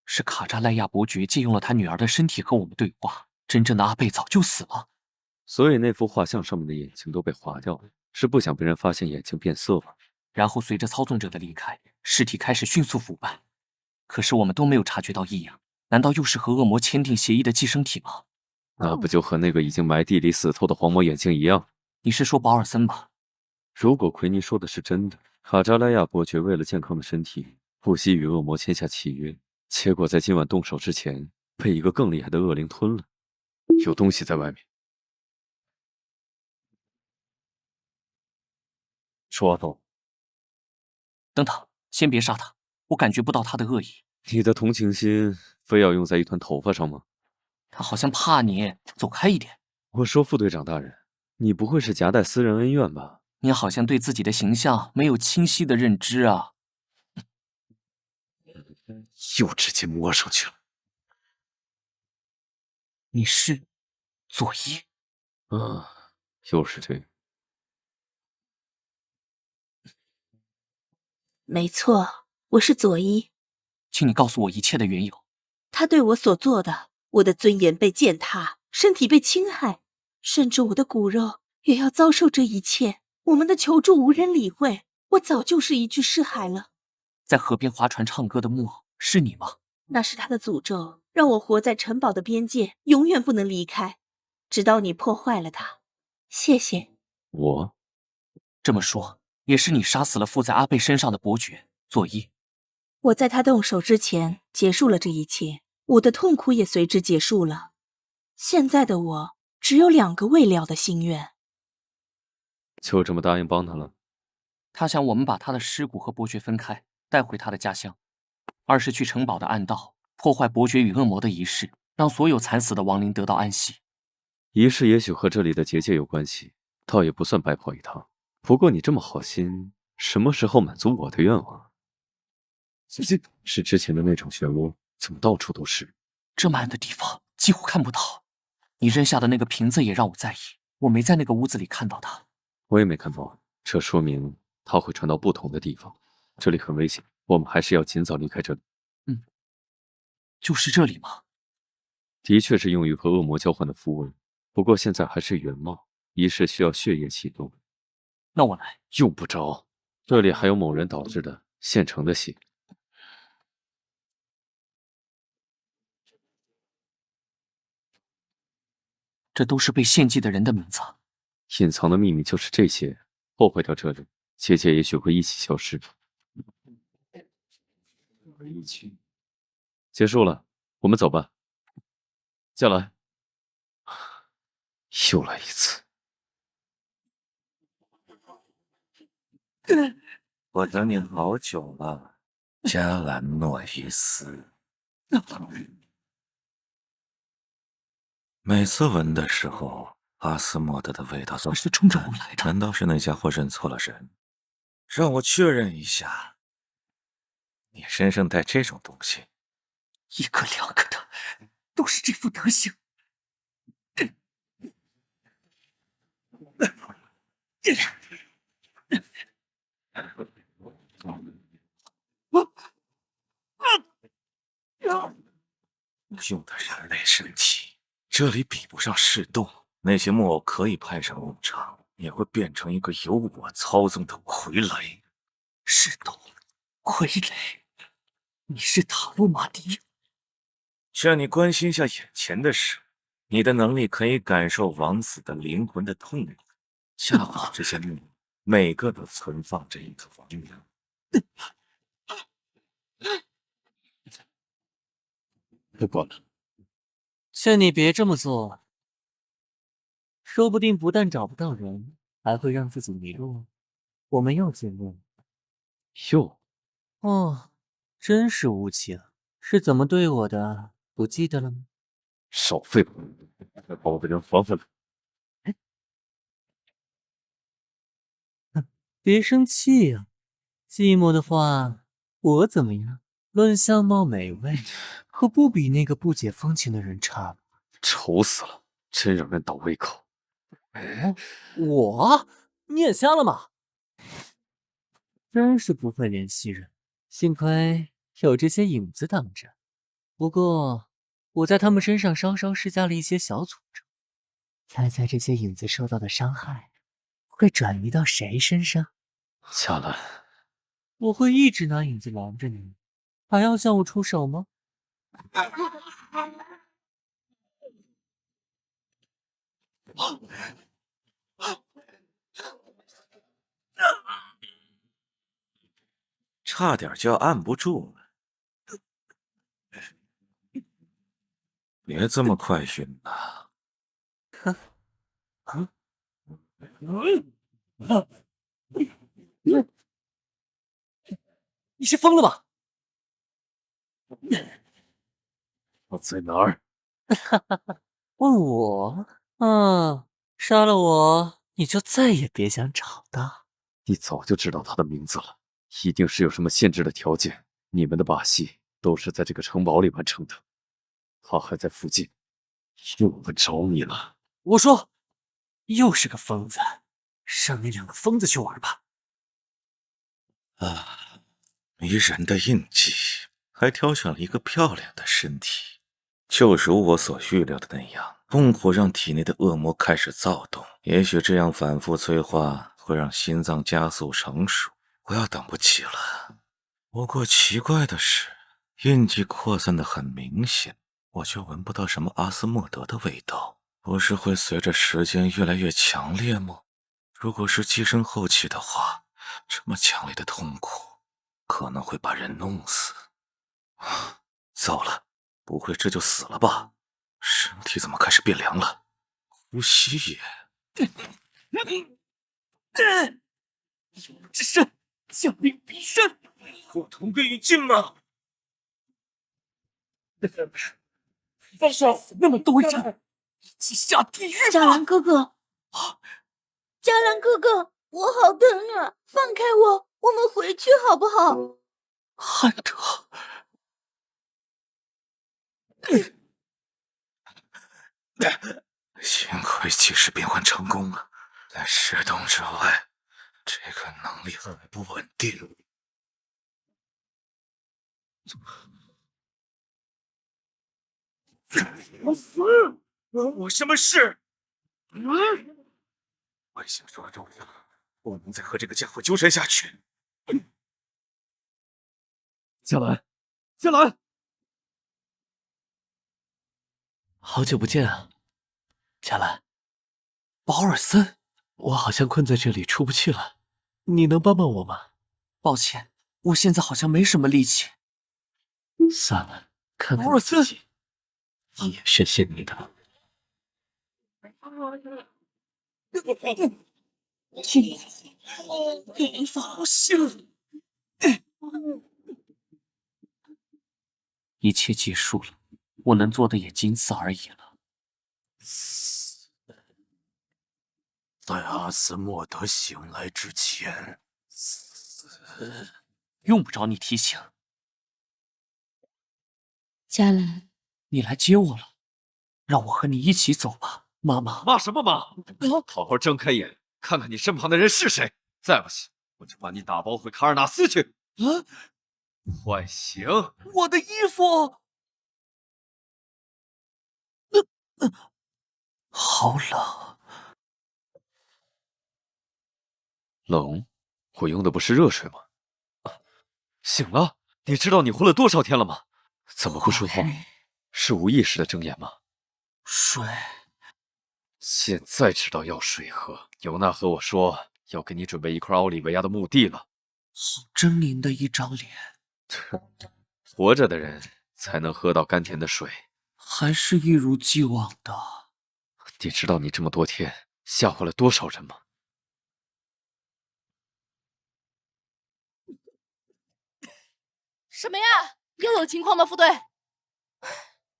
是卡扎莱亚伯爵借用了他女儿的身体和我们对话。真正的阿贝早就死了。所以那幅画像上面的眼睛都被划掉了，是不想被人发现眼睛变色了。然后随着操纵者的离开，尸体开始迅速腐败。可是我们都没有察觉到异样，难道又是和恶魔签订协议的寄生体吗？那不就和那个已经埋地里死透的黄魔眼镜一样？你是说保尔森吧？如果奎尼说的是真的，卡扎莱亚伯爵为了健康的身体，不惜与恶魔签下契约，结果在今晚动手之前，被一个更厉害的恶灵吞了。有东西在外面。说动。等等，先别杀他，我感觉不到他的恶意。你的同情心非要用在一团头发上吗？他好像怕你，走开一点。我说副队长大人，你不会是夹带私人恩怨吧？你好像对自己的形象没有清晰的认知啊。又直接摸上去了。你是佐伊？又是这个。没错，我是佐伊。请你告诉我一切的缘由。他对我所做的，我的尊严被践踏，身体被侵害，甚至我的骨肉也要遭受这一切。我们的求助无人理会，我早就是一具尸骸了。在河边划船唱歌的木偶是你吗？那是他的诅咒，让我活在城堡的边界，永远不能离开，直到你破坏了它。谢谢。我这么说，也是你杀死了附在阿贝身上的伯爵佐伊。我在他动手之前结束了这一切，我的痛苦也随之结束了。现在的我只有2个未了的心愿。就这么答应帮他了？他想我们把他的尸骨和伯爵分开，带回他的家乡。二是去城堡的暗道，破坏伯爵与恶魔的仪式，让所有惨死的亡灵得到安息。仪式也许和这里的结界有关系，倒也不算白跑一趟。不过你这么好心，什么时候满足我的愿望？是之前的那种漩涡，怎么到处都是？这么暗的地方几乎看不到。你扔下的那个瓶子也让我在意，我没在那个屋子里看到它。我也没看到，这说明它会传到不同的地方。这里很危险，我们还是要尽早离开这里。就是这里吗？的确是用于和恶魔交换的符文，不过现在还是原貌，仪式需要血液启动。那我来。用不着，这里还有某人导致的现成的血。这都是被献祭的人的名字。隐藏的秘密就是这些，破坏掉这里，结界也许会一起消失。结束了，我们走吧。下来。又来一次。我等你好久了，加兰诺伊斯。每次闻的时候，阿斯莫德的味道都是冲着我来的。难道是那家伙认错了人？让我确认一下，你身上带这种东西？一个两个的，都是这副德行。用的人类身体，这里比不上市洞。那些木偶可以派上用场，也会变成一个由我操纵的傀儡。是洞，傀儡，你是塔洛马迪。劝你关心一下眼前的事。你的能力可以感受王子的灵魂的痛苦。恰好这些木偶，每个都存放着一个亡灵。别管了，劝你别这么做，说不定不但找不到人，还会让自己迷路。我们又见面了。哟，哦，真是无情，是怎么对我的？不记得了吗？少废话，快把我的人还回来！别生气呀，寂寞的话，我怎么样？论相貌美味，可不比那个不解风情的人差吧？丑死了，真让人倒胃口。我？你眼瞎了吗？真是不会怜惜人，幸亏有这些影子挡着。不过，我在他们身上稍稍施加了一些小诅咒，猜猜这些影子受到的伤害会转移到谁身上？夏兰，我会一直拿影子拦着你，还要向我出手吗？差点就要按不住了。别这么快晕呐！你是疯了吗？我在哪儿？问我？杀了我，你就再也别想找到。你早就知道他的名字了，一定是有什么限制的条件。你们的把戏都是在这个城堡里完成的，他还在附近，用不着你了。我说，又是个疯子，让那两个疯子去玩吧。迷人的印记，还挑选了一个漂亮的身体，就如我所预料的那样，痛苦让体内的恶魔开始躁动。也许这样反复催化会让心脏加速成熟，我要等不及了。不过奇怪的是，印记扩散得很明显，我却闻不到什么阿斯莫德的味道。不是会随着时间越来越强烈吗？如果是寄生后期的话，这么强烈的痛苦可能会把人弄死。糟了，不会这就死了吧？身体怎么开始变凉了？呼吸也……这身降临逼身，我同归于尽吗？但是要死那么多人，一起下地狱吧！嘉兰哥哥，嘉兰哥哥，我好疼啊！放开我，我们回去好不好？汉德，幸亏及时变换成功了，在石洞之外，这个能力还不稳定。我死！我什么事？我已经说中了，不能再和这个家伙纠缠下去。夏兰，夏兰，好久不见啊！佳兰，保尔森，我好像困在这里出不去了，你能帮帮我吗？抱歉，我现在好像没什么力气。算了，看看保尔森，也是信你的。无法呼吸了。一切结束了，我能做的也仅此而已了。在阿斯莫德醒来之前，用不着你提醒。佳兰，你来接我了，让我和你一起走吧，妈妈。骂什么骂？好好睁开眼，看看你身旁的人是谁。再不行，我就把你打包回卡尔纳斯去。啊！快醒！我的衣服！好冷。冷？我用的不是热水吗？醒了？你知道你活了多少天了吗？怎么不说话？是无意识的睁眼吗？水。现在知道要水喝。尤娜和我说要给你准备一块奥利维亚的墓地了。好狰狞的一张脸。活着的人才能喝到甘甜的水。还是一如既往的。你知道你这么多天吓坏了多少人吗？什么呀？又有情况吗，副队？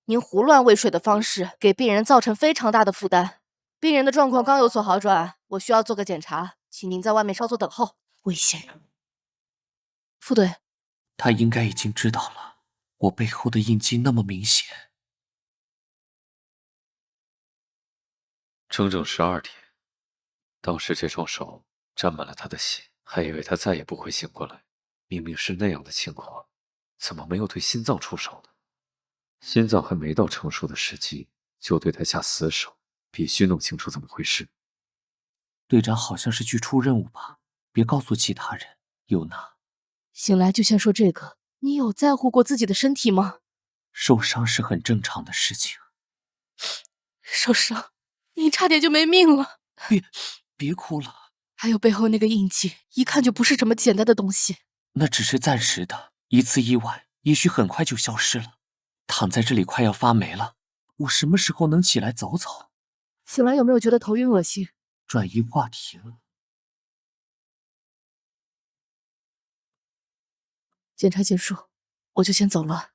您胡乱喂水的方式给病人造成非常大的负担。病人的状况刚有所好转，我需要做个检查，请您在外面稍作等候。危险。副队，他应该已经知道了，我背后的印记那么明显。整整12天，当时这双手沾满了他的血，还以为他再也不会醒过来。明明是那样的情况，怎么没有对心脏出手呢？心脏还没到成熟的时机，就对他下死手，必须弄清楚怎么回事。队长好像是去出任务吧，别告诉其他人。尤娜，醒来就先说这个。你有在乎过自己的身体吗？受伤是很正常的事情。受伤，你差点就没命了。别哭了。还有背后那个印记，一看就不是什么简单的东西。那只是暂时的，一次意外，也许很快就消失了。躺在这里快要发霉了，我什么时候能起来走走？醒来有没有觉得头晕恶心？转移话题了。检查结束，我就先走了，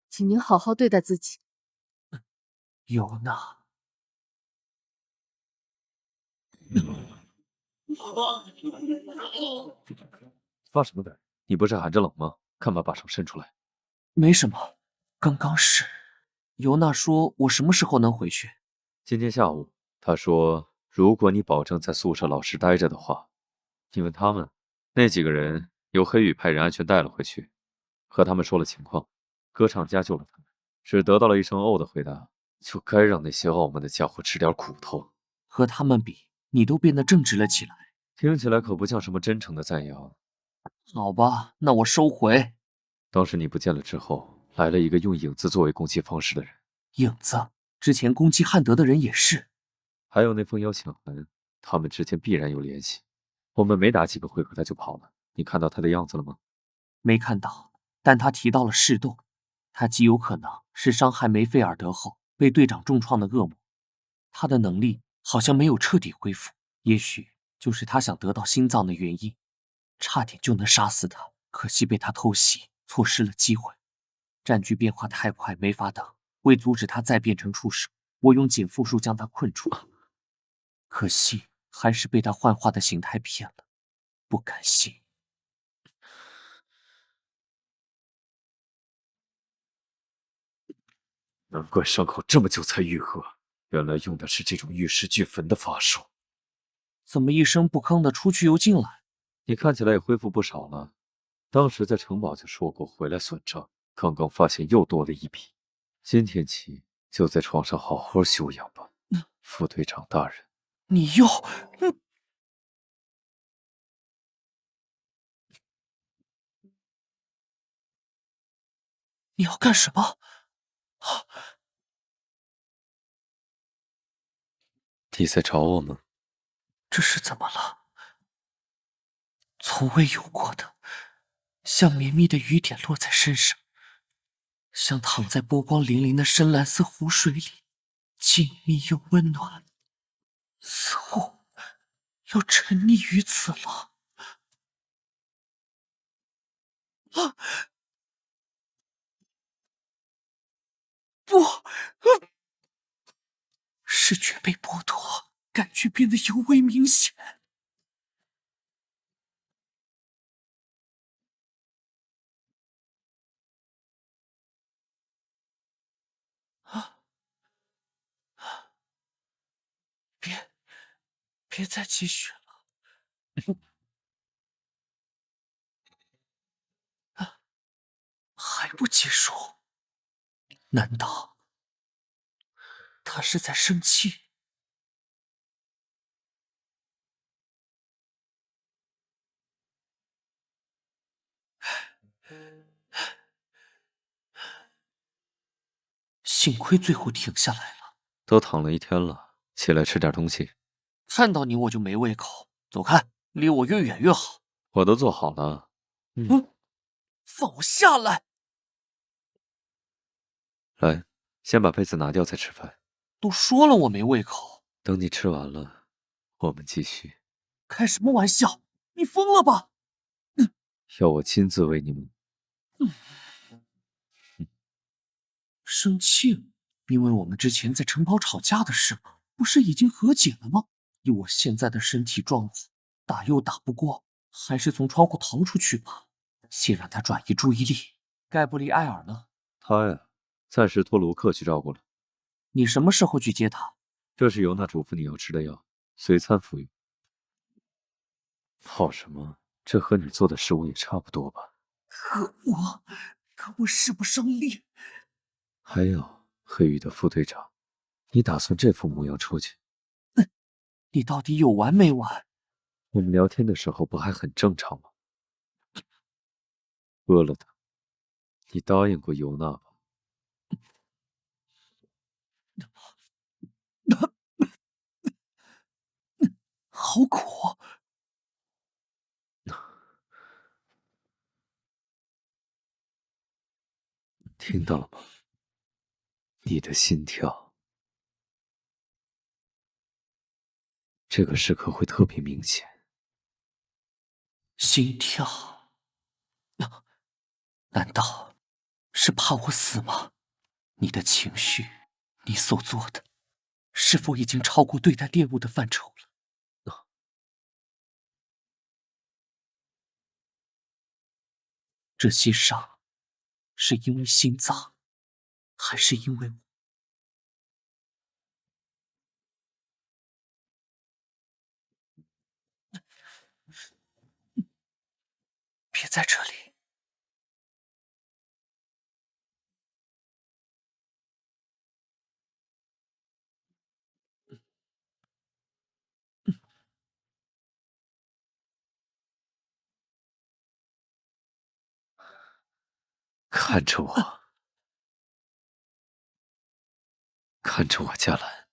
请您好好对待自己。尤娜，发什么呆？你不是喊着冷吗？干嘛把手伸出来？没什么，刚刚是。尤娜说我什么时候能回去？今天下午。她说如果你保证在宿舍老实待着的话。你问他们，那几个人由黑羽派人安全带了回去，和他们说了情况。歌唱家救了他们，只得到了一声哦的回答。就该让那些傲慢的家伙吃点苦头。和他们比，你都变得正直了起来。听起来可不像什么真诚的赞扬。好吧，那我收回。当时你不见了之后，来了一个用影子作为攻击方式的人。影子？之前攻击汉德的人也是。还有那封邀请函，他们之间必然有联系。我们没打几个回合他就跑了，你看到他的样子了吗？没看到，但他提到了噬洞，他极有可能是伤害梅菲尔德后被队长重创的恶魔。他的能力好像没有彻底恢复，也许就是他想得到心脏的原因。差点就能杀死他，可惜被他偷袭，错失了机会。战局变化太快，没法等。为阻止他再变成触手，我用减负术将他困住。可惜还是被他幻化的形态骗了，不甘心。难怪伤口这么久才愈合，原来用的是这种玉石俱焚的法术。怎么一声不吭的出去又进来？你看起来也恢复不少了。当时在城堡就说过回来算账，刚刚发现又多了一笔。今天起就在床上好好休养吧，副队长大人。你又……你要干什么？你在找我吗？这是怎么了？从未有过的，像绵密的雨点落在身上，像躺在波光粼粼的深蓝色湖水里，静谧又温暖，似乎要沉溺于此了。啊！不！视觉被剥夺，感觉变得尤为明显。别再继续了。还不结束？难道他是在生气？幸亏最后停下来了。都躺了一天了，起来吃点东西。看到你我就没胃口，走开，离我越远越好。我都做好了。放我下来！来，先把被子拿掉再吃饭。都说了我没胃口。等你吃完了，我们继续。开什么玩笑？你疯了吧？要我亲自为你们？生气了？因为我们之前在城堡吵架的事吗？不是已经和解了吗？以我现在的身体状况，打又打不过，还是从窗户逃出去吧，先让他转移注意力。盖布利埃尔呢？他呀，暂时托卢克去照顾了。你什么时候去接他？这是尤娜嘱咐你要吃的药，随餐服用。跑什么？这和你做的食物也差不多吧？可我使不上力。还有黑羽的副队长，你打算这副模样出去？你到底有完没完？我们聊天的时候不还很正常吗？饿了的，你答应过尤娜吧？好苦！听到了吗？你的心跳，这个时刻会特别明显。心跳？难道是怕我死吗？你的情绪，你所做的，是否已经超过对待猎物的范畴了？这些伤，是因为心脏，还是因为我？别在这里！看着我，看着我，嘉兰。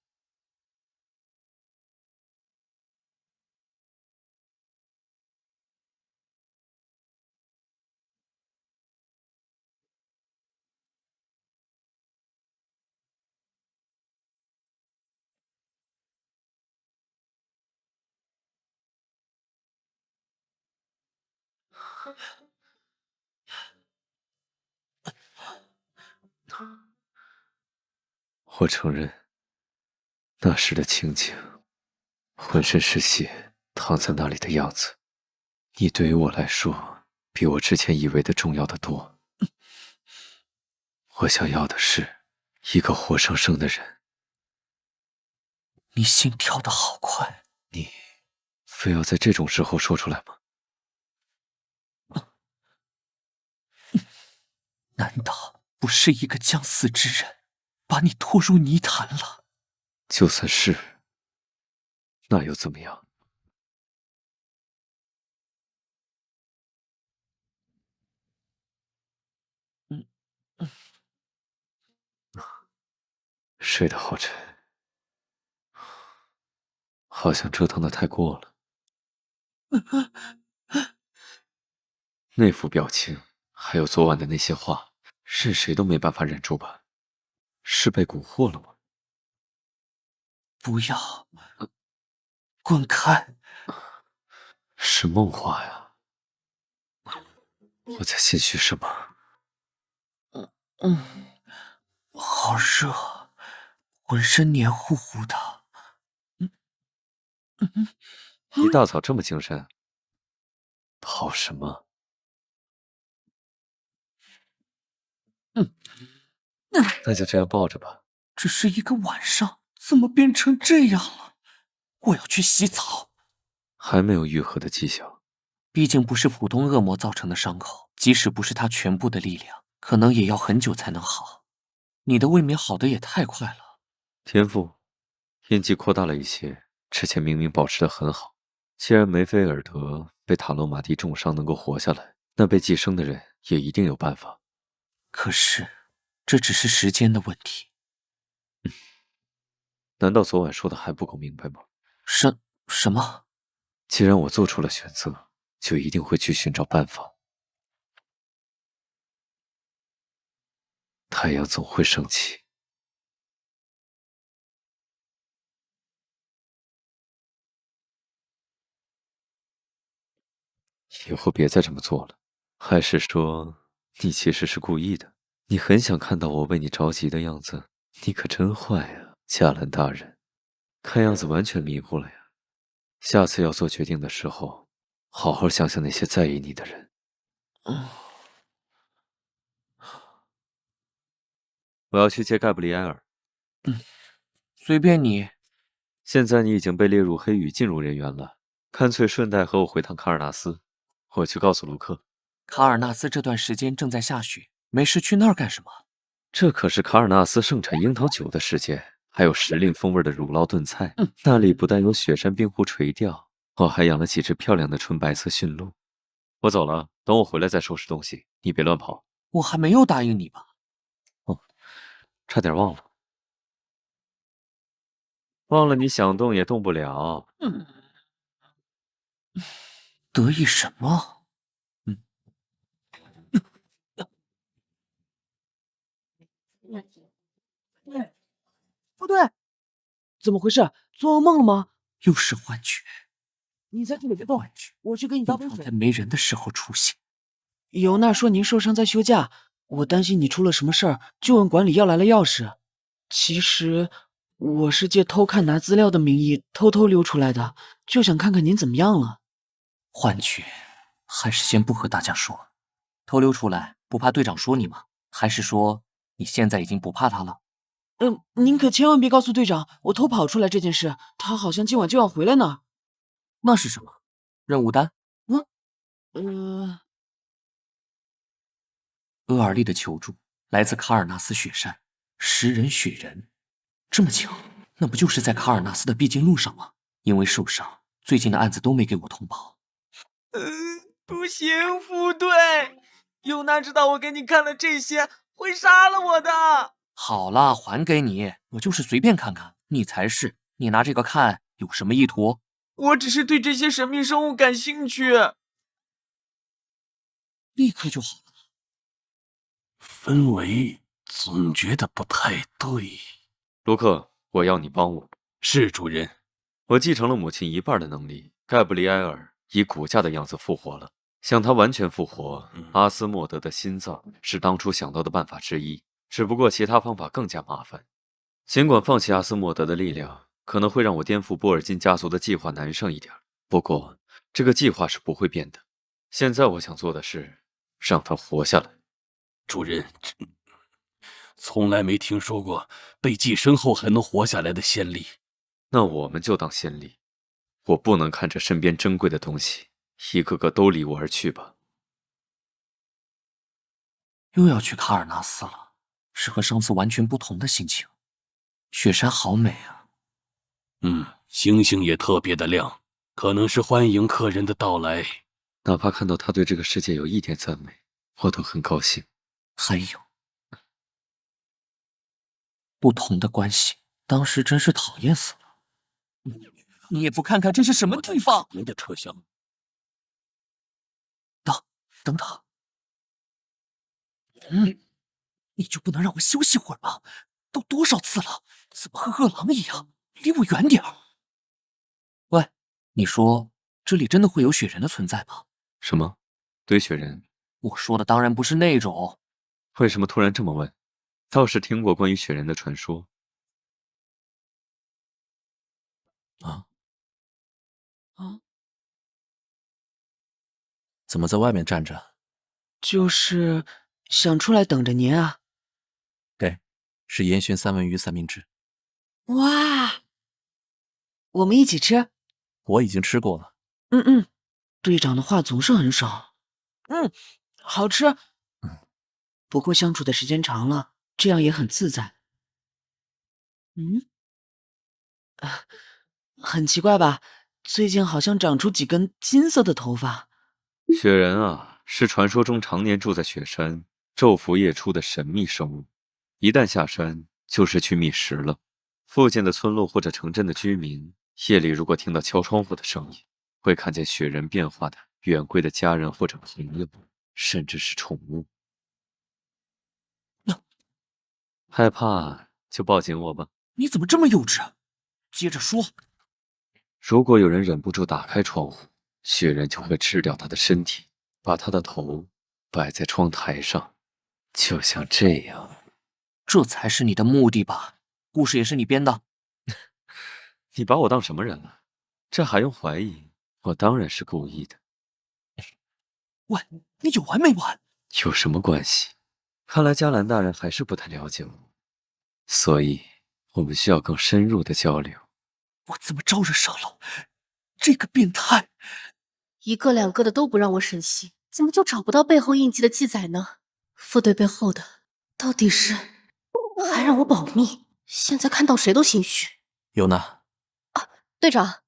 我承认，那时的情景，浑身是血，躺在那里的样子，你对于我来说，比我之前以为的重要的多。我想要的是一个活生生的人。你心跳得好快，你非要在这种时候说出来吗？难道不是一个将死之人把你拖入泥潭了？就算是，那又怎么样？睡得好沉。好像折腾的太过了。那副表情，还有昨晚的那些话，任谁都没办法忍住吧？是被蛊惑了吗？不要，滚开！是梦话呀！我在心虚什么？好热，浑身黏糊糊的。一大早这么精神，跑什么？那就这样抱着吧。只是一个晚上，怎么变成这样了？我要去洗澡。还没有愈合的迹象。毕竟不是普通恶魔造成的伤口，即使不是他全部的力量，可能也要很久才能好。你的未免好的也太快了。天赋，印记扩大了一些，之前明明保持得很好。既然梅菲尔德被塔罗马蒂重伤能够活下来，那被寄生的人也一定有办法。可是，这只是时间的问题。难道昨晚说的还不够明白吗？什么？既然我做出了选择，就一定会去寻找办法。太阳总会升起。以后别再这么做了。还是说，你其实是故意的？你很想看到我为你着急的样子？你可真坏呀，加兰大人。看样子完全迷糊了呀。下次要做决定的时候，好好想想那些在意你的人。我要去接盖布里埃尔。随便你。现在你已经被列入黑羽进入人员了，干脆顺带和我回趟卡尔纳斯。我去告诉卢克，卡尔纳斯这段时间正在下雪，没事去那儿干什么？这可是卡尔纳斯盛产樱桃酒的时间，还有时令风味的乳酪炖菜。那里不但有雪山冰湖垂钓，我还养了几只漂亮的纯白色驯鹿。我走了，等我回来再收拾东西，你别乱跑。我还没有答应你吧？差点忘了。忘了你想动也动不了。得意什么？不对，怎么回事？做噩梦了吗？又是幻觉。你在这里别动，我去给你倒杯水。在没人的时候出现。尤娜说您受伤在休假，我担心你出了什么事儿，就问管理要来了钥匙。其实我是借偷看拿资料的名义偷偷溜出来的，就想看看您怎么样了。幻觉，还是先不和大家说。偷溜出来不怕队长说你吗？还是说你现在已经不怕他了？您可千万别告诉队长我偷跑出来这件事，他好像今晚就要回来呢。那是什么？任务单？厄尔利的求助来自卡尔纳斯雪山，食人雪人。这么巧，那不就是在卡尔纳斯的必经路上吗？因为受伤，最近的案子都没给我通报。不行，副队，尤娜知道我给你看了这些，会杀了我的。好了，还给你，我就是随便看看，你才是。你拿这个看有什么意图？我只是对这些神秘生物感兴趣。立刻就好了。氛围总觉得不太对。卢克，我要你帮我。是主人。我继承了母亲一半的能力，盖布里埃尔以骨架的样子复活了。想他完全复活，阿斯莫德的心脏是当初想到的办法之一，只不过其他方法更加麻烦。尽管放弃阿斯莫德的力量可能会让我颠覆波尔金家族的计划难上一点，不过这个计划是不会变的。现在我想做的是让他活下来。主人，从来没听说过被寄生后还能活下来的先例。那我们就当先例。我不能看着身边珍贵的东西一个个都离我而去吧。又要去卡尔纳斯了，是和上次完全不同的心情。雪山好美啊。星星也特别的亮，可能是欢迎客人的到来。哪怕看到他对这个世界有一点赞美，我都很高兴。还有不同的关系，当时真是讨厌死了。你也不看看这是什么地方？您的车厢。等等，你就不能让我休息会儿吗？都多少次了，怎么和饿狼一样？离我远点儿！喂，你说这里真的会有雪人的存在吗？什么？堆雪人？我说的当然不是那种。为什么突然这么问？倒是听过关于雪人的传说。啊？怎么在外面站着？就是想出来等着您啊。对，是烟熏三文鱼三明治。哇，我们一起吃。我已经吃过了。队长的话总是很少。好吃。不过相处的时间长了，这样也很自在。很奇怪吧？最近好像长出几根金色的头发。雪人啊，是传说中常年住在雪山、昼伏夜出的神秘生物。一旦下山，就是去觅食了。附近的村落或者城镇的居民，夜里如果听到敲窗户的声音，会看见雪人变化的远归的家人或者朋友，甚至是宠物。害怕就抱紧我吧。你怎么这么幼稚？接着说。如果有人忍不住打开窗户，雪人就会吃掉他的身体，把他的头摆在窗台上，就像这样。这才是你的目的吧？故事也是你编的？你把我当什么人了？这还用怀疑？我当然是故意的。喂，你有完没完？有什么关系？看来加兰大人还是不太了解我，所以我们需要更深入的交流。我怎么招惹上了这个变态？一个两个的都不让我审析，怎么就找不到背后印记的记载呢？副队背后的到底是？还让我保密，现在看到谁都心虚。尤娜，队长。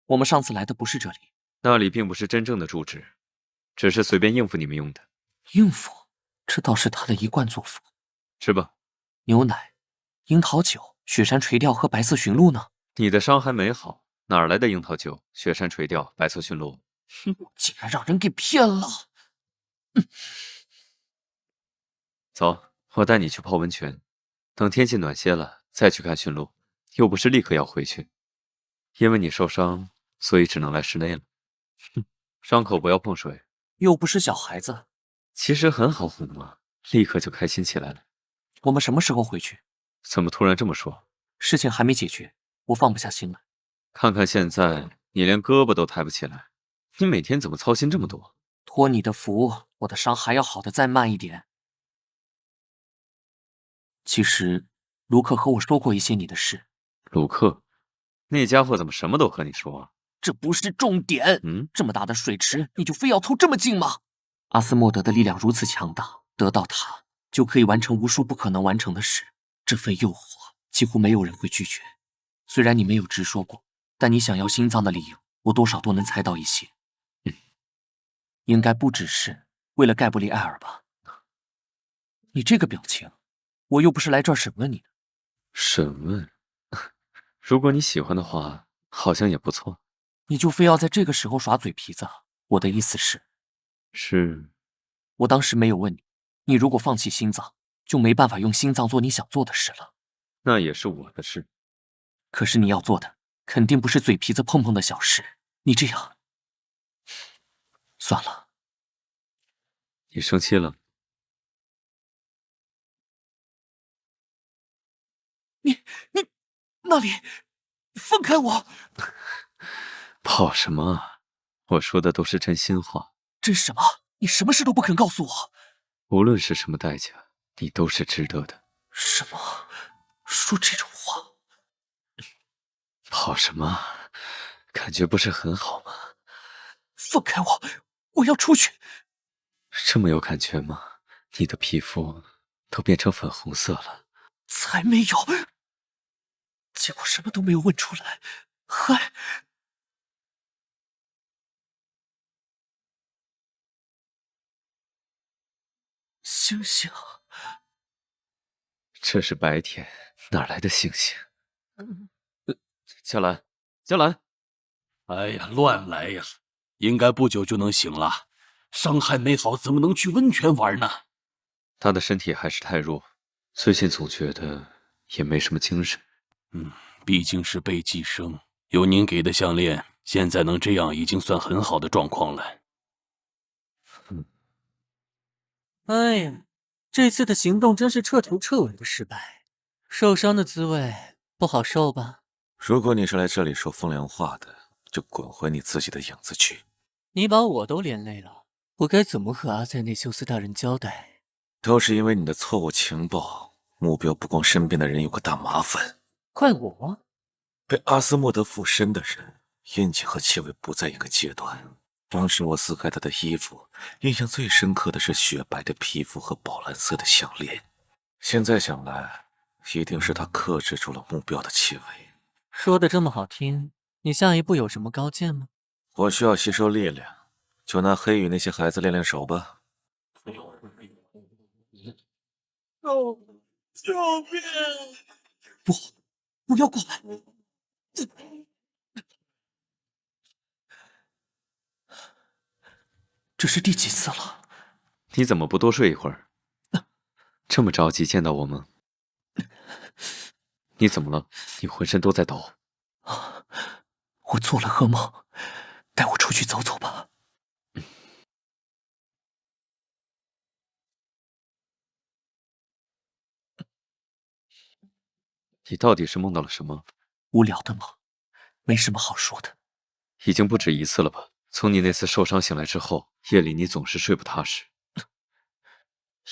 我们上次来的不是这里，那里并不是真正的住址，只是随便应付你们用的。应付？这倒是他的一贯作风。吃吧。牛奶、樱桃酒、雪山垂钓和白色驯鹿呢？你的伤还没好，哪来的樱桃酒、雪山垂钓、白色驯鹿？我竟然让人给骗了！走，我带你去泡温泉，等天气暖些了再去看驯鹿。又不是立刻要回去，因为你受伤，所以只能来室内了。伤口不要碰水。又不是小孩子。其实很好哄嘛，立刻就开心起来了。我们什么时候回去？怎么突然这么说？事情还没解决，我放不下心来。看看现在，你连胳膊都抬不起来，你每天怎么操心这么多？托你的福，我的伤还要好的再慢一点。其实，卢克和我说过一些你的事。卢克，那家伙怎么什么都和你说啊？这不是重点。这么大的水池，你就非要凑这么近吗？阿斯莫德的力量如此强大，得到它就可以完成无数不可能完成的事。这份诱惑，几乎没有人会拒绝。虽然你没有直说过，但你想要心脏的理由，我多少都能猜到一些。应该不只是为了盖布利埃尔吧？你这个表情，我又不是来这儿审问你的。审问？如果你喜欢的话，好像也不错。你就非要在这个时候耍嘴皮子？我的意思是，我当时没有问你，你如果放弃心脏，就没办法用心脏做你想做的事了。那也是我的事。可是你要做的，肯定不是嘴皮子碰碰的小事。你这样，算了。你生气了？你那里，放开我！跑什么啊？我说的都是真心话。真什么？你什么事都不肯告诉我。无论是什么代价，你都是值得的。什么？说这种话？跑什么？感觉不是很好吗？放开我！我要出去。这么有感觉吗？你的皮肤都变成粉红色了。才没有！结果什么都没有问出来，还……星星。这是白天，哪来的星星？小兰，小兰，哎呀，乱来呀！应该不久就能醒了，伤还没好，怎么能去温泉玩呢？他的身体还是太弱，最近总觉得也没什么精神。毕竟是被寄生，有您给的项链，现在能这样已经算很好的状况了。哎呀，这次的行动真是彻头彻尾的失败，受伤的滋味不好受吧？如果你是来这里说风凉话的，就滚回你自己的影子去。你把我都连累了，我该怎么和阿塞内修斯大人交代？都是因为你的错误情报，目标不光身边的人有个大麻烦。怪我？被阿斯莫德附身的人，印记和气味不在一个阶段。当时我撕开他的衣服，印象最深刻的是雪白的皮肤和宝蓝色的项链。现在想来，一定是他克制住了目标的气味。说的这么好听，你下一步有什么高见吗？我需要吸收力量，就拿黑羽那些孩子练练手吧。救命！不要过来！这是第几次了？你怎么不多睡一会儿？这么着急见到我吗？你怎么了？你浑身都在抖。我做了噩梦，带我出去走走吧。你到底是梦到了什么？无聊的梦，没什么好说的。已经不止一次了吧？从你那次受伤醒来之后，夜里你总是睡不踏实，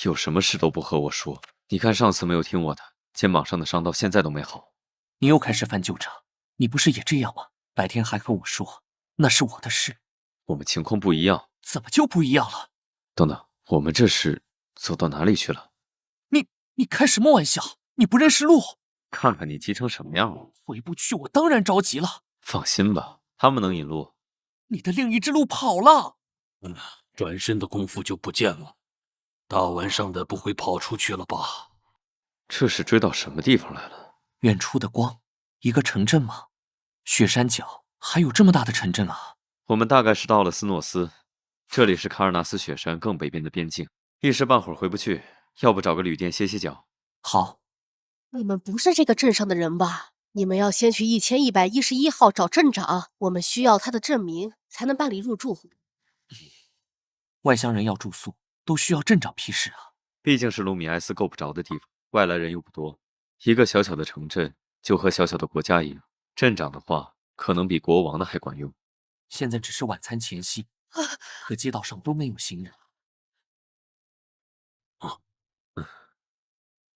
有什么事都不和我说。你看上次没有听我的，肩膀上的伤到现在都没好。你又开始翻旧账，你不是也这样吗？白天还和我说那是我的事。我们情况不一样。怎么就不一样了？等等，我们这是走到哪里去了？你开什么玩笑？你不认识路？看看你急成什么样了。回不去，我当然着急了。放心吧，他们能引路。你的另一只鹿跑了。转身的功夫就不见了。大晚上的不会跑出去了吧？这是追到什么地方来了？远处的光，一个城镇吗？雪山脚还有这么大的城镇啊？我们大概是到了斯诺斯，这里是卡尔纳斯雪山更北边的边境，一时半会儿回不去，要不找个旅店歇歇脚。好。你们不是这个镇上的人吧？你们要先去1111号找镇长，我们需要他的证明才能办理入住。外乡人要住宿，都需要镇长批示啊。毕竟是卢米埃斯够不着的地方，外来人又不多，一个小小的城镇就和小小的国家一样，镇长的话可能比国王的还管用。现在只是晚餐前夕，可街道上都没有行人。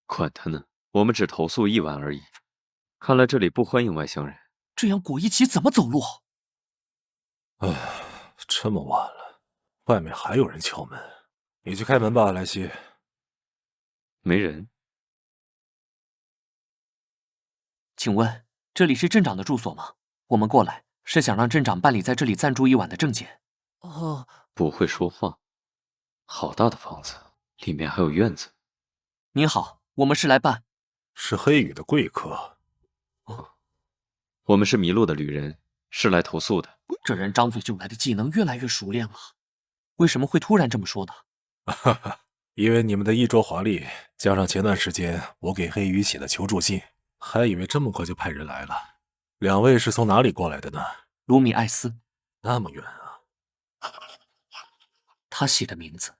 管他呢，我们只投诉1晚而已。看来这里不欢迎外乡人。这样果一起怎么走路？这么晚了，外面还有人敲门，你去开门吧，莱西。没人。请问这里是镇长的住所吗？我们过来是想让镇长办理在这里暂住1晚的证件。哦，不会说话。好大的房子，里面还有院子。您好，我们是来办。是黑羽的贵客。我们是迷路的旅人，是来投诉的。这人张嘴就来的技能越来越熟练了，为什么会突然这么说呢？因为你们的衣着华丽，加上前段时间我给黑羽写的求助信，还以为这么快就派人来了。两位是从哪里过来的呢？卢米埃斯。那么远啊！他写的名字，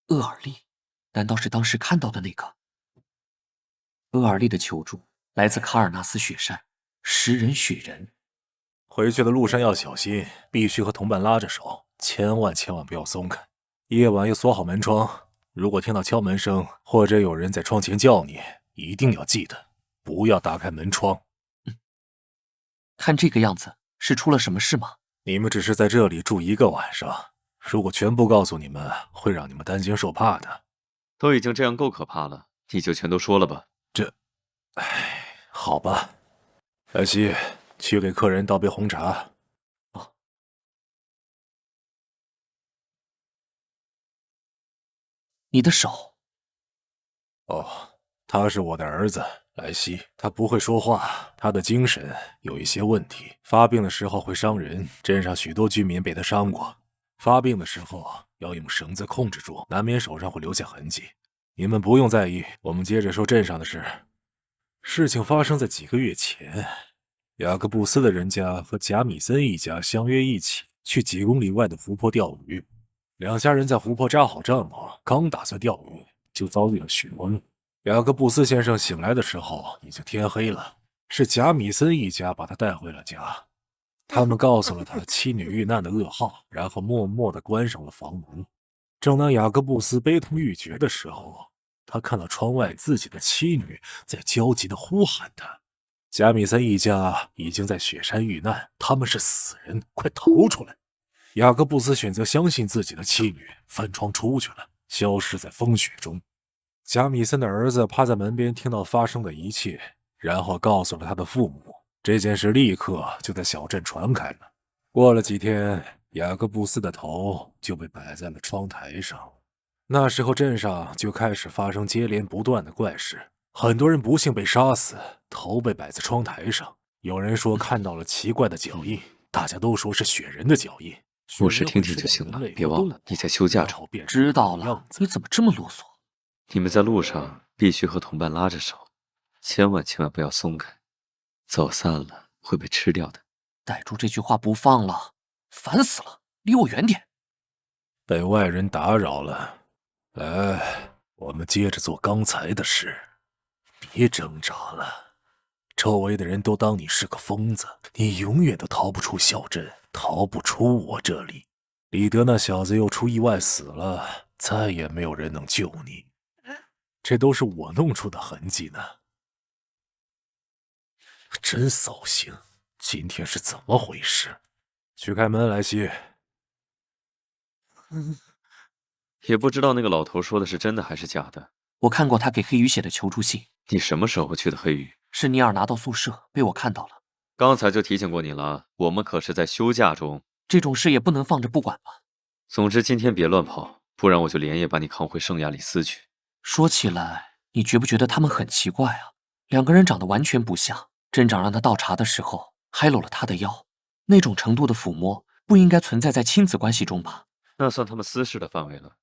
厄尔利，难道是当时看到的那个？厄尔利的求助来自卡尔纳斯雪山，食人雪人。回去的路上要小心，必须和同伴拉着手，千万不要松开。夜晚要锁好门窗，如果听到敲门声或者有人在窗前叫你，一定要记得不要打开门窗。看这个样子，是出了什么事吗？你们只是在这里住1个晚上，如果全部告诉你们，会让你们担惊受怕的。都已经这样够可怕了，你就全都说了吧。好吧，莱西，去给客人倒杯红茶。你的手哦，他是我的儿子莱西，他不会说话，他的精神有一些问题，发病的时候会伤人，镇上许多居民被他伤过。发病的时候要用绳子控制住，难免手上会留下痕迹。你们不用在意，我们接着说镇上的事。事情发生在几个月前，雅各布斯的人家和贾米森一家相约一起去几公里外的湖泊钓鱼。两家人在湖泊扎好帐篷，刚打算钓鱼，就遭遇了雪崩。雅各布斯先生醒来的时候已经天黑了，是贾米森一家把他带回了家。他们告诉了他妻女遇难的噩耗，然后默默地关上了房门。正当雅各布斯悲痛欲绝的时候，他看到窗外自己的妻女在焦急地呼喊他。贾米森一家已经在雪山遇难，他们是死人，快逃出来！雅各布斯选择相信自己的妻女，翻窗出去了，消失在风雪中。贾米森的儿子趴在门边，听到发生的一切，然后告诉了他的父母。这件事立刻就在小镇传开了。过了几天，雅各布斯的头就被摆在了窗台上。那时候镇上就开始发生接连不断的怪事，很多人不幸被杀死，头被摆在窗台上。有人说看到了奇怪的脚印，大家都说是雪人的脚印。故事听听就行了，别忘了你在休假中。知道了，你怎么这么啰嗦？你们在路上必须和同伴拉着手，千万不要松开，走散了会被吃掉的。逮住这句话不放了，烦死了！离我远点。被外人打扰了，来，我们接着做刚才的事。别挣扎了，周围的人都当你是个疯子，你永远都逃不出小镇，逃不出我这里。李德那小子又出意外死了，再也没有人能救你。这都是我弄出的痕迹呢。真扫兴，今天是怎么回事？去开门，莱西。也不知道那个老头说的是真的还是假的。我看过他给黑羽写的求助信。你什么时候去的黑羽？是尼尔拿到宿舍，被我看到了。刚才就提醒过你了，我们可是在休假中，这种事也不能放着不管吧。总之今天别乱跑，不然我就连夜把你扛回圣亚里斯去。说起来，你觉不觉得他们很奇怪啊？两个人长得完全不像。镇长让他倒茶的时候，还搂了他的腰，那种程度的抚摸，不应该存在在亲子关系中吧？那算他们私事的范围了。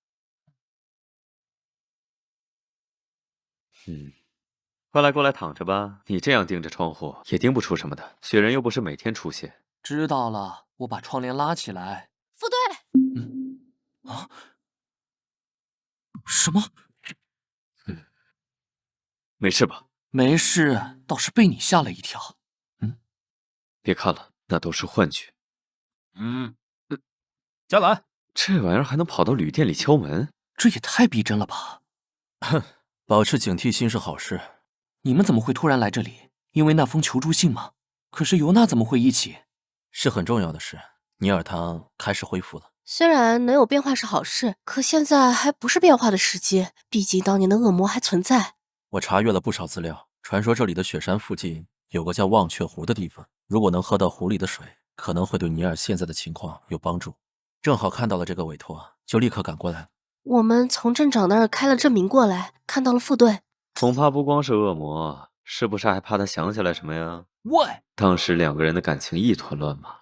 过来躺着吧。你这样盯着窗户，也盯不出什么的。雪人又不是每天出现。知道了，我把窗帘拉起来。副队，什么？没事吧？没事，倒是被你吓了一跳。别看了，那都是幻觉。加兰，这玩意儿还能跑到旅店里敲门？这也太逼真了吧！哼，保持警惕心是好事。你们怎么会突然来这里？因为那封求助信吗？可是尤娜怎么会一起？是很重要的事。尼尔他开始恢复了。虽然能有变化是好事，可现在还不是变化的时机，毕竟当年的恶魔还存在。我查阅了不少资料，传说这里的雪山附近有个叫忘却湖的地方，如果能喝到湖里的水，可能会对尼尔现在的情况有帮助。正好看到了这个委托，就立刻赶过来了。我们从镇长那儿开了证明过来，看到了副队。恐怕不光是恶魔，是不是还怕他想起来什么呀？喂，当时两个人的感情一团乱麻。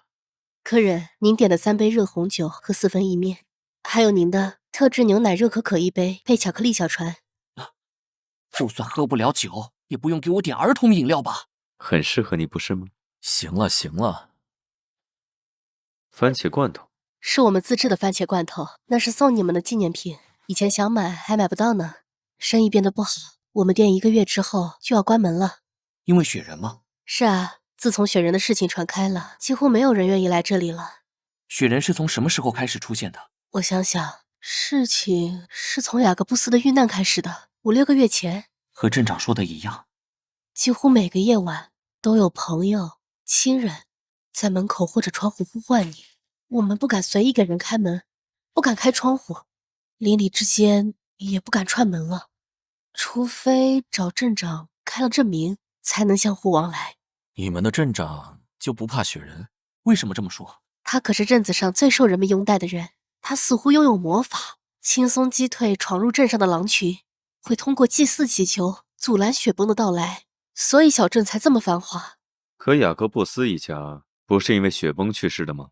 客人，您点的3杯热红酒和4份意面，还有您的特制牛奶热可可1杯，配巧克力小船。就算喝不了酒，也不用给我点儿童饮料吧？很适合你，不是吗？行了行了。番茄罐头是我们自制的番茄罐头，那是送你们的纪念品，以前想买还买不到呢。生意变得不好，我们店1个月之后就要关门了。因为雪人吗？是啊，自从雪人的事情传开了，几乎没有人愿意来这里了。雪人是从什么时候开始出现的？我想想，事情是从雅各布斯的遇难开始的，5、6个月前。和镇长说的一样，几乎每个夜晚都有朋友、亲人在门口或者窗户呼唤你。我们不敢随意给人开门，不敢开窗户，邻里之间也不敢串门了，除非找镇长开了证明，才能相互往来。你们的镇长就不怕雪人？为什么这么说？他可是镇子上最受人们拥戴的人，他似乎拥有魔法，轻松击退闯入镇上的狼群。会通过祭祀祈求阻拦雪崩的到来，所以小镇才这么繁华。可雅各布斯一家不是因为雪崩去世的吗？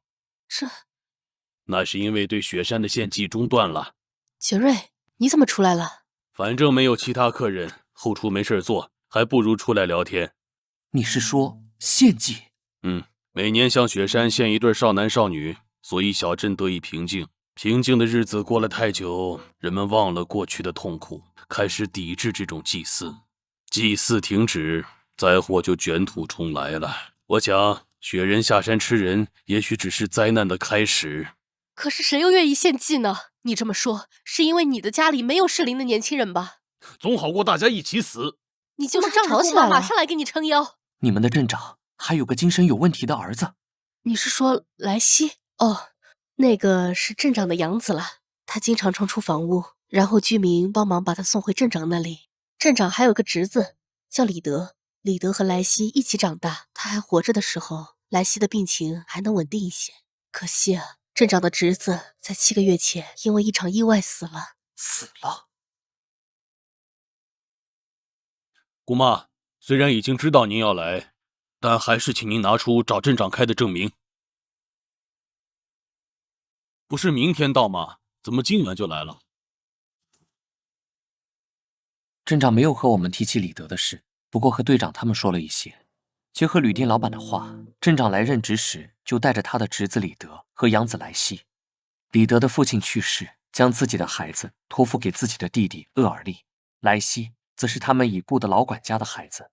那是因为对雪山的献祭中断了。杰瑞，你怎么出来了？反正没有其他客人，后厨没事做，还不如出来聊天。你是说献祭？每年向雪山献一对少男少女，所以小镇得以平静。平静的日子过了太久，人们忘了过去的痛苦，开始抵制这种祭祀。祭祀停止，灾祸就卷土重来了。我想，雪人下山吃人，也许只是灾难的开始。可是谁又愿意献祭呢？你这么说，是因为你的家里没有适龄的年轻人吧？总好过大家一起死。你就是仗着姑妈马上来给你撑腰。你们的镇长还有个精神有问题的儿子。你是说莱西？哦，那个是镇长的养子了。他经常冲出房屋，然后居民帮忙把他送回镇长那里。镇长还有个侄子叫李德，李德和莱西一起长大。他还活着的时候，莱西的病情还能稳定一些。可惜啊，镇长的侄子在7个月前因为一场意外死了。姑妈，虽然已经知道您要来，但还是请您拿出找镇长开的证明。不是明天到吗？怎么今晚就来了？镇长没有和我们提起李德的事，不过和队长他们说了一些。结合旅店老板的话，镇长来任职时就带着他的侄子李德和养子莱西。李德的父亲去世，将自己的孩子托付给自己的弟弟厄尔利，莱西则是他们已故的老管家的孩子，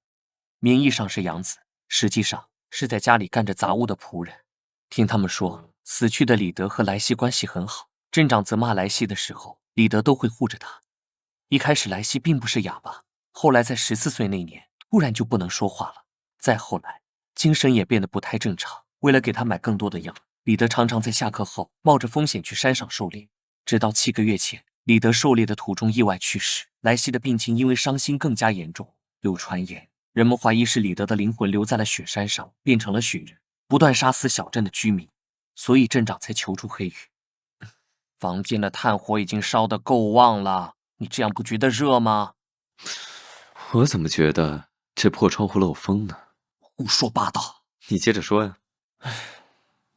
名义上是养子，实际上是在家里干着杂物的仆人。听他们说，死去的李德和莱西关系很好，镇长责骂莱西的时候，李德都会护着他。一开始莱西并不是哑巴，后来在14岁那年突然就不能说话了，再后来精神也变得不太正常。为了给他买更多的药，李德常常在下课后冒着风险去山上狩猎，直到7个月前，李德狩猎的途中意外去世。莱西的病情因为伤心更加严重，有传言人们怀疑是李德的灵魂留在了雪山上，变成了雪人，不断杀死小镇的居民，所以镇长才求助黑羽。房间的炭火已经烧得够旺了，你这样不觉得热吗？我怎么觉得这破窗户漏风呢？胡说八道！你接着说呀。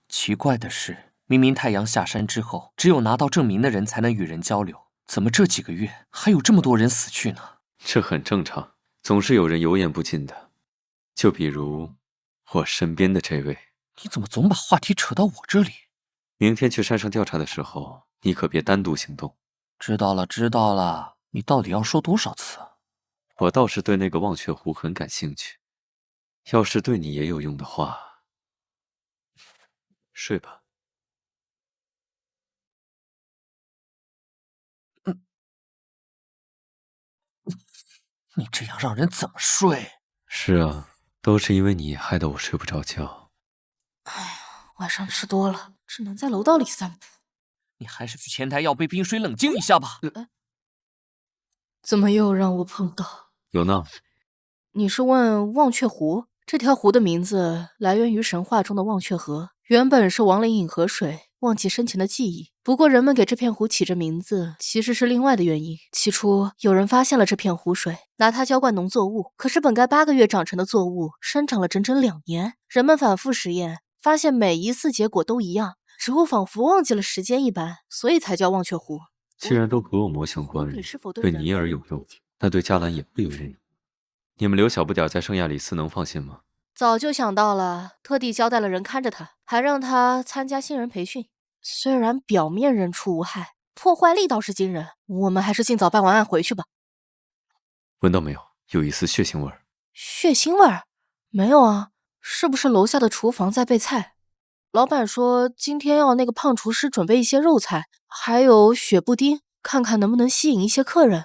奇怪的是，明明太阳下山之后，只有拿到证明的人才能与人交流，怎么这几个月还有这么多人死去呢？这很正常，总是有人油盐不进的。就比如我身边的这位。你怎么总把话题扯到我这里？明天去山上调查的时候，你可别单独行动。知道了，知道了。你到底要说多少次啊？我倒是对那个忘却湖很感兴趣，要是对你也有用的话，睡吧。你这样让人怎么睡？是啊，都是因为你害得我睡不着觉。哎呀，晚上吃多了，只能在楼道里散步。你还是去前台要杯冰水冷静一下吧。怎么又让我碰到？有呢。你是问忘却湖？这条湖的名字来源于神话中的忘却河，原本是亡灵饮河水，忘记生前的记忆。不过人们给这片湖起这名字，其实是另外的原因。起初有人发现了这片湖水，拿它浇灌农作物，可是本该8个月长成的作物，生长了整整2年。人们反复实验，发现每一次结果都一样，植物仿佛忘记了时间一般，所以才叫忘却湖。既然都和恶魔相关，对尼尔有用，那对加兰也会有用。你们留小不点在圣亚里斯能放心吗？早就想到了，特地交代了人看着他，还让他参加新人培训。虽然表面人畜无害，破坏力倒是惊人。我们还是尽早办完案回去吧。闻到没有？有一丝血腥味儿。血腥味儿？没有啊，是不是楼下的厨房在备菜？老板说今天要那个胖厨师准备一些肉菜，还有雪布丁，看看能不能吸引一些客人。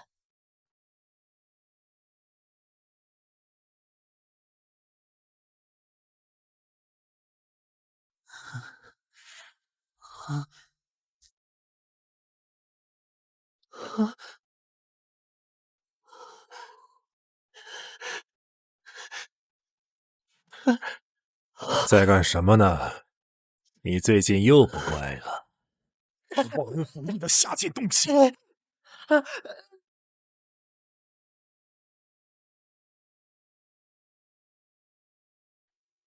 在干什么呢？你最近又不乖了。忘恩负义的下贱东西！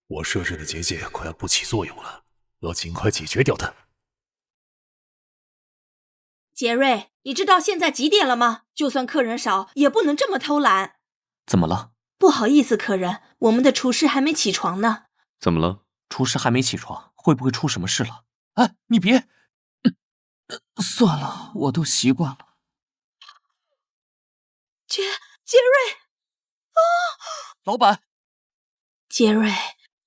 我设置的结界快要不起作用了，要尽快解决掉它。杰瑞，你知道现在几点了吗？就算客人少，也不能这么偷懒。怎么了？不好意思，客人，我们的厨师还没起床呢。怎么了？厨师还没起床，会不会出什么事了？哎，你别……算了，我都习惯了。杰瑞，啊！老板，杰瑞，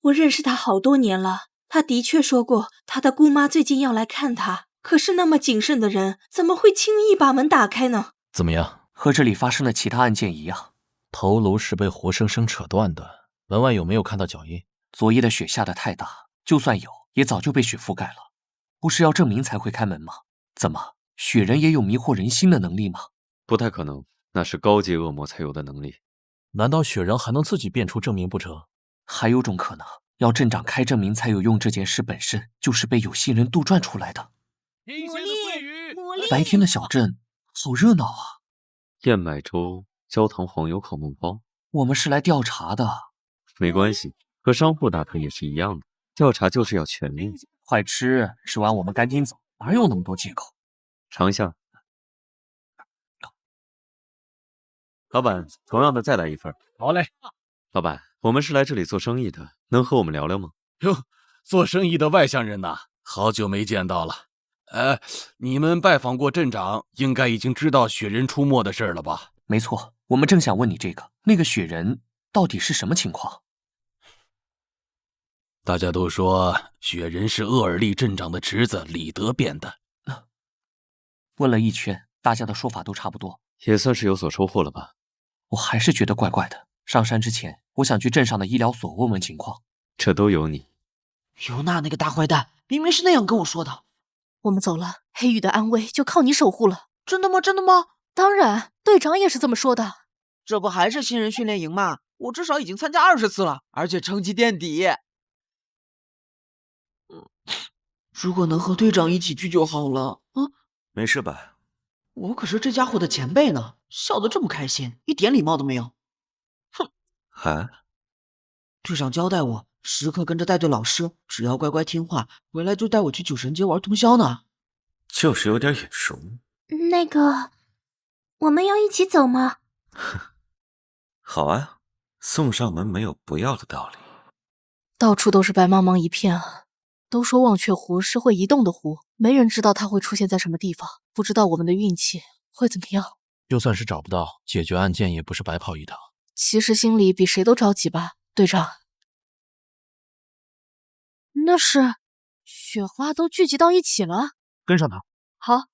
我认识他好多年了，他的确说过他的姑妈最近要来看他。可是那么谨慎的人，怎么会轻易把门打开呢？怎么样？和这里发生的其他案件一样，头颅是被活生生扯断的，门外有没有看到脚印？昨夜的雪下得太大，就算有，也早就被雪覆盖了。不是要证明才会开门吗？怎么，雪人也有迷惑人心的能力吗？不太可能，那是高阶恶魔才有的能力。难道雪人还能自己变出证明不成？还有种可能，要镇长开证明才有用，这件事本身就是被有心人杜撰出来的。白天的小镇好热闹啊！燕麦粥、焦糖黄油烤面包。我们是来调查的。没关系，和商户打探也是一样的，调查就是要全面。快吃，吃完我们赶紧走，哪有那么多借口？尝一下。老板，同样的再来一份。好嘞。老板，我们是来这里做生意的，能和我们聊聊吗？哟，做生意的外乡人呐，好久没见到了。你们拜访过镇长，应该已经知道雪人出没的事了吧？没错，我们正想问你这个，那个雪人到底是什么情况？大家都说雪人是厄尔利镇长的侄子李德变的。问了一圈，大家的说法都差不多，也算是有所收获了吧。我还是觉得怪怪的。上山之前，我想去镇上的医疗所问问情况。这都有你。尤娜那个大坏蛋，明明是那样跟我说的。我们走了，黑羽的安危就靠你守护了。真的吗？真的吗？当然，队长也是这么说的。这不还是新人训练营吗？我至少已经参加20次了，而且成绩垫底。如果能和队长一起去就好了。没事吧？我可是这家伙的前辈呢，笑得这么开心，一点礼貌都没有。哼！队长交代我时刻跟着带队老师，只要乖乖听话，回来就带我去酒神街玩通宵呢。就是有点眼熟。那个，我们要一起走吗？好啊，送上门没有不要的道理。到处都是白茫茫一片啊！都说忘却湖是会移动的湖，没人知道它会出现在什么地方，不知道我们的运气会怎么样。就算是找不到，解决案件也不是白跑一趟。其实心里比谁都着急吧，队长。那是雪花都聚集到一起了，跟上他。好。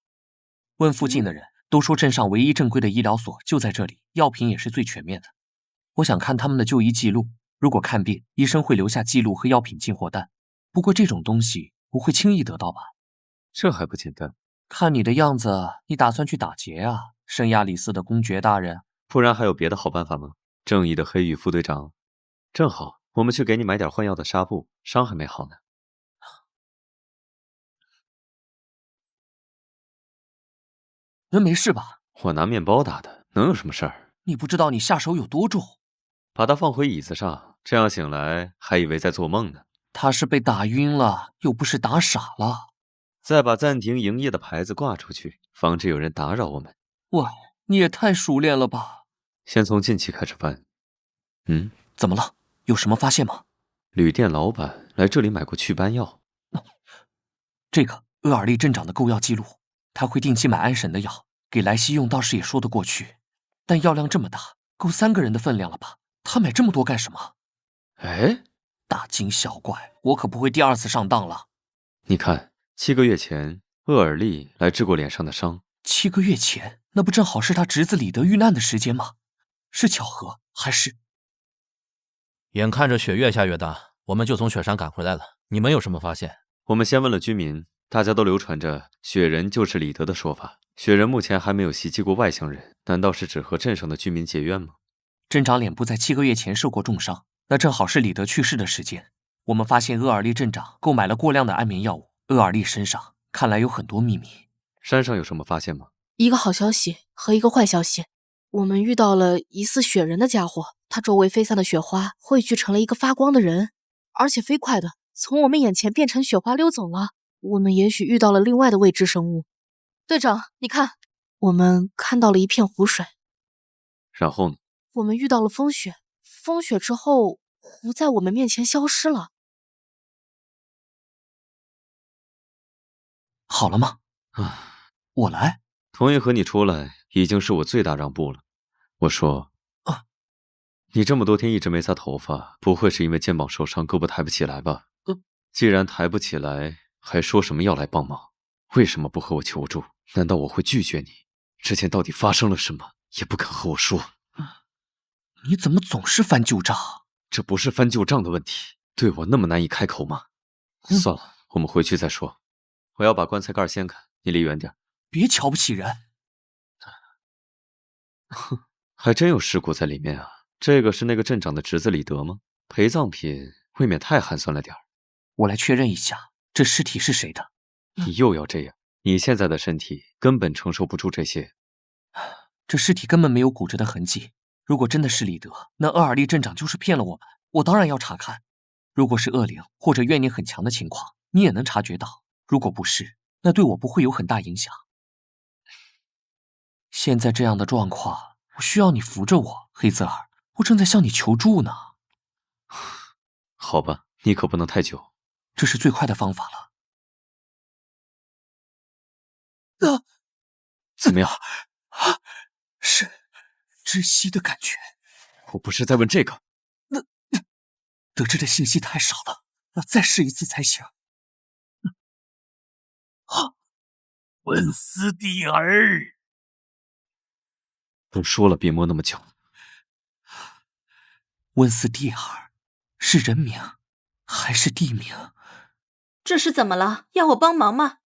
问附近的人都说镇上唯一正规的医疗所就在这里，药品也是最全面的。我想看他们的就医记录，如果看病，医生会留下记录和药品进货单。不过这种东西不会轻易得到吧？这还不简单？看你的样子，你打算去打劫啊，圣亚里斯的公爵大人？不然还有别的好办法吗？正义的黑羽副队长，正好我们去给你买点换药的纱布，伤还没好呢。人没事吧？我拿面包打的，能有什么事儿？你不知道你下手有多重。把他放回椅子上，这样醒来还以为在做梦呢。他是被打晕了，又不是打傻了。再把暂停营业的牌子挂出去，防止有人打扰我们。喂，你也太熟练了吧！先从近期开始翻。怎么了？有什么发现吗？旅店老板来这里买过祛斑药。这个厄尔利镇长的购药记录，他会定期买安神的药，给莱西用倒是也说得过去。但药量这么大，够3个人的分量了吧？他买这么多干什么？哎，大惊小怪，我可不会第2次上当了。你看，7个月前，厄尔利来治过脸上的伤。7个月前，那不正好是他侄子李德遇难的时间吗？是巧合还是？眼看着雪越下越大，我们就从雪山赶回来了。你们有什么发现？我们先问了居民，大家都流传着雪人就是李德的说法。雪人目前还没有袭击过外乡人，难道是只和镇上的居民结怨吗？镇长脸部在7个月前受过重伤，那正好是李德去世的时间。我们发现厄尔利镇长购买了过量的安眠药物，厄尔利身上看来有很多秘密。山上有什么发现吗？一个好消息和一个坏消息。我们遇到了疑似雪人的家伙，他周围飞散的雪花汇聚成了一个发光的人。而且飞快的从我们眼前变成雪花溜走了。我们也许遇到了另外的未知生物。队长，你看，我们看到了一片湖水。然后呢？我们遇到了风雪，风雪之后，湖在我们面前消失了。好了吗？我来。同意和你出来，已经是我最大让步了。我说，你这么多天一直没擦头发，不会是因为肩膀受伤，胳膊抬不起来吧？既然抬不起来，还说什么要来帮忙？为什么不和我求助？难道我会拒绝你？之前到底发生了什么，也不肯和我说。你怎么总是翻旧账？这不是翻旧账的问题，对我那么难以开口吗？算了，我们回去再说。我要把棺材盖掀开，你离远点。别瞧不起人。哼，还真有尸骨在里面啊！这个是那个镇长的侄子李德吗？陪葬品未免太寒酸了点儿。我来确认一下，这尸体是谁的？你又要这样？你现在的身体根本承受不住这些。这尸体根本没有骨折的痕迹。如果真的是李德，那厄尔利镇长就是骗了我们。我当然要查看。如果是恶灵或者怨念很强的情况，你也能察觉到。如果不是，那对我不会有很大影响。现在这样的状况，我需要你扶着我，黑泽尔，我正在向你求助呢。好吧，你可不能太久。这是最快的方法了。怎么样？是窒息的感觉。我不是在问这个。得知的信息太少了，要再试一次才行。温斯蒂尔，都说了别摸那么久。温斯蒂尔是人名还是地名？这是怎么了？要我帮忙吗？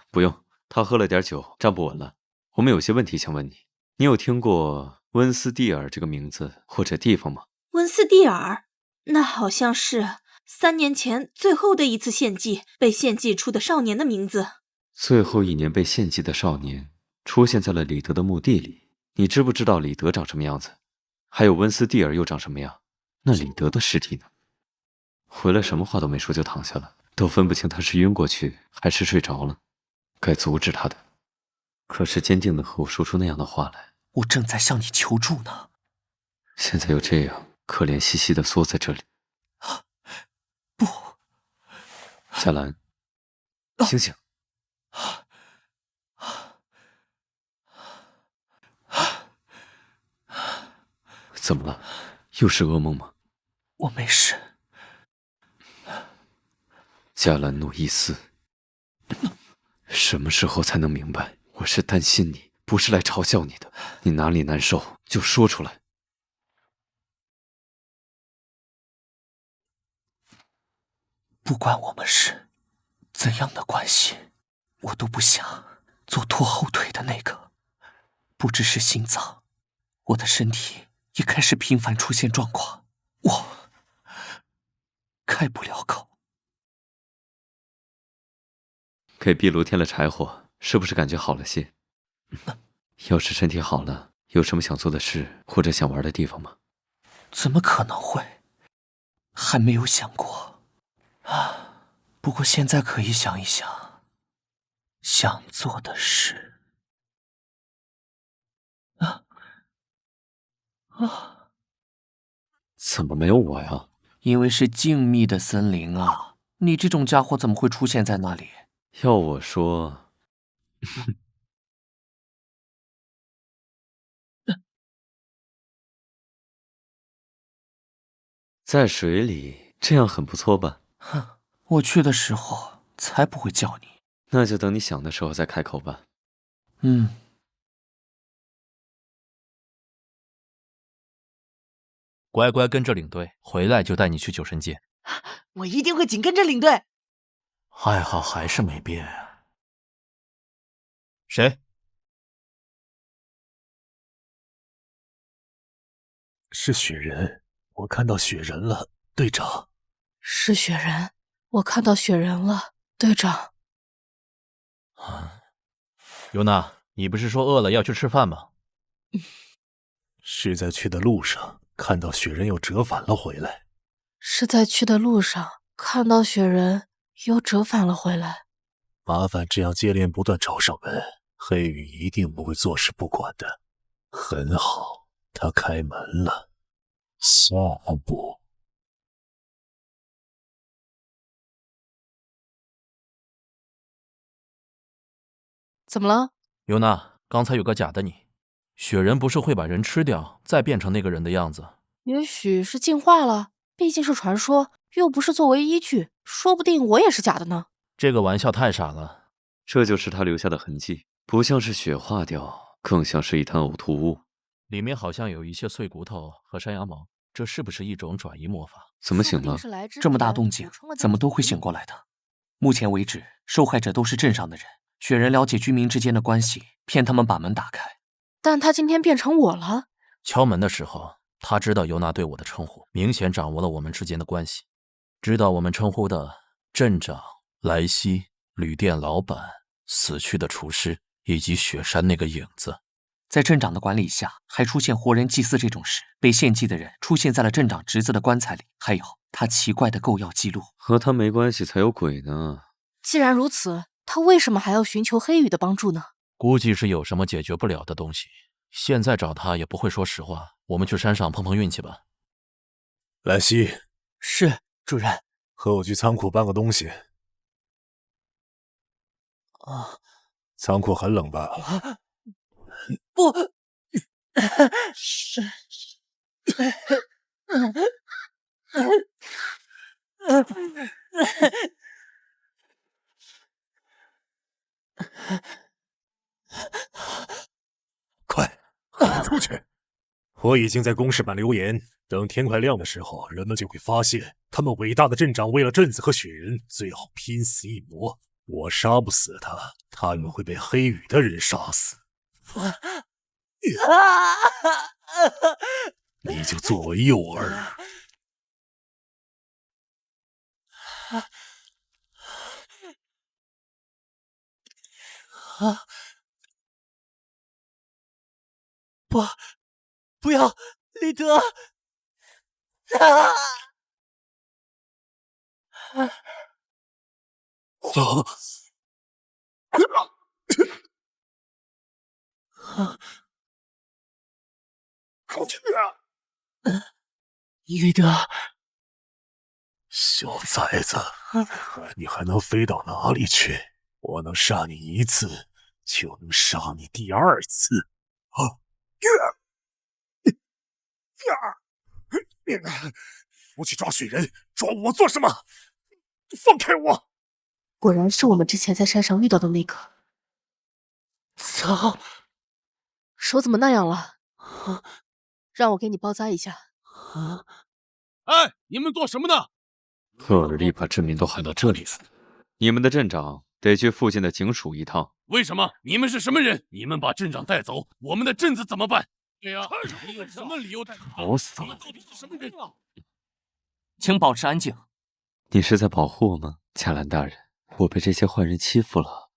不用，他喝了点酒，站不稳了。我们有些问题想问你。你有听过温斯蒂尔这个名字或者地方吗？温斯蒂尔，那好像是3年前最后的一次献祭被献祭出的少年的名字。最后一年被献祭的少年出现在了李德的墓地里。你知不知道李德长什么样子？还有温斯蒂尔又长什么样？那李德的尸体呢？回来什么话都没说就躺下了，都分不清他是晕过去还是睡着了。该阻止他的，可是坚定地和我说出那样的话来。我正在向你求助呢。现在又这样可怜兮兮地缩在这里。不，夏兰，醒醒！怎么了？又是噩梦吗？我没事。加兰诺伊斯，什么时候才能明白？我是担心你，不是来嘲笑你的。你哪里难受就说出来。不管我们是怎样的关系，我都不想做拖后腿的那个。不只是心脏，我的身体也开始频繁出现状况，我开不了口。给壁炉添了柴火，是不是感觉好了些？要是身体好了，有什么想做的事或者想玩的地方吗？怎么可能会？还没有想过啊。不过现在可以想一想想做的事。怎么没有我呀？因为是静谧的森林啊，你这种家伙怎么会出现在那里？要我说，在水里，这样很不错吧？哼，我去的时候才不会叫你。那就等你想的时候再开口吧。乖乖跟着领队，回来就带你去酒神界。我一定会紧跟着领队。爱好还是没变啊。谁？是雪人，我看到雪人了，队长。是雪人，我看到雪人了，队长。尤娜，你不是说饿了要去吃饭吗？是在去的路上看到雪人又折返了回来。是在去的路上看到雪人又折返了回来。麻烦这样接连不断找上门，黑羽一定不会坐视不管的。很好，他开门了。下步。怎么了？尤娜，刚才有个假的你。雪人不是会把人吃掉，再变成那个人的样子？也许是进化了，毕竟是传说，又不是作为依据，说不定我也是假的呢。这个玩笑太傻了。这就是他留下的痕迹，不像是雪化掉，更像是一滩呕吐物。里面好像有一些碎骨头和山羊毛，这是不是一种转移魔法？怎么醒了？这么大动静，怎么都会醒过来的？目前为止，受害者都是镇上的人。雪人了解居民之间的关系，骗他们把门打开。但他今天变成我了。敲门的时候，他知道尤娜对我的称呼，明显掌握了我们之间的关系。知道我们称呼的镇长、莱西、旅店老板、死去的厨师以及雪山那个影子。在镇长的管理下，还出现活人祭祀这种事，被献祭的人出现在了镇长侄子的棺材里，还有他奇怪的购药记录。和他没关系才有鬼呢。既然如此，他为什么还要寻求黑羽的帮助呢？估计是有什么解决不了的东西。现在找他也不会说实话。我们去山上碰碰运气吧。莱西，是主人。和我去仓库搬个东西。仓库很冷吧？不，快出去！我已经在公示板留言，等天快亮的时候，人们就会发现，他们伟大的镇长为了镇子和雪人，最好拼死一搏。我杀不死他，他们会被黑羽的人杀死。你就作为诱饵。不要，李德！李德，小崽子，看你还能飞到哪里去？我能杀你一次，就能杀你第二次。我去抓雪人，抓我做什么？放开我！果然是我们之前在山上遇到的那个。走，手怎么那样了？让我给你包扎一下。哎，你们做什么呢？厄尔利把镇民都喊到这里来，你们的镇长得去附近的警署一趟。为什么？你们是什么人？你们把镇长带走，我们的镇子怎么办？对呀，你有什么理由带走？好死了！到底是什么人啊？请保持安静。你是在保护我吗，加兰大人？我被这些坏人欺负了。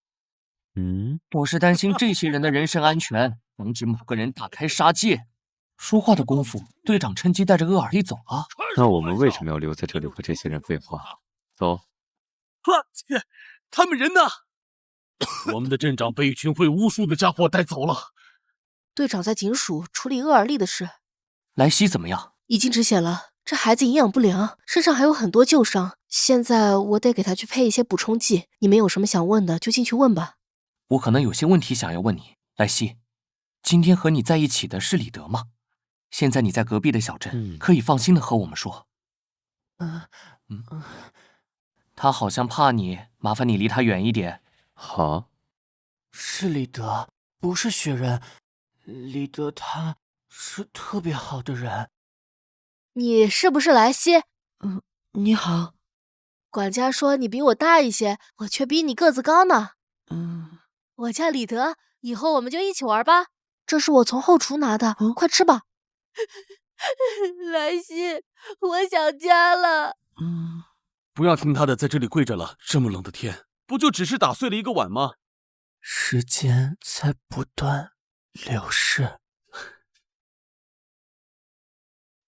我是担心这些人的人身安全，防止某个人大开杀戒。说话的功夫，队长趁机带着厄尔利走了。那我们为什么要留在这里和这些人废话？走。他们人呢？我们的镇长被一群会巫术的家伙带走了。队长在警署处理厄尔利的事。莱西怎么样？已经止血了。这孩子营养不良，身上还有很多旧伤，现在我得给他去配一些补充剂。你们有什么想问的，就进去问吧。我可能有些问题想要问你，莱西。今天和你在一起的是李德吗？现在你在隔壁的小镇，可以放心的和我们说。他好像怕你，麻烦你离他远一点。好。是李德，不是雪人。李德他是特别好的人。你是不是莱西？你好。管家说你比我大一些，我却比你个子高呢。我叫李德，以后我们就一起玩吧。这是我从后厨拿的，快吃吧。莱西，我想家了。不要听他的，在这里跪着了。这么冷的天，不就只是打碎了一个碗吗？时间在不断流逝。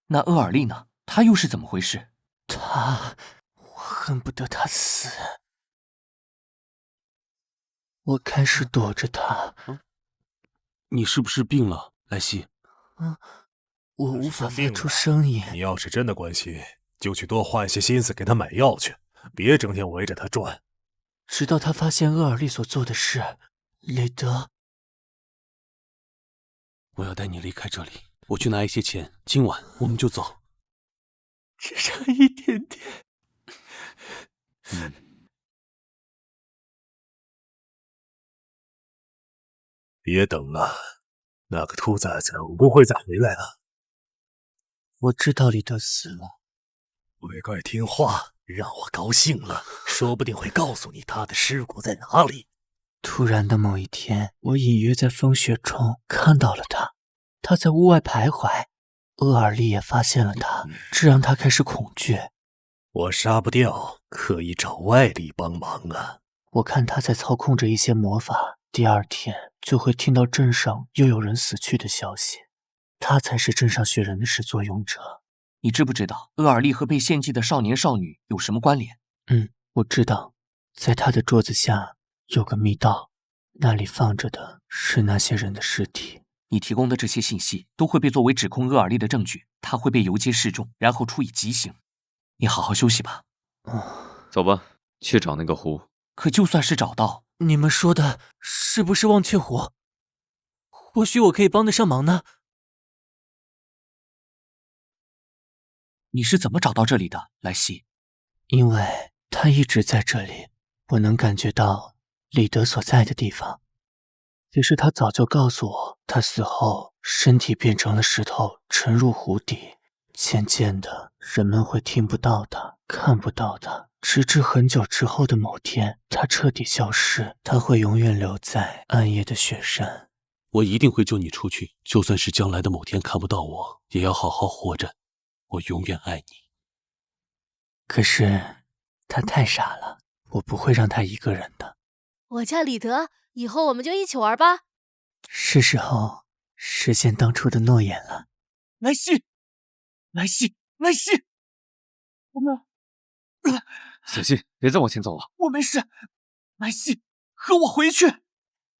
那厄尔利呢？他又是怎么回事？他，我恨不得他死。我开始躲着他。你是不是病了，莱西？我无法发出声音。你要是真的关心，就去多花一些心思给他买药去，别整天围着他转。直到他发现厄尔利所做的事，雷德，我要带你离开这里，我去拿一些钱，今晚我们就走。只差一点点。别等了，那个兔崽子不会再回来了。我知道李德死了。乖乖听话，让我高兴了，说不定会告诉你他的尸骨在哪里。突然的某一天，我隐约在风雪中看到了他，他在屋外徘徊。厄尔利也发现了他，这让他开始恐惧。我杀不掉，可以找外力帮忙啊。我看他在操控着一些魔法，第二天就会听到镇上又有人死去的消息。他才是镇上雪人的始作俑者。你知不知道厄尔利和被献祭的少年少女有什么关联？我知道，在他的桌子下有个密道，那里放着的是那些人的尸体。你提供的这些信息都会被作为指控厄尔利的证据，他会被游街示众，然后处以极刑。你好好休息吧。走吧，去找那个湖。可就算是找到，你们说的是不是忘却湖？或许我可以帮得上忙呢。你是怎么找到这里的，莱西？因为他一直在这里，我能感觉到李德所在的地方。只是他早就告诉我，他死后身体变成了石头，沉入湖底。渐渐的，人们会听不到他，看不到他，直至很久之后的某天，他彻底消失。他会永远留在暗夜的雪山。我一定会救你出去，就算是将来的某天看不到我，也要好好活着。我永远爱你。可是他太傻了，我不会让他一个人的。我叫李德，以后我们就一起玩吧。是时候实现当初的诺言了。莱西，莱西，莱西，我们小心，别再往前走了。我没事，莱西，和我回去。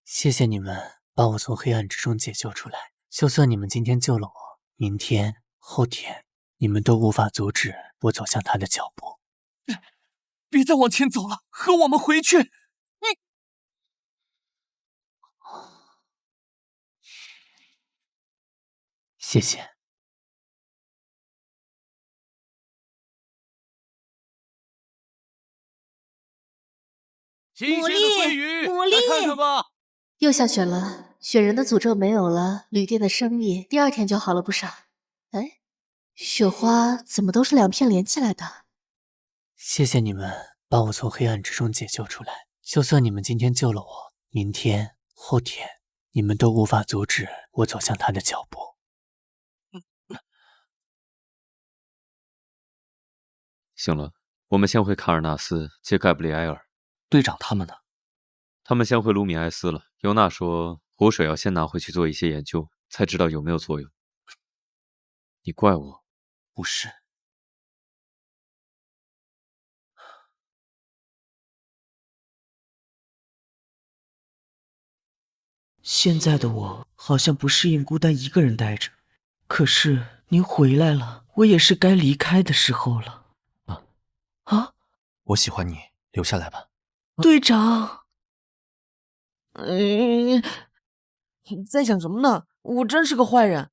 谢谢你们把我从黑暗之中解救出来。就算你们今天救了我，明天、后天，你们都无法阻止我走向他的脚步。别再往前走了，和我们回去。你，谢谢。新鲜的鲑鱼，牡蛎来看看吧。又下雪了，雪人的诅咒没有了，旅店的生意第二天就好了不少。哎，雪花怎么都是两片连起来的？谢谢你们把我从黑暗之中解救出来。就算你们今天救了我，明天、后天，你们都无法阻止我走向他的脚步。行了，我们先回卡尔纳斯接盖布里埃尔。队长他们呢？他们先回卢米埃斯了。尤娜说，湖水要先拿回去做一些研究，才知道有没有作用。你怪我？不是。现在的我好像不适应孤单一个人待着，可是您回来了，我也是该离开的时候了。我喜欢你，留下来吧。队长，你在想什么呢？我真是个坏人。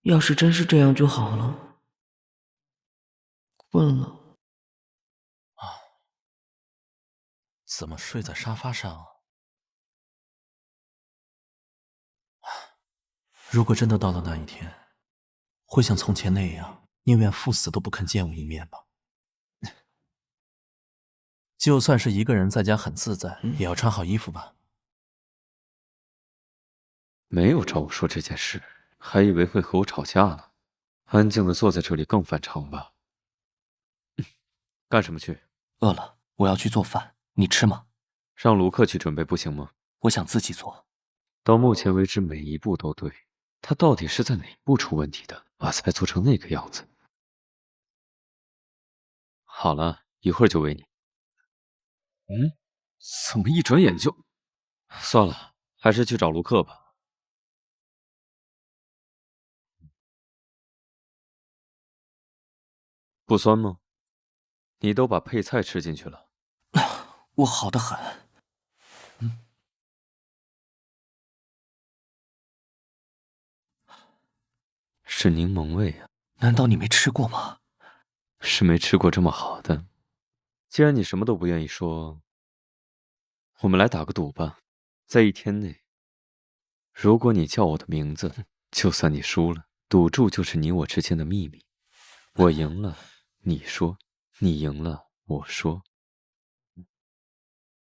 要是真是这样就好了。困了。怎么睡在沙发上？如果真的到了那一天，会像从前那样，宁愿赴死都不肯见我一面吗？就算是一个人在家很自在，也要穿好衣服吧。没有找我说这件事，还以为会和我吵架呢。安静的坐在这里更反常吧。干什么去？饿了，我要去做饭，你吃吗？让卢克去准备不行吗？我想自己做。到目前为止，每一步都对。他到底是在哪步出问题的，把菜做成那个样子？好了，一会儿就喂你。怎么一转眼就……算了，还是去找卢克吧。不酸吗？你都把配菜吃进去了。我好得很。是柠檬味啊！难道你没吃过吗？是没吃过这么好的。既然你什么都不愿意说，我们来打个赌吧，在1天内，如果你叫我的名字，就算你输了。赌注就是你我之间的秘密。我赢了，你说；你赢了，我说。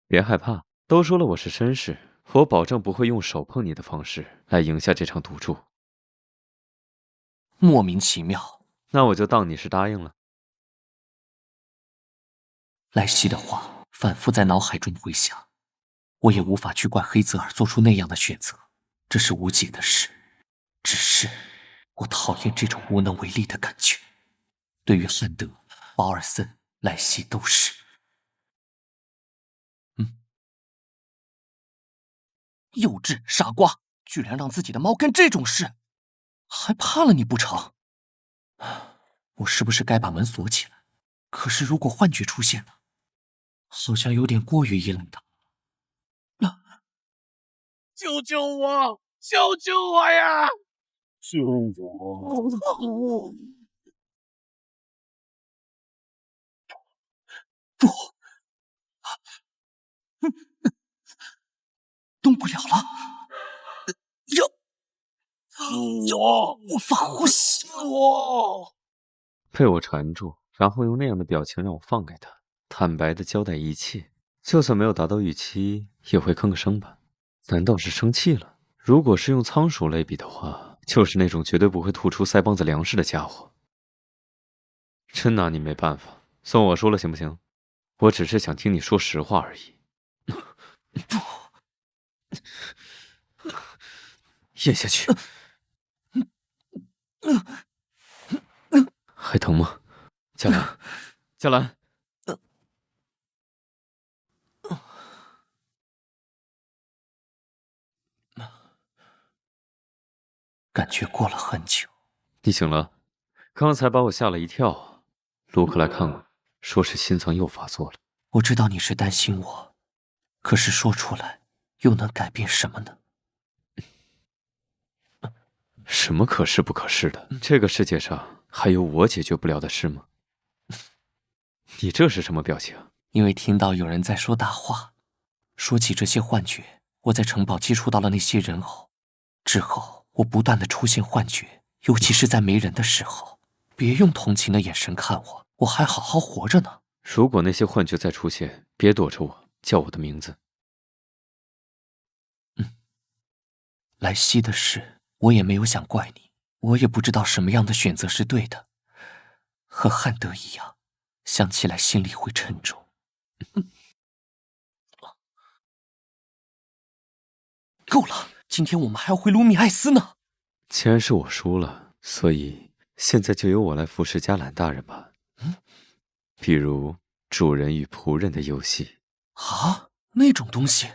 别害怕，都说了我是绅士，我保证不会用手碰你的方式来赢下这场赌注。莫名其妙。那我就当你是答应了。莱西的话反复在脑海中回响，我也无法去怪黑泽尔做出那样的选择，这是无解的事。只是我讨厌这种无能为力的感觉，对于汉德、保尔森、莱西都是。幼稚傻瓜，居然让自己的猫干这种事，还怕了你不成？我是不是该把门锁起来？可是如果幻觉出现了，好像有点过于依赖他。救救我！救救我呀！救我！不，动不了了。我无法呼吸。被我缠住，然后用那样的表情让我放开他，坦白的交代一切，就算没有达到预期，也会吭个声吧？难道是生气了？如果是用仓鼠类比的话，就是那种绝对不会吐出腮帮子粮食的家伙。真拿你没办法，算我输了行不行？我只是想听你说实话而已。不，咽下去。还疼吗？嘉兰，嘉兰。感觉过了很久。你醒了？刚才把我吓了一跳。卢克来看我，说是心脏又发作了。我知道你是担心我，可是说出来又能改变什么呢？什么可是不可是的？这个世界上还有我解决不了的事吗？你这是什么表情？因为听到有人在说大话，说起这些幻觉，我在城堡接触到了那些人偶，之后我不断的出现幻觉，尤其是在没人的时候。别用同情的眼神看我，我还好好活着呢。如果那些幻觉再出现，别躲着我，叫我的名字。莱西的事，我也没有想怪你，我也不知道什么样的选择是对的。和汉德一样，想起来心里会沉重。够了，今天我们还要回卢米埃斯呢。既然是我输了，所以现在就由我来服侍加兰大人吧。比如主人与仆人的游戏。啊，那种东西。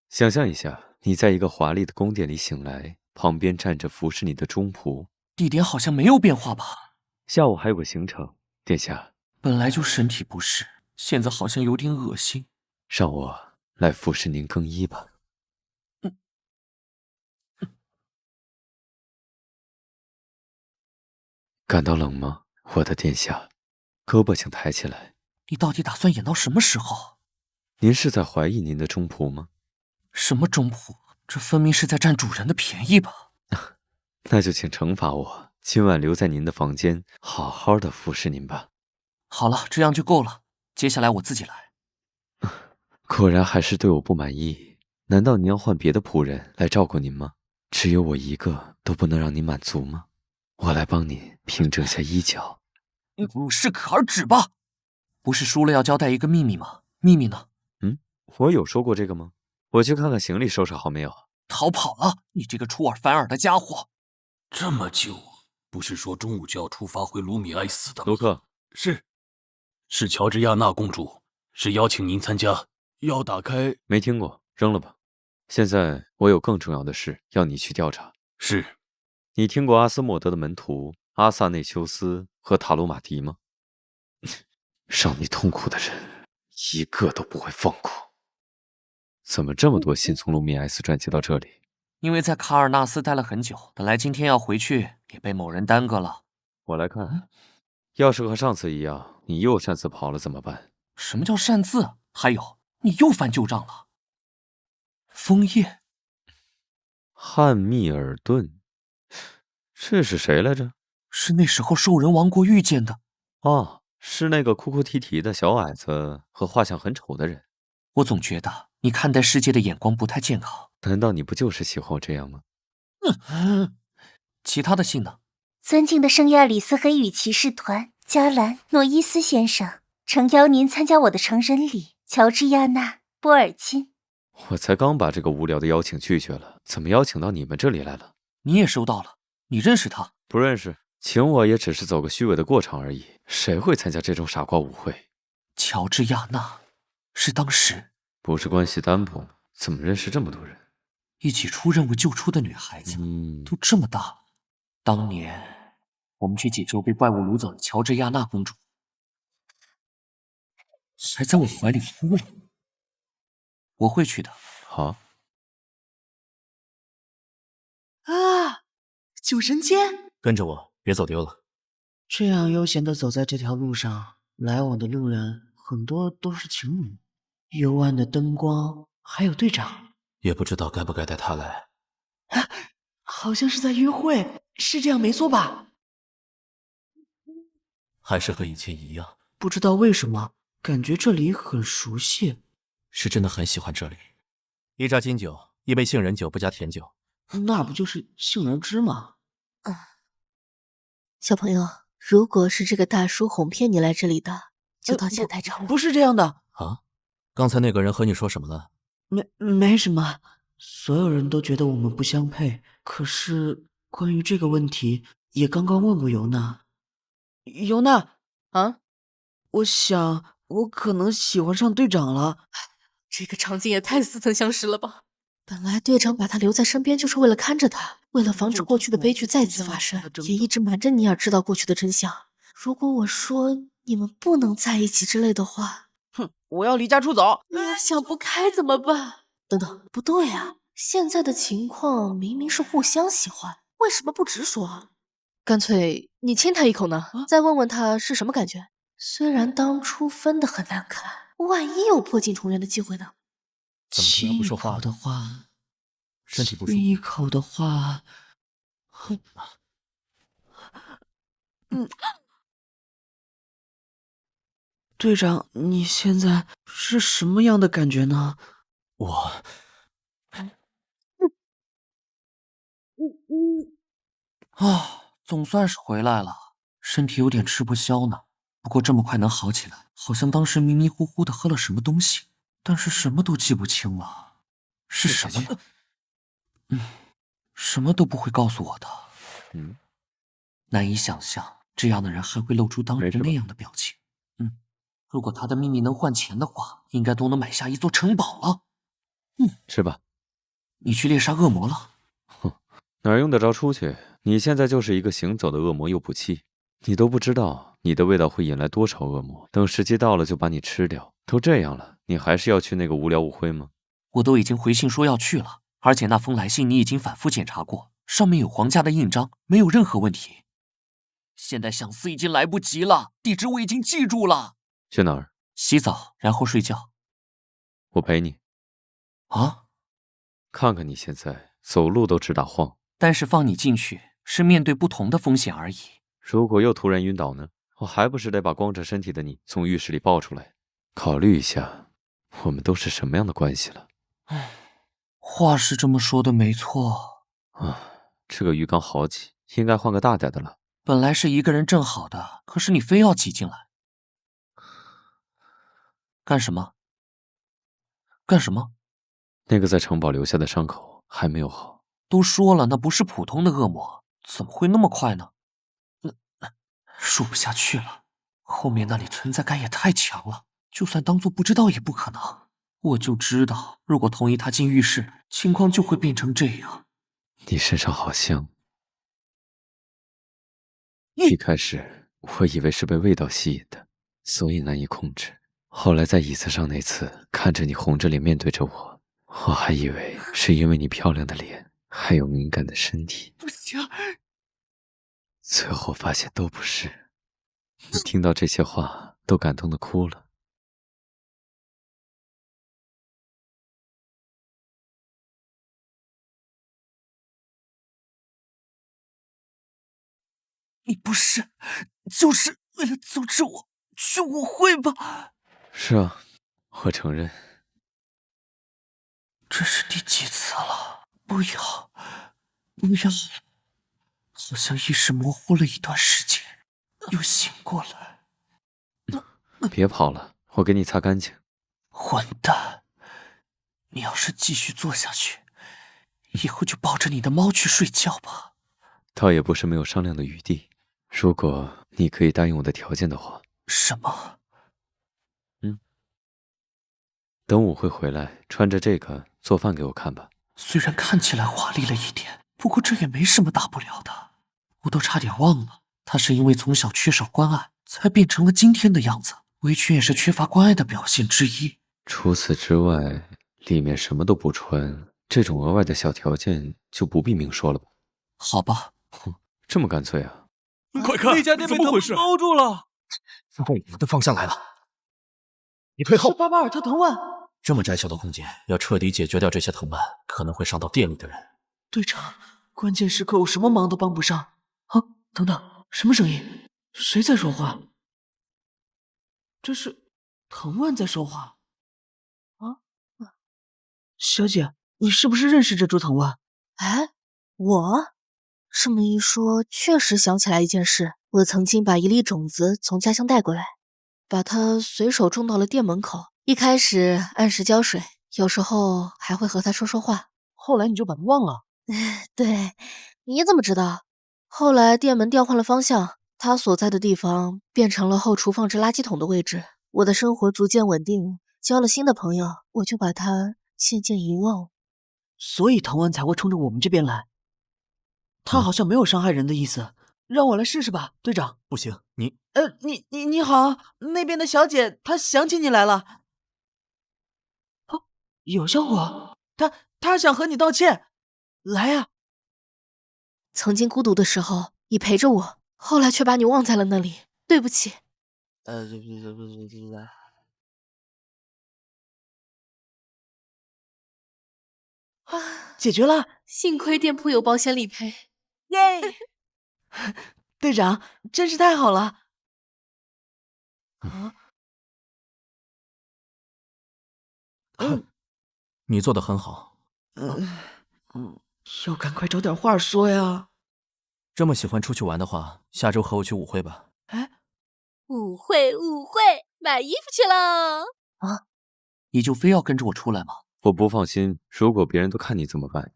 想象一下，你在一个华丽的宫殿里醒来，旁边站着服侍你的中仆。地点好像没有变化吧？下午还有个行程，殿下。本来就身体不适，现在好像有点恶心。让我来服侍您更衣吧。感到冷吗，我的殿下？胳膊请抬起来。你到底打算演到什么时候？您是在怀疑您的中仆吗？什么中仆？这分明是在占主人的便宜吧？那就请惩罚我，今晚留在您的房间，好好的服侍您吧。好了，这样就够了。接下来我自己来。果然还是对我不满意。难道您要换别的仆人来照顾您吗？只有我一个都不能让您满足吗？我来帮你平整下衣角。适可而止吧。不是输了要交代一个秘密吗？秘密呢？我有说过这个吗？我去看看行李收拾好没有。逃跑了，你这个出尔反尔的家伙！这么久，不是说中午就要出发回卢米埃斯的吗？卢克，是。是乔治亚娜公主，是邀请您参加，要打开。没听过，扔了吧。现在我有更重要的事要你去调查。是。你听过阿斯莫德的门徒阿萨内修斯和塔鲁马迪吗？让你痛苦的人，一个都不会放过。怎么这么多信从卢米埃斯传接到这里？因为在卡尔纳斯待了很久，本来今天要回去，也被某人耽搁了。我来看，要是和上次一样，你又擅自跑了怎么办？什么叫擅自？还有，你又翻旧账了。枫叶，汉密尔顿，这是谁来着？是那时候兽人王国遇见的。哦，是那个哭哭啼啼的小矮子和画像很丑的人。我总觉得你看待世界的眼光不太健康。难道你不就是喜欢我这样吗？其他的信呢？尊敬的圣亚里斯黑羽骑士团加兰诺伊斯先生，诚邀您参加我的成人礼。乔治亚娜波尔金。我才刚把这个无聊的邀请拒绝了，怎么邀请到你们这里来了？你也收到了？你认识他？不认识，请我也只是走个虚伪的过场而已。谁会参加这种傻瓜舞会？乔治亚娜是当时不是关系单薄吗？怎么认识这么多人？一起出任务救出的女孩子，都这么大了。当年我们去济州被怪物掳走的乔治亚娜公主，还在我怀里哭了。我会去的。好。啊，酒神间，跟着我，别走丢了。这样悠闲的走在这条路上，来往的路人很多都是情侣。幽暗的灯光，还有队长，也不知道该不该带他来。好像是在约会，是这样没错吧？还是和以前一样。不知道为什么，感觉这里很熟悉。是真的很喜欢这里。一扎金酒，一杯杏仁酒，不加甜酒。那不就是杏仁汁吗？小朋友，如果是这个大叔哄骗你来这里的，就到前台找我。不是这样的啊！刚才那个人和你说什么了？没什么。所有人都觉得我们不相配，可是关于这个问题，也刚刚问过尤娜。尤娜啊，我想我可能喜欢上队长了。这个场景也太似曾相识了吧！本来队长把他留在身边就是为了看着他，为了防止过去的悲剧再次发生，也一直瞒着尼尔知道过去的真相。如果我说你们不能在一起之类的话，哼，我要离家出走。尼尔想不开怎么办？等等，不对啊，现在的情况明明是互相喜欢，为什么不直说啊？干脆你亲他一口呢，再问问他是什么感觉。虽然当初分得很难看，万一有破镜重圆的机会呢？怎么突然不说话的话，身体不舒服。一口的话，队长，你现在是什么样的感觉呢？我，总算是回来了，身体有点吃不消呢。不过这么快能好起来，好像当时迷迷糊糊的喝了什么东西，但是什么都记不清了，是什么呢？什么都不会告诉我的。难以想象这样的人还会露出当时那样的表情。如果他的秘密能换钱的话，应该都能买下一座城堡了。吃吧。你去猎杀恶魔了？哪用得着出去？你现在就是一个行走的恶魔诱捕器，你都不知道你的味道会引来多少恶魔，等时机到了就把你吃掉。都这样了，你还是要去那个无聊舞会吗？我都已经回信说要去了，而且那封来信你已经反复检查过，上面有皇家的印章，没有任何问题。现在想死已经来不及了，地址我已经记住了。去哪儿？洗澡，然后睡觉。我陪你。啊？看看你现在走路都直打晃。但是放你进去是面对不同的风险而已。如果又突然晕倒呢？我还不是得把光着身体的你从浴室里抱出来。考虑一下，我们都是什么样的关系了。话是这么说的没错。这个浴缸好挤，应该换个大点的了。本来是一个人正好的，可是你非要挤进来。干什么？干什么？那个在城堡留下的伤口还没有好。都说了，那不是普通的恶魔，怎么会那么快呢？说不下去了，后面那里存在感也太强了，就算当做不知道也不可能。我就知道，如果同意他进浴室，情况就会变成这样。你身上好香。一开始我以为是被味道吸引的，所以难以控制。后来在椅子上那次，看着你红着脸面对着我，我还以为是因为你漂亮的脸，还有敏感的身体。不行，最后发现都不是。你听到这些话，都感动的哭了。你不是，就是为了阻止我去舞会吧？是啊，我承认。这是第几次了？不要，不要了！好像意识模糊了一段时间，又醒过来。别跑了，我给你擦干净。混蛋！你要是继续做下去，以后就抱着你的猫去睡觉吧。倒也不是没有商量的余地。如果你可以答应我的条件的话。什么？等舞会回来，穿着这个做饭给我看吧。虽然看起来华丽了一点，不过这也没什么大不了的。我都差点忘了，他是因为从小缺少关爱，才变成了今天的样子。围裙也是缺乏关爱的表现之一。除此之外，里面什么都不穿，这种额外的小条件就不必明说了吧？好吧。这么干脆啊？快看，那家店被怎么回事？包住了！往我们的方向来了，你退后。是巴巴尔特藤蔓。这么窄小的空间，要彻底解决掉这些藤蔓，可能会伤到店里的人。队长，关键时刻我什么忙都帮不上。啊，等等，什么声音？谁在说话？这是藤蔓在说话。啊，小姐，你是不是认识这株藤蔓？哎，我这么一说，确实想起来一件事。我曾经把一粒种子从家乡带过来，把它随手种到了店门口。一开始按时浇水，有时候还会和它说说话。后来你就把它忘了？对，你怎么知道？后来店门调换了方向，它所在的地方变成了后厨放置垃圾桶的位置。我的生活逐渐稳定，交了新的朋友，我就把它渐渐遗忘。所以藤蔓才会冲着我们这边来。他好像没有伤害人的意思，让我来试试吧，队长。不行，你你好，那边的小姐她想起你来了。哦，有效果，她想和你道歉，来呀！曾经孤独的时候，你陪着我，后来却把你忘在了那里，对不起。解决了，幸亏店铺有保险理赔。耶！队长，真是太好了。啊，你做得很好。要赶快找点话说呀。这么喜欢出去玩的话，下周和我去舞会吧。舞会，买衣服去了。啊，你就非要跟着我出来吗？我不放心，如果别人都看你怎么办？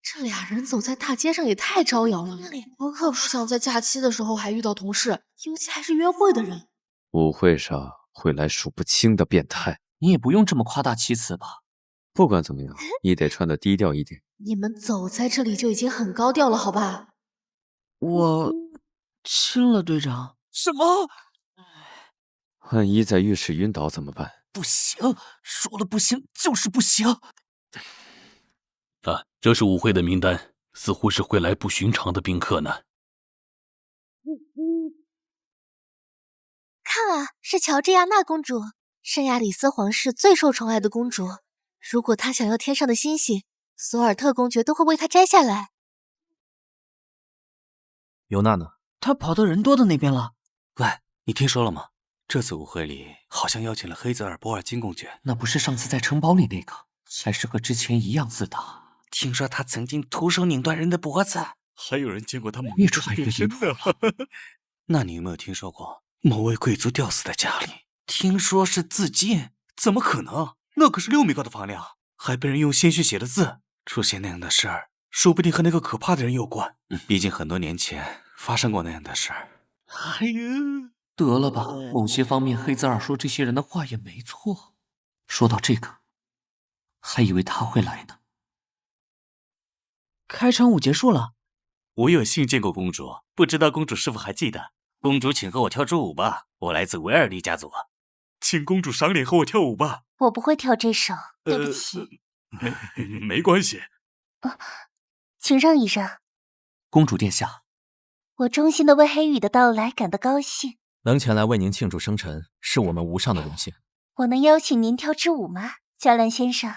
这俩人走在大街上也太招摇了，我可不想在假期的时候还遇到同事，尤其还是约会的人。舞会上会来数不清的变态，你也不用这么夸大其词吧。不管怎么样，你得穿得低调一点。你们走在这里就已经很高调了，好吧？我亲了队长。什么？万一在浴室晕倒怎么办？不行，说了不行就是不行。啊，这是舞会的名单，似乎是会来不寻常的宾客呢。看啊，是乔治亚娜公主，圣亚里斯皇室最受宠爱的公主。如果她想要天上的星星，索尔特公爵都会为她摘下来。尤娜呢？她跑到人多的那边了。喂，你听说了吗？这次舞会里好像邀请了黑泽尔波尔金公爵。那不是上次在城堡里那个，还是和之前一样自大。听说他曾经徒手拧断人的脖子，还有人见过他越传越离谱了。那你有没有听说过某位贵族吊死在家里？听说是自尽，怎么可能？那可是6米高的房梁，还被人用鲜血写了字。出现那样的事儿，说不定和那个可怕的人有关。毕竟很多年前发生过那样的事儿。哎呀，得了吧，某些方面黑泽尔说这些人的话也没错。说到这个，还以为他会来呢。开场舞结束了，我有幸见过公主，不知道公主是否还记得？公主，请和我跳支舞吧，我来自维尔利家族，请公主赏脸和我跳舞吧。我不会跳这首，对不起。没关系。请让一让。公主殿下，我衷心的为黑羽的到来感到高兴。能前来为您庆祝生辰，是我们无上的荣幸。我能邀请您跳支舞吗，加兰先生？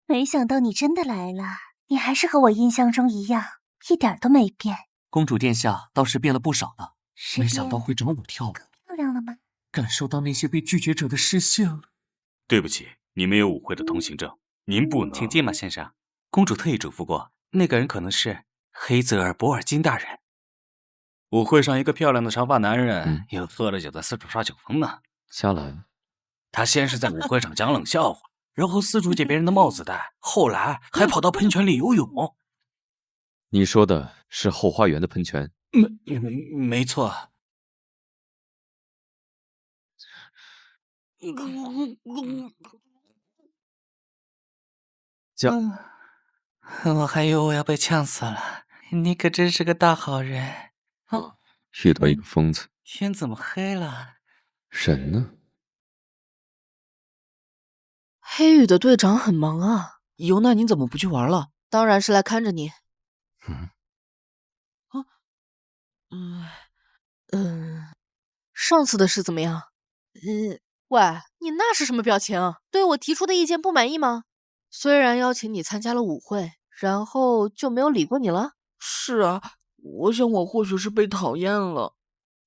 没想到你真的来了，你还是和我印象中一样，一点都没变。公主殿下倒是变了不少呢，是没想到会找我跳舞。漂亮了吗？感受到那些被拒绝者的视线了。对不起，您没有舞会的通行证，您不能。请进吧，先生。公主特意嘱咐过，那个人可能是黑泽尔·博尔金大人。舞会上，一个漂亮的长发男人又喝了酒，在四处耍酒疯呢。嘉兰，他先是在舞会上讲冷笑话，然后四处借别人的帽子戴，后来还跑到喷泉里游泳。你说的是后花园的喷泉？没错。我还以为我要被呛死了，你可真是个大好人。遇到一个疯子。天怎么黑了？人呢？黑羽的队长很忙啊。尤娜，你怎么不去玩了？当然是来看着你。上次的事怎么样？喂，你那是什么表情？对我提出的意见不满意吗？虽然邀请你参加了舞会，然后就没有理过你了？是啊，我想我或许是被讨厌了。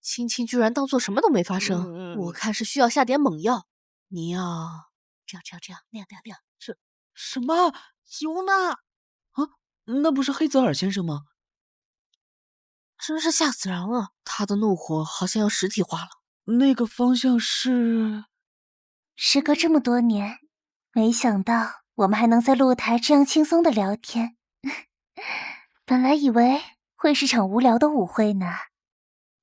青青居然当做什么都没发生，我看是需要下点猛药。你要这样那样。什么？尤娜？啊，那不是黑泽尔先生吗？真是吓死人了！他的怒火好像要实体化了。那个方向是……时隔这么多年，没想到我们还能在露台这样轻松的聊天。本来以为会是场无聊的舞会呢。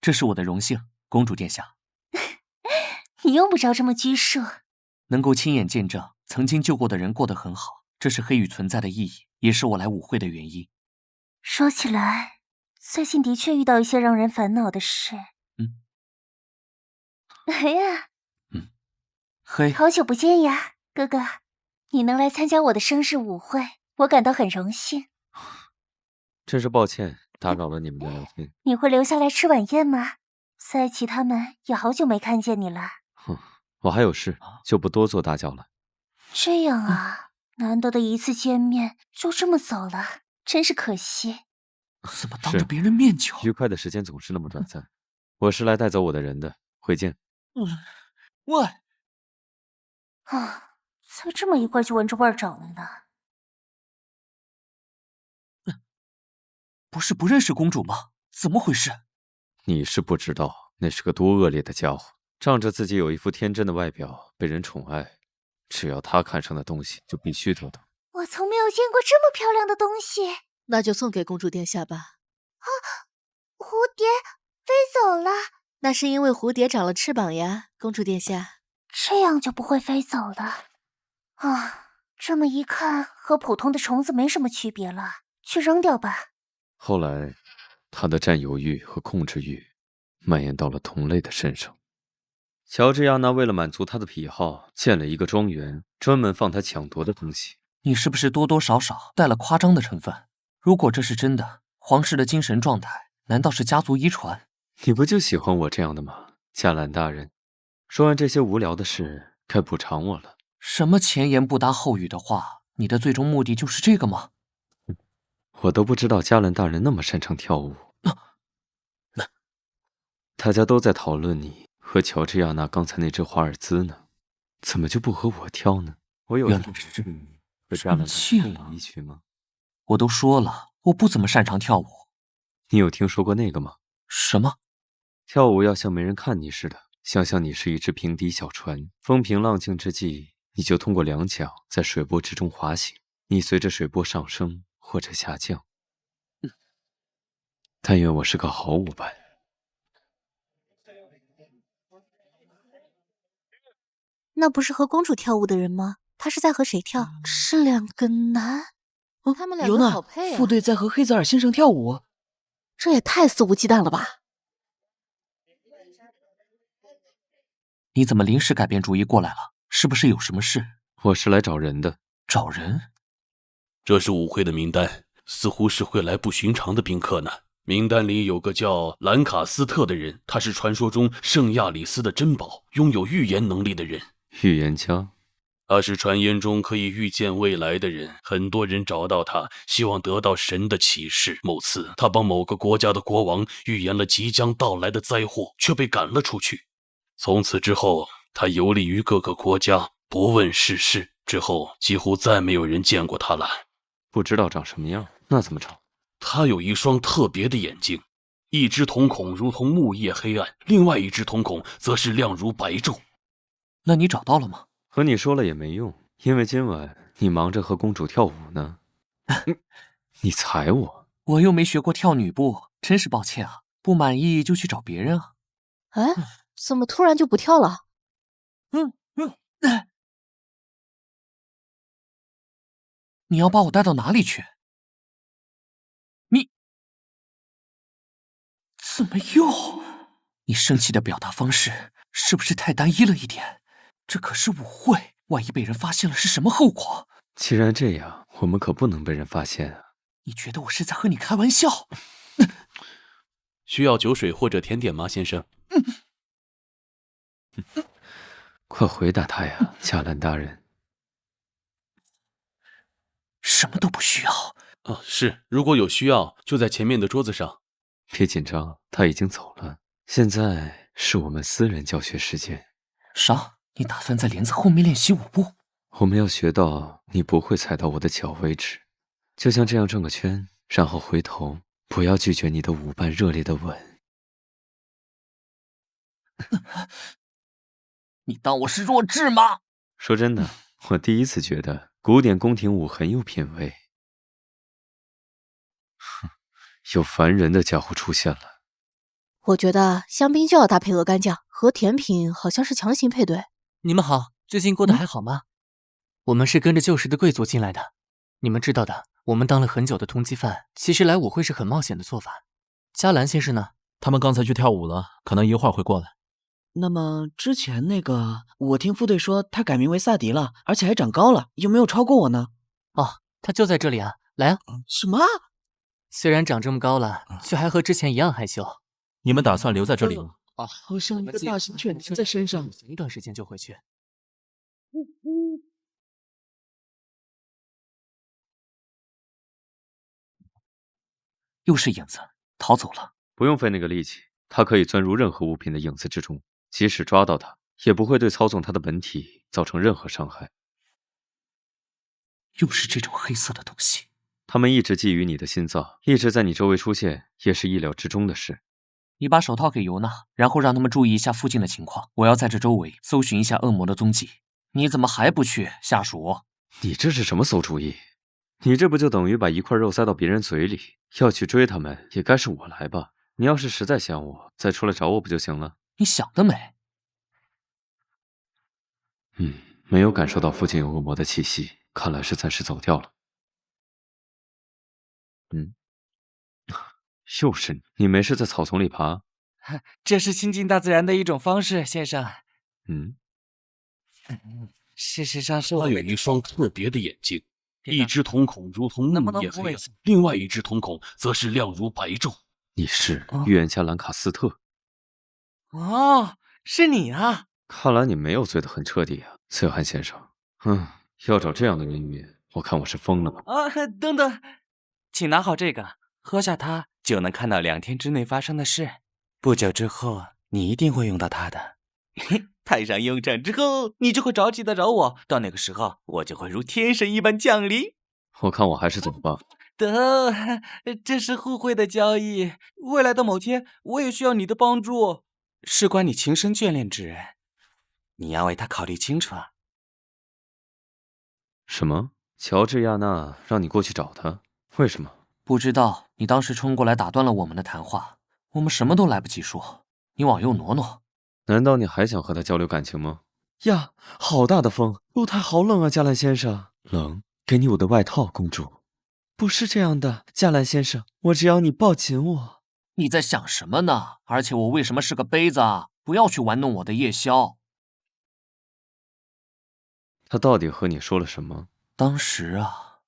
这是我的荣幸，公主殿下。你用不着这么拘束。能够亲眼见证曾经救过的人过得很好，这是黑羽存在的意义，也是我来舞会的原因。说起来，最近的确遇到一些让人烦恼的事。哎呀，嘿，好久不见呀，哥哥，你能来参加我的生日舞会，我感到很荣幸。真是抱歉，打扰了你们的聊天。你会留下来吃晚宴吗？赛奇他们也好久没看见你了。我还有事，就不多做打搅了。这样啊，难得的一次见面就这么走了，真是可惜。怎么当着别人面讲？愉快的时间总是那么短暂。我是来带走我的人的，回见。喂，啊，才这么一会儿就闻着味儿找了呢。不是不认识公主吗？怎么回事？你是不知道，那是个多恶劣的家伙，仗着自己有一副天真的外表，被人宠爱，只要他看上的东西就必须得到。我从没有见过这么漂亮的东西。那就送给公主殿下吧。啊，蝴蝶飞走了。那是因为蝴蝶长了翅膀呀，公主殿下。这样就不会飞走了。啊，这么一看，和普通的虫子没什么区别了，去扔掉吧。后来，他的占有欲和控制欲蔓延到了同类的身上。乔治亚娜为了满足他的癖好，建了一个庄园，专门放他抢夺的东西。你是不是多多少少带了夸张的成分？如果这是真的，皇室的精神状态难道是家族遗传？你不就喜欢我这样的吗，加兰大人？说完这些无聊的事，该补偿我了。什么前言不搭后语的话？你的最终目的就是这个吗？我都不知道加兰大人那么擅长跳舞。大家都在讨论你和乔治亚娜刚才那支华尔兹呢，怎么就不和我跳呢？我有原来是和加兰气了一曲吗？我都说了，我不怎么擅长跳舞。你有听说过那个吗？什么？跳舞要像没人看你似的，想象你是一只平底小船，风平浪静之际，你就通过两桨在水波之中滑行，你随着水波上升或者下降。但愿我是个好舞伴。那不是和公主跳舞的人吗？他是在和谁跳？是2个男，他们2个好配啊！副队在和黑泽尔先生跳舞，这也太肆无忌惮了吧！你怎么临时改变主意过来了？是不是有什么事？我是来找人的。找人？这是舞会的名单，似乎是会来不寻常的宾客呢。名单里有个叫兰卡斯特的人，他是传说中圣亚里斯的珍宝，拥有预言能力的人。预言家？他是传言中可以预见未来的人，很多人找到他，希望得到神的启示。某次，他帮某个国家的国王预言了即将到来的灾祸，却被赶了出去。从此之后，他游历于各个国家，不问世事。之后，几乎再没有人见过他了。不知道长什么样，那怎么找？他有一双特别的眼睛，一只瞳孔如同木叶黑暗，另外一只瞳孔则是亮如白昼。那你找到了吗？和你说了也没用，因为今晚你忙着和公主跳舞呢。你踩我？我又没学过跳女步，真是抱歉啊！不满意就去找别人啊。哎，怎么突然就不跳了？你要把我带到哪里去？你怎么又？你生气的表达方式是不是太单一了一点？这可是舞会，万一被人发现了是什么后果？既然这样，我们可不能被人发现啊！你觉得我是在和你开玩笑？需要酒水或者甜点吗，先生？快回答他呀，加兰大人。什么都不需要。是，如果有需要，就在前面的桌子上。别紧张，他已经走了。现在是我们私人教学时间。啥？你打算在帘子后面练习舞步？我们要学到你不会踩到我的脚为止。就像这样转个圈，然后回头，不要拒绝你的舞伴热烈的吻。你当我是弱智吗？说真的，我第一次觉得古典宫廷舞很有品味。哼，有烦人的家伙出现了。我觉得香槟就要搭配鹅肝酱，和甜品好像是强行配对。你们好，最近过得还好吗？我们是跟着旧时的贵族进来的。你们知道的，我们当了很久的通缉犯，其实来舞会是很冒险的做法。加兰先生呢？他们刚才去跳舞了，可能一会儿会过来。那么之前那个，我听副队说他改名为萨迪了，而且还长高了，有没有超过我呢？哦，他就在这里啊，来啊！什么？虽然长这么高了，却还和之前一样害羞。你们打算留在这里吗？好像一个大型犬粘在身上。一段时间就回去。又是影子，逃走了。不用费那个力气，他可以钻入任何物品的影子之中，即使抓到他，也不会对操纵他的本体造成任何伤害。又是这种黑色的东西。他们一直觊觎你的心脏，一直在你周围出现，也是意料之中的事。你把手套给尤娜，然后让他们注意一下附近的情况。我要在这周围搜寻一下恶魔的踪迹。你怎么还不去，下属？你这是什么馊主意？你这不就等于把一块肉塞到别人嘴里？要去追他们，也该是我来吧。你要是实在想我，再出来找我不就行了？你想得美。没有感受到附近有恶魔的气息，看来是暂时走掉了。又是你，你没事在草丛里爬？这是亲近大自然的一种方式，先生。事实上是他有一双特别的眼睛，一只瞳孔如同木叶黑暗，另外一只瞳孔则是亮如白昼。你是预言家兰卡斯特？哦，是你啊！看来你没有醉得很彻底啊，醉汉先生。要找这样的人预言，我看我是疯了吧？等等，请拿好这个，喝下它就能看到2天之内发生的事。不久之后，你一定会用到它的。派上用场之后，你就会着急的找我，到那个时候，我就会如天神一般降临。我看我还是走吧。等，这是互惠的交易。未来的某天，我也需要你的帮助，事关你情深眷恋之人，你要为他考虑清楚啊。什么？乔治亚娜让你过去找他？为什么？不知道，你当时冲过来打断了我们的谈话，我们什么都来不及说。你往右挪挪。难道你还想和他交流感情吗？呀，好大的风！露台好冷啊，加兰先生。冷，给你我的外套，公主。不是这样的，加兰先生，我只要你抱紧我。你在想什么呢？而且我为什么是个杯子啊？不要去玩弄我的夜宵。他到底和你说了什么？当时啊，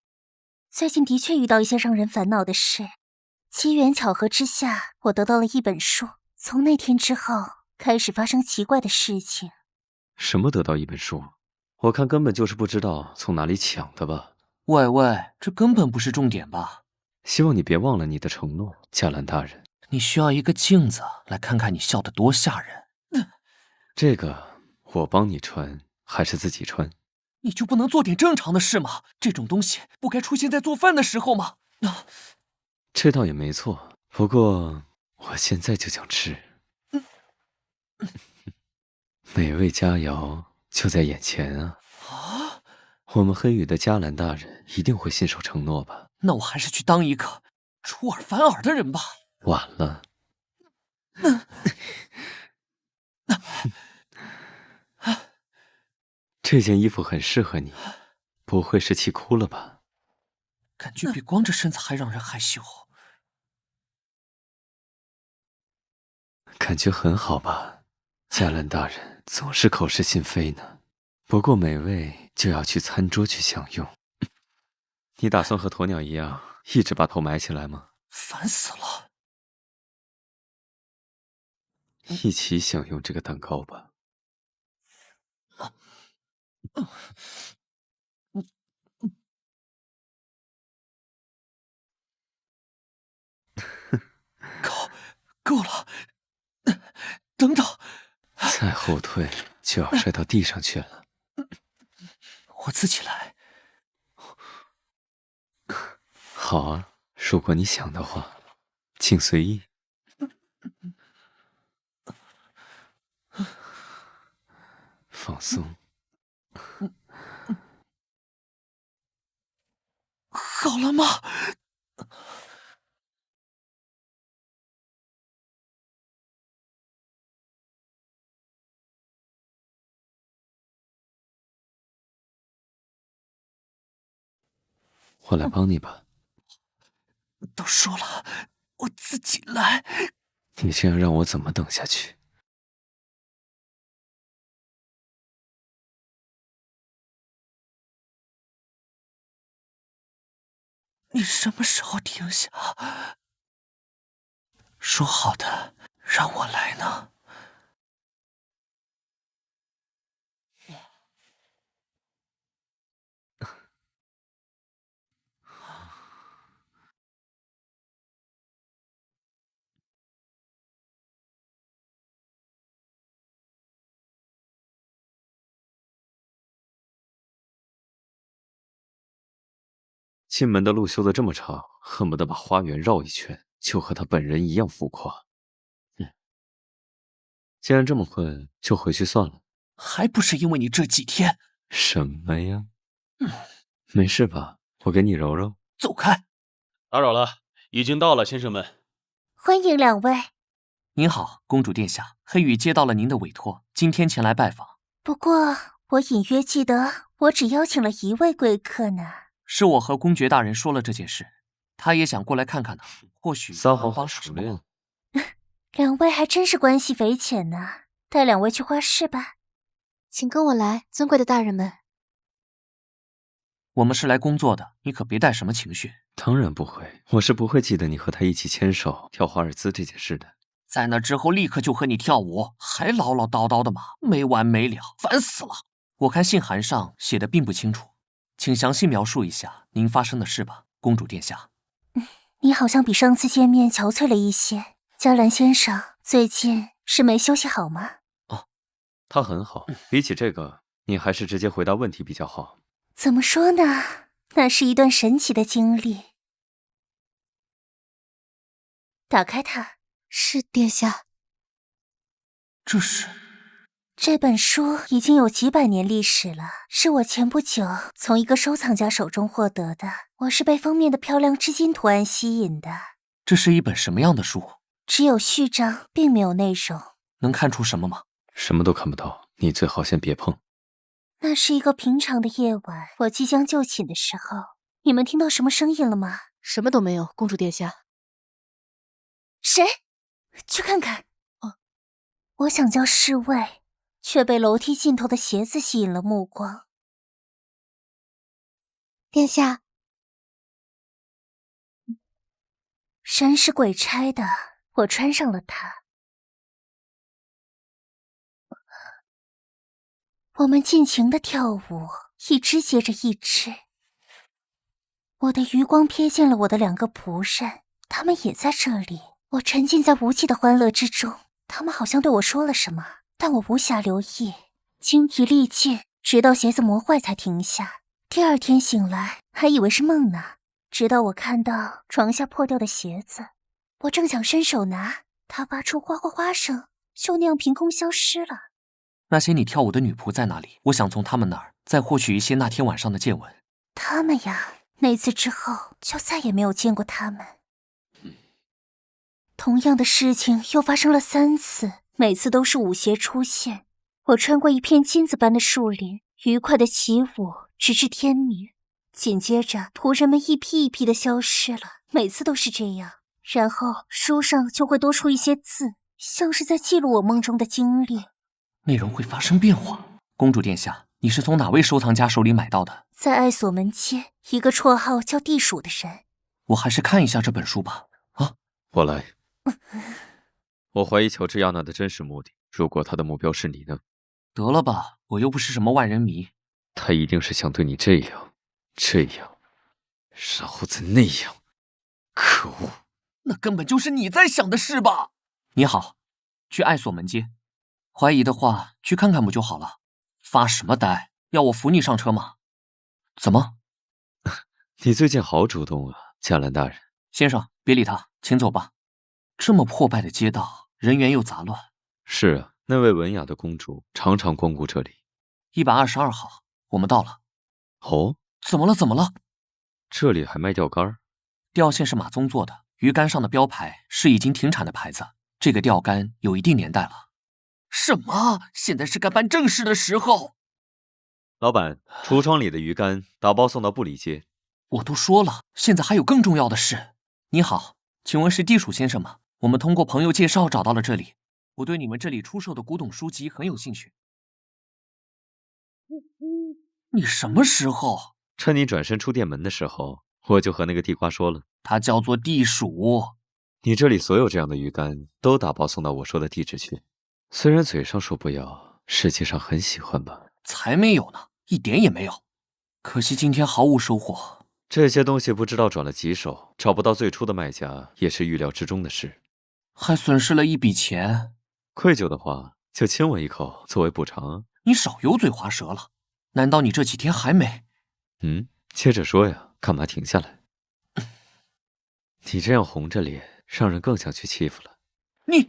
最近的确遇到一些让人烦恼的事。机缘巧合之下，我得到了一本书。从那天之后，开始发生奇怪的事情。什么得到一本书？我看根本就是不知道从哪里抢的吧。喂喂，这根本不是重点吧？希望你别忘了你的承诺，加兰大人。你需要一个镜子来看看你笑得多吓人。这个我帮你穿，还是自己穿？你就不能做点正常的事吗？这种东西不该出现在做饭的时候吗？这倒也没错，不过我现在就想吃。美味佳肴就在眼前啊！我们黑羽的加兰大人一定会信守承诺吧？那我还是去当一个出尔反尔的人吧。晚了。这件衣服很适合你，不会是气哭了吧？感觉比光着身子还让人害羞。感觉很好吧？加兰大人总是口是心非呢。不过美味就要去餐桌去享用。你打算和鸵鸟一样，一直把头埋起来吗？烦死了！一起享用这个蛋糕吧。够了！等等，再后退就要摔到地上去了。我自己来。好啊，如果你想的话，请随意。放松。好了吗？我来帮你吧。都说了，我自己来。你这样让我怎么等下去？你什么时候停下？说好的让我来呢？进门的路修得这么长，恨不得把花园绕一圈，就和他本人一样浮夸。既然这么困，就回去算了。还不是因为你这几天……什么呀？没事吧？我给你揉揉。走开！打扰了，已经到了，先生们。欢迎两位。您好，公主殿下，黑羽接到了您的委托，今天前来拜访。不过我隐约记得，我只邀请了一位贵客呢。是我和公爵大人说了这件事，他也想过来看看呢，或许撒谎很熟练。两位还真是关系匪浅呢，带两位去花市吧。请跟我来，尊贵的大人们。我们是来工作的，你可别带什么情绪。当然不会，我是不会记得你和他一起牵手跳华尔兹这件事的。在那之后立刻就和你跳舞，还唠唠叨叨的嘛，没完没了，烦死了。我看信函上写的并不清楚，请详细描述一下您发生的事吧，公主殿下。你好像比上次见面憔悴了一些，加兰先生最近是没休息好吗？他很好，比起这个，你还是直接回答问题比较好。怎么说呢？那是一段神奇的经历。打开它。是殿下。这本书已经有几百年历史了，是我前不久从一个收藏家手中获得的。我是被封面的漂亮织金图案吸引的。这是一本什么样的书？只有序章，并没有内容。能看出什么吗？什么都看不到。你最好先别碰。那是一个平常的夜晚，我即将就寝的时候，你们听到什么声音了吗？什么都没有，公主殿下。谁？去看看。我想叫侍卫，却被楼梯尽头的鞋子吸引了目光。殿下，神是鬼差的，我穿上了它。我们尽情地跳舞，一支接着一支。我的余光瞥见了我的2个仆人，他们也在这里。我沉浸在无际的欢乐之中，他们好像对我说了什么，但我无暇留意，精疲力尽，直到鞋子磨坏才停下。第2天醒来，还以为是梦呢，直到我看到床下破掉的鞋子，我正想伸手拿，它发出哗哗哗声，就那样凭空消失了。那些你跳舞的女仆在哪里？我想从她们那儿再获取一些那天晚上的见闻。她们呀，那次之后就再也没有见过她们。同样的事情又发生了3次，每次都是舞鞋出现。我穿过一片金子般的树林，愉快的起舞，直至天明。紧接着，仆人们一批一批的消失了，每次都是这样。然后书上就会多出一些字，像是在记录我梦中的经历。内容会发生变化。公主殿下，你是从哪位收藏家手里买到的？在爱索门街，一个绰号叫地鼠的人。我还是看一下这本书吧。啊，我来。我怀疑乔治亚娜的真实目的。如果他的目标是你呢？得了吧，我又不是什么万人迷。他一定是想对你这样，然后再那样。可恶！那根本就是你在想的事吧？你好，去爱索门街。怀疑的话，去看看不就好了？发什么呆？要我扶你上车吗？怎么？你最近好主动啊，加兰大人。先生，别理他，请走吧。这么破败的街道，人员又杂乱。是啊，那位文雅的公主常常光顾这里。122号，我们到了。哦，怎么了？怎么了？这里还卖钓竿？钓线是马鬃做的，鱼竿上的标牌是已经停产的牌子。这个钓竿有一定年代了。什么？现在是该办正事的时候。老板，橱窗里的鱼竿打包送到布里街。我都说了，现在还有更重要的事。你好，请问是地鼠先生吗？我们通过朋友介绍找到了这里。我对你们这里出售的古董书籍很有兴趣。你什么时候？趁你转身出店门的时候，我就和那个地瓜说了。他叫做地鼠。你这里所有这样的鱼竿都打包送到我说的地址去。虽然嘴上说不要，实际上很喜欢吧？才没有呢，一点也没有。可惜今天毫无收获。这些东西不知道转了几手，找不到最初的卖家也是预料之中的事。还损失了一笔钱。愧疚的话就亲我一口作为补偿。你少油嘴滑舌了。难道你这几天还没……接着说呀，干嘛停下来？你这样红着脸，让人更想去欺负了。你，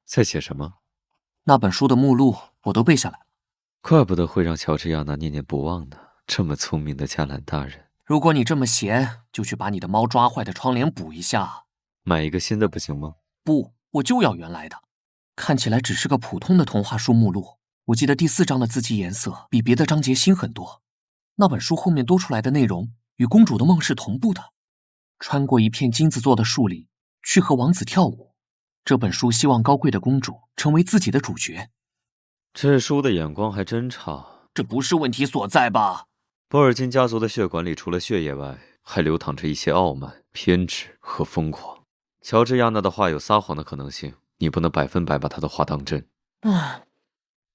在写什么？那本书的目录我都背下来了。怪不得会让乔治亚娜念念不忘呢。这么聪明的加兰大人。如果你这么闲，就去把你的猫抓坏的窗帘补一下。买一个新的不行吗？不，我就要原来的。看起来只是个普通的童话书目录。我记得第4章的字迹颜色比别的章节新很多。那本书后面多出来的内容与公主的梦是同步的。穿过一片金子做的树林，去和王子跳舞。这本书希望高贵的公主成为自己的主角。这书的眼光还真差。这不是问题所在吧？波尔金家族的血管里除了血液外，还流淌着一些傲慢、偏执和疯狂。乔治亚娜的话有撒谎的可能性，你不能100%把她的话当真。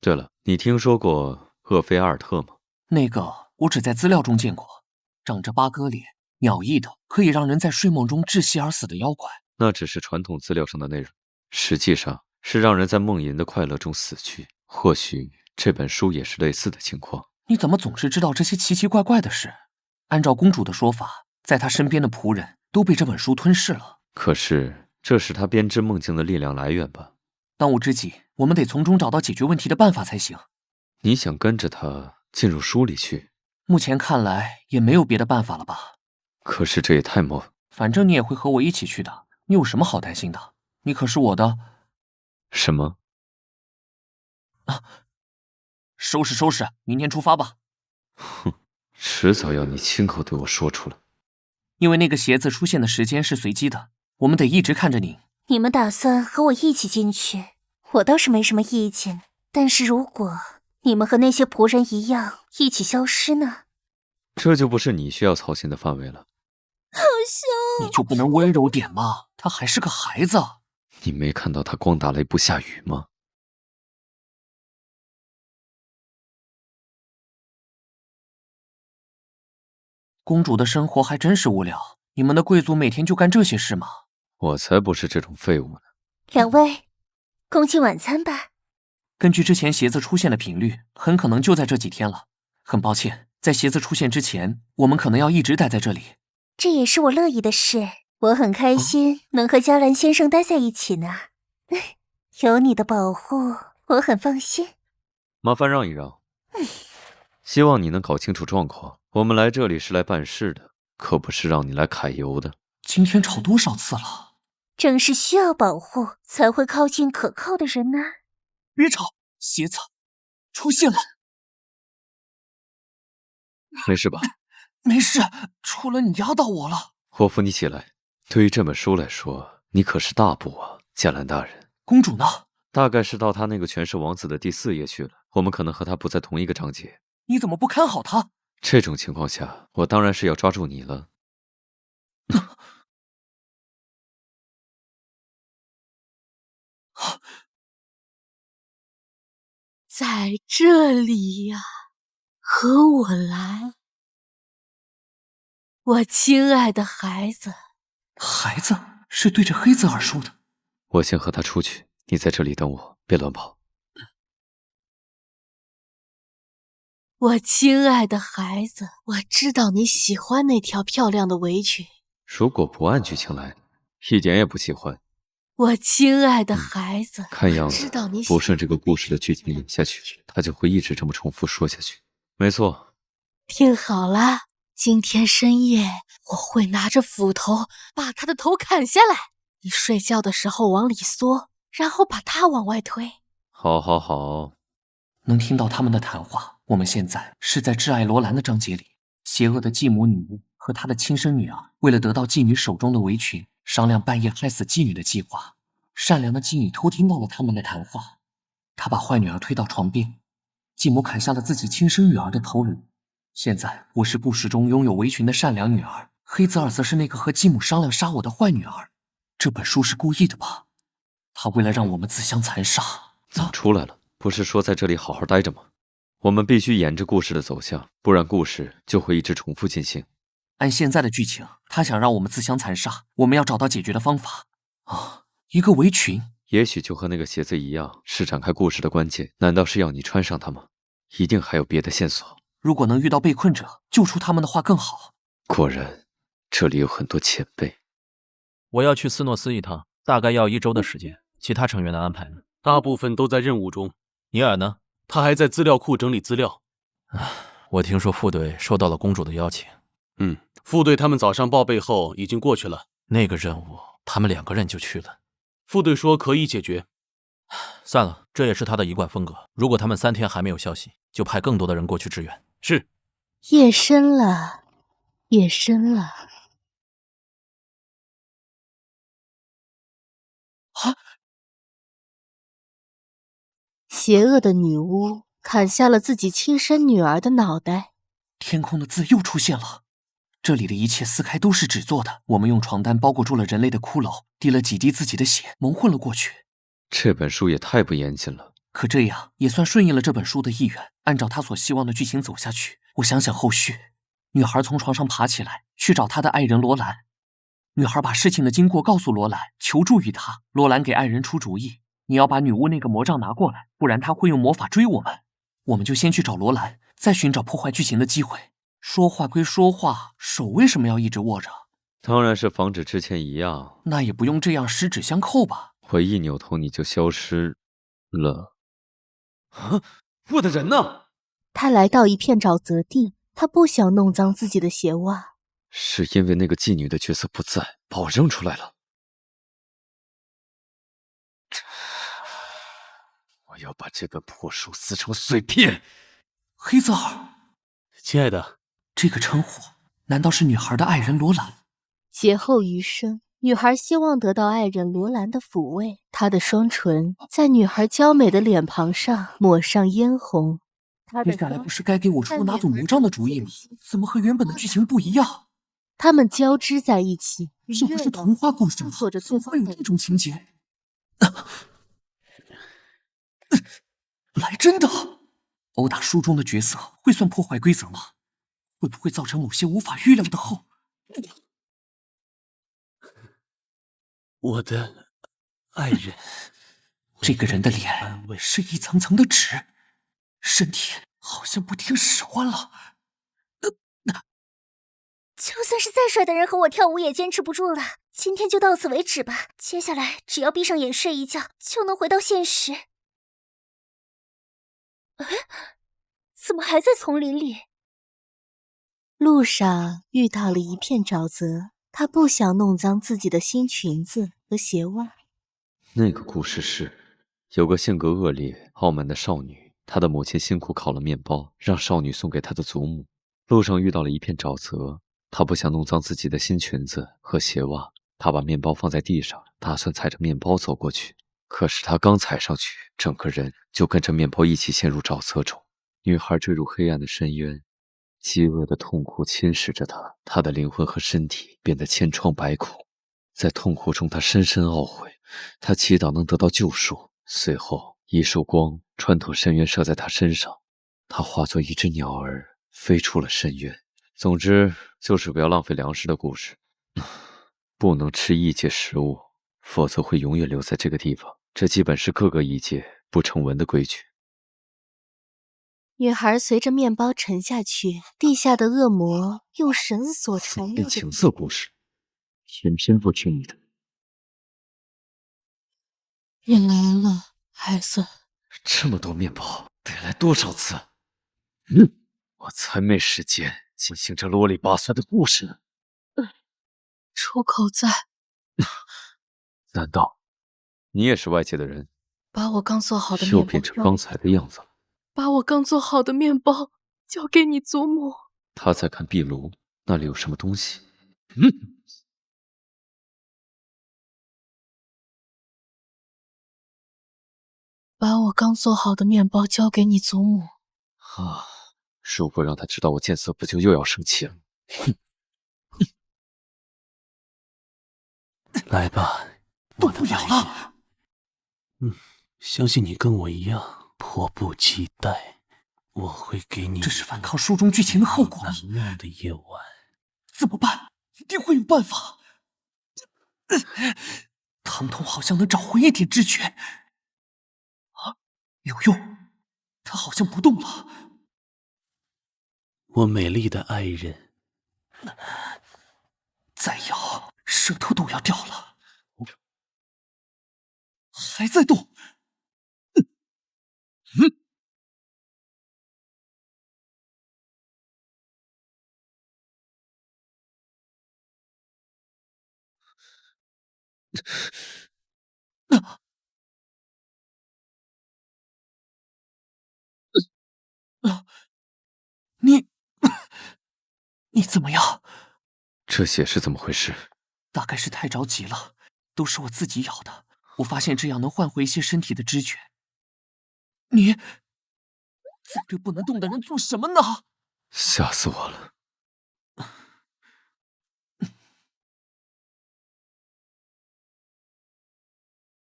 对了，你听说过厄菲阿尔特吗？那个我只在资料中见过，长着8哥脸、鸟翼的，可以让人在睡梦中窒息而死的妖怪。那只是传统资料上的内容，实际上是让人在梦淫的快乐中死去。或许这本书也是类似的情况。你怎么总是知道这些奇奇怪怪的事？按照公主的说法，在她身边的仆人都被这本书吞噬了。可是这是她编织梦境的力量来源吧？当务之急，我们得从中找到解决问题的办法才行。你想跟着她进入书里去？目前看来也没有别的办法了吧？可是这也太反正你也会和我一起去的，你有什么好担心的？你可是我的什么？收拾收拾，明天出发吧。哼，迟早要你亲口对我说出来。因为那个鞋子出现的时间是随机的，我们得一直看着你。你们打算和我一起进去，我倒是没什么意见。但是如果你们和那些仆人一样一起消失呢？这就不是你需要操心的范围了。好凶！你就不能温柔点吗？他还是个孩子。你没看到他光打雷不下雨吗？公主的生活还真是无聊，你们的贵族每天就干这些事吗？我才不是这种废物呢。两位，共进晚餐吧。根据之前鞋子出现的频率，很可能就在这几天了。很抱歉，在鞋子出现之前，我们可能要一直待在这里。这也是我乐意的事，我很开心能和迦兰先生待在一起呢。有你的保护，我很放心。麻烦让一让。希望你能搞清楚状况。我们来这里是来办事的，可不是让你来揩油的。今天吵多少次了？正是需要保护，才会靠近可靠的人呢。别吵，鞋子出现了。没事吧？没事，除了你压到我了。霍夫，你起来。对于这本书来说，你可是大部啊，迦兰大人。公主呢？大概是到他那个权势王子的第4页去了。我们可能和他不在同一个章节。你怎么不看好他？这种情况下，我当然是要抓住你了。在这里呀，和我来，我亲爱的孩子。孩子是对着黑泽尔说的。我先和他出去，你在这里等我，别乱跑。我亲爱的孩子，我知道你喜欢那条漂亮的围裙。如果不按剧情来，一点也不喜欢。我亲爱的孩子，看样子知道你不顺这个故事的剧情演下去，他就会一直这么重复说下去。没错，听好了，今天深夜我会拿着斧头把他的头砍下来。你睡觉的时候往里缩，然后把他往外推。好，好，好。能听到他们的谈话。我们现在是在挚爱罗兰的章节里，邪恶的继母女巫和她的亲生女儿为了得到妓女手中的围裙，商量半夜害死妓女的计划。善良的妓女偷听到了他们的谈话，她把坏女儿推到床边，继母砍下了自己亲生女儿的头颅。现在我是故事中拥有围裙的善良女儿，黑泽尔则是那个和继母商量杀我的坏女儿。这本书是故意的吧？他为了让我们自相残杀。早出来了，不是说在这里好好待着吗？我们必须沿着故事的走向，不然故事就会一直重复进行。按现在的剧情，他想让我们自相残杀，我们要找到解决的方法。一个围裙，也许就和那个鞋子一样，是展开故事的关键。难道是要你穿上它吗？一定还有别的线索。如果能遇到被困者，救出他们的话更好。果然，这里有很多前辈。我要去斯诺斯一趟，大概要1周的时间。其他成员的安排呢？大部分都在任务中。尼尔呢？他还在资料库整理资料。我听说副队收到了公主的邀请。副队他们早上报备后已经过去了。那个任务，他们2个人就去了。副队说可以解决。算了，这也是他的一贯风格。如果他们3天还没有消息，就派更多的人过去支援。是。夜深了，夜深了。邪恶的女巫砍下了自己亲生女儿的脑袋。天空的字又出现了。这里的一切撕开都是纸做的。我们用床单包裹住了人类的骷髅，滴了几滴自己的血，蒙混了过去。这本书也太不严谨了。可这样也算顺应了这本书的意愿，按照他所希望的剧情走下去。我想想后续，女孩从床上爬起来，去找她的爱人罗兰。女孩把事情的经过告诉罗兰，求助于他。罗兰给爱人出主意，你要把女巫那个魔杖拿过来，不然她会用魔法追我们。我们就先去找罗兰，再寻找破坏剧情的机会。说话归说话，手为什么要一直握着？当然是防止之前一样。那也不用这样十指相扣吧？我一扭头你就消失了。我的人呢？他来到一片沼泽地，他不想弄脏自己的鞋袜。是因为那个妓女的角色不在，把我扔出来了。我要把这本破书撕成碎片。黑泽尔，亲爱的，这个称呼难道是女孩的爱人罗兰？劫后余生，女孩希望得到爱人罗兰的抚慰，她的双唇在女孩娇美的脸庞上抹上嫣红。接下来不是该给我出个拿走魔杖的主意吗？怎么和原本的剧情不一样？他们交织在一起，这不是童话故事吗？怎么会有这种情节？来真的！殴打书中的角色会算破坏规则吗？会不会造成某些无法预料的后？我的爱人，这个人的脸是一层层的纸，身体好像不听使唤了。就算是再帅的人和我跳舞也坚持不住了。今天就到此为止吧，接下来只要闭上眼睡一觉，就能回到现实。怎么还在丛林里？路上遇到了一片沼泽，他不想弄脏自己的新裙子和鞋袜。那个故事是，有个性格恶劣、傲慢的少女，她的母亲辛苦烤了面包，让少女送给她的祖母。路上遇到了一片沼泽，她不想弄脏自己的新裙子和鞋袜，她把面包放在地上，打算踩着面包走过去。可是她刚踩上去，整个人就跟着面包一起陷入沼泽中。女孩坠入黑暗的深渊，饥饿的痛苦侵蚀着她，她的灵魂和身体变得千疮百孔。在痛苦中，她深深懊悔，她祈祷能得到救赎。随后，一束光穿透深渊，射在她身上，她化作一只鸟儿，飞出了深渊。总之，就是不要浪费粮食的故事。不能吃异界食物，否则会永远留在这个地方。这基本是各个异界不成文的规矩。女孩随着面包沉下去，地下的恶魔用绳索缠绕着。情色故事，偏偏不听你的。你来了，孩子。这么多面包，得来多少次？我才没时间进行这啰里吧嗦的故事呢。出口在。难道你也是外界的人？把我刚做好的面包又变成刚才的样子了。把我刚做好的面包交给你祖母。他在看壁炉，那里有什么东西？把我刚做好的面包交给你祖母。啊！如果让他知道我见色，不就又要生气了？来吧，动不了了。相信你跟我一样迫不及待。我会给你。这是反抗书中剧情的后果。难忘的夜晚。怎么办？一定会有办法。疼痛好像能找回一点知觉。啊，有用。他好像不动了。我美丽的爱人。再咬，舌头都要掉了。还在动。你怎么样？这血是怎么回事？大概是太着急了，都是我自己咬的。我发现这样能换回一些身体的知觉。你在对不能动的人做什么呢？吓死我了！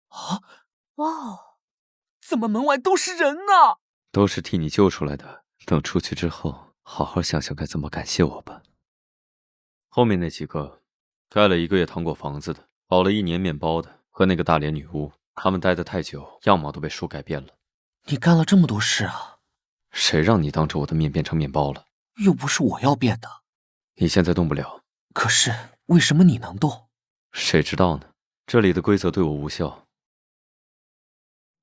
啊！哇哦！怎么门外都是人呢？都是替你救出来的。等出去之后，好好想想该怎么感谢我吧。后面那几个，盖了1个月糖果房子的，熬了1年面包的，和那个大脸女巫，他们待得太久，样貌都被书改变了。你干了这么多事啊？谁让你当着我的面变成面包了？又不是我要变的。你现在动不了。可是为什么你能动？谁知道呢？这里的规则对我无效。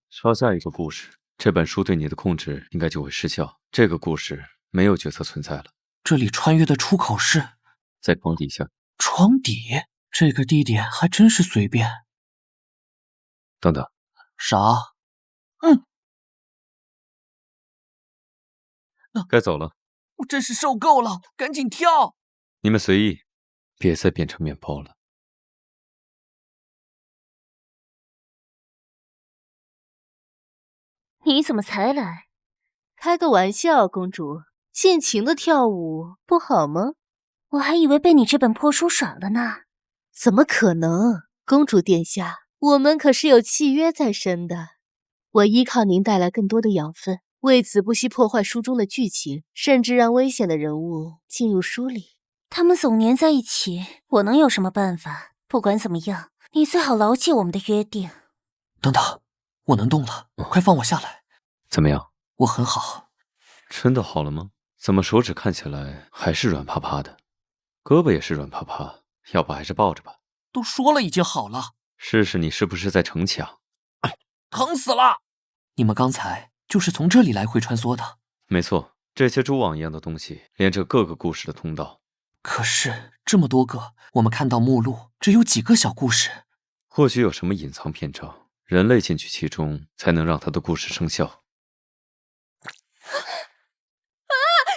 刷下一个故事，这本书对你的控制应该就会失效。这个故事没有角色存在了。这里穿越的出口是在床底下。床底？这个地点还真是随便。等等。啥？该走了。我真是受够了，赶紧跳！你们随意，别再变成面包了。你怎么才来？开个玩笑，公主，尽情的跳舞不好吗？我还以为被你这本破书耍了呢。怎么可能？公主殿下，我们可是有契约在身的。我依靠您带来更多的养分，为此不惜破坏书中的剧情，甚至让危险的人物进入书里。他们总黏在一起，我能有什么办法？不管怎么样，你最好牢记我们的约定。等等，我能动了，快放我下来。怎么样？我很好。真的好了吗？怎么手指看起来还是软趴趴的，胳膊也是软趴趴，要不还是抱着吧。都说了已经好了。试试你是不是在逞强。疼死了！你们刚才就是从这里来回穿梭的？没错，这些蛛网一样的东西连着各个故事的通道。可是这么多个，我们看到目录只有几个小故事。或许有什么隐藏篇章，人类进去其中才能让他的故事生效。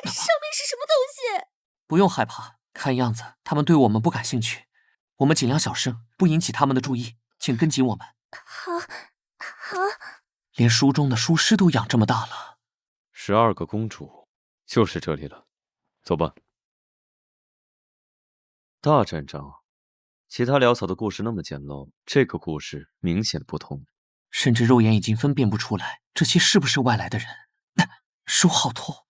上面是什么东西？不用害怕，看样子他们对我们不感兴趣。我们尽量小声，不引起他们的注意，请跟紧我们。好，好。连书中的书师都养这么大了。12个公主，就是这里了。走吧。大战章，其他潦草的故事那么简陋，这个故事明显不同，甚至肉眼已经分辨不出来这些是不是外来的人。手好痛。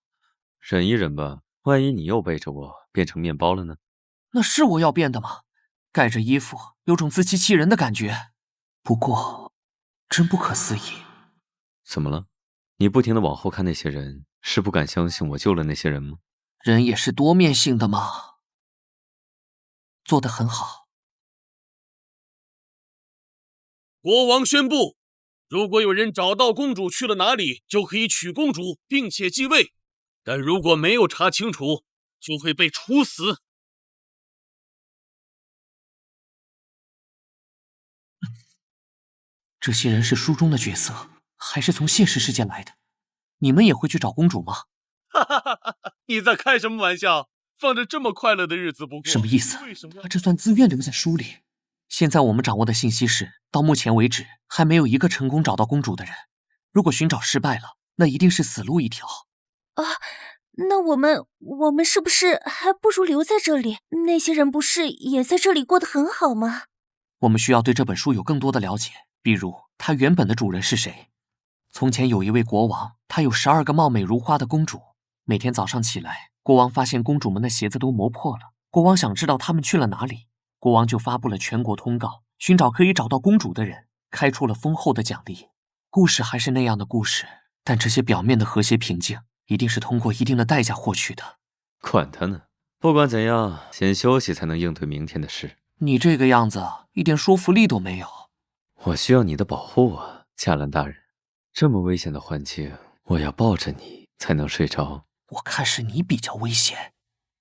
忍一忍吧，万一你又背着我变成面包了呢？那是我要变的吗？盖着衣服，有种自欺欺人的感觉。不过，真不可思议。怎么了？你不停地往后看那些人，是不敢相信我救了那些人吗？人也是多面性的嘛。做得很好。国王宣布，如果有人找到公主去了哪里，就可以娶公主，并且继位；但如果没有查清楚，就会被处死。这些人是书中的角色，还是从现实世界来的？你们也会去找公主吗？哈哈哈哈！你在开什么玩笑？放着这么快乐的日子不过，什么意思？他这算自愿留在书里。现在我们掌握的信息是，到目前为止还没有一个成功找到公主的人。如果寻找失败了，那一定是死路一条。啊，那我们是不是还不如留在这里？那些人不是也在这里过得很好吗？我们需要对这本书有更多的了解，比如它原本的主人是谁。从前有一位国王，他有12个貌美如花的公主。每天早上起来，国王发现公主们的鞋子都磨破了。国王想知道她们去了哪里，国王就发布了全国通告，寻找可以找到公主的人，开出了丰厚的奖励。故事还是那样的故事，但这些表面的和谐平静，一定是通过一定的代价获取的。管他呢，不管怎样，先休息才能应对明天的事。你这个样子，一点说服力都没有。我需要你的保护啊，夏兰大人。这么危险的环境，我要抱着你才能睡着。我看是你比较危险。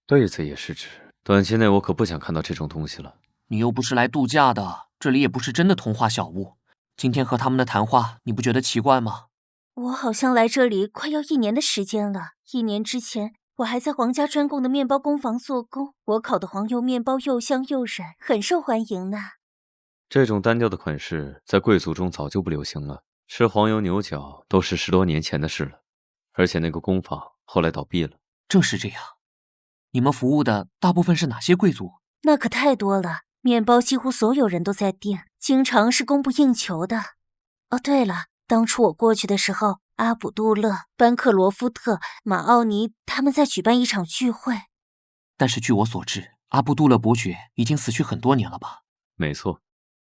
对此也是指，短期内我可不想看到这种东西了。你又不是来度假的，这里也不是真的童话小屋。今天和他们的谈话，你不觉得奇怪吗？我好像来这里快要1年的时间了。1年之前，我还在皇家专供的面包工坊做工，我烤的黄油面包又香又软，很受欢迎呢。这种单调的款式在贵族中早就不流行了，吃黄油牛角都是10多年前的事了。而且那个工坊后来倒闭了。正是这样。你们服务的大部分是哪些贵族？那可太多了，面包几乎所有人都在订，经常是供不应求的。哦，对了，当初我过去的时候，阿卜杜勒、班克罗夫特、马奥尼他们在举办一场聚会。但是据我所知，阿卜杜勒伯爵已经死去很多年了吧？没错。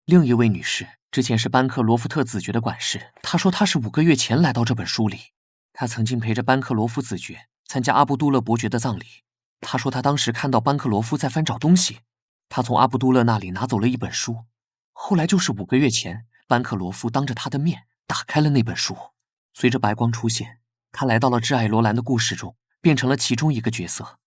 另一位女士之前是班克罗夫特子爵的管事，她说她是5个月前来到这本书里。她曾经陪着班克罗夫子爵参加阿卜杜勒伯爵的葬礼。她说她当时看到班克罗夫在翻找东西，她从阿卜杜勒那里拿走了一本书。后来就是5个月前，班克罗夫当着她的面打开了那本书。随着白光出现，他来到了挚爱罗兰的故事中，变成了其中一个角色。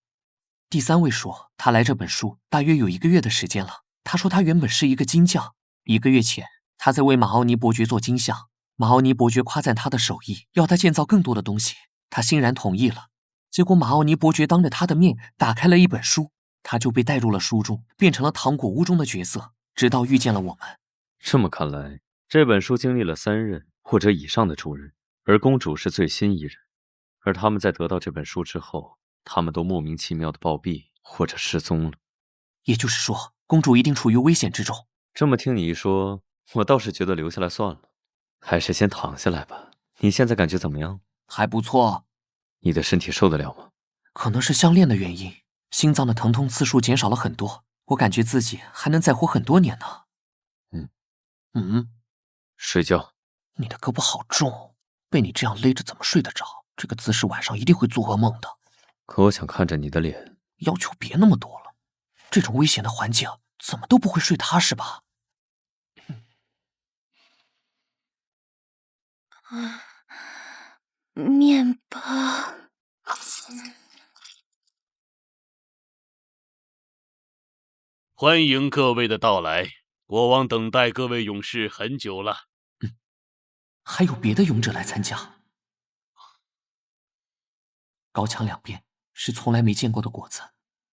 第3位说，他来这本书大约有1个月的时间了。他说他原本是一个金匠，1个月前他在为马奥尼伯爵做金像。马奥尼伯爵夸赞他的手艺，要他建造更多的东西，他欣然同意了。结果马奥尼伯爵当着他的面打开了一本书，他就被带入了书中，变成了糖果屋中的角色，直到遇见了我们。这么看来，这本书经历了3任或者以上的主人，而公主是最新一人。而他们在得到这本书之后，他们都莫名其妙的暴毙或者失踪了。也就是说，公主一定处于危险之中。这么听你一说，我倒是觉得留下来算了，还是先躺下来吧。你现在感觉怎么样？还不错。你的身体受得了吗？可能是相恋的原因，心脏的疼痛次数减少了很多，我感觉自己还能再活很多年呢。睡觉。你的胳膊好重，被你这样勒着怎么睡得着？这个姿势晚上一定会做噩梦的。可我想看着你的脸。要求别那么多了，这种危险的环境怎么都不会睡踏实吧？面包。欢迎各位的到来，国王等待各位勇士很久了。还有别的勇者来参加。高墙两边是从来没见过的果子，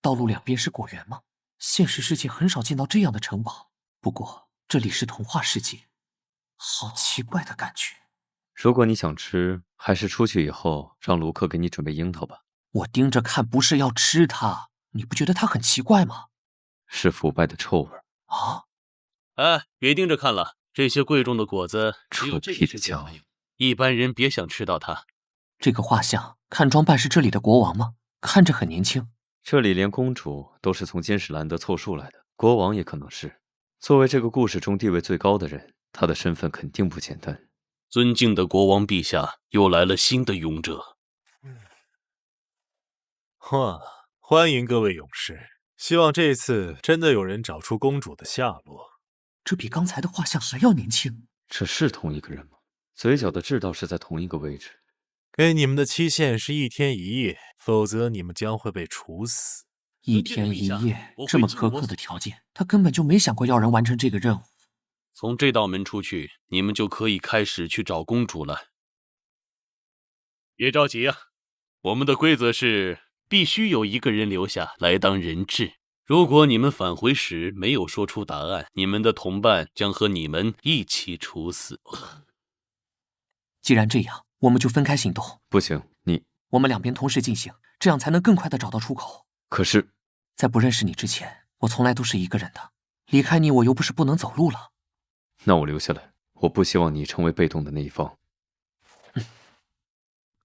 道路两边是果园吗？现实世界很少见到这样的城堡，不过这里是童话世界，好奇怪的感觉。如果你想吃，还是出去以后让卢克给你准备樱桃吧。我盯着看不是要吃它，你不觉得它很奇怪吗？是腐败的臭味啊！哎，别盯着看了，这些贵重的果子只有这个世界才有，一般人别想吃到它。这个画像，看装扮是这里的国王吗？看着很年轻。这里连公主都是从金史兰德凑数来的，国王也可能是。作为这个故事中地位最高的人，他的身份肯定不简单。尊敬的国王陛下，又来了新的勇者。哇，欢迎各位勇士！希望这次真的有人找出公主的下落。这比刚才的画像还要年轻。这是同一个人吗？嘴角的痣倒是在同一个位置。给你们的期限是1天1夜，否则你们将会被处死。1天1夜，这么苛刻的条件，他根本就没想过要人完成这个任务。从这道门出去，你们就可以开始去找公主了。别着急啊，我们的规则是必须有一个人留下来当人质。如果你们返回时没有说出答案，你们的同伴将和你们一起处死。既然这样，我们就分开行动。不行，我们两边同时进行，这样才能更快地找到出口。可是，在不认识你之前，我从来都是一个人的。离开你，我又不是不能走路了。那我留下来，我不希望你成为被动的那一方。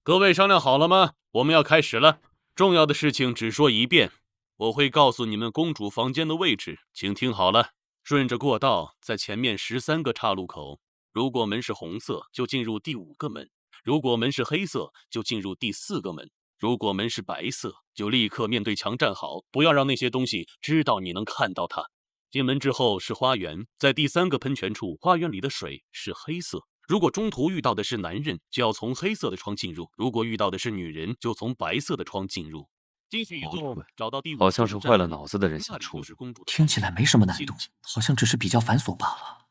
各位商量好了吗？我们要开始了。重要的事情只说一遍。我会告诉你们公主房间的位置，请听好了。顺着过道，在前面13个岔路口。如果门是红色，就进入第5个门；如果门是黑色，就进入第4个门；如果门是白色，就立刻面对墙站好，不要让那些东西知道你能看到它。进门之后是花园，在第3个喷泉处，花园里的水是黑色。如果中途遇到的是男人，就要从黑色的窗进入；如果遇到的是女人，就从白色的窗进入。进去以后，找到第5个，好像是坏了脑子的人想出入。听起来没什么难度，好像只是比较繁琐罢了。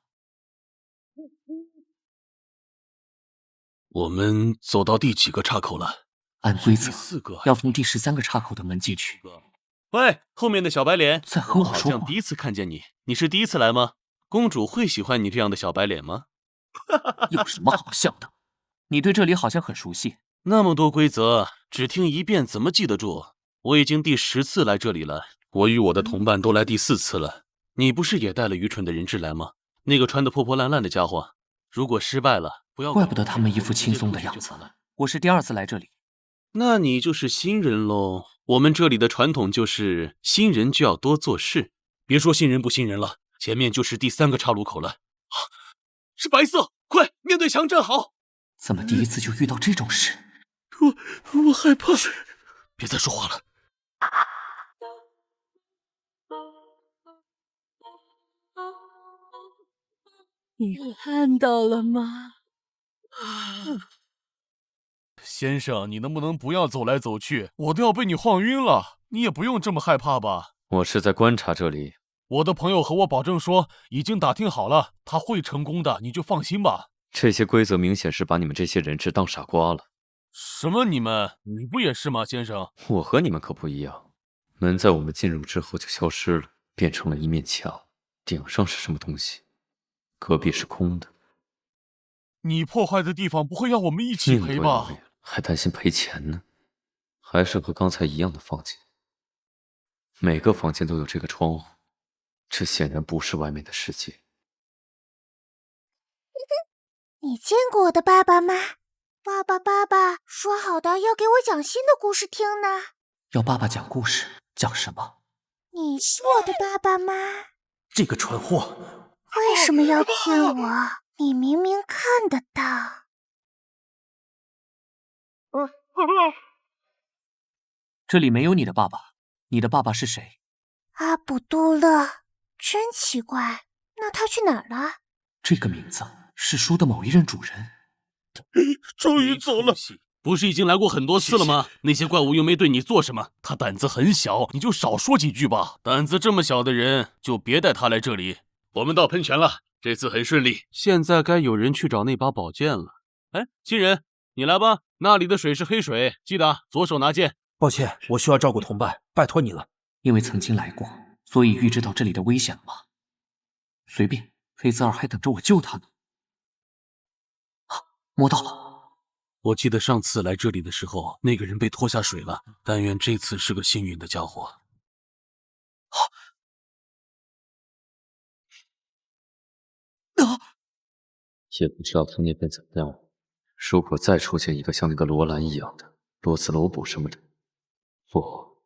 我们走到第几个岔口了？按规则4个，要从第13个岔口的门进去。喂，后面的小白脸，在和我说话。好像第一次看见你，你是第一次来吗？公主会喜欢你这样的小白脸吗？有什么好笑的？你对这里好像很熟悉。那么多规则，只听一遍怎么记得住？我已经第10次来这里了，我与我的同伴都来第4次了。你不是也带了愚蠢的人质来吗？那个穿得破破烂烂的家伙，如果失败了，不要怪不得他们一副轻松的样子。我是第2次来这里。那你就是新人喽。我们这里的传统就是新人就要多做事。别说新人不新人了，前面就是第3个岔路口了。是白色，快面对墙站好。怎么第一次就遇到这种事？我害怕。别再说话了。你看到了吗？先生，你能不能不要走来走去？我都要被你晃晕了。你也不用这么害怕吧？我是在观察这里。我的朋友和我保证说，已经打听好了，他会成功的，你就放心吧。这些规则明显是把你们这些人质当傻瓜了。什么你们？你不也是吗，先生？我和你们可不一样，门在我们进入之后就消失了，变成了一面墙，顶上是什么东西？隔壁是空的。你破坏的地方不会要我们一起赔吧？还担心赔钱呢？还是和刚才一样的房间，每个房间都有这个窗户，这显然不是外面的世界。你见过我的爸爸吗？爸爸说好的要给我讲新的故事听呢。要爸爸讲故事，讲什么？你是我的爸爸吗？这个蠢货！为什么要骗我？你明明看得到。这里没有你的爸爸，你的爸爸是谁？阿卜杜勒，真奇怪，那他去哪儿了？这个名字是书的某一任主人。终于走了，不是已经来过很多次了吗？那些怪物又没对你做什么，他胆子很小，你就少说几句吧。胆子这么小的人，就别带他来这里。我们到喷泉了，这次很顺利。现在该有人去找那把宝剑了。哎，新人，你来吧，那里的水是黑水，记得左手拿剑。抱歉，我需要照顾同伴，拜托你了。因为曾经来过，所以预知到这里的危险吗？随便，黑泽尔还等着我救他呢。摸到了，我记得上次来这里的时候，那个人被拖下水了。但愿这次是个幸运的家伙。也不知道他那边怎么样。如果再出现一个像那个罗兰一样的罗斯罗卜什么的，不，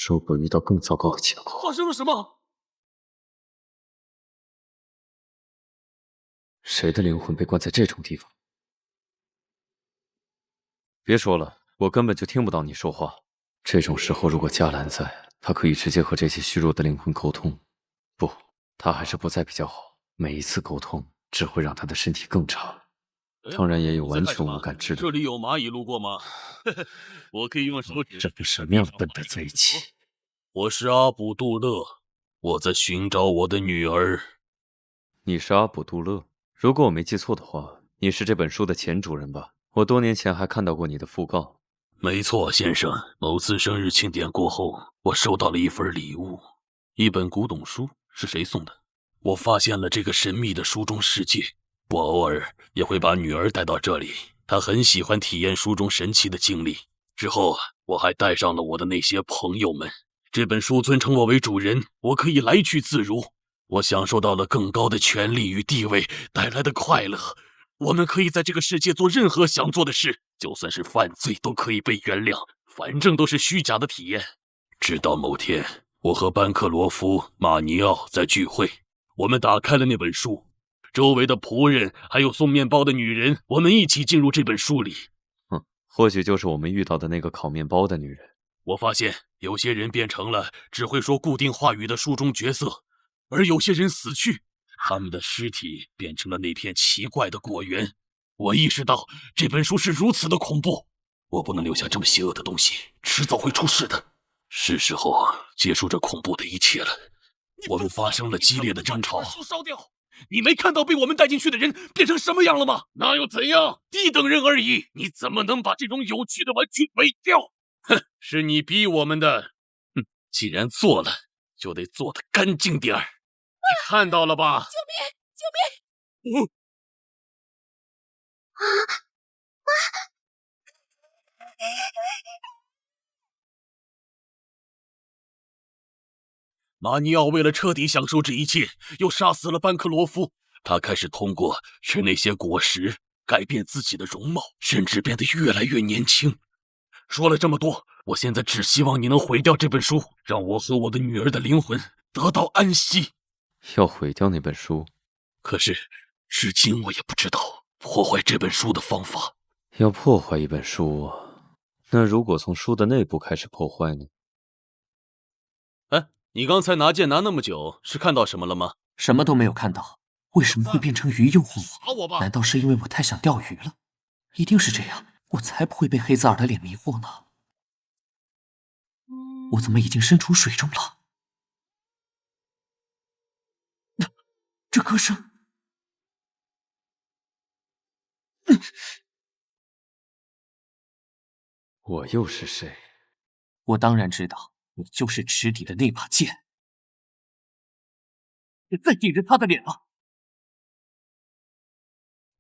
如果遇到更糟糕的情况，发生了什么？谁的灵魂被关在这种地方？别说了，我根本就听不到你说话。这种时候，如果加兰在，他可以直接和这些虚弱的灵魂沟通。不，他还是不在比较好。每一次沟通只会让他的身体更差。当然也有完全无感知的。这里有蚂蚁路过吗？我可以用手指。这跟什么样的笨蛋在一起？我是阿卜杜勒，我在寻找我的女儿。你是阿卜杜勒？如果我没记错的话，你是这本书的前主人吧？我多年前还看到过你的讣告。没错，先生。某次生日庆典过后，我收到了一份礼物，一本古董书。是谁送的？我发现了这个神秘的书中世界。我偶尔也会把女儿带到这里，她很喜欢体验书中神奇的经历。之后，我还带上了我的那些朋友们。这本书尊称我为主人，我可以来去自如。我享受到了更高的权力与地位带来的快乐。我们可以在这个世界做任何想做的事，就算是犯罪都可以被原谅，反正都是虚假的体验。直到某天，我和班克罗夫、马尼奥在聚会，我们打开了那本书，周围的仆人还有送面包的女人，我们一起进入这本书里。或许就是我们遇到的那个烤面包的女人。我发现有些人变成了只会说固定话语的书中角色，而有些人死去，他们的尸体变成了那片奇怪的果园。我意识到这本书是如此的恐怖，我不能留下这么邪恶的东西，迟早会出事的。是时候结束这恐怖的一切了。我们发生了激烈的争吵。书烧掉！你没看到被我们带进去的人变成什么样了吗？那又怎样？低等人而已。你怎么能把这种有趣的玩具毁掉？哼，是你逼我们的。既然做了，就得做得干净点儿。你看到了吧？救命！救命！马尼奥为了彻底享受这一切，又杀死了班克罗夫。他开始通过吃那些果实改变自己的容貌，甚至变得越来越年轻。说了这么多，我现在只希望你能毁掉这本书，让我和我的女儿的灵魂得到安息。要毁掉那本书？可是，至今我也不知道破坏这本书的方法。要破坏一本书啊？那如果从书的内部开始破坏呢？哎，你刚才拿剑拿那么久，是看到什么了吗？什么都没有看到。为什么会变成鱼诱惑我？难道是因为我太想钓鱼了？一定是这样，我才不会被黑泽尔的脸迷惑呢。我怎么已经身处水中了？这歌声，我又是谁？我当然知道，你就是池底的那把剑。别再盯着他的脸了。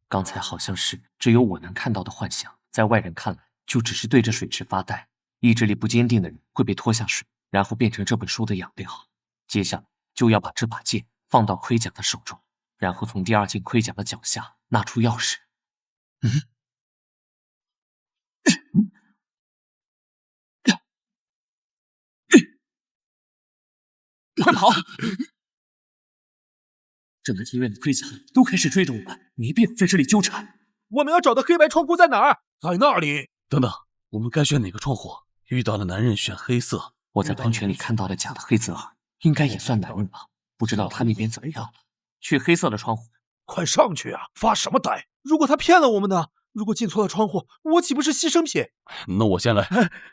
刚才好像是只有我能看到的幻象，在外人看来，就只是对着水池发呆。意志力不坚定的人会被拖下水，然后变成这本书的养料。接下来就要把这把剑放到盔甲的手中，然后从第二件盔甲的脚下拿出钥匙。快跑！整个庭院的盔甲都开始追着我们，没必要在这里纠缠。我们要找的黑白窗户在哪儿？在那里。等等，我们该选哪个窗户？遇到的男人选黑色。我在喷泉里看到的假的黑泽尔，应该也算男人吧？不知道他那边怎么样了。去黑色的窗户。快上去啊！发什么呆？如果他骗了我们呢？如果进错了窗户，我岂不是牺牲品？那我先来。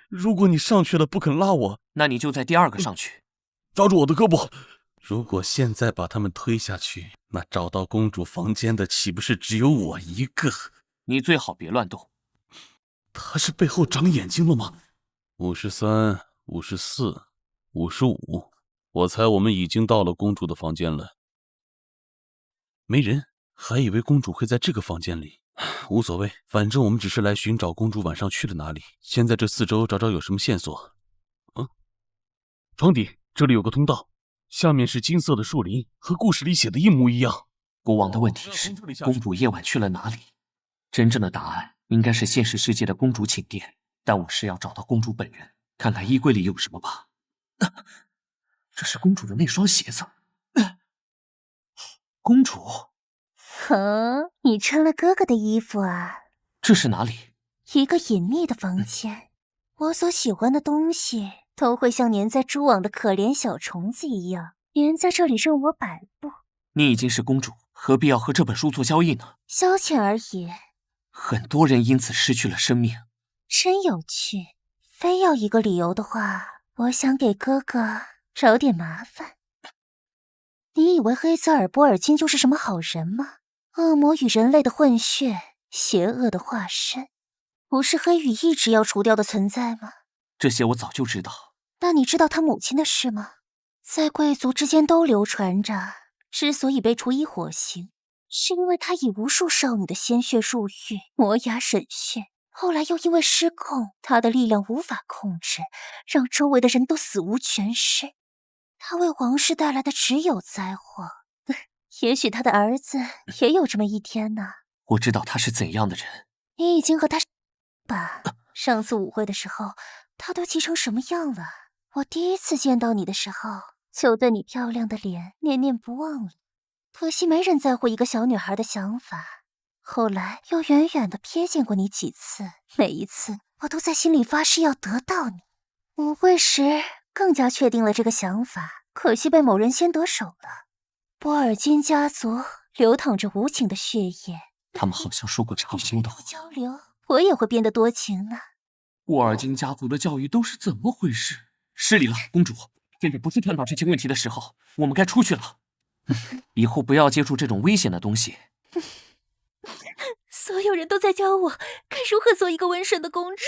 如果你上去了不肯拉我，那你就在第二个上去。抓住我的胳膊。如果现在把他们推下去，那找到公主房间的岂不是只有我一个？你最好别乱动。他是背后长眼睛了吗？53、54、55，我猜我们已经到了公主的房间了。没人，还以为公主会在这个房间里。无所谓，反正我们只是来寻找公主晚上去了哪里。先在这四周找找有什么线索。床底这里有个通道。下面是金色的树林，和故事里写的一模一样。国王的问题是，公主夜晚去了哪里？真正的答案应该是现实世界的公主寝殿，但我是要找到公主本人，看看衣柜里有什么吧。这是公主的那双鞋子。公主，你穿了哥哥的衣服啊？这是哪里？一个隐秘的房间。我所喜欢的东西都会像粘在蛛网的可怜小虫子一样，粘在这里任我摆布。你已经是公主，何必要和这本书做交易呢？消遣而已。很多人因此失去了生命，真有趣。非要一个理由的话，我想给哥哥找点麻烦。你以为黑泽尔·波尔金就是什么好人吗？恶魔与人类的混血，邪恶的化身，不是黑羽一直要除掉的存在吗？这些我早就知道。那你知道他母亲的事吗？在贵族之间都流传着，之所以被处以火刑，是因为他以无数少女的鲜血入狱，磨牙审讯，后来又因为失控，他的力量无法控制，让周围的人都死无全尸。他为皇室带来的只有灾祸。也许他的儿子也有这么一天呢。我知道他是怎样的人。你已经和他吧？上次舞会的时候，他都急成什么样了？我第一次见到你的时候，就对你漂亮的脸念念不忘了。可惜没人在乎一个小女孩的想法。后来又远远地瞥见过你几次，每一次我都在心里发誓要得到你。舞会时更加确定了这个想法，可惜被某人先得手了。波尔金家族流淌着无情的血液，他们好像说过差不多的话。交流，我也会变得多情呢。沃尔金家族的教育都是怎么回事？失礼了，公主，现在不是探讨这些问题的时候，我们该出去了。以后不要接触这种危险的东西。所有人都在教我该如何做一个温顺的公主，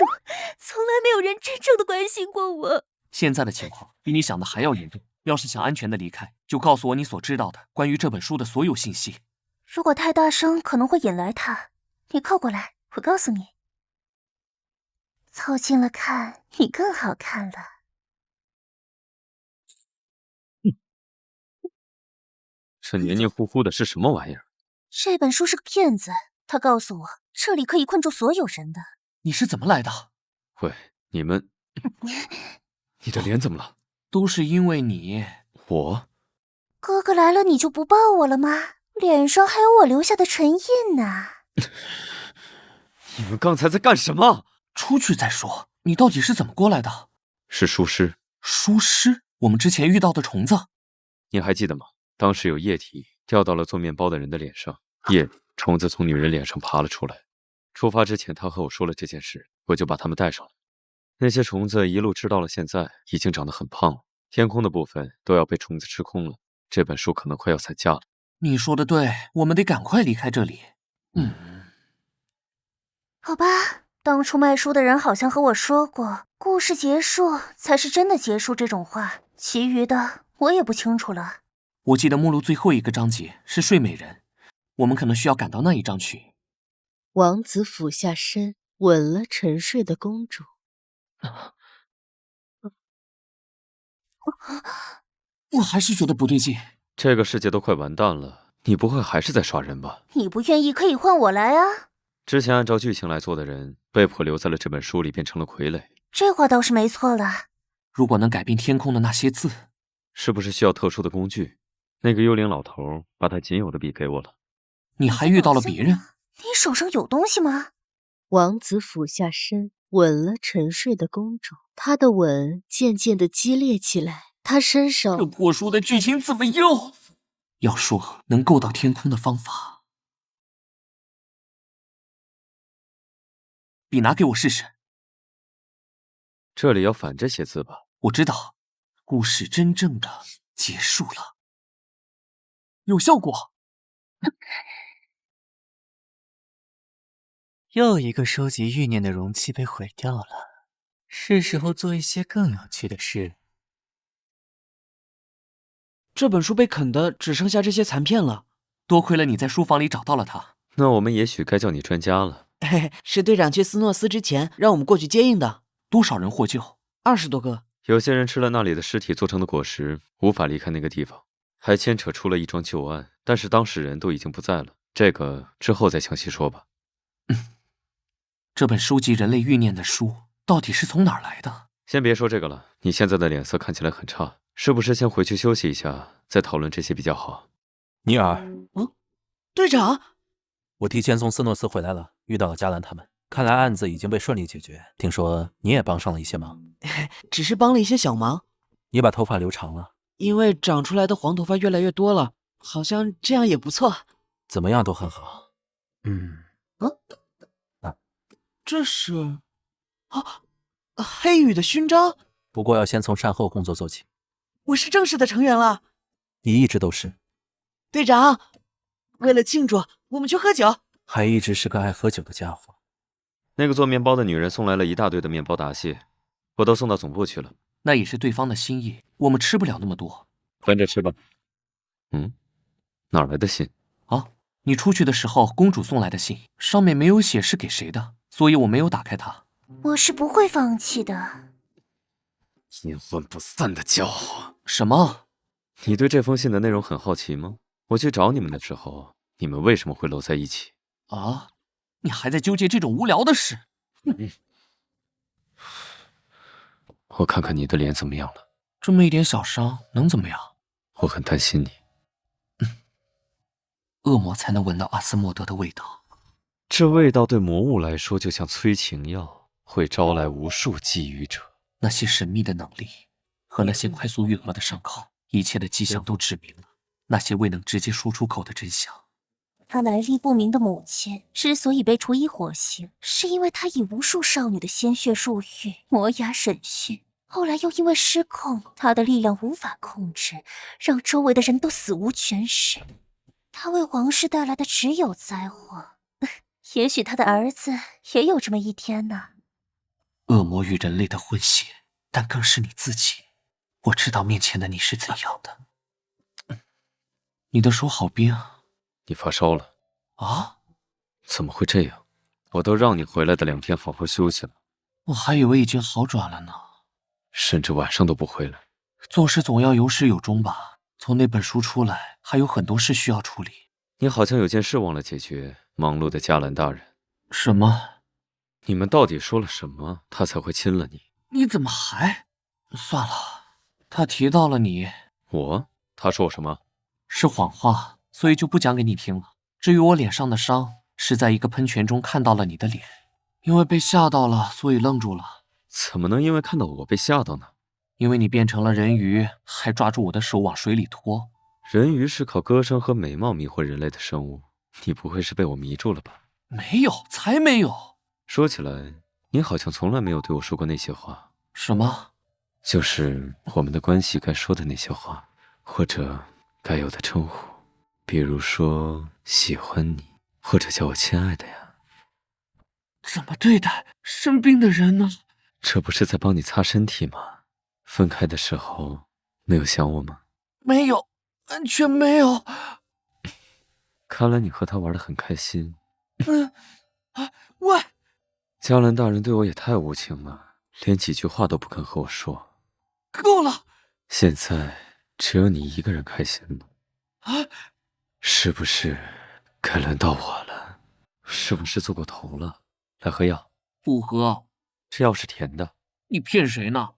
从来没有人真正的关心过我。现在的情况比你想的还要严重。要是想安全的离开，就告诉我你所知道的关于这本书的所有信息。如果太大声，可能会引来他。你靠过来，我告诉你。凑近了看，你更好看了。这黏黏糊糊的是什么玩意儿？这本书是个骗子，他告诉我这里可以困住所有人的。你是怎么来的？喂，你们，你的脸怎么了？都是因为你。我？哥哥来了你就不抱我了吗？脸上还有我留下的唇印呢。你们刚才在干什么？出去再说。你到底是怎么过来的？是疏尸。疏尸？我们之前遇到的虫子？你还记得吗？当时有液体掉到了做面包的人的脸上，夜里虫子从女人脸上爬了出来。出发之前他和我说了这件事，我就把他们带上了。那些虫子一路吃到了现在，已经长得很胖了，天空的部分都要被虫子吃空了。这本书可能快要散架了。你说的对，我们得赶快离开这里。好吧，当初卖书的人好像和我说过，故事结束才是真的结束这种话，其余的我也不清楚了。我记得目录最后一个章节是睡美人，我们可能需要赶到那一章去。王子俯下身，吻了沉睡的公主。我还是觉得不对劲。这个世界都快完蛋了，你不会还是在耍人吧？你不愿意可以换我来啊。之前按照剧情来做的人，被迫留在了这本书里，变成了傀儡。这话倒是没错了。如果能改变天空的那些字，是不是需要特殊的工具？那个幽灵老头把他仅有的笔给我了。你还遇到了别人？你手上有东西吗？王子俯下身，吻了沉睡的公主。他的吻渐渐地激烈起来，他伸手。这破书的剧情怎么又……要说能够到天空的方法，笔拿给我试试。这里要反着写字吧？我知道，故事真正的结束了，有效果。又一个收集欲念的容器被毁掉了，是时候做一些更有趣的事。这本书被啃的只剩下这些残片了。多亏了你在书房里找到了它。那我们也许该叫你专家了。嘿嘿，是队长去斯诺斯之前让我们过去接应的。多少人获救？20多个。有些人吃了那里的尸体做成的果实，无法离开那个地方，还牵扯出了一桩旧案，但是当事人都已经不在了。这个之后再详细说吧。这本收集人类欲念的书到底是从哪儿来的？先别说这个了，你现在的脸色看起来很差，是不是先回去休息一下，再讨论这些比较好？尼尔，队长，我提前从斯诺斯回来了，遇到了加兰他们，看来案子已经被顺利解决。听说你也帮上了一些忙。只是帮了一些小忙。你把头发留长了，因为长出来的黄头发越来越多了，好像这样也不错。怎么样都很好。这是黑羽的勋章。不过要先从善后工作做起。我是正式的成员了。你一直都是。队长，为了庆祝，我们去喝酒。还一直是个爱喝酒的家伙。那个做面包的女人送来了一大堆的面包答谢，我都送到总部去了。那也是对方的心意，我们吃不了那么多。分着吃吧。哪来的信？啊，你出去的时候公主送来的信，上面没有写是给谁的，所以我没有打开它。我是不会放弃的。阴魂不散的家伙！什么？你对这封信的内容很好奇吗？我去找你们的时候，你们为什么会搂在一起？啊，你还在纠结这种无聊的事？我看看你的脸怎么样了？这么一点小伤能怎么样？我很担心你。恶魔才能闻到阿斯莫德的味道，这味道对魔物来说就像催情药，会招来无数觊觎者。那些神秘的能力和那些快速愈合的伤口，一切的迹象都指明了那些未能直接说出口的真相。他来历不明的母亲之所以被处以火刑，是因为他以无数少女的鲜血入狱，磨牙审讯，后来又因为失控，他的力量无法控制，让周围的人都死无全尸。他为皇室带来的只有灾祸，也许他的儿子也有这么一天呢。恶魔与人类的混血，但更是你自己。我知道面前的你是怎样的。你的手好冰。你发烧了啊？怎么会这样？我都让你回来的2天好好休息了。我还以为已经好转了呢。甚至晚上都不回来。做事总要有始有终吧。从那本书出来，还有很多事需要处理。你好像有件事忘了解决，忙碌的加兰大人。什么？你们到底说了什么，他才会亲了你？你怎么还……算了，他提到了你。我？他说我什么？是谎话，所以就不讲给你听了。至于我脸上的伤，是在一个喷泉中看到了你的脸，因为被吓到了，所以愣住了。怎么能因为看到我被吓到呢？因为你变成了人鱼，还抓住我的手往水里拖。人鱼是靠歌声和美貌迷惑人类的生物，你不会是被我迷住了吧？没有，才没有。说起来，你好像从来没有对我说过那些话。什么？就是我们的关系该说的那些话，或者该有的称呼，比如说喜欢你，或者叫我亲爱的呀。怎么对待生病的人呢？这不是在帮你擦身体吗？分开的时候没有想我吗？没有，完全没有。看来你和他玩得很开心。喂，嘉兰大人对我也太无情了，连几句话都不肯和我说。够了！现在只有你一个人开心了，是不是该轮到我了？是不是做过头了？来喝药。不喝，这药是甜的。你骗谁呢？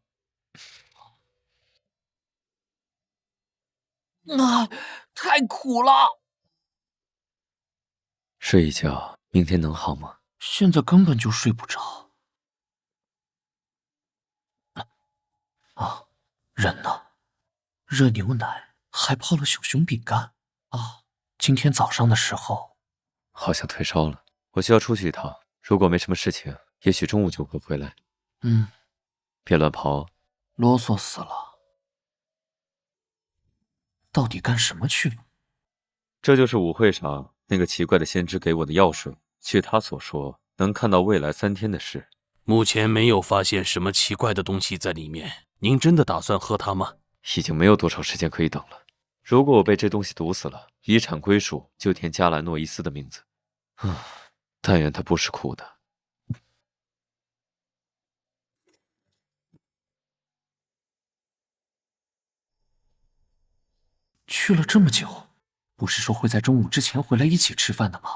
太苦了。睡一觉，明天能好吗？现在根本就睡不着。人呢？热牛奶，还泡了小熊饼干。今天早上的时候，好像退烧了，我需要出去一趟。如果没什么事情，也许中午就会回来。别乱跑哦。啰嗦死了。到底干什么去了？这就是舞会上那个奇怪的先知给我的药水，据他所说，能看到未来3天的事。目前没有发现什么奇怪的东西在里面。您真的打算喝它吗？已经没有多少时间可以等了。如果我被这东西毒死了，遗产归属就填加兰诺伊斯的名字。但愿它不是苦的。去了这么久，不是说会在中午之前回来一起吃饭的吗？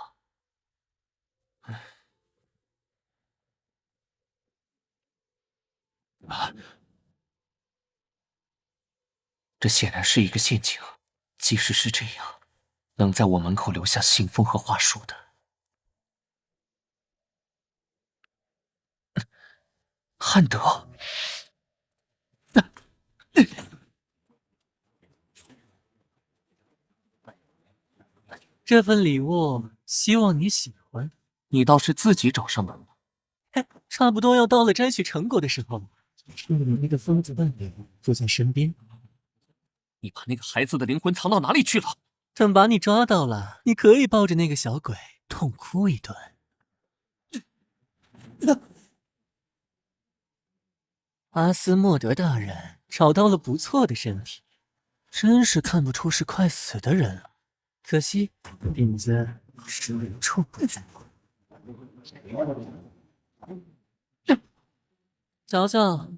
这显然是一个陷阱。即使是这样，能在我门口留下信封和话术的，汉德。这份礼物希望你喜欢。你倒是自己找上门了。差不多要到了摘取成果的时候了。你那个疯子伴侣就在身边。你把那个孩子的灵魂藏到哪里去了？等把你抓到了，你可以抱着那个小鬼痛哭一顿。阿斯莫德大人找到了不错的身体，真是看不出是快死的人了。可惜影子是无处不在。瞧瞧，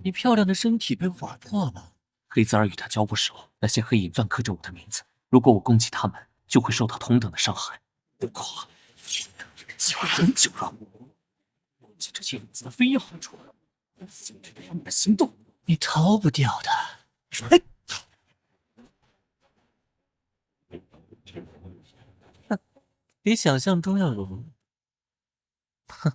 你漂亮的身体被划破了。黑子儿与他交过手，那些黑影篆刻着我的名字。如果我攻击他们，就会受到同等的伤害。不过，机会很久了。攻击这些影子的非要害处，限制他们的行动，你逃不掉的。比想象中要容易。哼，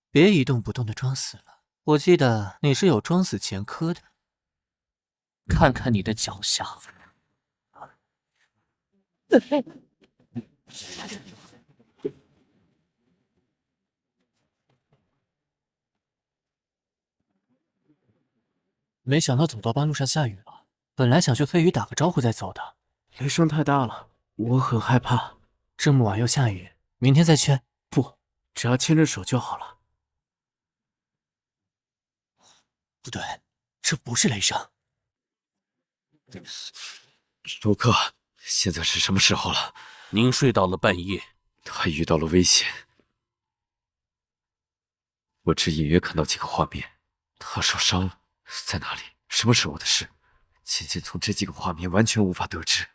别一动不动的装死了。我记得你是有装死前科的。看看你的脚下。没想到走到半路上下雨了，本来想去飞鱼打个招呼再走的。雷声太大了，我很害怕。这么晚又下雨，明天再去。不，只要牵着手就好了。不对，这不是雷声。卢克，现在是什么时候了？您睡到了半夜。他遇到了危险。我只隐约看到几个画面，他受伤了，在哪里？什么时候的事？仅仅从这几个画面完全无法得知。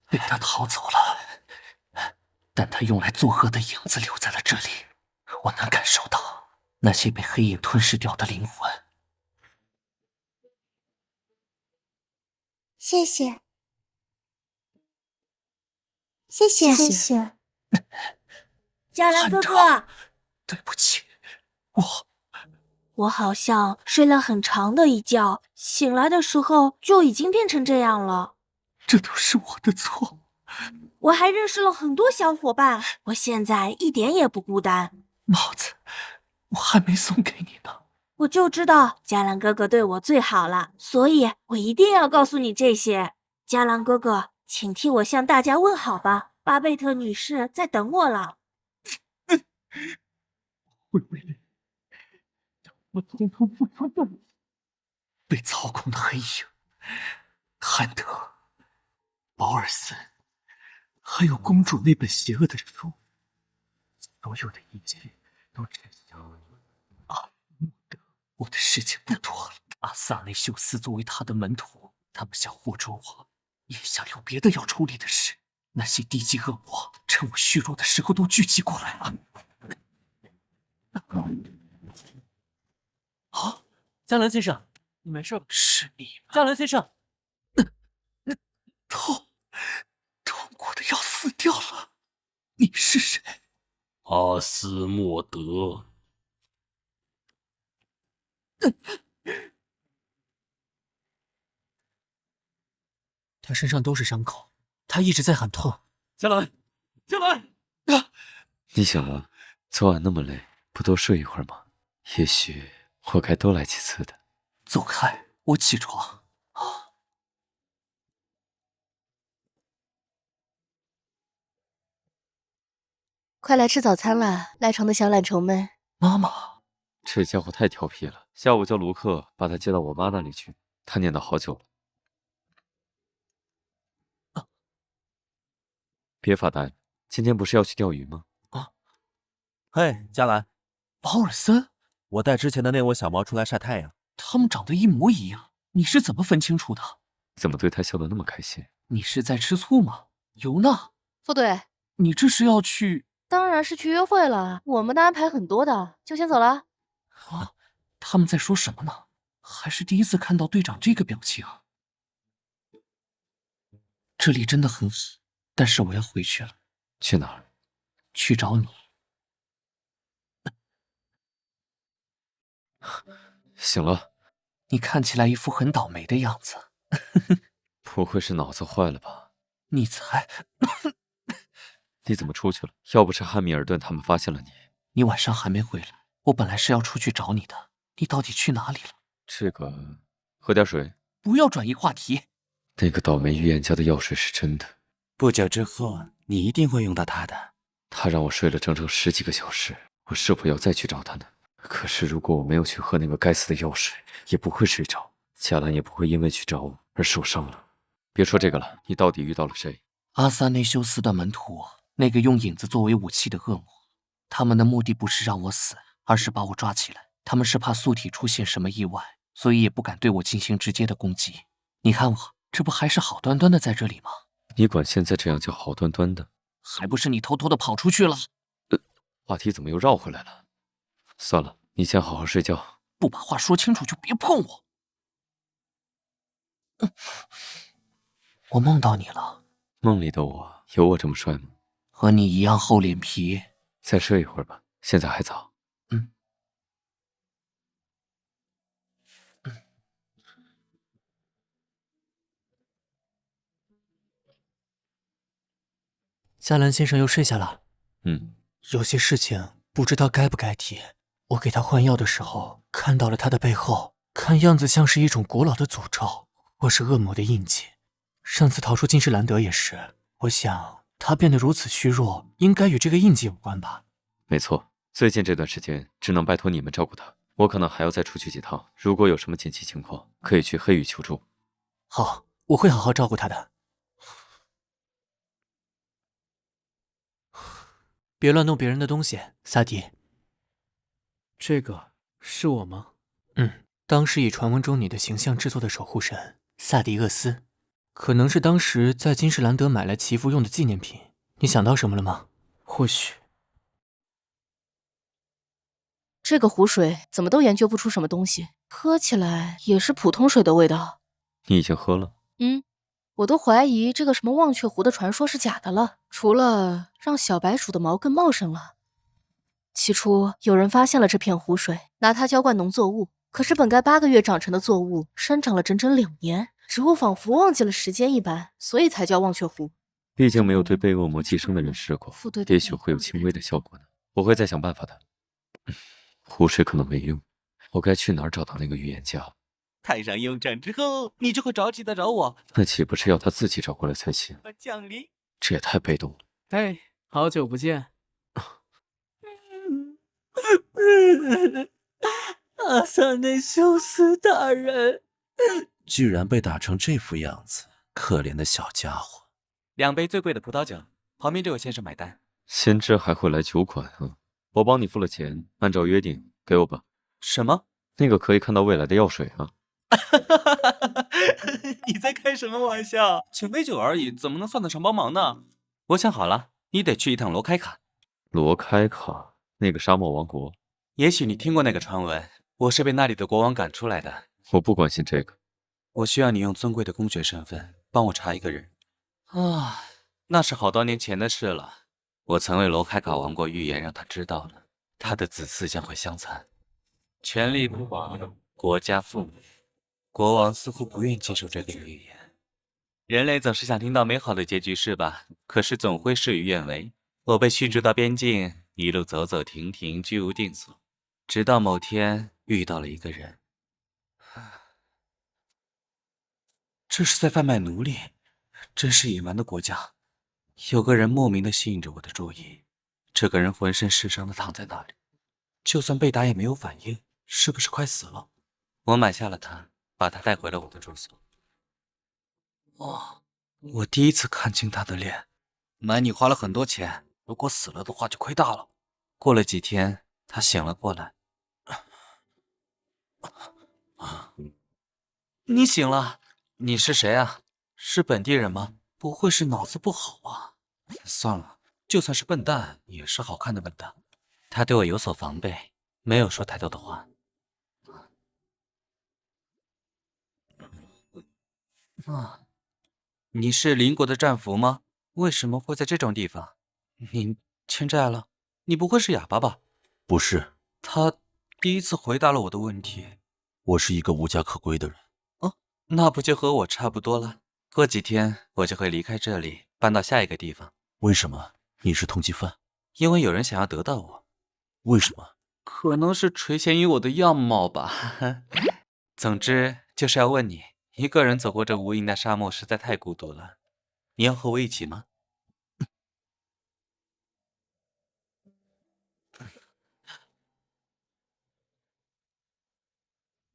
被他逃走了，但他用来作恶的影子留在了这里。我能感受到那些被黑影吞噬掉的灵魂。谢谢，谢谢，谢谢。嘉兰哥哥，对不起，我好像睡了很长的一觉，醒来的时候就已经变成这样了。这都是我的错。我还认识了很多小伙伴，我现在一点也不孤单。帽子，我还没送给你呢。我就知道嘉兰哥哥对我最好了，所以我一定要告诉你这些。嘉兰哥哥，请替我向大家问好吧，巴贝特女士在等我了。会为了让我统统复仇的被操控的黑影，汉德、保尔森，还有公主那本邪恶的书，所有的一切都指向阿莫德。我的事情不多了。阿萨内修斯作为他的门徒，他们想活捉我，也想有别的要处理的事。那些低级恶魔趁我虚弱的时候都聚集过来了。啊，加兰先生，你没事吧？是你吗？加兰先生，痛苦的要死掉了。你是谁？阿斯莫德。他身上都是伤口，他一直在喊痛。加兰，加兰！你醒了？昨晚那么累，不多睡一会儿吗？也许我该多来几次的。走开，我起床。快来吃早餐了，赖床的小懒虫们。妈妈，这家伙太调皮了。下午叫卢克把他接到我妈那里去，他念叨好久了。别发呆了，今天不是要去钓鱼吗？嘿，加兰，保尔森，我带之前的那窝小猫出来晒太阳。他们长得一模一样，你是怎么分清楚的？怎么对他笑得那么开心？你是在吃醋吗？尤娜，副队，你这是要去？当然是去约会了，我们的安排很多的，就先走了。啊，他们在说什么呢？还是第一次看到队长这个表情。这里真的很好，但是我要回去了。去哪儿？去找你。醒了，你看起来一副很倒霉的样子。不会是脑子坏了吧？你才……你怎么出去了？要不是汉密尔顿他们发现了你，你晚上还没回来。我本来是要出去找你的，你到底去哪里了？这个，喝点水。不要转移话题。那个倒霉预言家的药水是真的，不久之后你一定会用到它的。他让我睡了整整10几个小时，我是否要再去找他呢？可是如果我没有去喝那个该死的药水，也不会睡着，夏兰也不会因为去找我而受伤了。别说这个了，你到底遇到了谁？阿萨内修斯的门徒，那个用影子作为武器的恶魔。他们的目的不是让我死，而是把我抓起来。他们是怕素体出现什么意外，所以也不敢对我进行直接的攻击。你看我，这不还是好端端的在这里吗？你管现在这样叫好端端的？还不是你偷偷的跑出去了？话题怎么又绕回来了？算了，你先好好睡觉。不把话说清楚就别碰我。我梦到你了。梦里的我有我这么帅吗？和你一样厚脸皮。再睡一会儿吧，现在还早。加兰先生又睡下了。有些事情不知道该不该提。我给他换药的时候，看到了他的背后，看样子像是一种古老的诅咒，或是恶魔的印记。上次逃出金士兰德也是，我想他变得如此虚弱，应该与这个印记有关吧。没错，最近这段时间只能拜托你们照顾他，我可能还要再出去几趟。如果有什么紧急情况，可以去黑羽求助。好，我会好好照顾他的。别乱动别人的东西，萨迪。这个是我吗？当时以传闻中你的形象制作的守护神萨迪厄斯，可能是当时在金士兰德买来祈福用的纪念品。你想到什么了吗？或许。这个湖水怎么都研究不出什么东西，喝起来也是普通水的味道。你已经喝了？我都怀疑这个什么忘却湖的传说是假的了，除了让小白鼠的毛更茂盛了。起初有人发现了这片湖水，拿它浇灌农作物，可是本该8个月长成的作物，生长了整整2年，植物仿佛忘记了时间一般，所以才叫忘却湖。毕竟没有对被恶魔寄生的人试过，也许会有轻微的效果呢。我会再想办法的。湖水可能没用，我该去哪儿找到那个预言家？派上用场之后，你就会着急的找我。那岂不是要他自己找过来才行？降临。这也太被动了。嘿，好久不见。阿萨内修斯大人，居然被打成这副样子，可怜的小家伙。2杯最贵的葡萄酒，旁边这位先生买单。先知还会来酒馆啊？我帮你付了钱，按照约定给我吧。什么？那个可以看到未来的药水啊？你在开什么玩笑？请杯酒而已，怎么能算得上帮忙呢？我想好了，你得去一趟罗开卡。罗开卡，那个沙漠王国。也许你听过那个传闻，我是被那里的国王赶出来的。我不关心这个。我需要你用尊贵的公爵身份帮我查一个人。啊，那是好多年前的事了。我曾为罗开卡王国预言，让他知道了，他的子嗣将会相残，权力不保，国家富裕。国王似乎不愿接受这个预言。人类总是想听到美好的结局是吧？可是总会事与愿违。我被驱逐到边境，一路走走停停，居无定所，直到某天遇到了一个人。这是在贩卖奴隶，真是野蛮的国家。有个人莫名的吸引着我的注意，这个人浑身是伤的躺在那里，就算被打也没有反应，是不是快死了？我买下了他，把他带回了我的住所。我第一次看清他的脸。买你花了很多钱，如果死了的话就亏大了。过了几天，他醒了过来。你醒了？你是谁啊？是本地人吗？不会是脑子不好啊？算了，就算是笨蛋，也是好看的笨蛋。他对我有所防备，没有说太多的话。你是邻国的战俘吗？为什么会在这种地方？你欠债了？你不会是哑巴吧？不是。他第一次回答了我的问题。我是一个无家可归的人。那不就和我差不多了？过几天我就会离开这里，搬到下一个地方。为什么？你是通缉犯？因为有人想要得到我。为什么？可能是垂涎于我的样貌吧。总之就是要问你，一个人走过这无垠的沙漠实在太孤独了，你要和我一起吗？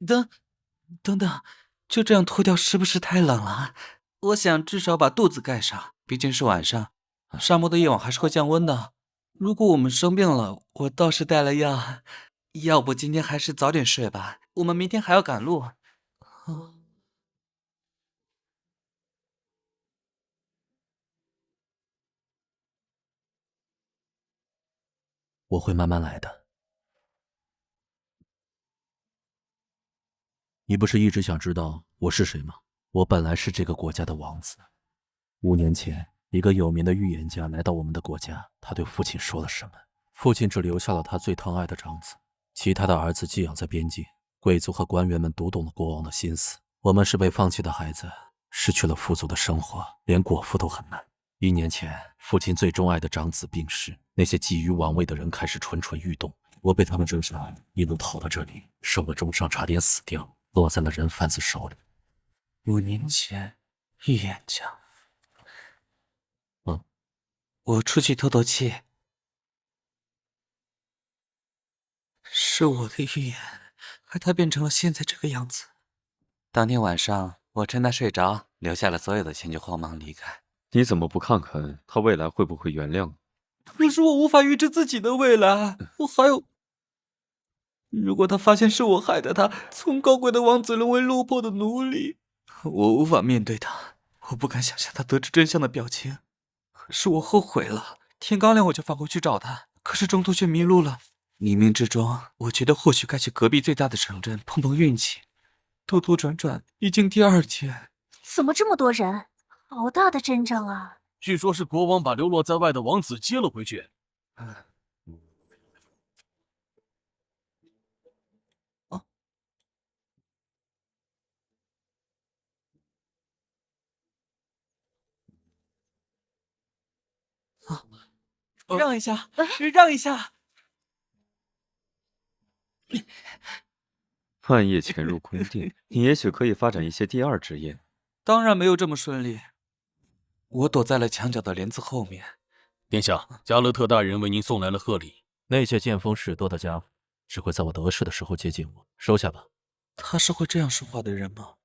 等等，就这样脱掉是不是太冷了？我想至少把肚子盖上，毕竟是晚上，沙漠的夜晚还是会降温的。如果我们生病了，我倒是带了药。要不今天还是早点睡吧，我们明天还要赶路。我会慢慢来的。你不是一直想知道我是谁吗？我本来是这个国家的王子。5年前，一个有名的预言家来到我们的国家，他对父亲说了什么？父亲只留下了他最疼爱的长子，其他的儿子寄养在边境。贵族和官员们读懂了国王的心思，我们是被放弃的孩子，失去了富足的生活，连果腹都很难。1年前，父亲最钟爱的长子病逝，那些觊觎王位的人开始蠢蠢欲动。我被他们追上，一路跑到这里，受了重伤，差点死掉，落在了人贩子手里。5年前，预言家。我出去透透气。是我的预言，害他变成了现在这个样子。当天晚上，我趁他睡着，留下了所有的钱，就慌忙离开。你怎么不看看他未来会不会原谅？可是我无法预知自己的未来，我还有……如果他发现是我害得他从高贵的王子沦为落魄的奴隶，我无法面对他，我不敢想象他得知真相的表情。可是我后悔了，天刚亮我就返回去找他，可是中途却迷路了。冥冥之中，我觉得或许该去隔壁最大的城镇碰碰运气。兜兜转转，已经第2天。怎么这么多人？好大的阵仗啊！据说是国王把流落在外的王子接了回去。让一下，让一下！半夜潜入宫殿，你也许可以发展一些第2职业。当然没有这么顺利。我躲在了墙角的帘子后面。殿下，加勒特大人为您送来了贺礼，那些见风使舵的家伙，只会在我得势的时候接近我。收下吧。他是会这样说话的人吗？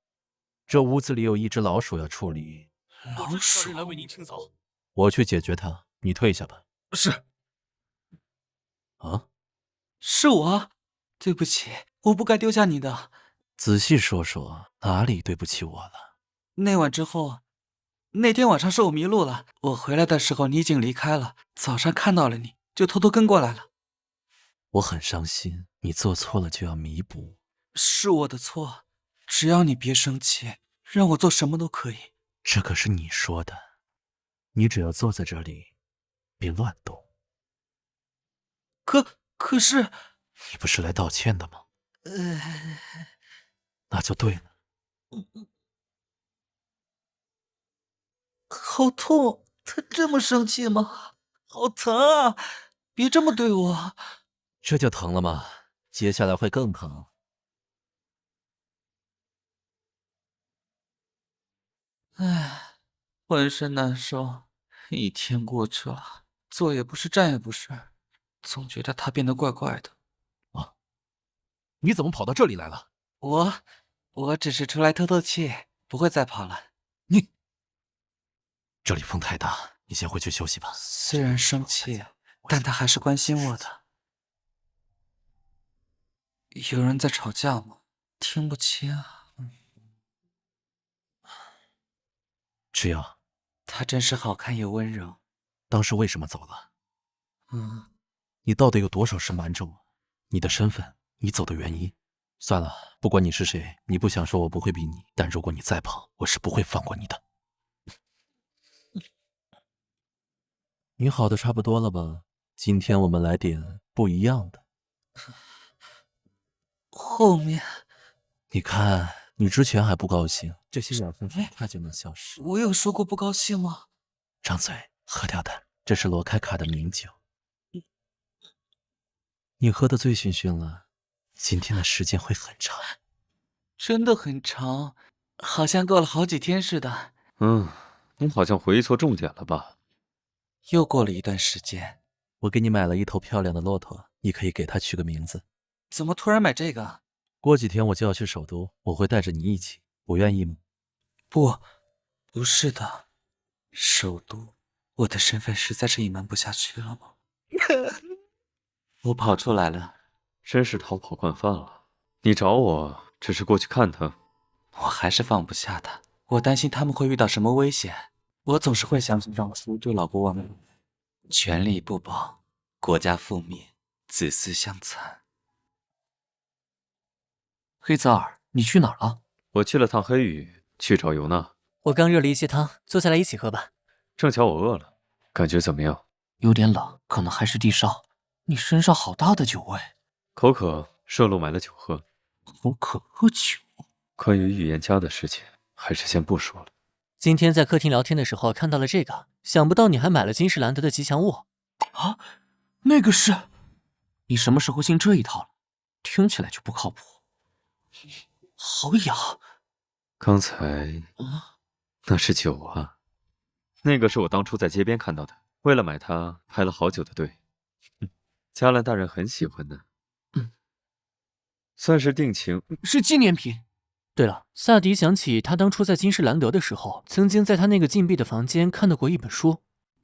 这屋子里有一只老鼠要处理，老鼠来为您清扫。我去解决它，你退下吧。是。啊，是我，对不起，我不该丢下你的。仔细说说，哪里对不起我了？那晚之后，那天晚上是我迷路了，我回来的时候你已经离开了。早上看到了你，就偷偷跟过来了。我很伤心，你做错了就要弥补。是我的错，只要你别生气，让我做什么都可以。这可是你说的，你只要坐在这里，别乱动。可是，你不是来道歉的吗？那就对了。好痛！他这么生气吗？好疼啊！别这么对我。这就疼了吗？接下来会更疼。唉，浑身难受，一天过去了，坐也不是，站也不是，总觉得他变得怪怪的。啊，你怎么跑到这里来了？我只是出来透透气，不会再跑了。你，这里风太大，你先回去休息吧。虽然生气，但他还是关心我的。有人在吵架吗？听不清啊。芷瑶，他真是好看又温柔。当时为什么走了？你到底有多少事瞒着我？你的身份，你走的原因。算了，不管你是谁，你不想说我不会逼你，但如果你再跑，我是不会放过你的。你好的差不多了吧？今天我们来点不一样的。后面，你看，你之前还不高兴，这些养分很快就能消失。我有说过不高兴吗？张嘴，喝掉它，这是罗开卡的名酒。你喝得醉醺醺了，今天的时间会很长。真的很长，好像过了好几天似的。你好像回忆错重点了吧？又过了一段时间。我给你买了一头漂亮的骆驼，你可以给它取个名字。怎么突然买这个？过几天我就要去首都，我会带着你一起，我愿意吗？不是的，首都，我的身份实在是隐瞒不下去了吗？我跑出来了，真是逃跑惯犯了。你找我只是过去看他，我还是放不下他。我担心他们会遇到什么危险。我总是会想起让叔对老国王们，权力不保，国家覆灭，子嗣相残。黑泽尔，你去哪儿了？我去了趟黑羽，去找尤娜。我刚热了一些汤，坐下来一起喝吧。正巧我饿了，感觉怎么样？有点冷，可能还是低烧。你身上好大的酒味。口渴，顺路买了酒喝。口渴喝酒？关于预言家的事情，还是先不说了。今天在客厅聊天的时候看到了这个，想不到你还买了金士兰德的吉祥物。啊，那个是？你什么时候信这一套了？听起来就不靠谱。好痒。刚才那是酒啊，那个是我当初在街边看到的，为了买它排了好久的队。加兰大人很喜欢的，算是定情，是纪念品。对了，萨迪想起他当初在金士兰德的时候，曾经在他那个禁闭的房间看到过一本书。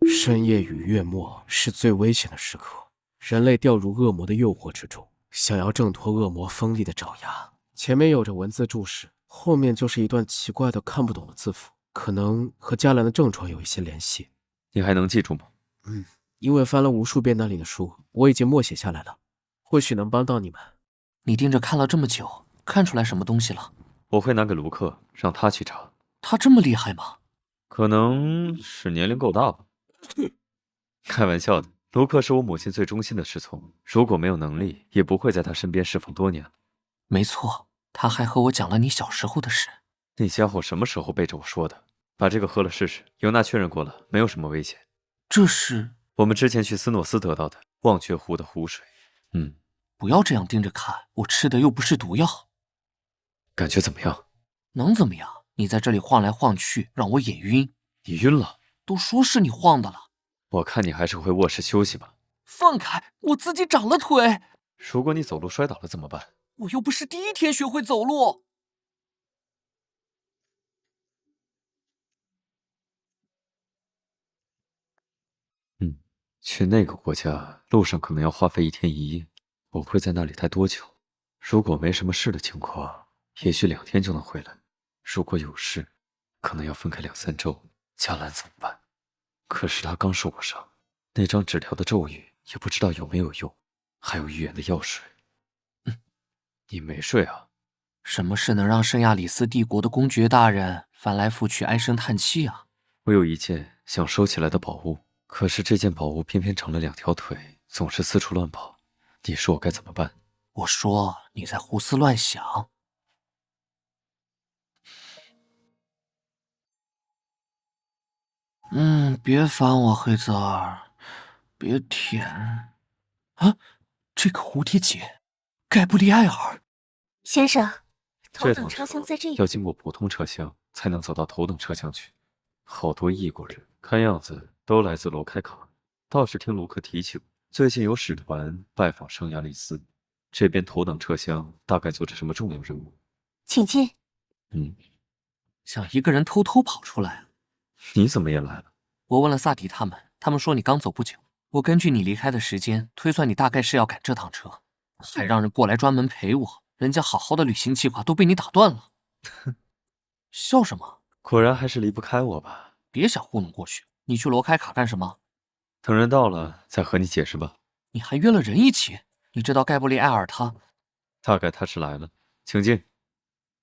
深夜与月末是最危险的时刻，人类掉入恶魔的诱惑之中，想要挣脱恶魔锋利的爪牙。前面有着文字注释，后面就是一段奇怪的看不懂的字符，可能和加兰的症状有一些联系。你还能记住吗？因为翻了无数遍那里的书，我已经默写下来了，或许能帮到你们。你盯着看了这么久，看出来什么东西了？我会拿给卢克，让他去查。他这么厉害吗？可能是年龄够大吧。开玩笑的，卢克是我母亲最忠心的侍从，如果没有能力，也不会在他身边侍奉多年了。没错，他还和我讲了你小时候的事。那家伙什么时候背着我说的？把这个喝了试试，尤娜确认过了，没有什么危险。这是我们之前去斯诺斯得到的忘却湖的湖水。不要这样盯着看，我吃的又不是毒药。感觉怎么样？能怎么样？你在这里晃来晃去，让我眼晕。你晕了？都说是你晃的了。我看你还是回卧室休息吧。放开，我自己长了腿。如果你走路摔倒了怎么办？我又不是第一天学会走路。去那个国家，路上可能要花费1天1夜。我会在那里待多久？如果没什么事的情况，也许2天就能回来。如果有事，可能要分开2、3周。嘉兰怎么办？可是他刚受过伤，那张纸条的咒语也不知道有没有用，还有预言的药水。你没睡啊？什么事能让圣亚里斯帝国的公爵大人翻来覆去唉声叹气啊？我有一件想收起来的宝物，可是这件宝物偏偏长了2条腿，总是四处乱跑。你说我该怎么办？我说你在胡思乱想。别烦我，黑泽尔，别舔。啊，这个蝴蝶结，盖布利埃尔先生，头这趟等车厢在这要经过普通车厢才能走到头等车厢去。好多异国人，看样子都来自罗开卡。倒是听卢克提起过，最近有使团拜访圣亚丽斯，这边头等车厢大概坐着什么重要人物？请进。想一个人偷偷跑出来。你怎么也来了？我问了萨迪他们，他们说你刚走不久。我根据你离开的时间推算，你大概是要赶这趟车，还让人过来专门陪我。人家好好的旅行计划都被你打断了。笑什么？果然还是离不开我吧？别想糊弄过去。你去罗开卡干什么？等人到了再和你解释吧。你还约了人一起？你知道盖布利埃尔他……大概他是来了，请进。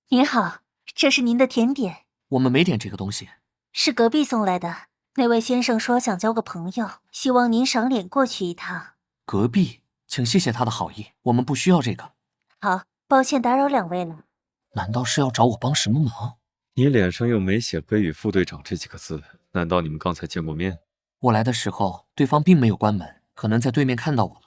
您好，这是您的甜点。我们没点这个东西。是隔壁送来的。那位先生说想交个朋友，希望您赏脸过去一趟。隔壁，请谢谢他的好意，我们不需要这个。好，抱歉打扰2位了。难道是要找我帮什么忙？你脸上又没写黑羽副队长这几个字，难道你们刚才见过面？我来的时候，对方并没有关门，可能在对面看到我了。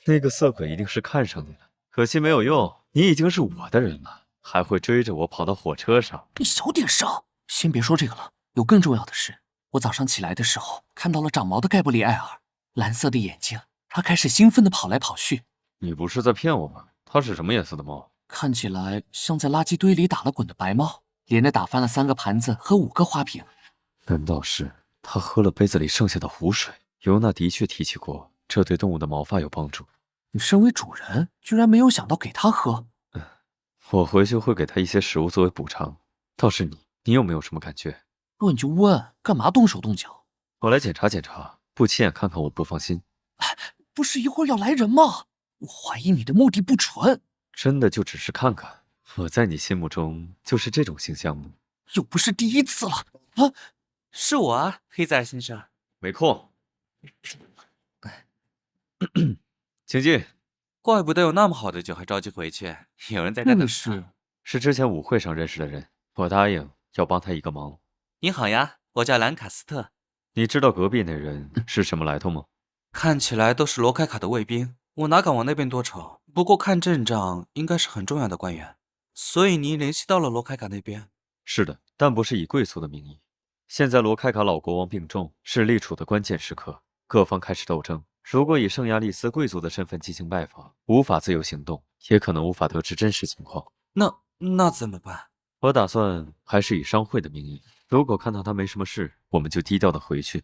那个色鬼一定是看上你了，可惜没有用，你已经是我的人了，还会追着我跑到火车上。你小点声，先别说这个了，有更重要的事。我早上起来的时候，看到了长毛的盖布里埃尔，蓝色的眼睛，他开始兴奋地跑来跑去。你不是在骗我吧？他是什么颜色的猫？看起来像在垃圾堆里打了滚的白猫，连着打翻了3个盘子和5个花瓶。难道是他喝了杯子里剩下的湖水？尤娜的确提起过，这对动物的毛发有帮助。你身为主人，居然没有想到给他喝？我回去会给他一些食物作为补偿。倒是你有没有什么感觉？问你就问，干嘛动手动脚？我来检查检查，不亲眼看看我不放心。不是一会儿要来人吗？我怀疑你的目的不纯。真的就只是看看？我在你心目中就是这种形象吗？又不是第一次了啊！是我啊，黑仔先生。没空。请进。怪不得有那么好的酒还着急回去，有人在这等。是之前舞会上认识的人，我答应要帮他一个忙。你好呀，我叫兰卡斯特。你知道隔壁那人是什么来头吗？看起来都是罗开卡的卫兵，我哪敢往那边多瞅。不过看阵仗，应该是很重要的官员。所以你联系到了罗开卡那边？是的，但不是以贵族的名义。现在罗开卡老国王病重，是立储的关键时刻，各方开始斗争。如果以圣亚丽斯贵族的身份进行拜访，无法自由行动，也可能无法得知真实情况。那怎么办？我打算还是以商会的名义。如果看到他没什么事，我们就低调的回去。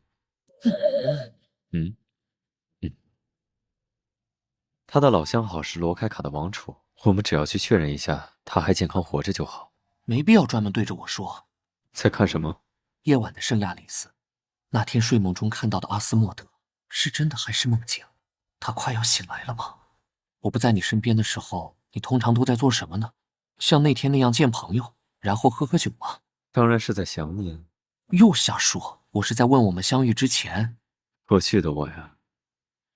他的老相好是罗开卡的王储，我们只要去确认一下他还健康活着就好。没必要专门对着我说。在看什么？夜晚的圣亚里斯，那天睡梦中看到的阿斯莫德，是真的还是梦境？他快要醒来了吗？我不在你身边的时候，你通常都在做什么呢？像那天那样见朋友，然后喝酒吗？当然是在想你啊。又瞎说，我是在问我们相遇之前。过去的我呀，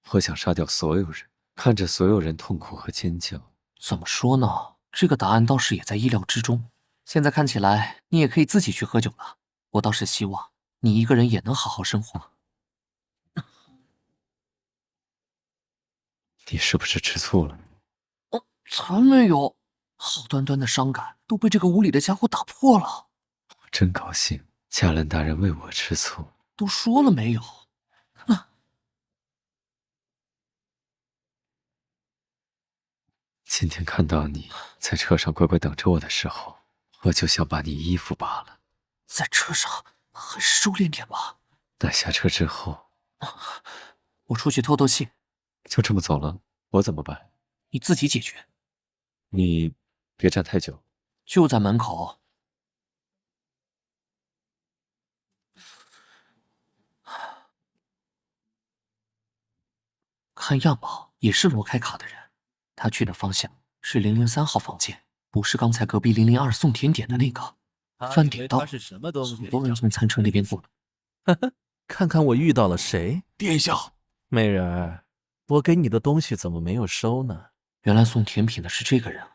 我想杀掉所有人，看着所有人痛苦和尖叫。怎么说呢？这个答案倒是也在意料之中。现在看起来，你也可以自己去喝酒了。我倒是希望你一个人也能好好生活。你是不是吃醋了？才没有，好端端的伤感都被这个无理的家伙打破了。我真高兴，嘉兰大人为我吃醋。都说了没有？今天看到你在车上乖乖等着我的时候，我就想把你衣服扒了。在车上还是收敛点吧。等下车之后，我出去透透气。就这么走了，我怎么办？你自己解决。你别站太久。就在门口。看样貌也是罗开卡的人，他去的方向是003号房间，不是刚才隔壁002送甜点的那个。饭点到，很多人从餐车那边过来。看看我遇到了谁？殿下，媚人儿，我给你的东西怎么没有收呢？原来送甜品的是这个人。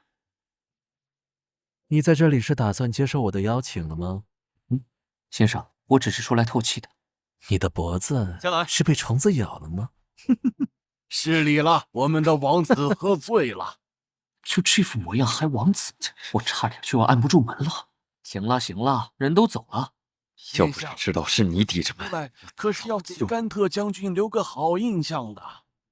你在这里是打算接受我的邀请了吗？先生，我只是出来透气的。你的脖子下来是被虫子咬了吗？失礼了，我们的王子喝醉了。就这副模样还王子，我差点就要按不住门了。行了行了，人都走了。要不是知道是你抵着门，可是要给甘特将军留个好印象的。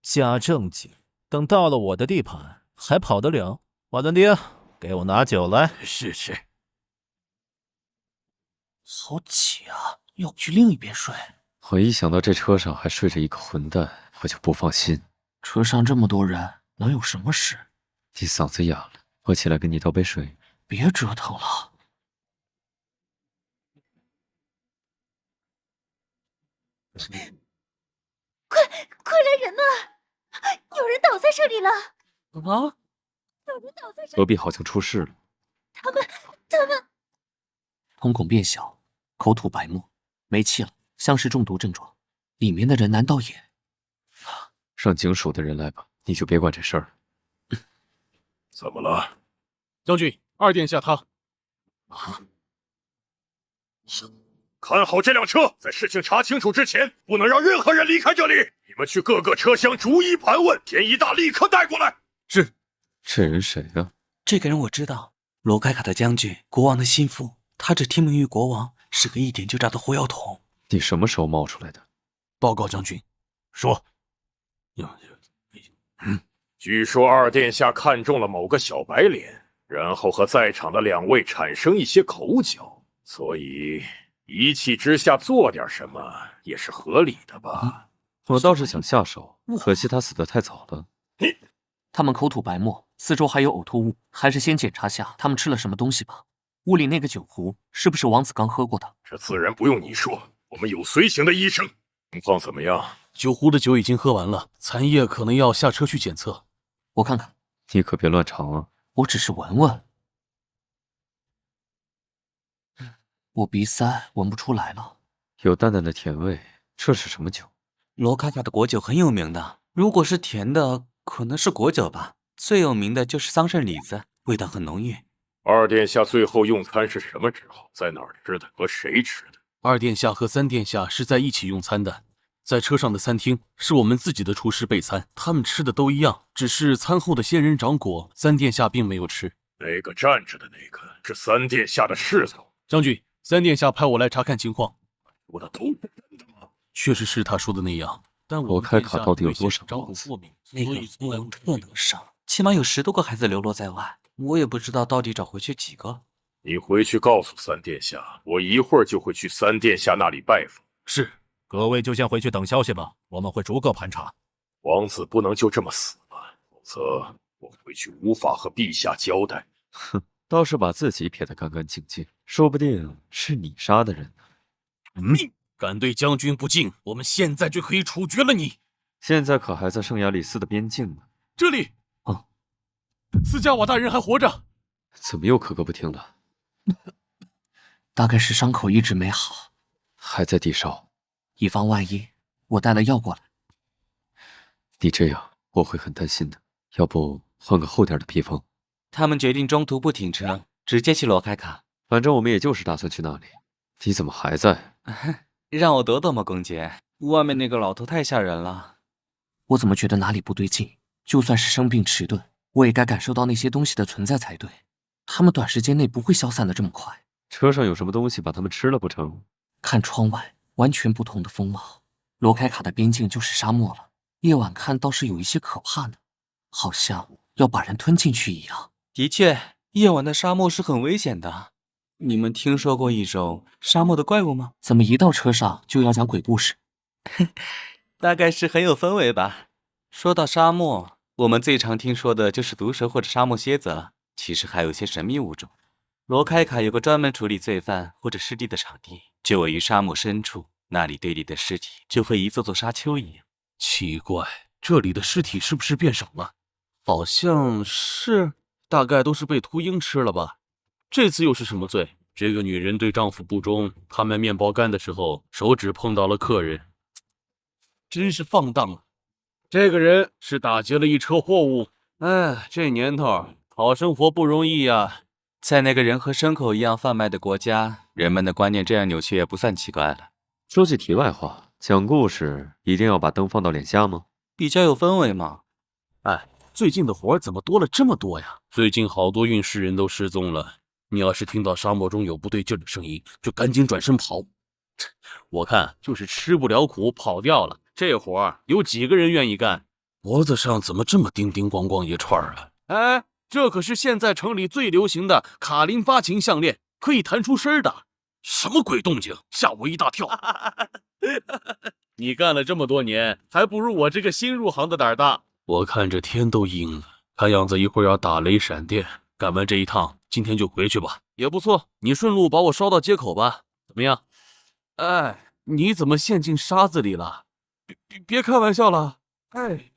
假正经，等到了我的地盘，还跑得了？瓦伦丁，给我拿酒来。是。好挤啊，要不去另一边睡？我一想到这车上还睡着一个混蛋，我就不放心。车上这么多人，能有什么事？你嗓子哑了，我起来给你倒杯水。别折腾了。快来人呐！有人倒在这里了！啊！有人倒在这里！隔壁好像出事了。他们，瞳孔变小，口吐白沫，没气了，像是中毒症状。里面的人难道也……让警署的人来吧，你就别管这事儿了。怎么了？将军，二殿下他……看好这辆车，在事情查清楚之前，不能让任何人离开这里。你们去各个车厢逐一盘问，田一大立刻带过来。是。这人谁啊？这个人我知道，罗开卡的将军，国王的心腹。他只听命于国王，是个一点就炸的火药桶。你什么时候冒出来的？报告将军。说。据说二殿下看中了某个小白脸，然后和在场的2位产生一些口角，所以一气之下做点什么也是合理的吧。我倒是想下手，可惜他死得太早了。他们口吐白沫，四周还有呕吐物，还是先检查下他们吃了什么东西吧。屋里那个酒壶是不是王子刚喝过的？这自然不用你说，我们有随行的医生。情况怎么样？酒壶的酒已经喝完了，残液可能要下车去检测。我看看。你可别乱尝啊！我只是闻闻。我鼻塞闻不出来了，有淡淡的甜味。这是什么酒？罗卡卡的果酒很有名的，如果是甜的，可能是果酒吧。最有名的就是桑葚李子，味道很浓郁。二殿下最后用餐是什么时候？在哪儿吃的？和谁吃的？二殿下和三殿下是在一起用餐的，在车上的餐厅是我们自己的厨师备餐，他们吃的都一样，只是餐后的仙人掌果，三殿下并没有吃。那个站着的那个是三殿下的侍从。将军，三殿下派我来查看情况。说的都是真的吗？确实是他说的那样，但罗开卡到底有多少王子？那个国王特能上，起码有10多个孩子流落在外，我也不知道到底找回去几个。你回去告诉三殿下，我一会儿就会去三殿下那里拜访。是，各位就先回去等消息吧，我们会逐个盘查。王子不能就这么死了，否则我回去无法和陛下交代。哼，倒是把自己撇得干干净净，说不定是你杀的人呢。敢对将军不敬，我们现在就可以处决了你。现在可还在圣亚里斯的边境呢。这里，斯嘉瓦大人还活着。怎么又咳个不停了？大概是伤口一直没好，还在低烧。以防万一，我带了药过来。你这样我会很担心的，要不换个厚点的披风。他们决定中途不停车，直接去罗开卡。反正我们也就是打算去那里。你怎么还在？让我躲躲吗，公爵？外面那个老头太吓人了。我怎么觉得哪里不对劲？就算是生病迟钝，我也该感受到那些东西的存在才对。他们短时间内不会消散的这么快。车上有什么东西把他们吃了不成？看窗外，完全不同的风貌。罗开卡的边境就是沙漠了，夜晚看倒是有一些可怕呢，好像要把人吞进去一样。的确，夜晚的沙漠是很危险的。你们听说过一种沙漠的怪物吗？怎么一到车上就要讲鬼故事？大概是很有氛围吧。说到沙漠，我们最常听说的就是毒蛇或者沙漠蝎子了。其实还有一些神秘物种。罗开卡有个专门处理罪犯或者尸体的场地，就位于沙漠深处，那里堆里的尸体就和一座座沙丘一样。奇怪，这里的尸体是不是变少了？好像是，大概都是被秃鹰吃了吧。这次又是什么罪？这个女人对丈夫不忠，她卖面包干的时候手指碰到了客人，真是放荡啊！这个人是打劫了一车货物。哎，这年头讨生活不容易呀。在那个人和牲口一样贩卖的国家，人们的观念这样扭曲也不算奇怪了。说句题外话，讲故事一定要把灯放到脸下吗？比较有氛围嘛。哎，最近的活怎么多了这么多呀？最近好多运尸人都失踪了。你要是听到沙漠中有不对劲的声音，就赶紧转身跑。我看就是吃不了苦跑掉了。这活有几个人愿意干？脖子上怎么这么叮叮咣咣一串啊？哎，这可是现在城里最流行的卡林发琴项链，可以弹出声的。什么鬼动静？吓我一大跳！你干了这么多年，还不如我这个新入行的胆大。我看这天都阴了，看样子一会儿要打雷闪电。干完这一趟，今天就回去吧。也不错，你顺路把我捎到街口吧，怎么样？哎，你怎么陷进沙子里了？别开玩笑了！哎，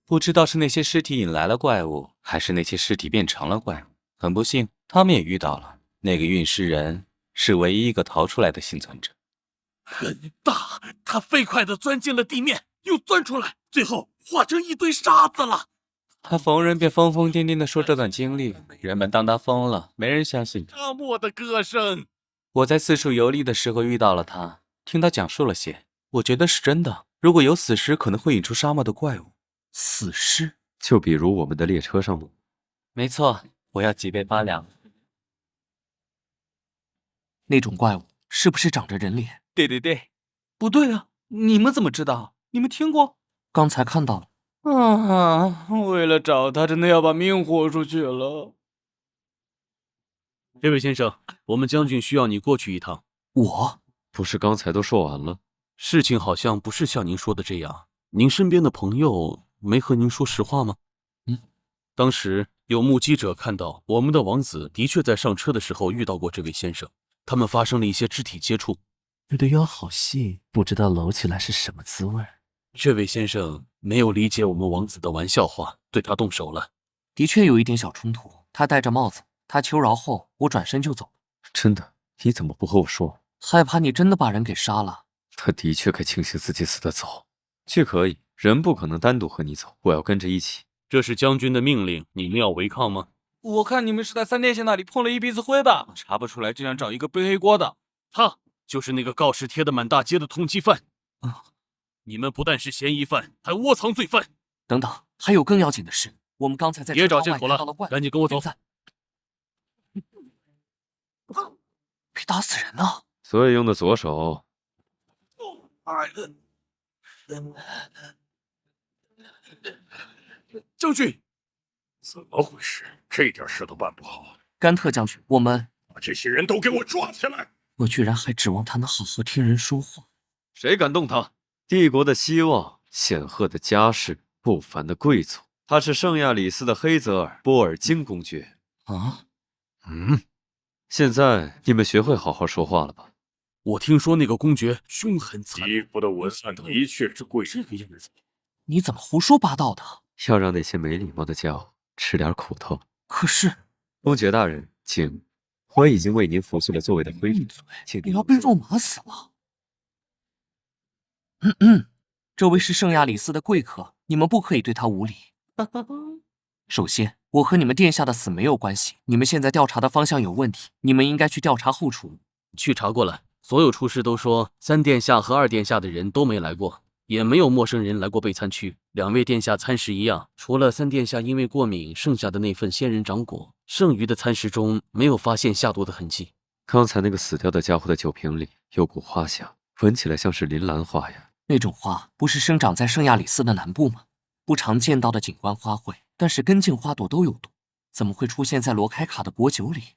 不知道是那些尸体引来了怪物，还是那些尸体变成了怪物。很不幸，他们也遇到了。那个运尸人是唯一一个逃出来的幸存者。很大，他飞快地钻进了地面，又钻出来，最后化成一堆沙子了。他逢人便疯疯癫癫地说这段经历，人们当他疯了，没人相信。沙漠的歌声。我在四处游历的时候遇到了他，听他讲述了些，我觉得是真的。如果有死尸，可能会引出沙漠的怪物。死尸？就比如我们的列车上吗？没错，我要几倍8两。那种怪物是不是长着人脸？对，不对啊！你们怎么知道？你们听过？刚才看到了。啊！为了找他，真的要把命豁出去了。这位先生，我们将军需要你过去一趟。我不是刚才都说完了？事情好像不是像您说的这样。您身边的朋友没和您说实话吗？当时有目击者看到我们的王子的确在上车的时候遇到过这位先生，他们发生了一些肢体接触。你的腰好细，不知道搂起来是什么滋味。这位先生没有理解我们王子的玩笑话，对他动手了。的确有一点小冲突。他戴着帽子，他求饶后，我转身就走。真的？你怎么不和我说？害怕你真的把人给杀了。他的确该庆幸自己死得早。却可以，人不可能单独和你走，我要跟着一起。这是将军的命令，你们要违抗吗？我看你们是在三殿下那里碰了一鼻子灰吧？查不出来就想找一个背黑锅的。他就是那个告示贴的满大街的通缉犯。你们不但是嫌疑犯，还窝藏罪犯。等等，还有更要紧的事。我们刚才在别找借口了，赶紧跟我走。别打死人呢！所以用的左手。将军，怎么回事？这点事都办不好。甘特将军，我们把这些人都给我抓起来！我居然还指望他能好好听人说话。谁敢动他？帝国的希望，显赫的家世，不凡的贵族。他是圣亚里斯的黑泽尔·波尔金公爵。啊？现在你们学会好好说话了吧？我听说那个公爵凶狠残衣服的文案的确是贵这个样子。你怎么胡说八道的？要让那些没礼貌的家伙吃点苦头。可是，公爵大人，请，我已经为您服去了座位的规矩，请你要被肉麻死了。这位是圣亚里斯的贵客，你们不可以对他无礼。首先，我和你们殿下的死没有关系，你们现在调查的方向有问题，你们应该去调查后厨。去查过了，所有厨师都说3殿下和2殿下的人都没来过，也没有陌生人来过备餐区。2位殿下餐食一样，除了3殿下因为过敏剩下的那份仙人掌果，剩余的餐食中没有发现下毒的痕迹。刚才那个死掉的家伙的酒瓶里有股花香，闻起来像是铃兰花呀。那种花不是生长在圣亚里斯的南部吗？不常见到的景观花卉，但是根茎花朵都有毒，怎么会出现在罗开卡的薄酒里？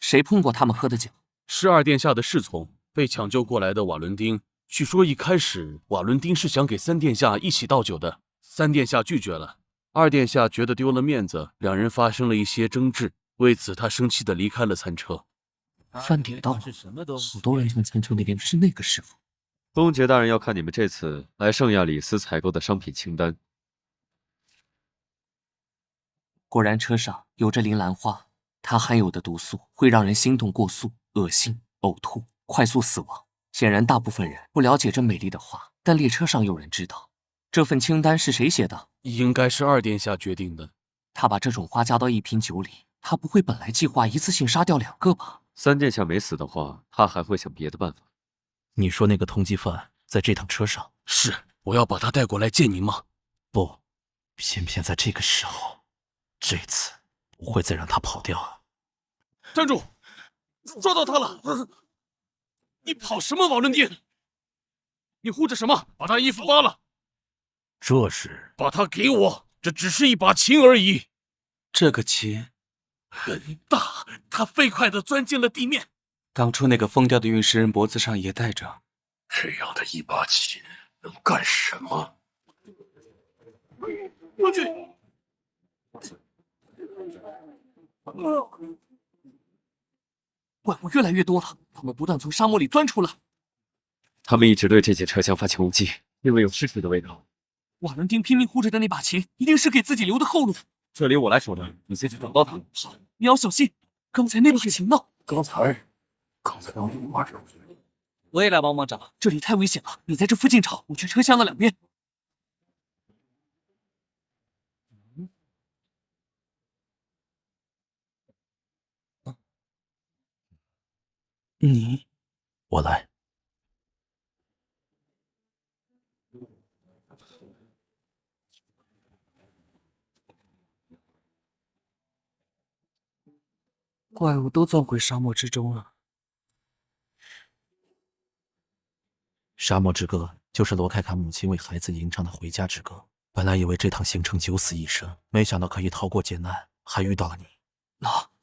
谁碰过他们喝的酒？是二殿下的侍从，被抢救过来的瓦伦丁。据说一开始瓦伦丁是想给三殿下一起倒酒的，三殿下拒绝了。二殿下觉得丢了面子，两人发生了一些争执，为此他生气地离开了餐车。饭点到了，好多人从餐车那边是那个师傅。公爵大人要看你们这次来圣亚里斯采购的商品清单。果然车上有着铃兰花，它含有的毒素会让人心动过速、恶心、呕吐、快速死亡。显然大部分人不了解这美丽的花，但列车上有人知道。这份清单是谁写的？应该是二殿下决定的。他把这种花加到一瓶酒里，他不会本来计划一次性杀掉2个吧？三殿下没死的话，他还会想别的办法。你说那个通缉犯在这趟车上？是，我要把他带过来见您吗？不，偏偏在这个时候，这次不会再让他跑掉了。站住！抓到他了！你跑什么，瓦伦丁？你护着什么？把他衣服扒了！这是把他给我，这只是一把琴而已。这个琴很大，它飞快地钻进了地面。当初那个疯掉的运尸人脖子上也带着。这样的一把琴能干什么？我去！怪物越来越多了，他们不断从沙漠里钻出来。他们一直对这节车厢发起攻击，因为有尸体的味道。瓦伦丁拼命护着的那把琴，一定是给自己留的后路。这里我来守着，你先去找到他。好，你要小心。刚才那把琴呢？刚才我马上。我也来帮忙找。这里太危险了，你在这附近找，我去车厢的两边。你，我来。怪物都钻回沙漠之中了。沙漠之歌就是罗开卡母亲为孩子吟唱的回家之歌。本来以为这趟行程九死一生，没想到可以逃过劫难，还遇到了你。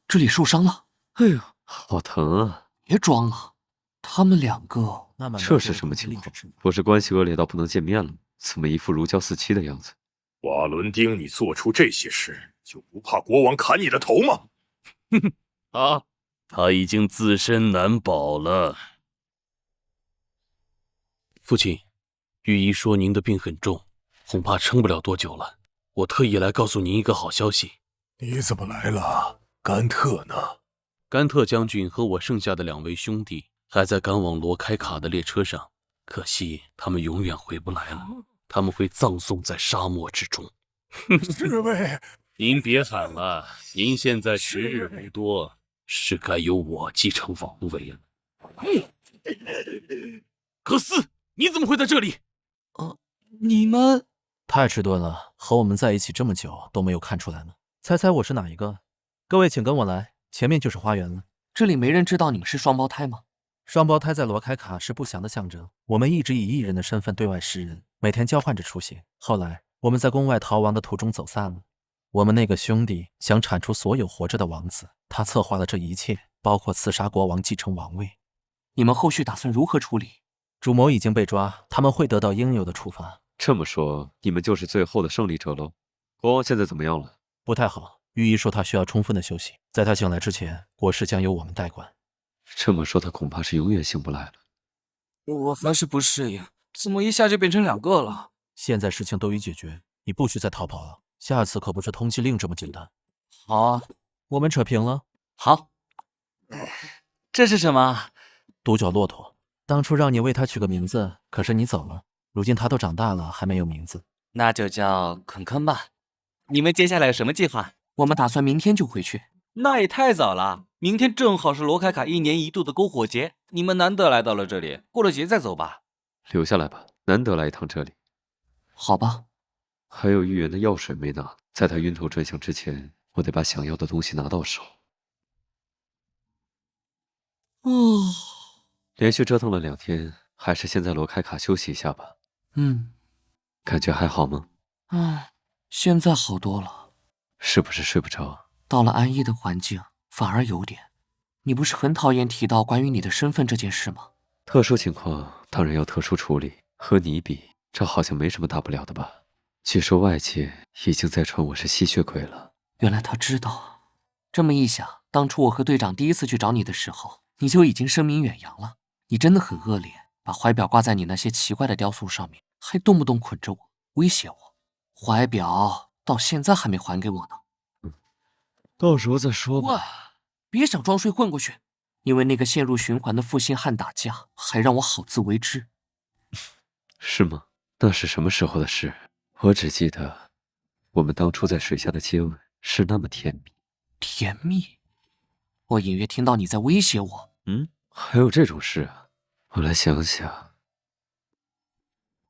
这里受伤了。哎呦，好疼啊！别装了，他们2个……这是什么情况？不是关系恶劣到不能见面了吗？怎么一副如胶似漆的样子？瓦伦丁，你做出这些事，就不怕国王砍你的头吗？哼哼，他已经自身难保了。父亲，御医说您的病很重，恐怕撑不了多久了。我特意来告诉您一个好消息。你怎么来了？甘特呢？甘特将军和我剩下的2位兄弟还在赶往罗开卡的列车上，可惜他们永远回不来了。他们会葬送在沙漠之中。侍卫，您别喊了，您现在时日无多，是该由我继承王位了。可斯，你怎么会在这里？你们太迟钝了，和我们在一起这么久都没有看出来吗？猜猜我是哪一个？各位请跟我来，前面就是花园了。这里没人知道你们是双胞胎吗？双胞胎在罗开卡是不祥的象征，我们一直以异人的身份对外示人，每天交换着出行。后来我们在宫外逃亡的途中走散了。我们那个兄弟想铲除所有活着的王子，他策划了这一切，包括刺杀国王继承王位。你们后续打算如何处理？主谋已经被抓，他们会得到应有的处罚。这么说，你们就是最后的胜利者喽？国王现在怎么样了？不太好，御医说他需要充分的休息，在他醒来之前，国事将由我们代管。这么说，他恐怕是永远醒不来了。我还是不适应，怎么一下就变成2个了？现在事情都已解决，你不许再逃跑了。下次可不是通缉令这么简单。好啊，我们扯平了。好。这是什么？独角骆驼。当初让你为他取个名字，可是你走了。如今他都长大了，还没有名字，那就叫肯肯吧。你们接下来有什么计划？我们打算明天就回去。那也太早了，明天正好是罗开卡1年1度的篝火节，你们难得来到了这里，过了节再走吧。留下来吧，难得来一趟这里。好吧。还有预言的药水没拿，在他晕头转向之前，我得把想要的东西拿到手。连续折腾了2天，还是先在罗开卡休息一下吧。嗯，感觉还好吗？现在好多了。是不是睡不着？到了安逸的环境，反而有点。你不是很讨厌提到关于你的身份这件事吗？特殊情况当然要特殊处理。和你比，这好像没什么大不了的吧？据说外界已经在传我是吸血鬼了。原来他知道。这么一想，当初我和队长第一次去找你的时候，你就已经声名远扬了。你真的很恶劣，把怀表挂在你那些奇怪的雕塑上面，还动不动捆着我，威胁我。怀表到现在还没还给我呢。到时候再说吧。喂，别想装睡混过去，因为那个陷入循环的负心汉打架，还让我好自为之。是吗？那是什么时候的事？我只记得，我们当初在水下的接吻是那么甜蜜。甜蜜？我隐约听到你在威胁我。还有这种事啊？我来想想。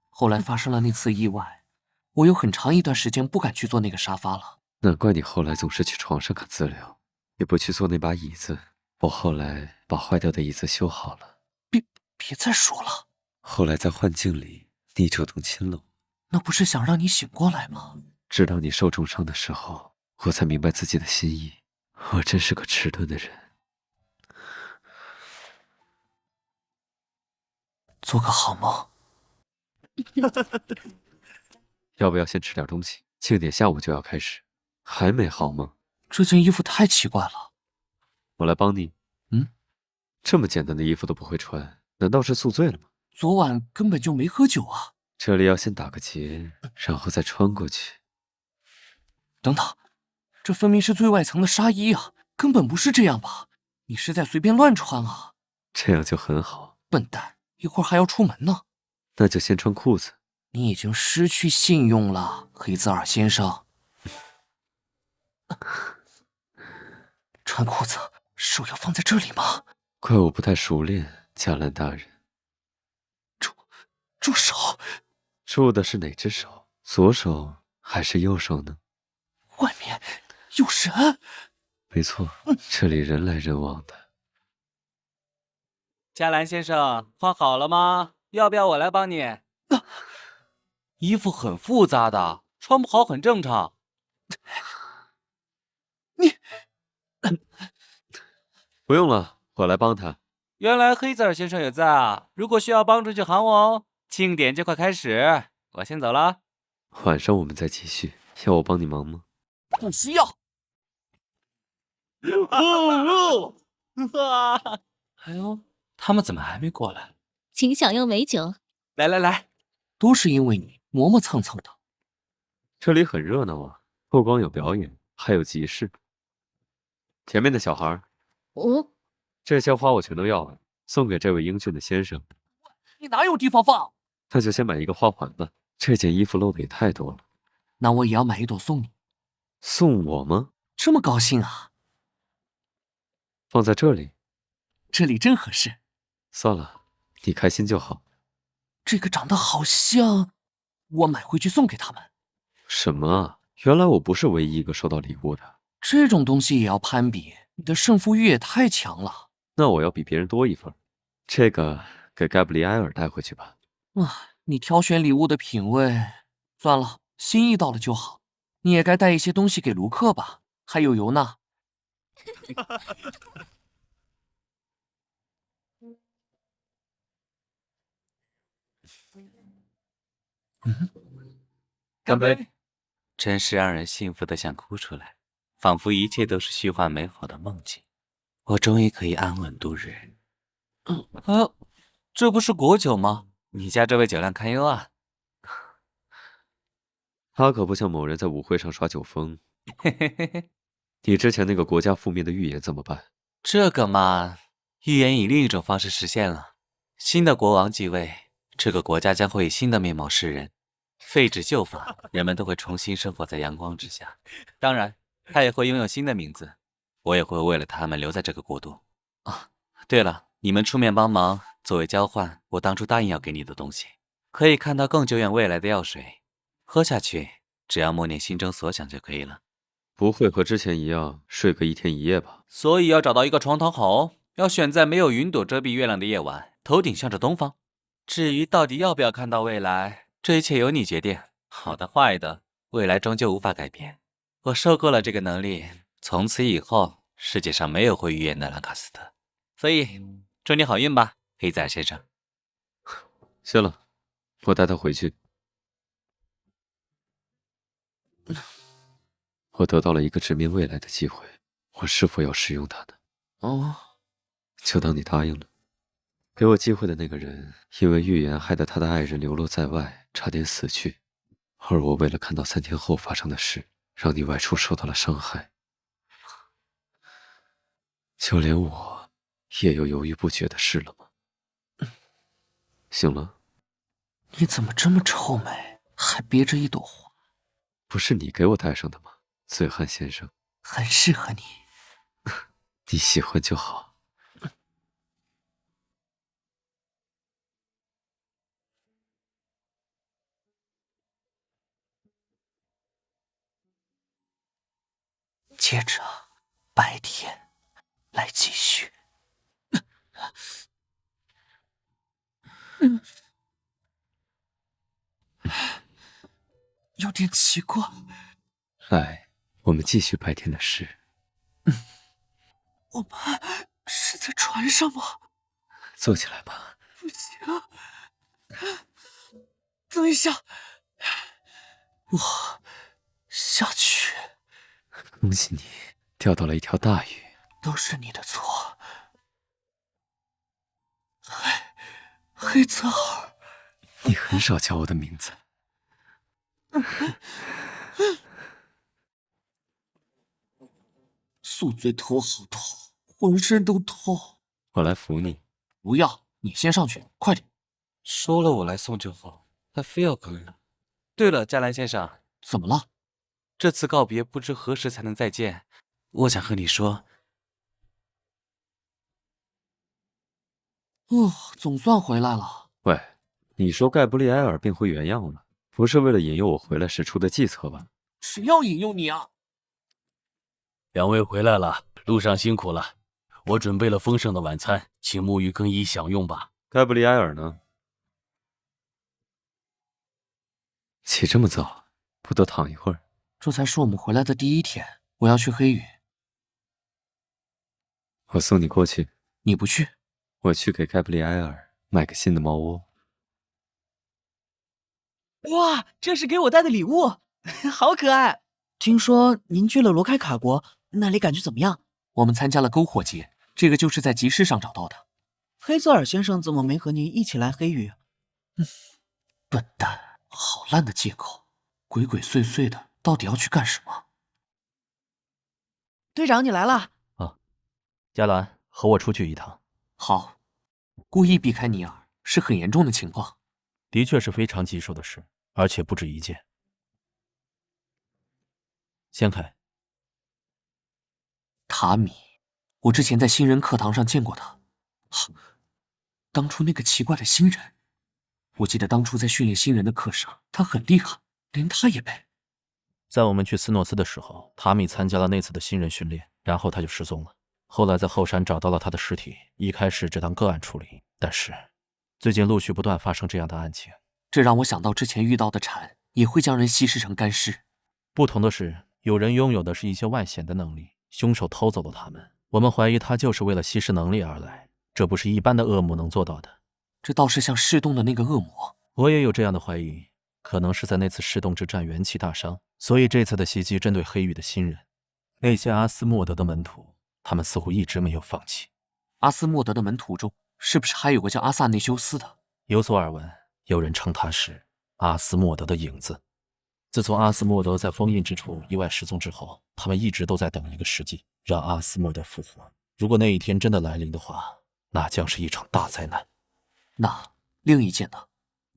后来发生了那次意外，我有很长一段时间不敢去坐那个沙发了。难怪你后来总是去床上看资料，也不去坐那把椅子。我后来把坏掉的椅子修好了。别再说了。后来在幻境里，你主动亲了我。那不是想让你醒过来吗？直到你受重伤的时候，我才明白自己的心意。我真是个迟钝的人。做个好梦。要不要先吃点东西？庆典下午就要开始，还没好吗？这件衣服太奇怪了。我来帮你。这么简单的衣服都不会穿，难道是宿醉了吗？昨晚根本就没喝酒啊。这里要先打个结，然后再穿过去。等等，这分明是最外层的纱衣啊，根本不是这样吧？你是在随便乱穿啊？这样就很好。笨蛋，一会儿还要出门呢。那就先穿裤子。你已经失去信用了，黑泽尔先生。穿裤子，手要放在这里吗？怪我不太熟练，加兰大人。住手！住的是哪只手？左手还是右手呢？外面有人。没错，这里人来人往的。加兰先生，换好了吗？要不要我来帮你？衣服很复杂的，穿不好很正常。不用了，我来帮他。原来黑泽尔先生也在啊！如果需要帮助就喊我哦。庆典就快开始，我先走了。晚上我们再继续。要我帮你忙吗？不需要。哎呦，他们怎么还没过来？请享用美酒。来，都是因为你磨磨蹭蹭的。这里很热闹啊，不光有表演，还有集市。前面的小孩，这些花我全都要了，送给这位英俊的先生。你哪有地方放？那就先买一个花环吧。这件衣服露的也太多了。那我也要买一朵送你。送我吗？这么高兴啊？放在这里。这里正合适。算了，你开心就好。这个长得好像我买回去送给他们。什么啊？原来我不是唯一一个收到礼物的。这种东西也要攀比，你的胜负欲也太强了。那我要比别人多一分。这个给盖布里埃尔带回去吧。你挑选礼物的品味，算了，心意到了就好。你也该带一些东西给卢克吧，还有尤娜。干杯！真是让人幸福的想哭出来，仿佛一切都是虚幻美好的梦境。我终于可以安稳度日。这不是果酒吗？你家这位酒量堪忧啊。他可不像某人在舞会上耍酒疯。你之前那个国家负面的预言怎么办？这个嘛，预言以另一种方式实现了。新的国王继位，这个国家将会以新的面貌示人，废止旧法，人们都会重新生活在阳光之下。当然，他也会拥有新的名字，我也会为了他们留在这个国度。对了，你们出面帮忙，作为交换，我当初答应要给你的东西，可以看到更久远未来的药水，喝下去，只要默念心中所想就可以了。不会和之前一样睡个1天1夜吧？所以要找到一个床头好，要选在没有云朵遮蔽月亮的夜晚，头顶向着东方。至于到底要不要看到未来，这一切由你决定，好的坏的未来终究无法改变。我受够了这个能力，从此以后，世界上没有会预言的兰卡斯特。所以，祝你好运吧，黑仔先生。谢了，我带他回去。我得到了一个直面未来的机会，我是否要使用它呢？哦，就当你答应了。给我机会的那个人，因为预言害得他的爱人流落在外，差点死去。而我为了看到3天后发生的事，让你外出受到了伤害。就连我也有犹豫不决的事了吗？醒了？你怎么这么臭美，还憋着一朵花？不是你给我带上的吗？醉汉先生，很适合你。你喜欢就好。接着，白天来继续。有点奇怪。来，我们继续白天的事。我们是在船上吗？坐起来吧。不行，等一下，我下去。恭喜你钓到了一条大鱼。都是你的错，黑泽尔。你很少叫我的名字。宿醉头好痛，浑身都痛。我来扶你。不要，你先上去，快点。说了我来送就好，他非要跟着。对了，加兰先生，怎么了？这次告别不知何时才能再见，我想和你说。总算回来了。喂，你说盖布利埃尔变回原样了，不是为了引诱我回来时出的计策吧？谁要引诱你啊？两位回来了，路上辛苦了。我准备了丰盛的晚餐，请沐浴更衣享用吧。盖布利埃尔呢？起这么早，不多躺一会儿？这才是我们回来的第1天，我要去黑羽。我送你过去。你不去？我去给盖布利埃尔买个新的猫窝。哇，这是给我带的礼物，好可爱！听说您去了罗开卡国，那里感觉怎么样？我们参加了篝火节，这个就是在集市上找到的。黑泽尔先生怎么没和您一起来黑羽？笨蛋，好烂的借口，鬼鬼祟祟的，到底要去干什么？队长，你来了。加兰，和我出去一趟。好，故意避开尼尔是很严重的情况。的确是非常棘手的事，而且不止一件。先开。塔米，我之前在新人课堂上见过他。当初那个奇怪的新人，我记得当初在训练新人的课上，他很厉害，连他也背。在我们去斯诺斯的时候，塔米参加了那次的新人训练，然后他就失踪了。后来在后山找到了他的尸体，一开始只当个案处理，但是最近陆续不断发生这样的案情，这让我想到之前遇到的蝉也会将人稀释成干尸。不同的是，有人拥有的是一些外显的能力，凶手偷走了他们。我们怀疑他就是为了稀释能力而来，这不是一般的恶魔能做到的。这倒是像噬洞的那个恶魔。我也有这样的怀疑，可能是在那次噬洞之战元气大伤，所以这次的袭击针对黑羽的新人，那些阿斯莫德的门徒。他们似乎一直没有放弃。阿斯莫德的门徒中，是不是还有个叫阿萨内修斯的？有所耳闻，有人称他是阿斯莫德的影子。自从阿斯莫德在封印之处意外失踪之后，他们一直都在等一个时机，让阿斯莫德复活。如果那一天真的来临的话，那将是一场大灾难。那另一件呢？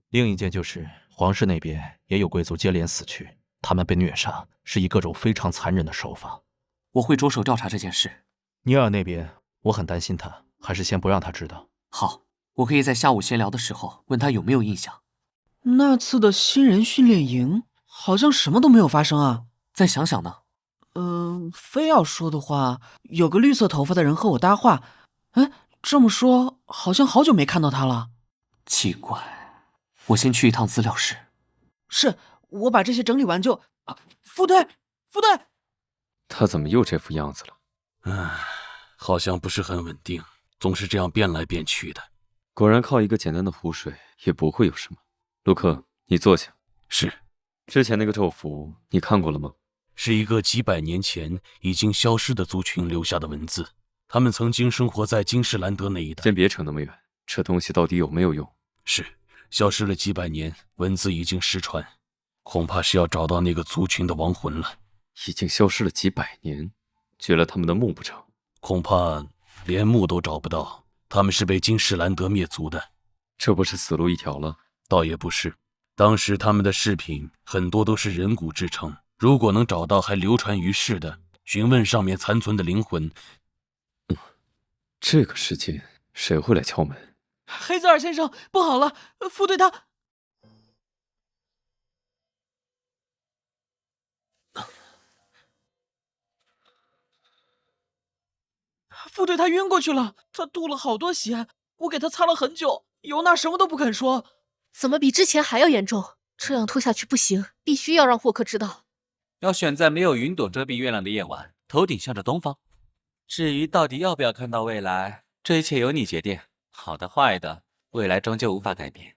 另一件就是皇室那边也有贵族接连死去，他们被虐杀，是以各种非常残忍的手法。我会着手调查这件事。尼尔那边，我很担心他，还是先不让他知道。好，我可以在下午闲聊的时候问他有没有印象。那次的新人训练营好像什么都没有发生啊。再想想呢？非要说的话，有个绿色头发的人和我搭话。哎，这么说，好像好久没看到他了。奇怪，我先去一趟资料室。是，我把这些整理完就副队，副队，他怎么又这副样子了？唉，好像不是很稳定，总是这样变来变去的。果然靠一个简单的湖水也不会有什么。陆克，你坐下。是。之前那个咒符你看过了吗？是一个几百年前已经消失的族群留下的文字，他们曾经生活在金士兰德那一带。先别扯那么远，这东西到底有没有用？是，消失了几百年，文字已经失传，恐怕是要找到那个族群的亡魂了。已经消失了几百年，掘了他们的墓不成？恐怕连墓都找不到，他们是被金士兰德灭族的。这不是死路一条了？倒也不是，当时他们的饰品很多都是人骨制成，如果能找到还流传于世的，询问上面残存的灵魂。这个世界谁会来敲门？黑泽尔先生，不好了，副队他……副队他晕过去了，他吐了好多血，我给他擦了很久，尤娜什么都不肯说。怎么比之前还要严重？这样拖下去不行，必须要让霍克知道。要选在没有云朵遮蔽月亮的夜晚，头顶向着东方。至于到底要不要看到未来，这一切由你决定。好的坏的，未来终究无法改变。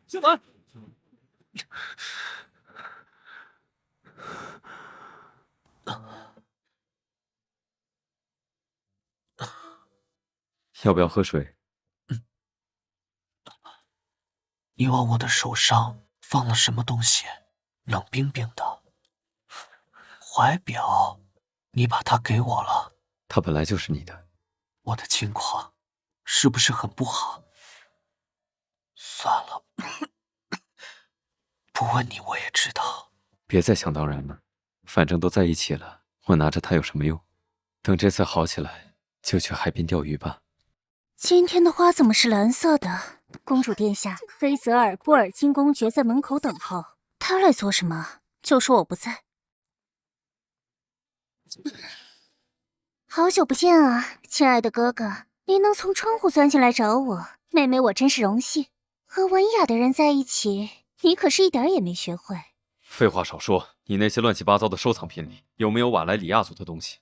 小南，要不要喝水？你往我的手上放了什么东西？冷冰冰的。怀表，你把它给我了。它本来就是你的。我的情况是不是很不好？算了，不问你我也知道。别再想当然了，反正都在一起了，我拿着它有什么用？等这次好起来，就去海边钓鱼吧。今天的花怎么是蓝色的？公主殿下，黑泽尔·波尔金公爵在门口等候，他来做什么？就说我不在。好久不见啊，亲爱的哥哥，你能从窗户钻进来找我，妹妹我真是荣幸。和文雅的人在一起，你可是一点也没学会。废话少说，你那些乱七八糟的收藏品里有没有瓦莱里亚族的东西？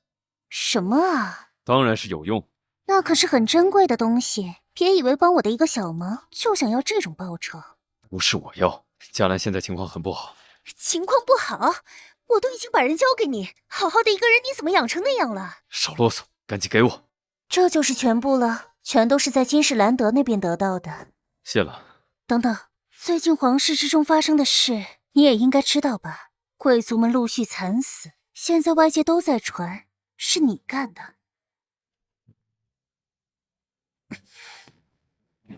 什么啊？当然是有用。那可是很珍贵的东西，别以为帮我的一个小忙就想要这种报酬。不是我要，嘉兰现在情况很不好。情况不好？我都已经把人交给你，好好的一个人，你怎么养成那样了？少啰嗦，赶紧给我。这就是全部了，全都是在金士兰德那边得到的。谢了。等等，最近皇室之中发生的事，你也应该知道吧？贵族们陆续惨死，现在外界都在传是你干的。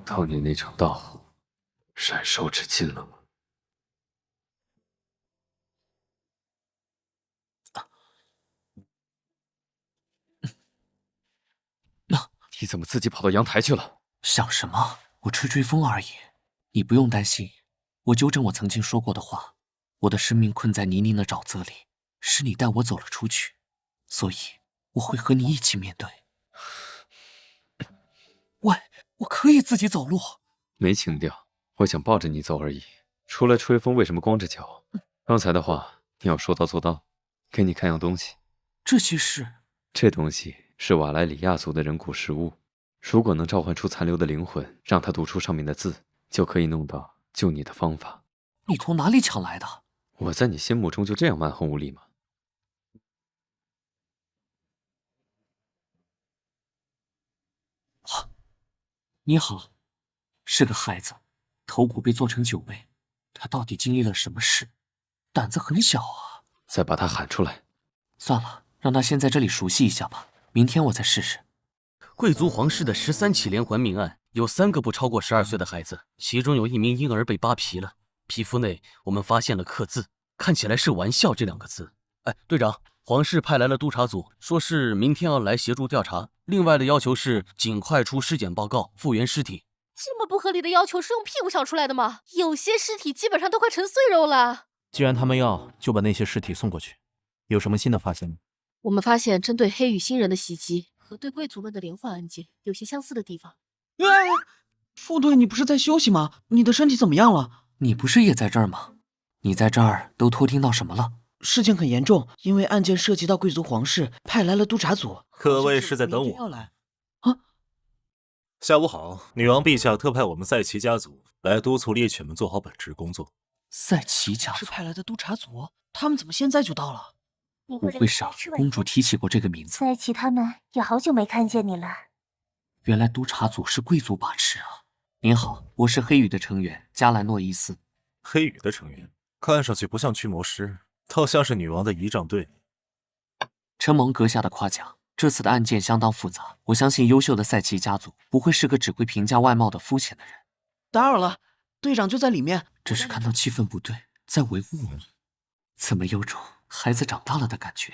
当年那场大火，燃烧至尽了吗？你怎么自己跑到阳台去了？想什么？我吹吹风而已。你不用担心，我纠正我曾经说过的话。我的生命困在泥泞的沼泽里，是你带我走了出去，所以我会和你一起面对。喂，我可以自己走路。没情调，我想抱着你走而已。出来吹风为什么光着脚？刚才的话你要说到做到。给你看样东西。这些是？这东西是瓦莱里亚族的人骨实物，如果能召唤出残留的灵魂，让他读出上面的字，就可以弄到救你的方法。你从哪里抢来的？我在你心目中就这样蛮横无理吗？你好，是个孩子，头骨被做成酒杯，他到底经历了什么事？胆子很小啊！再把他喊出来。算了，让他先在这里熟悉一下吧，明天我再试试。贵族皇室的13起连环命案，有3个不超过12岁的孩子，其中有1名婴儿被扒皮了，皮肤内我们发现了刻字，看起来是玩笑这2个字。哎，队长，皇室派来了督察组，说是明天要来协助调查。另外的要求是尽快出尸检报告，复原尸体。这么不合理的要求是用屁股想出来的吗？有些尸体基本上都快成碎肉了。既然他们要，就把那些尸体送过去。有什么新的发现吗？我们发现针对黑羽星人的袭击和对贵族们的连环案件有些相似的地方。副队，你不是在休息吗？你的身体怎么样了？你不是也在这儿吗？你在这儿都偷听到什么了？事情很严重，因为案件涉及到贵族皇室，派来了督察组。各位是在等我？啊！下午好，女王陛下特派我们赛奇家族来督促猎犬们做好本职工作。赛奇家族是派来的督察组，他们怎么现在就到了？舞会上，公主提起过这个名字。赛奇他们也好久没看见你了。原来督察组是贵族把持啊！您好，我是黑羽的成员加兰诺伊斯。黑羽的成员，看上去不像驱魔师，倒像是女王的仪仗队。承蒙阁下的夸奖，这次的案件相当复杂，我相信优秀的赛奇家族不会是个只会评价外貌的肤浅的人。打扰了，队长就在里面。只是看到气氛不对，在维护我们，怎么有种孩子长大了的感觉？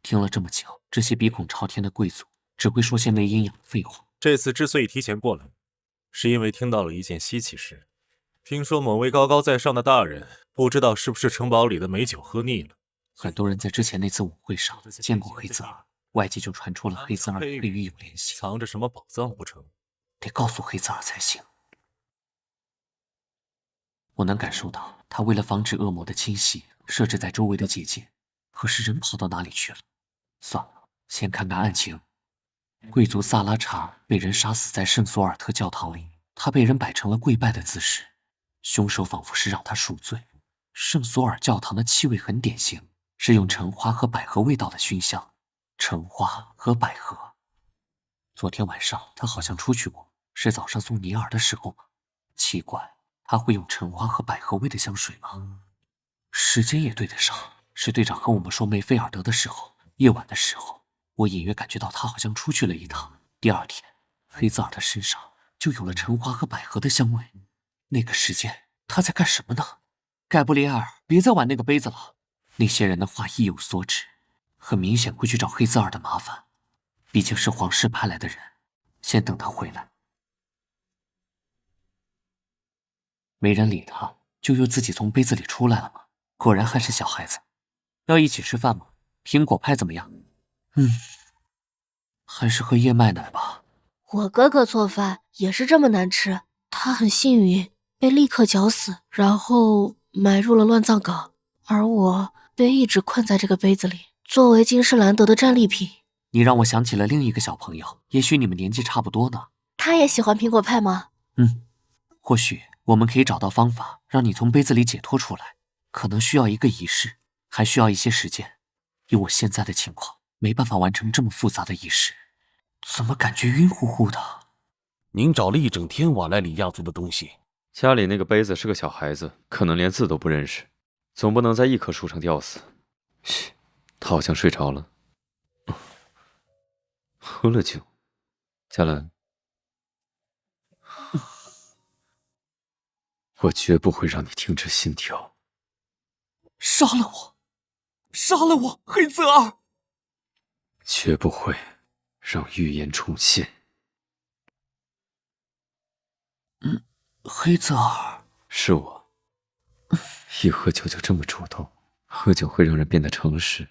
听了这么久，这些鼻孔朝天的贵族只会说些没营养的废话。这次之所以提前过来，是因为听到了一件稀奇事。听说某位高高在上的大人，不知道是不是城堡里的美酒喝腻了。很多人在之前那次舞会上见过黑泽尔，外界就传出了黑泽尔与黑羽有联系，藏着什么宝藏不成？得告诉黑泽尔才行。我能感受到他为了防止恶魔的侵袭，设置在周围的结界。可是人跑到哪里去了？算了，先看看案情。贵族萨拉查被人杀死在圣索尔特教堂里，他被人摆成了跪拜的姿势，凶手仿佛是让他赎罪。圣索尔教堂的气味很典型，是用橙花和百合味道的熏香。橙花和百合。昨天晚上他好像出去过，是早上送尼尔的时候吗？奇怪，他会用橙花和百合味的香水吗？时间也对得上，是队长和我们说梅菲尔德的时候，夜晚的时候，我隐约感觉到他好像出去了一趟。第二天，黑泽尔的身上就有了橙花和百合的香味。那个时间他在干什么呢？盖布里埃尔，别再玩那个杯子了。那些人的话意有所指，很明显会去找黑泽尔的麻烦，毕竟是皇室派来的人。先等他回来。没人理他，就又自己从杯子里出来了吗？果然还是小孩子。要一起吃饭吗？苹果派怎么样？还是喝燕麦奶吧。我哥哥做饭也是这么难吃，他很幸运被立刻绞死，然后埋入了乱葬岗，而我被一直困在这个杯子里，作为金士兰德的战利品。你让我想起了另一个小朋友，也许你们年纪差不多呢。他也喜欢苹果派吗？或许我们可以找到方法让你从杯子里解脱出来，可能需要一个仪式，还需要一些时间。以我现在的情况，没办法完成这么复杂的仪式。怎么感觉晕乎乎的？您找了一整天瓦莱里亚族的东西，家里那个杯子是个小孩子，可能连字都不认识，总不能在一棵树上吊死。嘘，他好像睡着了。喝了酒，嘉兰，我绝不会让你停止心跳。杀了我！杀了我！黑泽尔！绝不会让预言重现。黑泽尔，是我。一喝酒就这么主动，喝酒会让人变得诚实，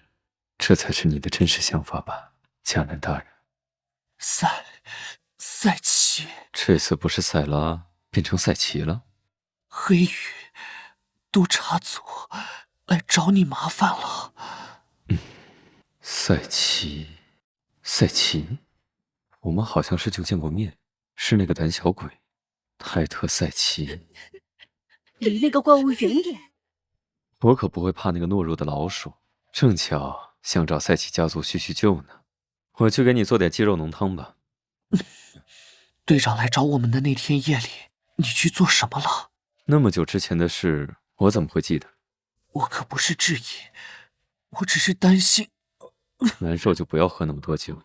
这才是你的真实想法吧，嘉南大人。赛奇，这次不是塞拉变成赛奇了。黑羽，督察组来找你麻烦了。赛奇，我们好像是就见过面，是那个胆小鬼，泰特赛奇。离那个怪物远点。我可不会怕那个懦弱的老鼠，正巧想找赛奇家族叙叙旧呢。我去给你做点鸡肉浓汤吧。队长来找我们的那天夜里，你去做什么了？那么久之前的事，我怎么会记得？我可不是质疑，我只是担心。难受就不要喝那么多酒。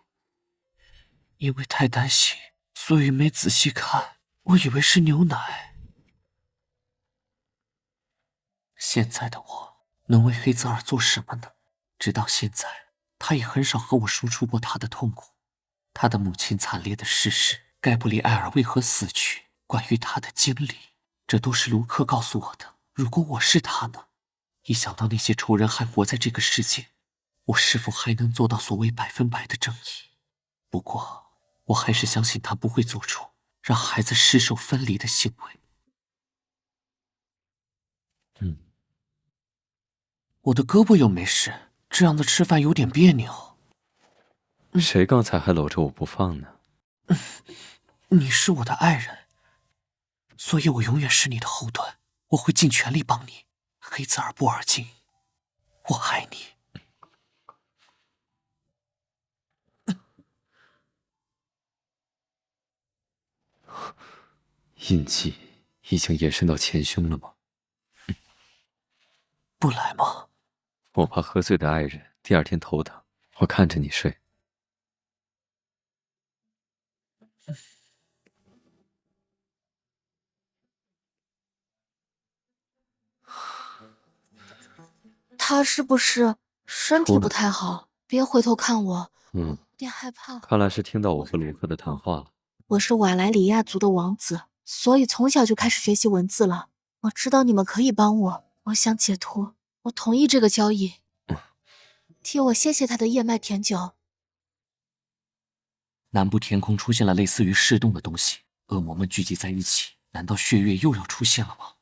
因为太担心，所以没仔细看，我以为是牛奶。现在的我能为黑泽尔做什么呢？直到现在，他也很少和我说出过他的痛苦，他的母亲惨烈的逝世，盖布里埃尔为何死去，关于他的经历，这都是卢克告诉我的。如果我是他呢？一想到那些仇人还活在这个世界，我是否还能做到所谓100%的正义？不过，我还是相信他不会做出让孩子尸首分离的行为。我的胳膊又没事，这样的吃饭有点别扭。谁刚才还搂着我不放呢？你是我的爱人，所以我永远是你的后盾，我会尽全力帮你。黑泽尔波尔金，我爱你。印记已经延伸到前胸了吗？不来吗？我怕喝醉的爱人第二天头疼，我看着你睡。他是不是身体不太好？别回头看我，有点害怕。看来是听到我和卢克的谈话了。我是瓦莱里亚族的王子，所以从小就开始学习文字了。我知道你们可以帮我，我想解脱，我同意这个交易。替我谢谢他的燕麦甜酒。南部天空出现了类似于噬洞的东西，恶魔们聚集在一起，难道血月又要出现了吗？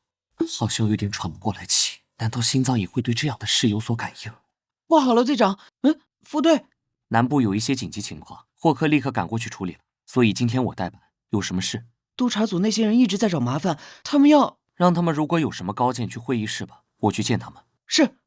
好像有点喘不过来气，难道心脏也会对这样的事有所感应？不好了，队长，副队，南部有一些紧急情况，霍克立刻赶过去处理了，所以今天我代班。有什么事？督察组那些人一直在找麻烦，他们要让他们如果有什么高见去会议室吧，我去见他们。是，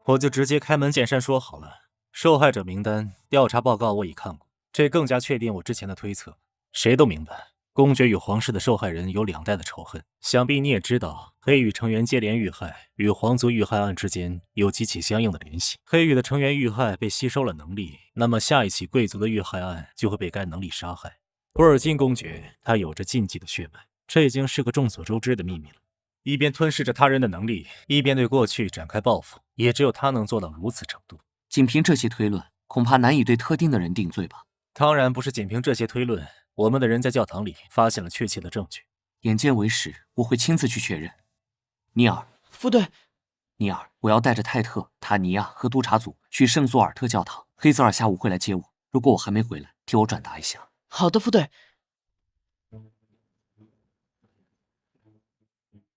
我就直接开门见山说好了。受害者名单、调查报告我已看过，这更加确定我之前的推测。谁都明白，公爵与皇室的受害人有2代的仇恨。想必你也知道，黑羽成员接连遇害与皇族遇害案之间有极其相应的联系。黑羽的成员遇害被吸收了能力，那么下一起贵族的遇害案就会被该能力杀害。波尔金公爵他有着禁忌的血脉，这已经是个众所周知的秘密了。一边吞噬着他人的能力，一边对过去展开报复，也只有他能做到如此程度。仅凭这些推论，恐怕难以对特定的人定罪吧？当然不是仅凭这些推论，我们的人在教堂里发现了确切的证据。眼见为实，我会亲自去确认。尼尔，副队，尼尔，我要带着泰特、塔尼亚和督察组去圣索尔特教堂。黑泽尔下午会来接我，如果我还没回来，替我转达一下。好的，副队。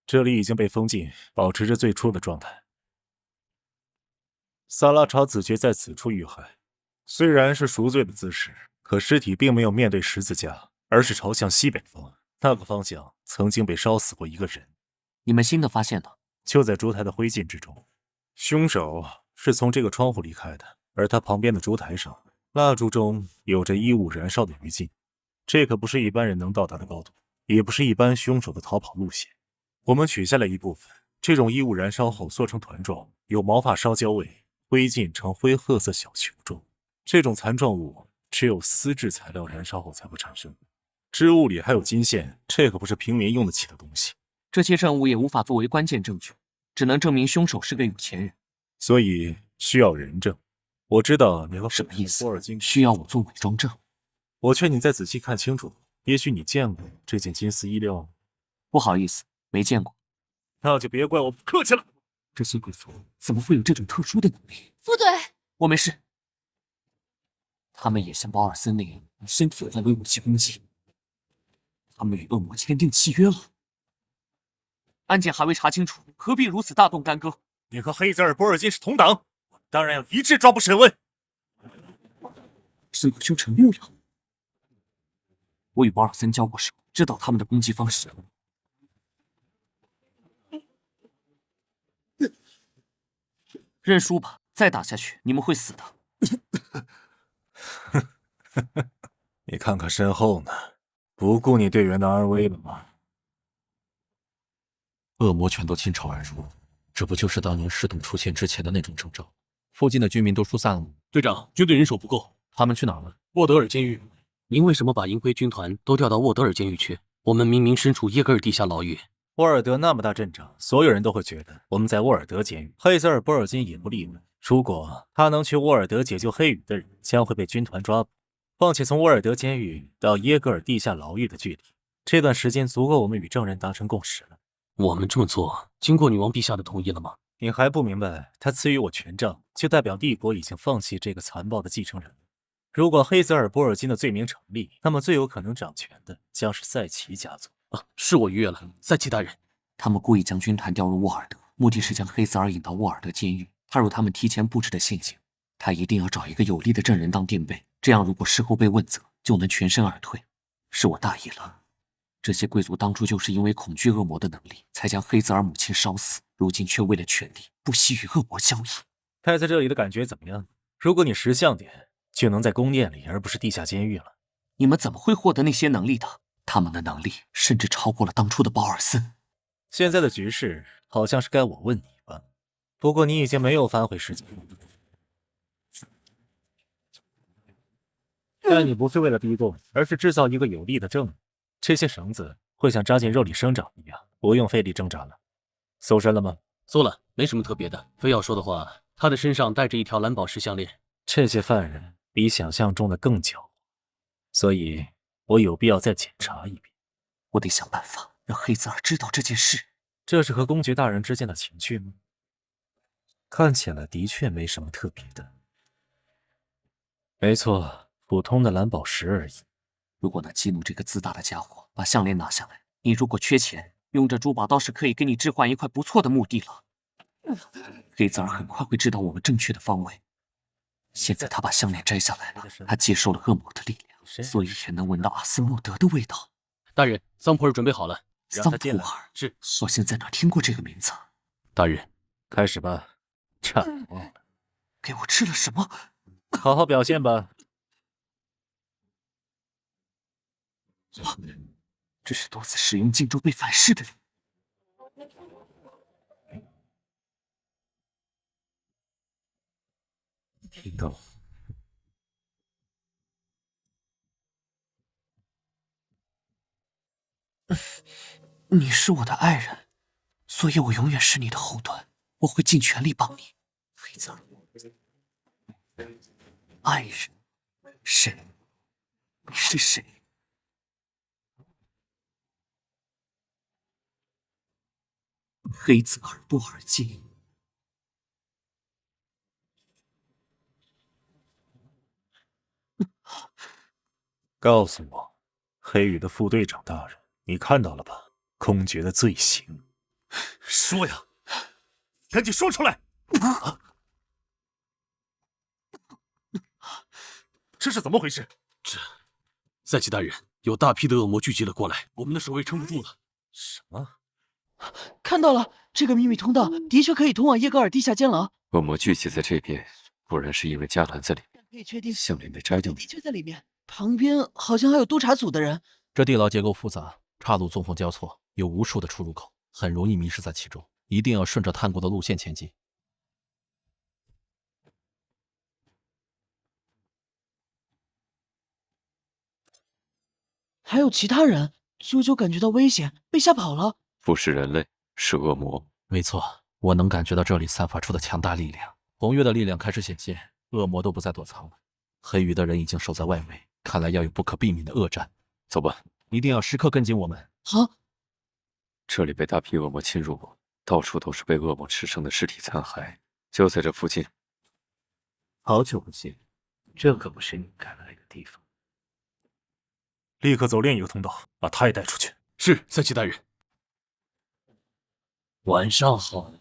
这里已经被封禁，保持着最初的状态。萨拉查子爵在此处遇害，虽然是赎罪的姿势，可尸体并没有面对十字架，而是朝向西北方。那个方向曾经被烧死过一个人。你们新的发现呢？就在烛台的灰烬之中。凶手是从这个窗户离开的，而他旁边的烛台上，蜡烛中有着衣物燃烧的余烬。这可不是一般人能到达的高度，也不是一般凶手的逃跑路线。我们取下来一部分，这种衣物燃烧后缩成团状，有毛发烧焦味，灰烬呈灰褐色小球状。这种残状物只有丝质材料燃烧后才会产生。织物里还有金线，这可不是平民用得起的东西。这些证物也无法作为关键证据，只能证明凶手是个有钱人。所以需要人证。我知道你和什么意思？需要我做伪装证？我劝你再仔细看清楚，也许你见过这件金丝衣料。不好意思，没见过。那就别怪我不客气了。这些贵族怎么会有这种特殊的能力？副队，我没事。他们也像保尔森那样以身体作为武器攻击。他们与恶魔签订契约了。案件还未查清楚，何必如此大动干戈？你和黑泽尔·博尔金是同党，我当然要一致抓捕审问。是修成6了。我与保尔森交过手，知道他们的攻击方式。认输吧，再打下去你们会死的。你看看身后呢，不顾你队员的安危了吗？恶魔全都倾巢而出，这不就是当年尸洞出现之前的那种征兆？附近的居民都疏散了吗？队长，军队人手不够，他们去哪儿了？沃德尔监狱。您为什么把银灰军团都调到沃德尔监狱去？我们明明身处耶格尔地下牢狱。沃尔德那么大阵仗，所有人都会觉得我们在沃尔德监狱。黑泽尔·波尔金也不例外。如果他能去沃尔德解救黑羽的人，将会被军团抓捕。况且从沃尔德监狱到耶格尔地下牢狱的距离，这段时间足够我们与证人达成共识了。我们这么做，经过女王陛下的同意了吗？你还不明白，他赐予我权杖，就代表帝国已经放弃这个残暴的继承人。如果黑泽尔·波尔金的罪名成立，那么最有可能掌权的将是赛奇家族。是我逾越了，赛奇大人。他们故意将军团调入沃尔德，目的是将黑泽尔引到沃尔德监狱，踏入他们提前布置的陷阱。他一定要找一个有力的证人当垫背，这样如果事后被问责，就能全身而退。是我大意了。这些贵族当初就是因为恐惧恶魔的能力，才将黑泽尔母亲烧死，如今却为了权力，不惜与恶魔交易。待在这里的感觉怎么样？如果你识相点，就能在宫殿里，而不是地下监狱了。你们怎么会获得那些能力的？他们的能力甚至超过了当初的保尔森。现在的局势好像是该我问你吧？不过你已经没有反悔时间。但你不是为了逼供，而是制造一个有力的证据。这些绳子会像扎进肉里生长一样，不用费力挣扎了。搜身了吗？搜了，没什么特别的。非要说的话，他的身上带着一条蓝宝石项链。这些犯人比想象中的更狡猾，所以我有必要再检查一遍。我得想办法让黑泽尔知道这件事。这是和公爵大人之间的情趣吗？看起来的确没什么特别的。没错，普通的蓝宝石而已。如果能激怒这个自大的家伙，把项链拿下来，你如果缺钱，用这珠宝倒是可以给你置换一块不错的墓地了。黑泽尔很快会知道我们正确的方位。现在他把项链摘下来了，他接受了恶魔的力量，所以也能闻到阿斯莫德的味道。大人，桑普尔准备好了。桑普尔是，好像在哪听过这个名字。大人，开始吧。差点忘了，给我吃了什么？好好表现吧。这是多次使用禁咒被反噬的人。听到。你是我的爱人，所以我永远是你的后盾，我会尽全力帮你。黑泽尔，爱人，谁？你是谁？黑泽尔·波尔金。告诉我，黑羽的副队长大人，你看到了吧？公爵的罪行。说呀，赶紧说出来！这是怎么回事？赛奇大人，有大批的恶魔聚集了过来，我们的守卫撑不住了。什么？看到了，这个秘密通道的确可以通往耶格尔地下监牢。恶魔聚集在这边，果然是因为加兰在里面。可以确定，项链被摘掉，的确在里面。旁边好像还有督察组的人。这地牢结构复杂，岔路纵横交错，有无数的出入口，很容易迷失在其中。一定要顺着探过的路线前进。还有其他人，啾啾感觉到危险，被吓跑了。不是人类，是恶魔。没错，我能感觉到这里散发出的强大力量。红月的力量开始显现，恶魔都不再躲藏了。黑羽的人已经守在外围，看来要有不可避免的恶战。走吧，一定要时刻跟紧我们。好。这里被大批恶魔侵入过，到处都是被恶魔吃剩的尸体残骸，就在这附近。好久不见，这可不是你该来的地方。立刻走另一个通道，把他也带出去。是，赛奇大人。晚上好。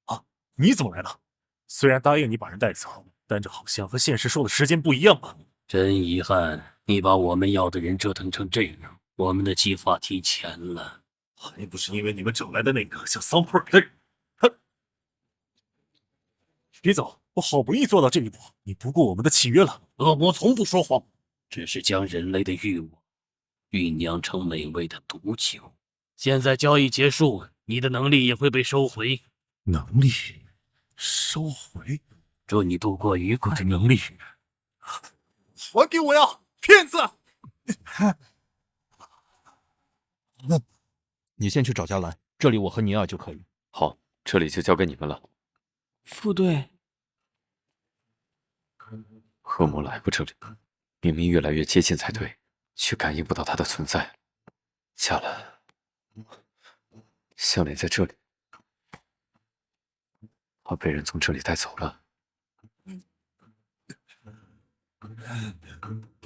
啊，你怎么来了？虽然答应你把人带走，但这好像和现实说的时间不一样啊。真遗憾，你把我们要的人折腾成这样，我们的计划提前了。还不是因为你们找来的那个叫桑普尔的人。别走，我好不容易做到这一步，你不顾我们的契约了。恶魔从不说谎，只是将人类的欲望酝酿成美味的毒酒。现在交易结束，你的能力也会被收回。能力收回？祝你度过愉快。能力还给我呀，骗子！你先去找加兰，这里我和尼尔就可以。好，这里就交给你们了。副队，恶魔来过这里，明明越来越接近才对，却感应不到他的存在。加兰，项链在这里，他被人从这里带走了。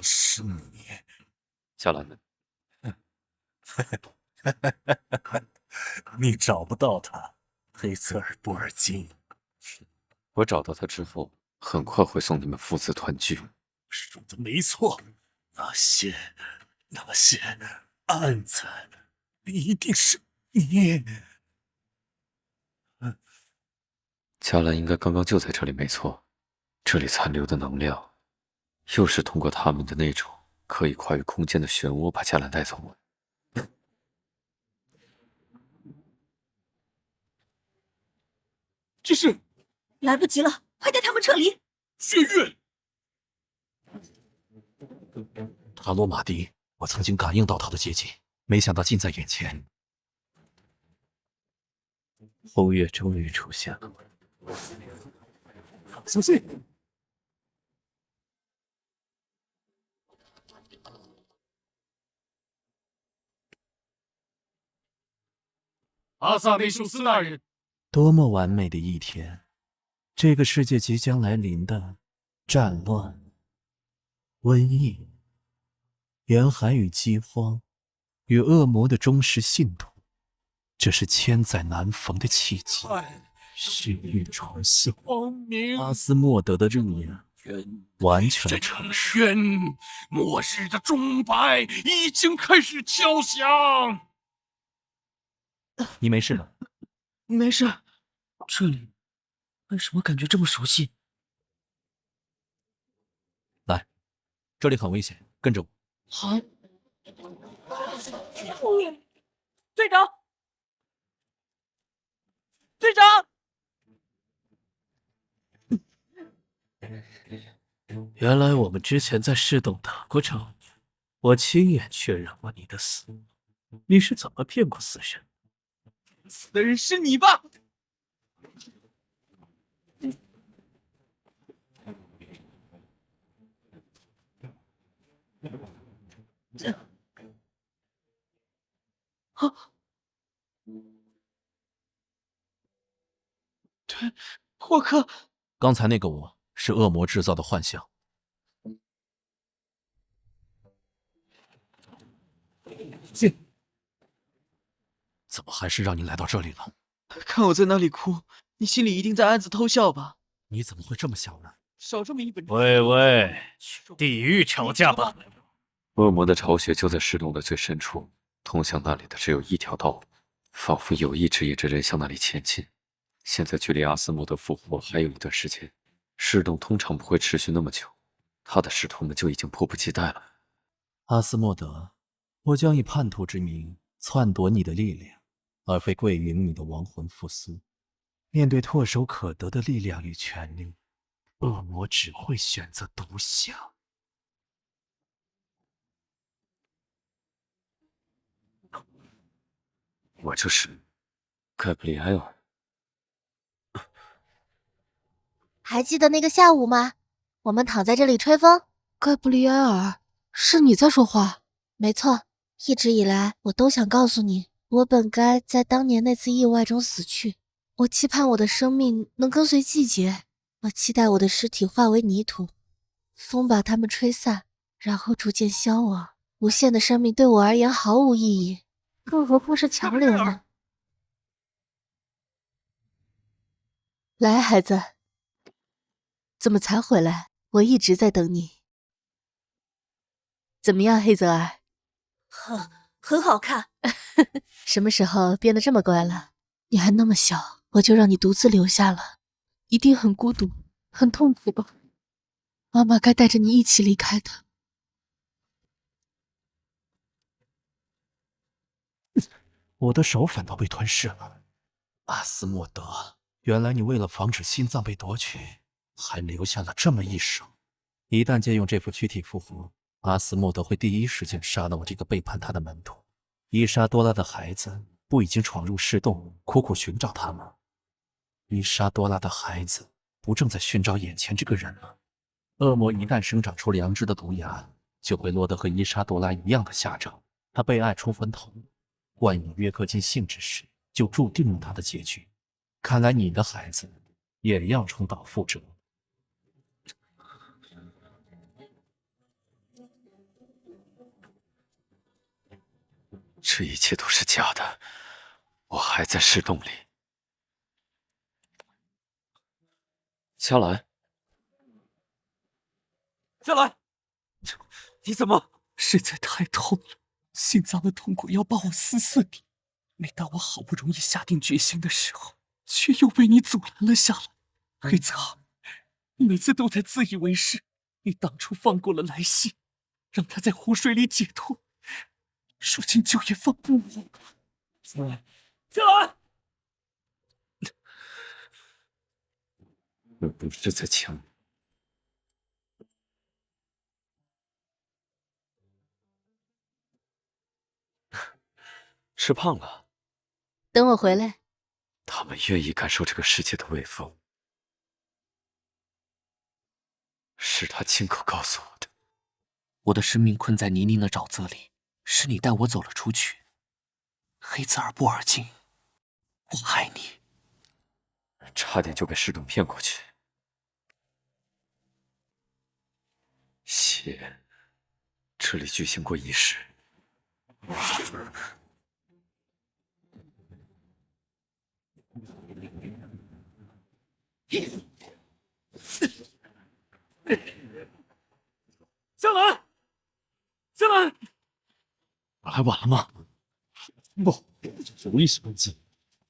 是你，加兰呢？你找不到他，黑泽尔·波尔金。我找到他之后，很快会送你们父子团聚。说的没错，那些案子，一定是你。嘉兰应该刚刚就在这里，没错。这里残留的能量，又是通过他们的那种可以跨越空间的漩涡把嘉兰带走。这是来不及了，快带他们撤离！血月，塔罗马蒂，我曾经感应到他的接近，没想到近在眼前。红月终于出现了。小心！阿萨利修斯大人，多么完美的一天！这个世界即将来临的战乱、瘟疫、严寒与饥荒，与恶魔的忠实信徒，这是千载难逢的契机。血域重现，光明，阿斯莫德的力量完全成熟。末日的钟摆已经开始敲响。你没事吧？没事。这里为什么感觉这么熟悉？来，这里很危险，跟着我。好。队长，队长！原来我们之前在市洞打过仗，我亲眼确认过你的死。你是怎么骗过死神？死的人是你吧？对，霍克。刚才那个我是恶魔制造的幻象。怎么还是让你来到这里了？看我在那里哭，你心里一定在暗自偷笑吧？你怎么会这么想呢？少这么一本。喂，地狱吵架吧！恶魔的巢穴就在石洞的最深处，通向那里的只有一条道路，仿佛有意指引着人向那里前进。现在距离阿斯莫德复活还有一段时间，石洞通常不会持续那么久，他的使徒们就已经迫不及待了。阿斯莫德，我将以叛徒之名篡夺你的力量，而非跪迎你的亡魂复苏。面对唾手可得的力量与权力，恶魔只会选择独享。我就是盖布里埃尔。还记得那个下午吗？我们躺在这里吹风。盖布里埃尔，是你在说话？没错，一直以来我都想告诉你，我本该在当年那次意外中死去。我期盼我的生命能跟随季节，我期待我的尸体化为泥土，风把它们吹散，然后逐渐消亡。无限的生命对我而言毫无意义，更何况是强留呢？来，孩子，怎么才回来？我一直在等你。怎么样，黑泽尔？很好看。什么时候变得这么乖了？你还那么小，我就让你独自留下了，一定很孤独，很痛苦吧？妈妈该带着你一起离开的。我的手反倒被吞噬了。阿斯莫德，原来你为了防止心脏被夺取，还留下了这么一手。一旦借用这副躯体复活，阿斯莫德会第一时间杀了我这个背叛他的门徒。伊莎多拉的孩子不已经闯入尸洞，苦苦寻找他吗？伊莎多拉的孩子不正在寻找眼前这个人吗？恶魔一旦生长出良知的毒牙，就会落得和伊莎多拉一样的下场。他被爱冲昏头，冠以约克金姓之时，就注定了他的结局。看来你的孩子也要重蹈覆辙。这一切都是假的，我还在石洞里。佳兰，佳兰，你怎么？实在太痛了，心脏的痛苦要把我撕碎了。每当我好不容易下定决心的时候，却又被你阻拦了下来。黑子儿，你每次都在自以为是。你当初放过了莱西，让他在湖水里解脱，如今就也放不我。佳兰，我不是在抢你。吃胖了。等我回来。他们愿意感受这个世界的微风，是他亲口告诉我的。我的生命困在泥泞的沼泽里，是你带我走了出去。黑泽尔布尔金，我爱你。差点就被石董骗过去。血，这里举行过仪式。江兰，江兰，我来晚了吗？不，无意识攻击，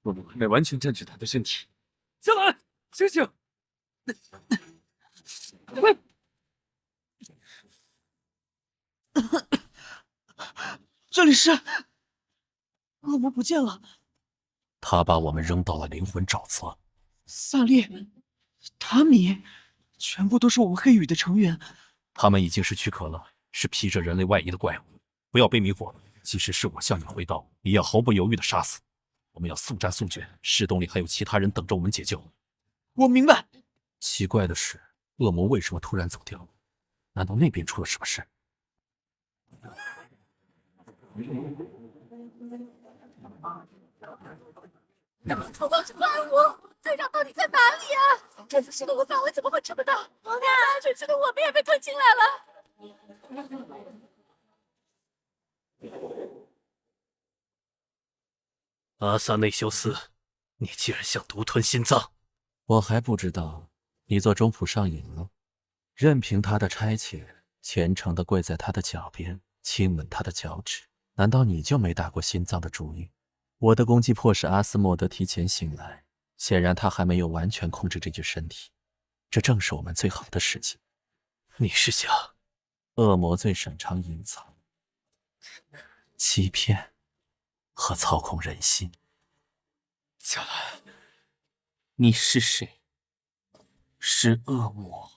我们还没完全占据他的身体。江兰，醒醒！这里是……恶魔不见了。他把我们扔到了灵魂沼泽。萨利、塔米，全部都是我们黑羽的成员。他们已经是躯壳了，是披着人类外衣的怪物。不要被迷惑，即使是我向你挥刀，也要毫不犹豫地杀死。我们要速战速决，石洞里还有其他人等着我们解救。我明白。奇怪的是，恶魔为什么突然走掉？难道那边出了什么事？都是怪物！队长到底在哪里啊？这次失动的范围怎么会这么大？连在安全区的我们也被吞进来了。阿萨内修斯，你竟然想独吞心脏！我还不知道你做中仆上瘾了，任凭他的差遣，虔诚地跪在他的脚边，亲吻他的脚趾。难道你就没打过心脏的主意？我的攻击迫使阿斯莫德提前醒来，显然他还没有完全控制这具身体，这正是我们最好的时机。你是想……恶魔最擅长隐藏、欺骗和操控人心。小兰，你是谁？是恶魔。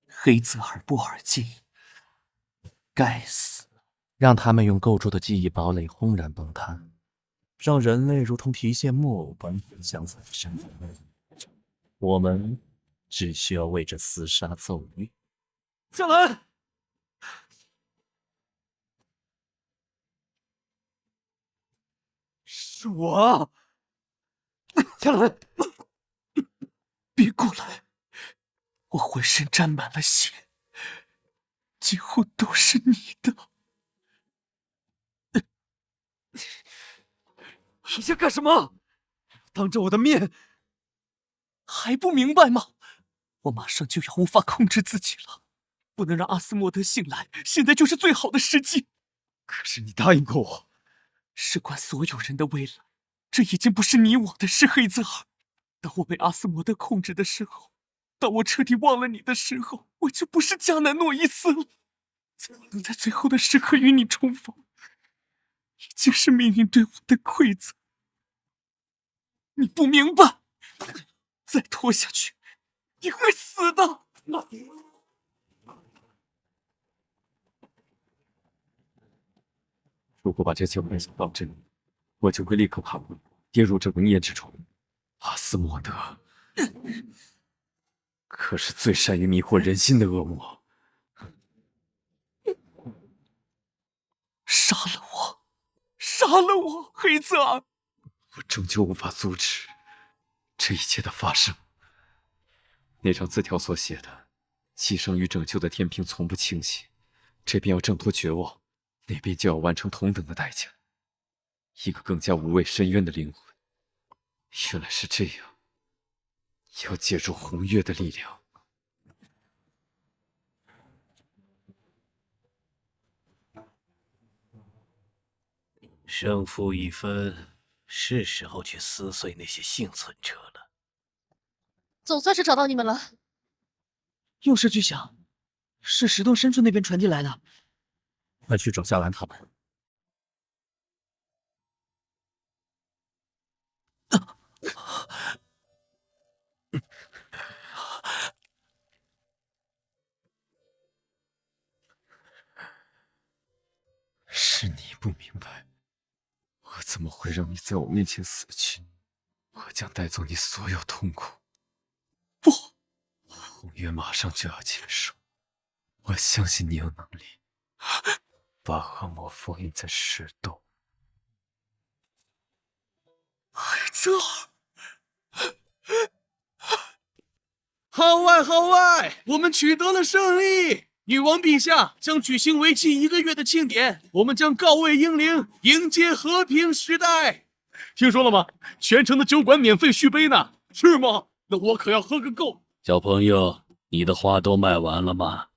黑泽尔布尔金，该死！让他们用构筑的记忆堡垒轰然崩塌，让人类如同提线木偶般相残生活。我们只需要为这厮杀奏乐。小兰，是我。小兰，别过来！我浑身沾满了血，几乎都是你的。你想干什么？当着我的面，还不明白吗？我马上就要无法控制自己了，不能让阿斯莫德醒来，现在就是最好的时机。可是你答应过我，事关所有人的未来，这已经不是你我的事，黑泽尔。当我被阿斯莫德控制的时候，当我彻底忘了你的时候，我就不是加南诺伊斯了。能在最后的时刻与你重逢，已经是命运对我的馈赠。你不明白，再拖下去，你会死的。如果把这些幻想当真，我就会立刻叛逆，跌入这熔岩之中。阿斯莫德可是最善于迷惑人心的恶魔。杀了我，杀了我，黑泽尔！我终究无法阻止这一切的发生。那张字条所写的“牺牲与拯救的天平从不倾斜”，这边要挣脱绝望，那边就要完成同等的代价。一个更加无畏深渊的灵魂。原来是这样，要借助红月的力量。胜负已分，是时候去撕碎那些幸存者了。总算是找到你们了。又是巨响，是石洞深处那边传递来的。快去找夏兰他们。是你不明白，我怎么会让你在我面前死去？我将带走你所有痛苦。不，红月马上就要结束，我相信你有能力把恶魔封印在石洞。孩子儿，号外号外！我们取得了胜利！女王陛下将举行为期1个月的庆典，我们将告慰英灵，迎接和平时代。听说了吗？全城的酒馆免费续杯呢，是吗？那我可要喝个够。小朋友，你的花都卖完了吗？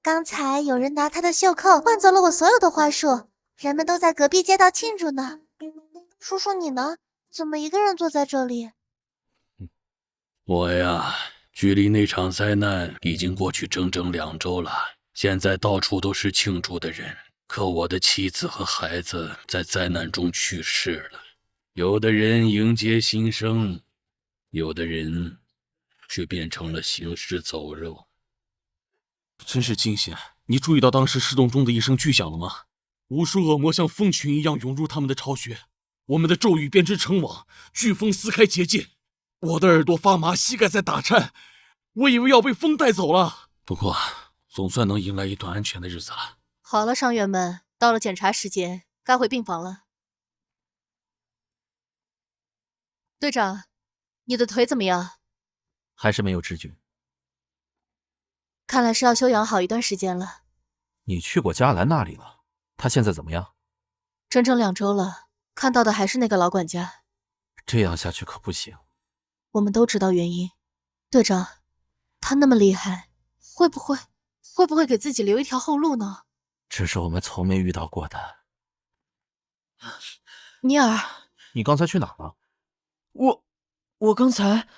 刚才有人拿他的袖扣换走了我所有的花束，人们都在隔壁街道庆祝呢。叔叔你呢？怎么一个人坐在这里？我呀，距离那场灾难已经过去整整2周了，现在到处都是庆祝的人。可我的妻子和孩子在灾难中去世了，有的人迎接新生，有的人却变成了行尸走肉。真是惊险！你注意到当时石洞中的一声巨响了吗？无数恶魔像蜂群一样涌入他们的巢穴，我们的咒语编织成网，飓风撕开结界。我的耳朵发麻，膝盖在打颤，我以为要被风带走了。不过，总算能迎来一段安全的日子了。好了，伤员们，到了检查时间，该回病房了。队长，你的腿怎么样？还是没有知觉。看来是要休养好一段时间了。你去过嘉兰那里了？他现在怎么样？整整2周了，看到的还是那个老管家。这样下去可不行。我们都知道原因。队长，他那么厉害，会不会给自己留一条后路呢？这是我们从没遇到过的。尼尔，你刚才去哪儿了？我刚才……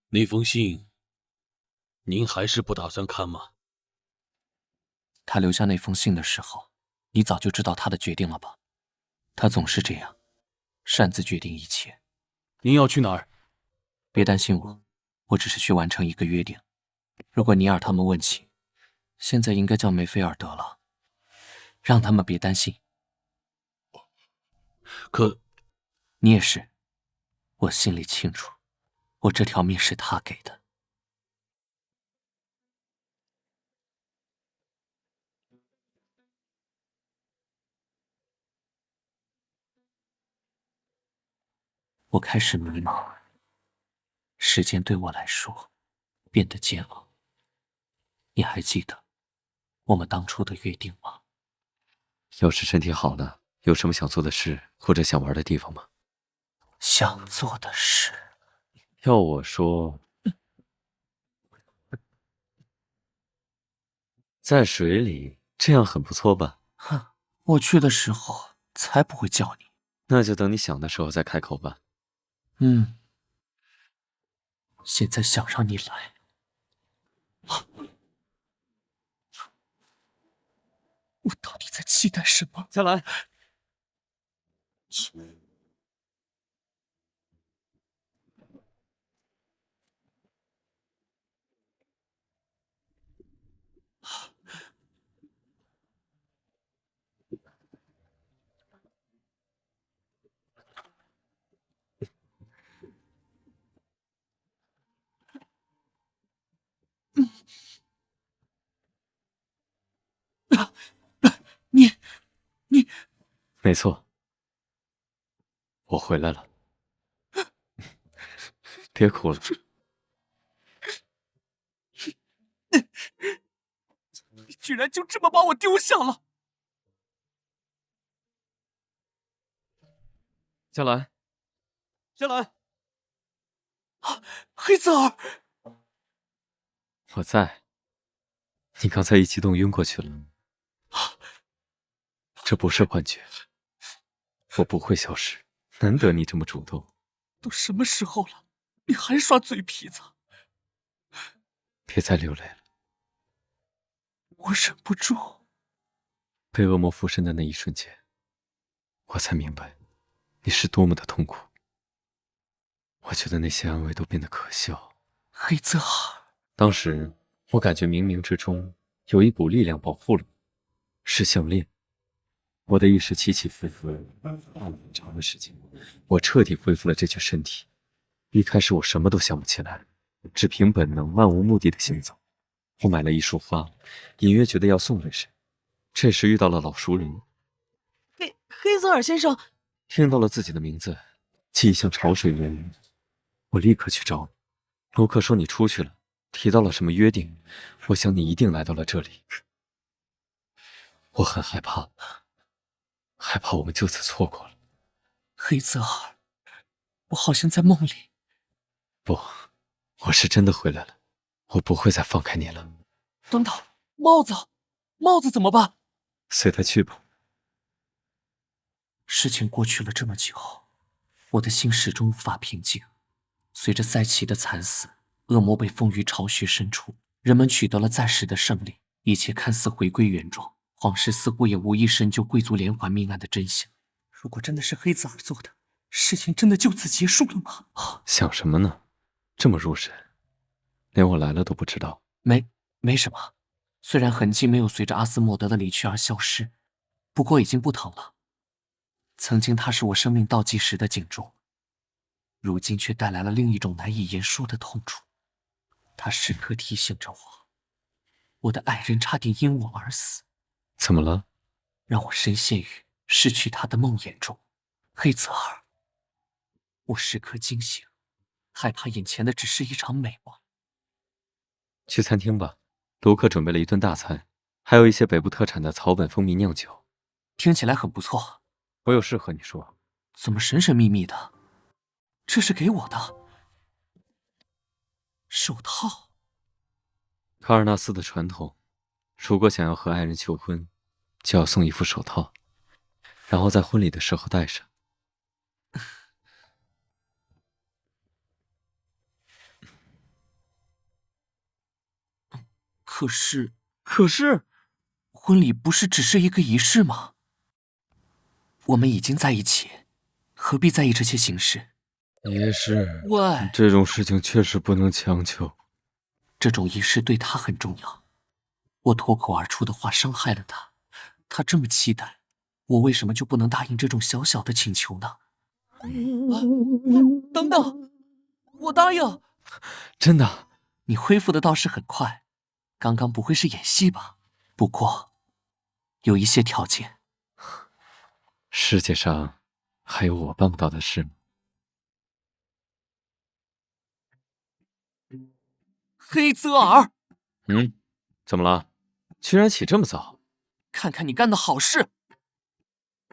那封信，您还是不打算看吗？他留下那封信的时候，你早就知道他的决定了吧？他总是这样，擅自决定一切。您要去哪儿？别担心我，我只是去完成一个约定。如果尼尔他们问起，现在应该叫梅菲尔德了，让他们别担心。可你也是，我心里清楚，我这条命是他给的。我开始迷茫，时间对我来说变得煎熬。你还记得我们当初的约定吗？要是身体好了，有什么想做的事或者想玩的地方吗？想做的事，要我说，在水里，这样很不错吧？哼，我去的时候才不会叫你。那就等你想的时候再开口吧。现在想让你来。我到底在期待什么？佳兰，你，没错，我回来了。别哭了。居然就这么把我丢下了。夏兰，夏兰，黑泽尔，我在。你刚才一激动晕过去了，这不是幻觉，我不会消失。难得你这么主动。都什么时候了，你还耍嘴皮子？别再流泪了。我忍不住。被恶魔附身的那一瞬间，我才明白你是多么的痛苦。我觉得那些安慰都变得可笑。黑泽尔，当时我感觉冥冥之中有一股力量保护了我，是项链。我的意识起起伏伏，很长的时间，我彻底恢复了这具身体。一开始我什么都想不起来，只凭本能漫无目的的行走。我买了一束花，隐约觉得要送给谁。这时遇到了老熟人，黑泽尔先生，听到了自己的名字，记忆像潮水源涌。我立刻去找你。卢克说你出去了，提到了什么约定，我想你一定来到了这里。我很害怕，害怕我们就此错过了。黑泽尔，我好像在梦里。不，我是真的回来了，我不会再放开你了。等等，帽子怎么办？随他去吧。事情过去了这么久，我的心始终无法平静。随着赛奇的惨死，恶魔被封于巢穴深处，人们取得了暂时的胜利，一切看似回归原状。皇室似乎也无意深究贵族连环命案的真相。如果真的是黑泽尔做的，事情真的就此结束了吗？想什么呢？这么入神，连我来了都不知道。没什么，虽然痕迹没有随着阿斯莫德的离去而消失，不过已经不疼了。曾经它是我生命倒计时的警钟，如今却带来了另一种难以言说的痛楚。它时刻提醒着我的爱人差点因我而死。怎么了？让我深陷于失去他的梦魇中。黑泽尔，我时刻惊醒，害怕眼前的只是一场美梦。去餐厅吧，卢克准备了一顿大餐，还有一些北部特产的草本蜂蜜酿酒。听起来很不错。我有事和你说。怎么神神秘秘的？这是给我的手套。卡尔纳斯的传统，如果想要和爱人求婚，就要送一副手套，然后在婚礼的时候戴上。可是，婚礼不是只是一个仪式吗？我们已经在一起，何必在意这些形式？也是。喂，这种事情确实不能强求。这种仪式对他很重要。我脱口而出的话伤害了他，他这么期待，我为什么就不能答应这种小小的请求呢？等等，我答应。真的？你恢复的倒是很快，刚刚不会是演戏吧？不过，有一些条件。世界上还有我办不到的事吗？黑泽尔，怎么了？居然起这么早？看看你干的好事！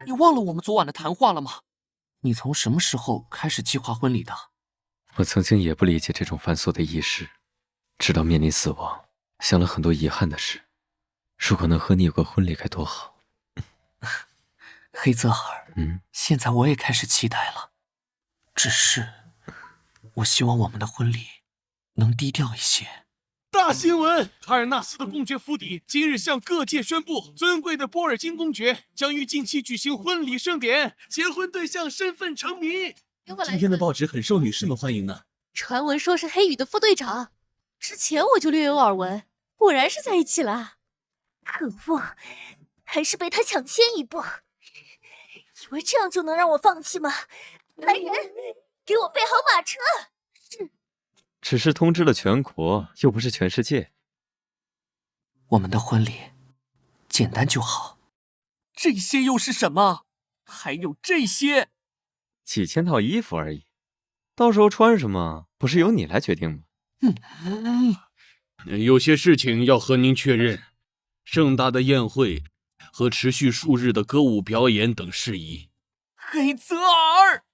你忘了我们昨晚的谈话了吗？你从什么时候开始计划婚礼的？我曾经也不理解这种繁琐的仪式，直到面临死亡，想了很多遗憾的事。如果能和你有个婚礼该多好。黑泽尔，现在我也开始期待了。只是，我希望我们的婚礼能低调一些。大新闻！卡尔纳斯的公爵府邸今日向各界宣布，尊贵的波尔金公爵将于近期举行婚礼盛典，结婚对象身份成谜。今天的报纸很受女士们欢迎呢。传闻说是黑羽的副队长，之前我就略有耳闻，果然是在一起了。可恶，还是被他抢先一步。以为这样就能让我放弃吗？来人，给我备好马车！是。只是通知了全国，又不是全世界。我们的婚礼简单就好。这些又是什么？还有这些，几千套衣服而已，到时候穿什么不是由你来决定吗？有些事情要和您确认。盛大的宴会和持续数日的歌舞表演等事宜。黑泽尔，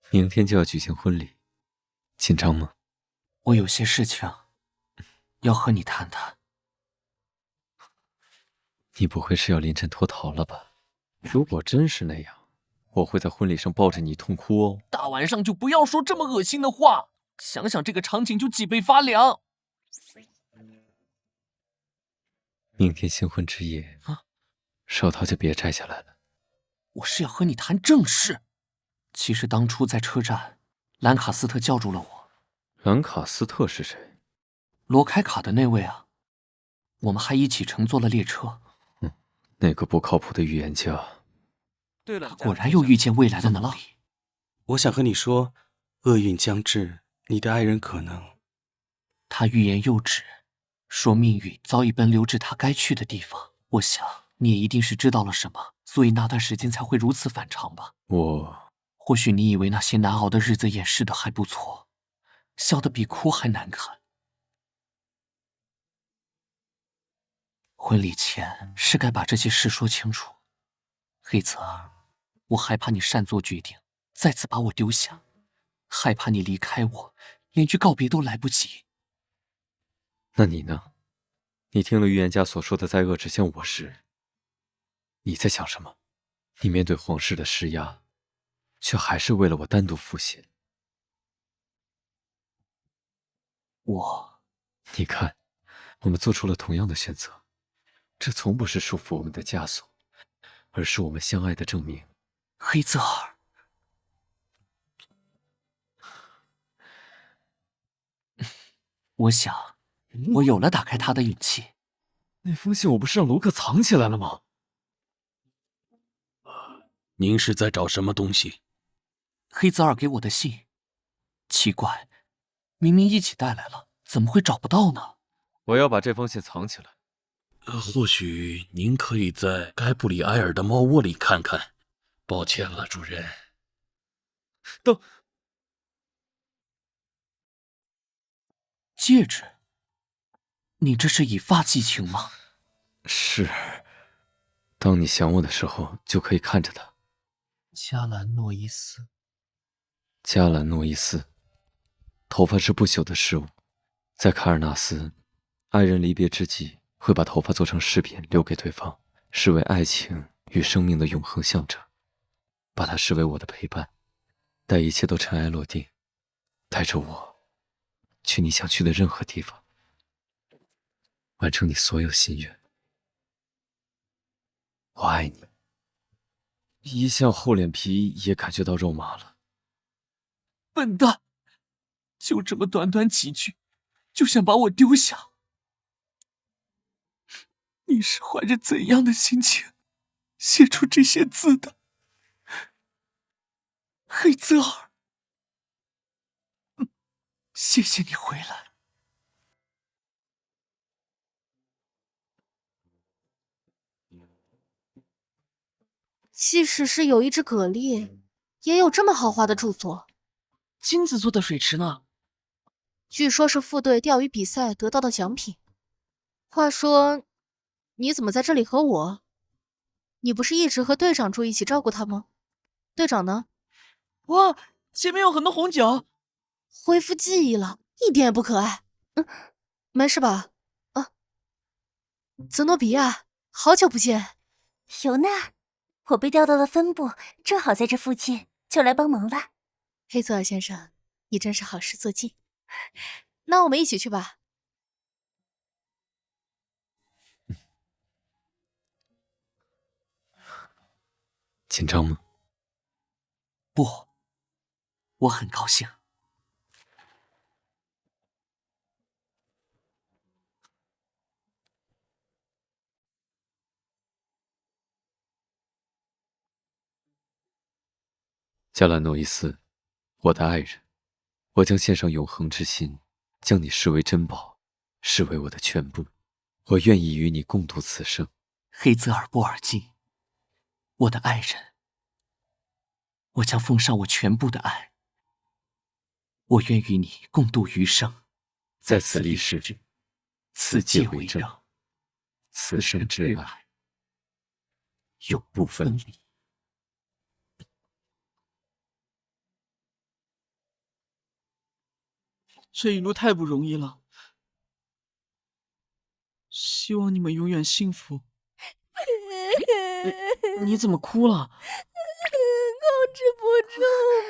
明天就要举行婚礼，紧张吗？我有些事情要和你谈谈。你不会是要临阵脱逃了吧？如果真是那样，我会在婚礼上抱着你痛哭哦。大晚上就不要说这么恶心的话，想想这个场景就脊背发凉。明天新婚之夜手套就别摘下来了。我是要和你谈正事。其实当初在车站，兰卡斯特叫住了我。兰卡斯特是谁？罗凯卡的那位啊。我们还一起乘坐了列车。那个不靠谱的预言家。对了，他果然又预见未来的能力。我想和你说，厄运将至，你的爱人可能……他欲言又止，说命运早已奔流至他该去的地方。我想你也一定是知道了什么，所以那段时间才会如此反常吧。或许你以为那些难熬的日子掩饰的还不错，笑得比哭还难看。婚礼前是该把这些事说清楚。黑泽尔，我害怕你擅作决定，再次把我丢下，害怕你离开我，连句告别都来不及。那你呢？你听了预言家所说的灾厄指向我时，你在想什么？你面对皇室的施压，却还是为了我单独付血。你看，我们做出了同样的选择，这从不是束缚我们的枷锁，而是我们相爱的证明。黑泽尔，我想，我有了打开它的勇气。那封信我不是让卢克藏起来了吗？您是在找什么东西？黑泽尔给我的信，奇怪，明明一起带来了，怎么会找不到呢？我要把这封信藏起来。或许您可以在盖布里埃尔的猫窝里看看。抱歉了，主人。等，戒指，你这是以发寄情吗？是。当你想我的时候，就可以看着它。加兰诺伊斯。加兰诺伊斯，头发是不朽的事物，在卡尔纳斯，爱人离别之际，会把头发做成饰品留给对方，视为爱情与生命的永恒象征，把它视为我的陪伴，待一切都尘埃落定，带着我去你想去的任何地方，完成你所有心愿。我爱你。一向厚脸皮也感觉到肉麻了。笨蛋，就这么短短几句，就想把我丢下？你是怀着怎样的心情写出这些字的？黑泽尔，谢谢你回来。即使是有一只蛤蜊，也有这么豪华的住所。金子做的水池呢？据说是副队钓鱼比赛得到的奖品。话说，你怎么在这里和我？你不是一直和队长住一起照顾他吗？队长呢？哇，前面有很多红酒。恢复记忆了，一点也不可爱。没事吧？啊，泽诺比亚，好久不见。尤娜，我被调到了分部，正好在这附近，就来帮忙了。黑泽尔先生，你真是好事做尽。那我们一起去吧。紧张吗？不，我很高兴。加兰诺伊斯，我的爱人，我将献上永恒之心，将你视为珍宝，视为我的全部。我愿意与你共度此生。黑泽尔·波尔金，我的爱人，我将奉上我全部的爱。我愿与你共度余生，在此立誓，此界为证，此生挚爱，永不分离。这一路太不容易了，希望你们永远幸福。你怎么哭了？控制不住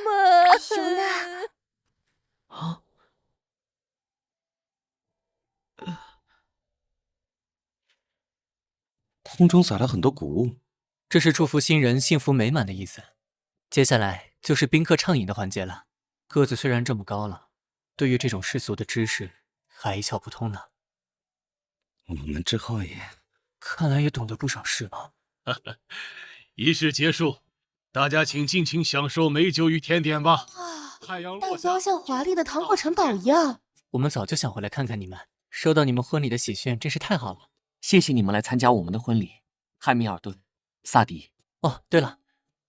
嘛。尤娜，啊？空中撒了很多谷物，这是祝福新人幸福美满的意思。接下来就是宾客畅饮的环节了。个子虽然这么高了，对于这种世俗的知识还一窍不通呢。我们之后也……看来也懂得不少事了。仪式结束，大家请尽情享受美酒与甜点吧。太阳落下，蛋糕像华丽的糖果城堡一样。我们早就想回来看看你们，收到你们婚礼的喜讯真是太好了。谢谢你们来参加我们的婚礼，汉密尔顿、萨迪。哦，对了，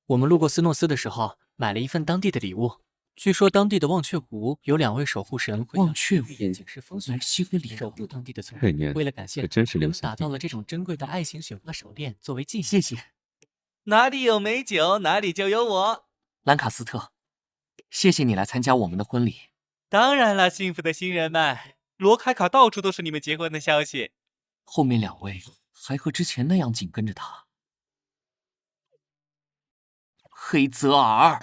我们路过斯诺斯的时候，买了一份当地的礼物。据说当地的忘却湖有2位守护神，忘却湖眼睛是风水西和里守护当地的村这年为了感谢，可真是流我们行打造了这种珍贵的爱情雪花手链作为纪念。谢谢。哪里有美酒，哪里就有我。兰卡斯特，谢谢你来参加我们的婚礼。当然了，幸福的新人们，罗凯卡到处都是你们结婚的消息。后面2位还和之前那样紧跟着他。黑泽尔。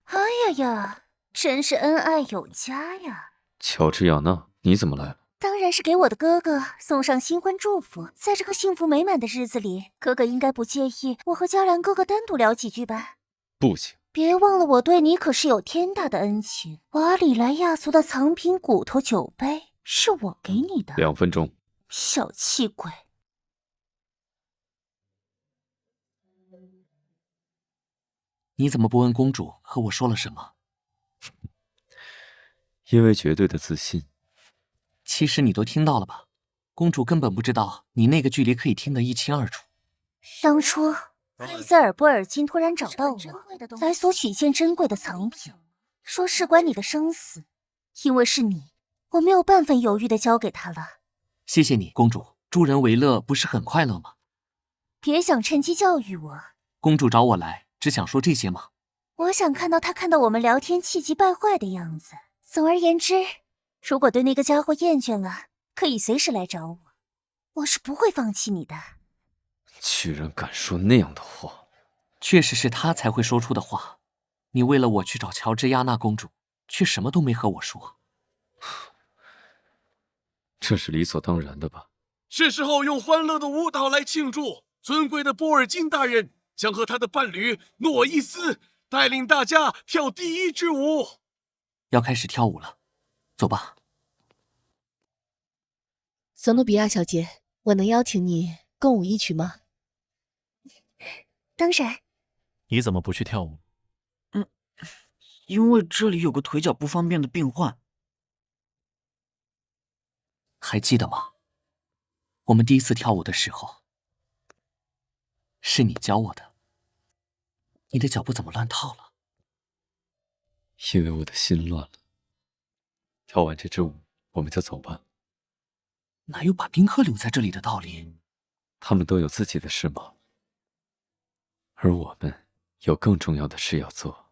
哎呀呀，真是恩爱有加呀！乔治亚娜，你怎么来了？当然是给我的哥哥送上新婚祝福。在这个幸福美满的日子里，哥哥应该不介意我和嘉兰哥哥单独聊几句吧？不行，别忘了我对你可是有天大的恩情。瓦里莱亚族的藏品骨头酒杯是我给你的。2分钟。小气鬼！你怎么不问公主和我说了什么？因为绝对的自信。其实你都听到了吧？公主根本不知道你那个距离可以听得一清二楚。当初黑泽尔波尔金突然找到我，来索取一件珍贵的藏品，说事关你的生死。因为是你，我没有半分犹豫地交给他了。谢谢你，公主。助人为乐不是很快乐吗？别想趁机教育我。公主找我来，只想说这些吗？我想看到他看到我们聊天气急败坏的样子。总而言之，如果对那个家伙厌倦了，可以随时来找我，我是不会放弃你的。居然敢说那样的话！确实是他才会说出的话。你为了我去找乔治亚娜公主，却什么都没和我说。这是理所当然的吧？是时候用欢乐的舞蹈来庆祝。尊贵的波尔金大人将和他的伴侣诺伊斯带领大家跳第一支舞。要开始跳舞了，走吧。索诺比亚小姐，我能邀请你共舞一曲吗？当然。你怎么不去跳舞？因为这里有个腿脚不方便的病患。还记得吗？我们第一次跳舞的时候，是你教我的。你的脚步怎么乱套了？因为我的心乱了。跳完这支舞，我们就走吧。哪有把宾客留在这里的道理？他们都有自己的事忙，而我们有更重要的事要做。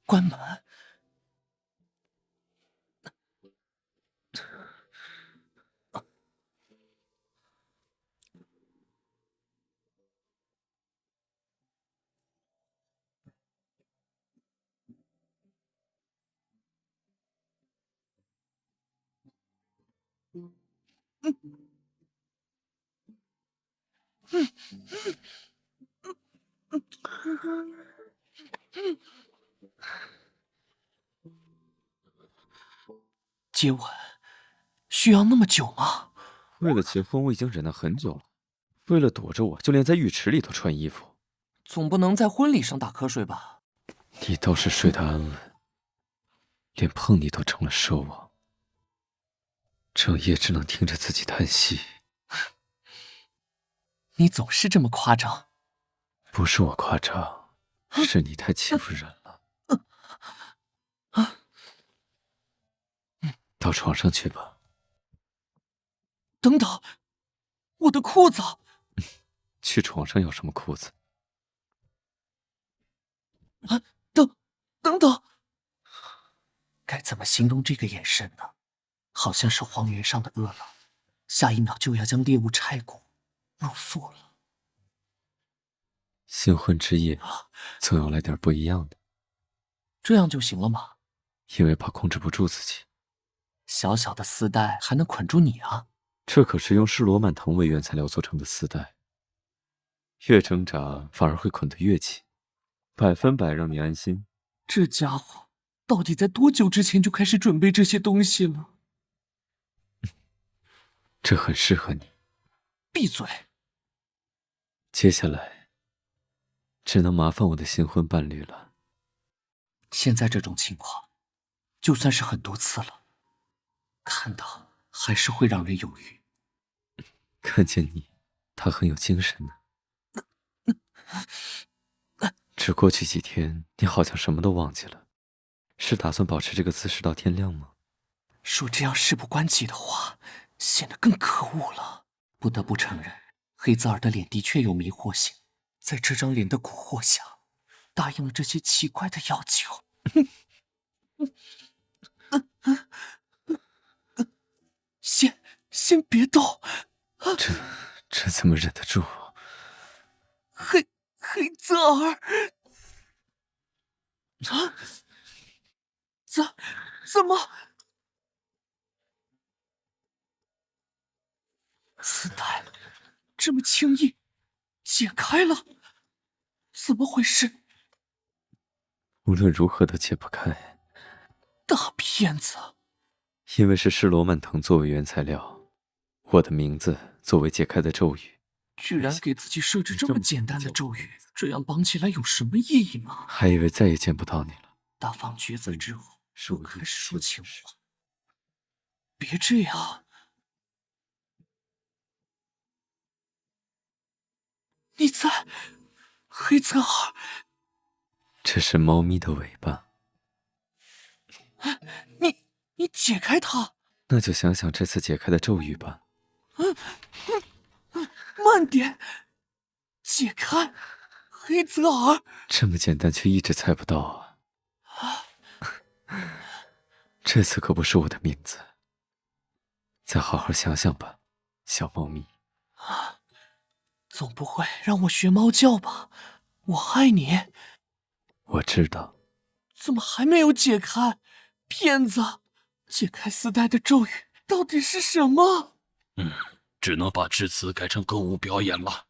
关门。接吻需要那么久吗？为了结婚，我已经忍了很久了。为了躲着我，就连在浴池里都穿衣服。总不能在婚礼上打瞌睡吧？你倒是睡得安稳，连碰你都成了奢望。整夜只能听着自己叹息。你总是这么夸张。不是我夸张，是你太欺负人了。到床上去吧。等等，我的裤子。去床上要什么裤子？啊，等等，该怎么形容这个眼神呢？好像是荒原上的饿狼，下一秒就要将猎物拆骨入腹了。新婚之夜，总要来点不一样的。这样就行了吗？因为怕控制不住自己。小小的丝带还能捆住你啊？这可是用施罗曼藤为原材料做成的丝带，越挣扎反而会捆得越紧，100%让你安心。这家伙到底在多久之前就开始准备这些东西了？这很适合你。闭嘴！接下来只能麻烦我的新婚伴侣了。现在这种情况，就算是很多次了，看到还是会让人犹豫。看见你，他很有精神呢。只过去几天，你好像什么都忘记了，是打算保持这个姿势到天亮吗？说这样事不关己的话，显得更可恶了。不得不承认，黑泽尔的脸的确有迷惑性，在这张脸的蛊惑下，答应了这些奇怪的要求。先别动。这怎么忍得住？黑泽尔，怎么？丝带这么轻易解开了，怎么回事？无论如何都解不开。大骗子！因为是施罗曼藤作为原材料，我的名字作为解开的咒语。居然给自己设置这么简单的咒语，这样绑起来有什么意义吗？还以为再也见不到你了。大放厥词之后，又开始说情话。别这样！你在黑泽尔？这是猫咪的尾巴。你解开它？那就想想这次解开的咒语吧。慢点，解开黑泽尔。这么简单却一直猜不到啊！这次可不是我的名字，再好好想想吧，小猫咪。总不会让我学猫叫吧？我爱你。我知道。怎么还没有解开？骗子！解开丝带的咒语到底是什么？只能把致辞改成歌舞表演了。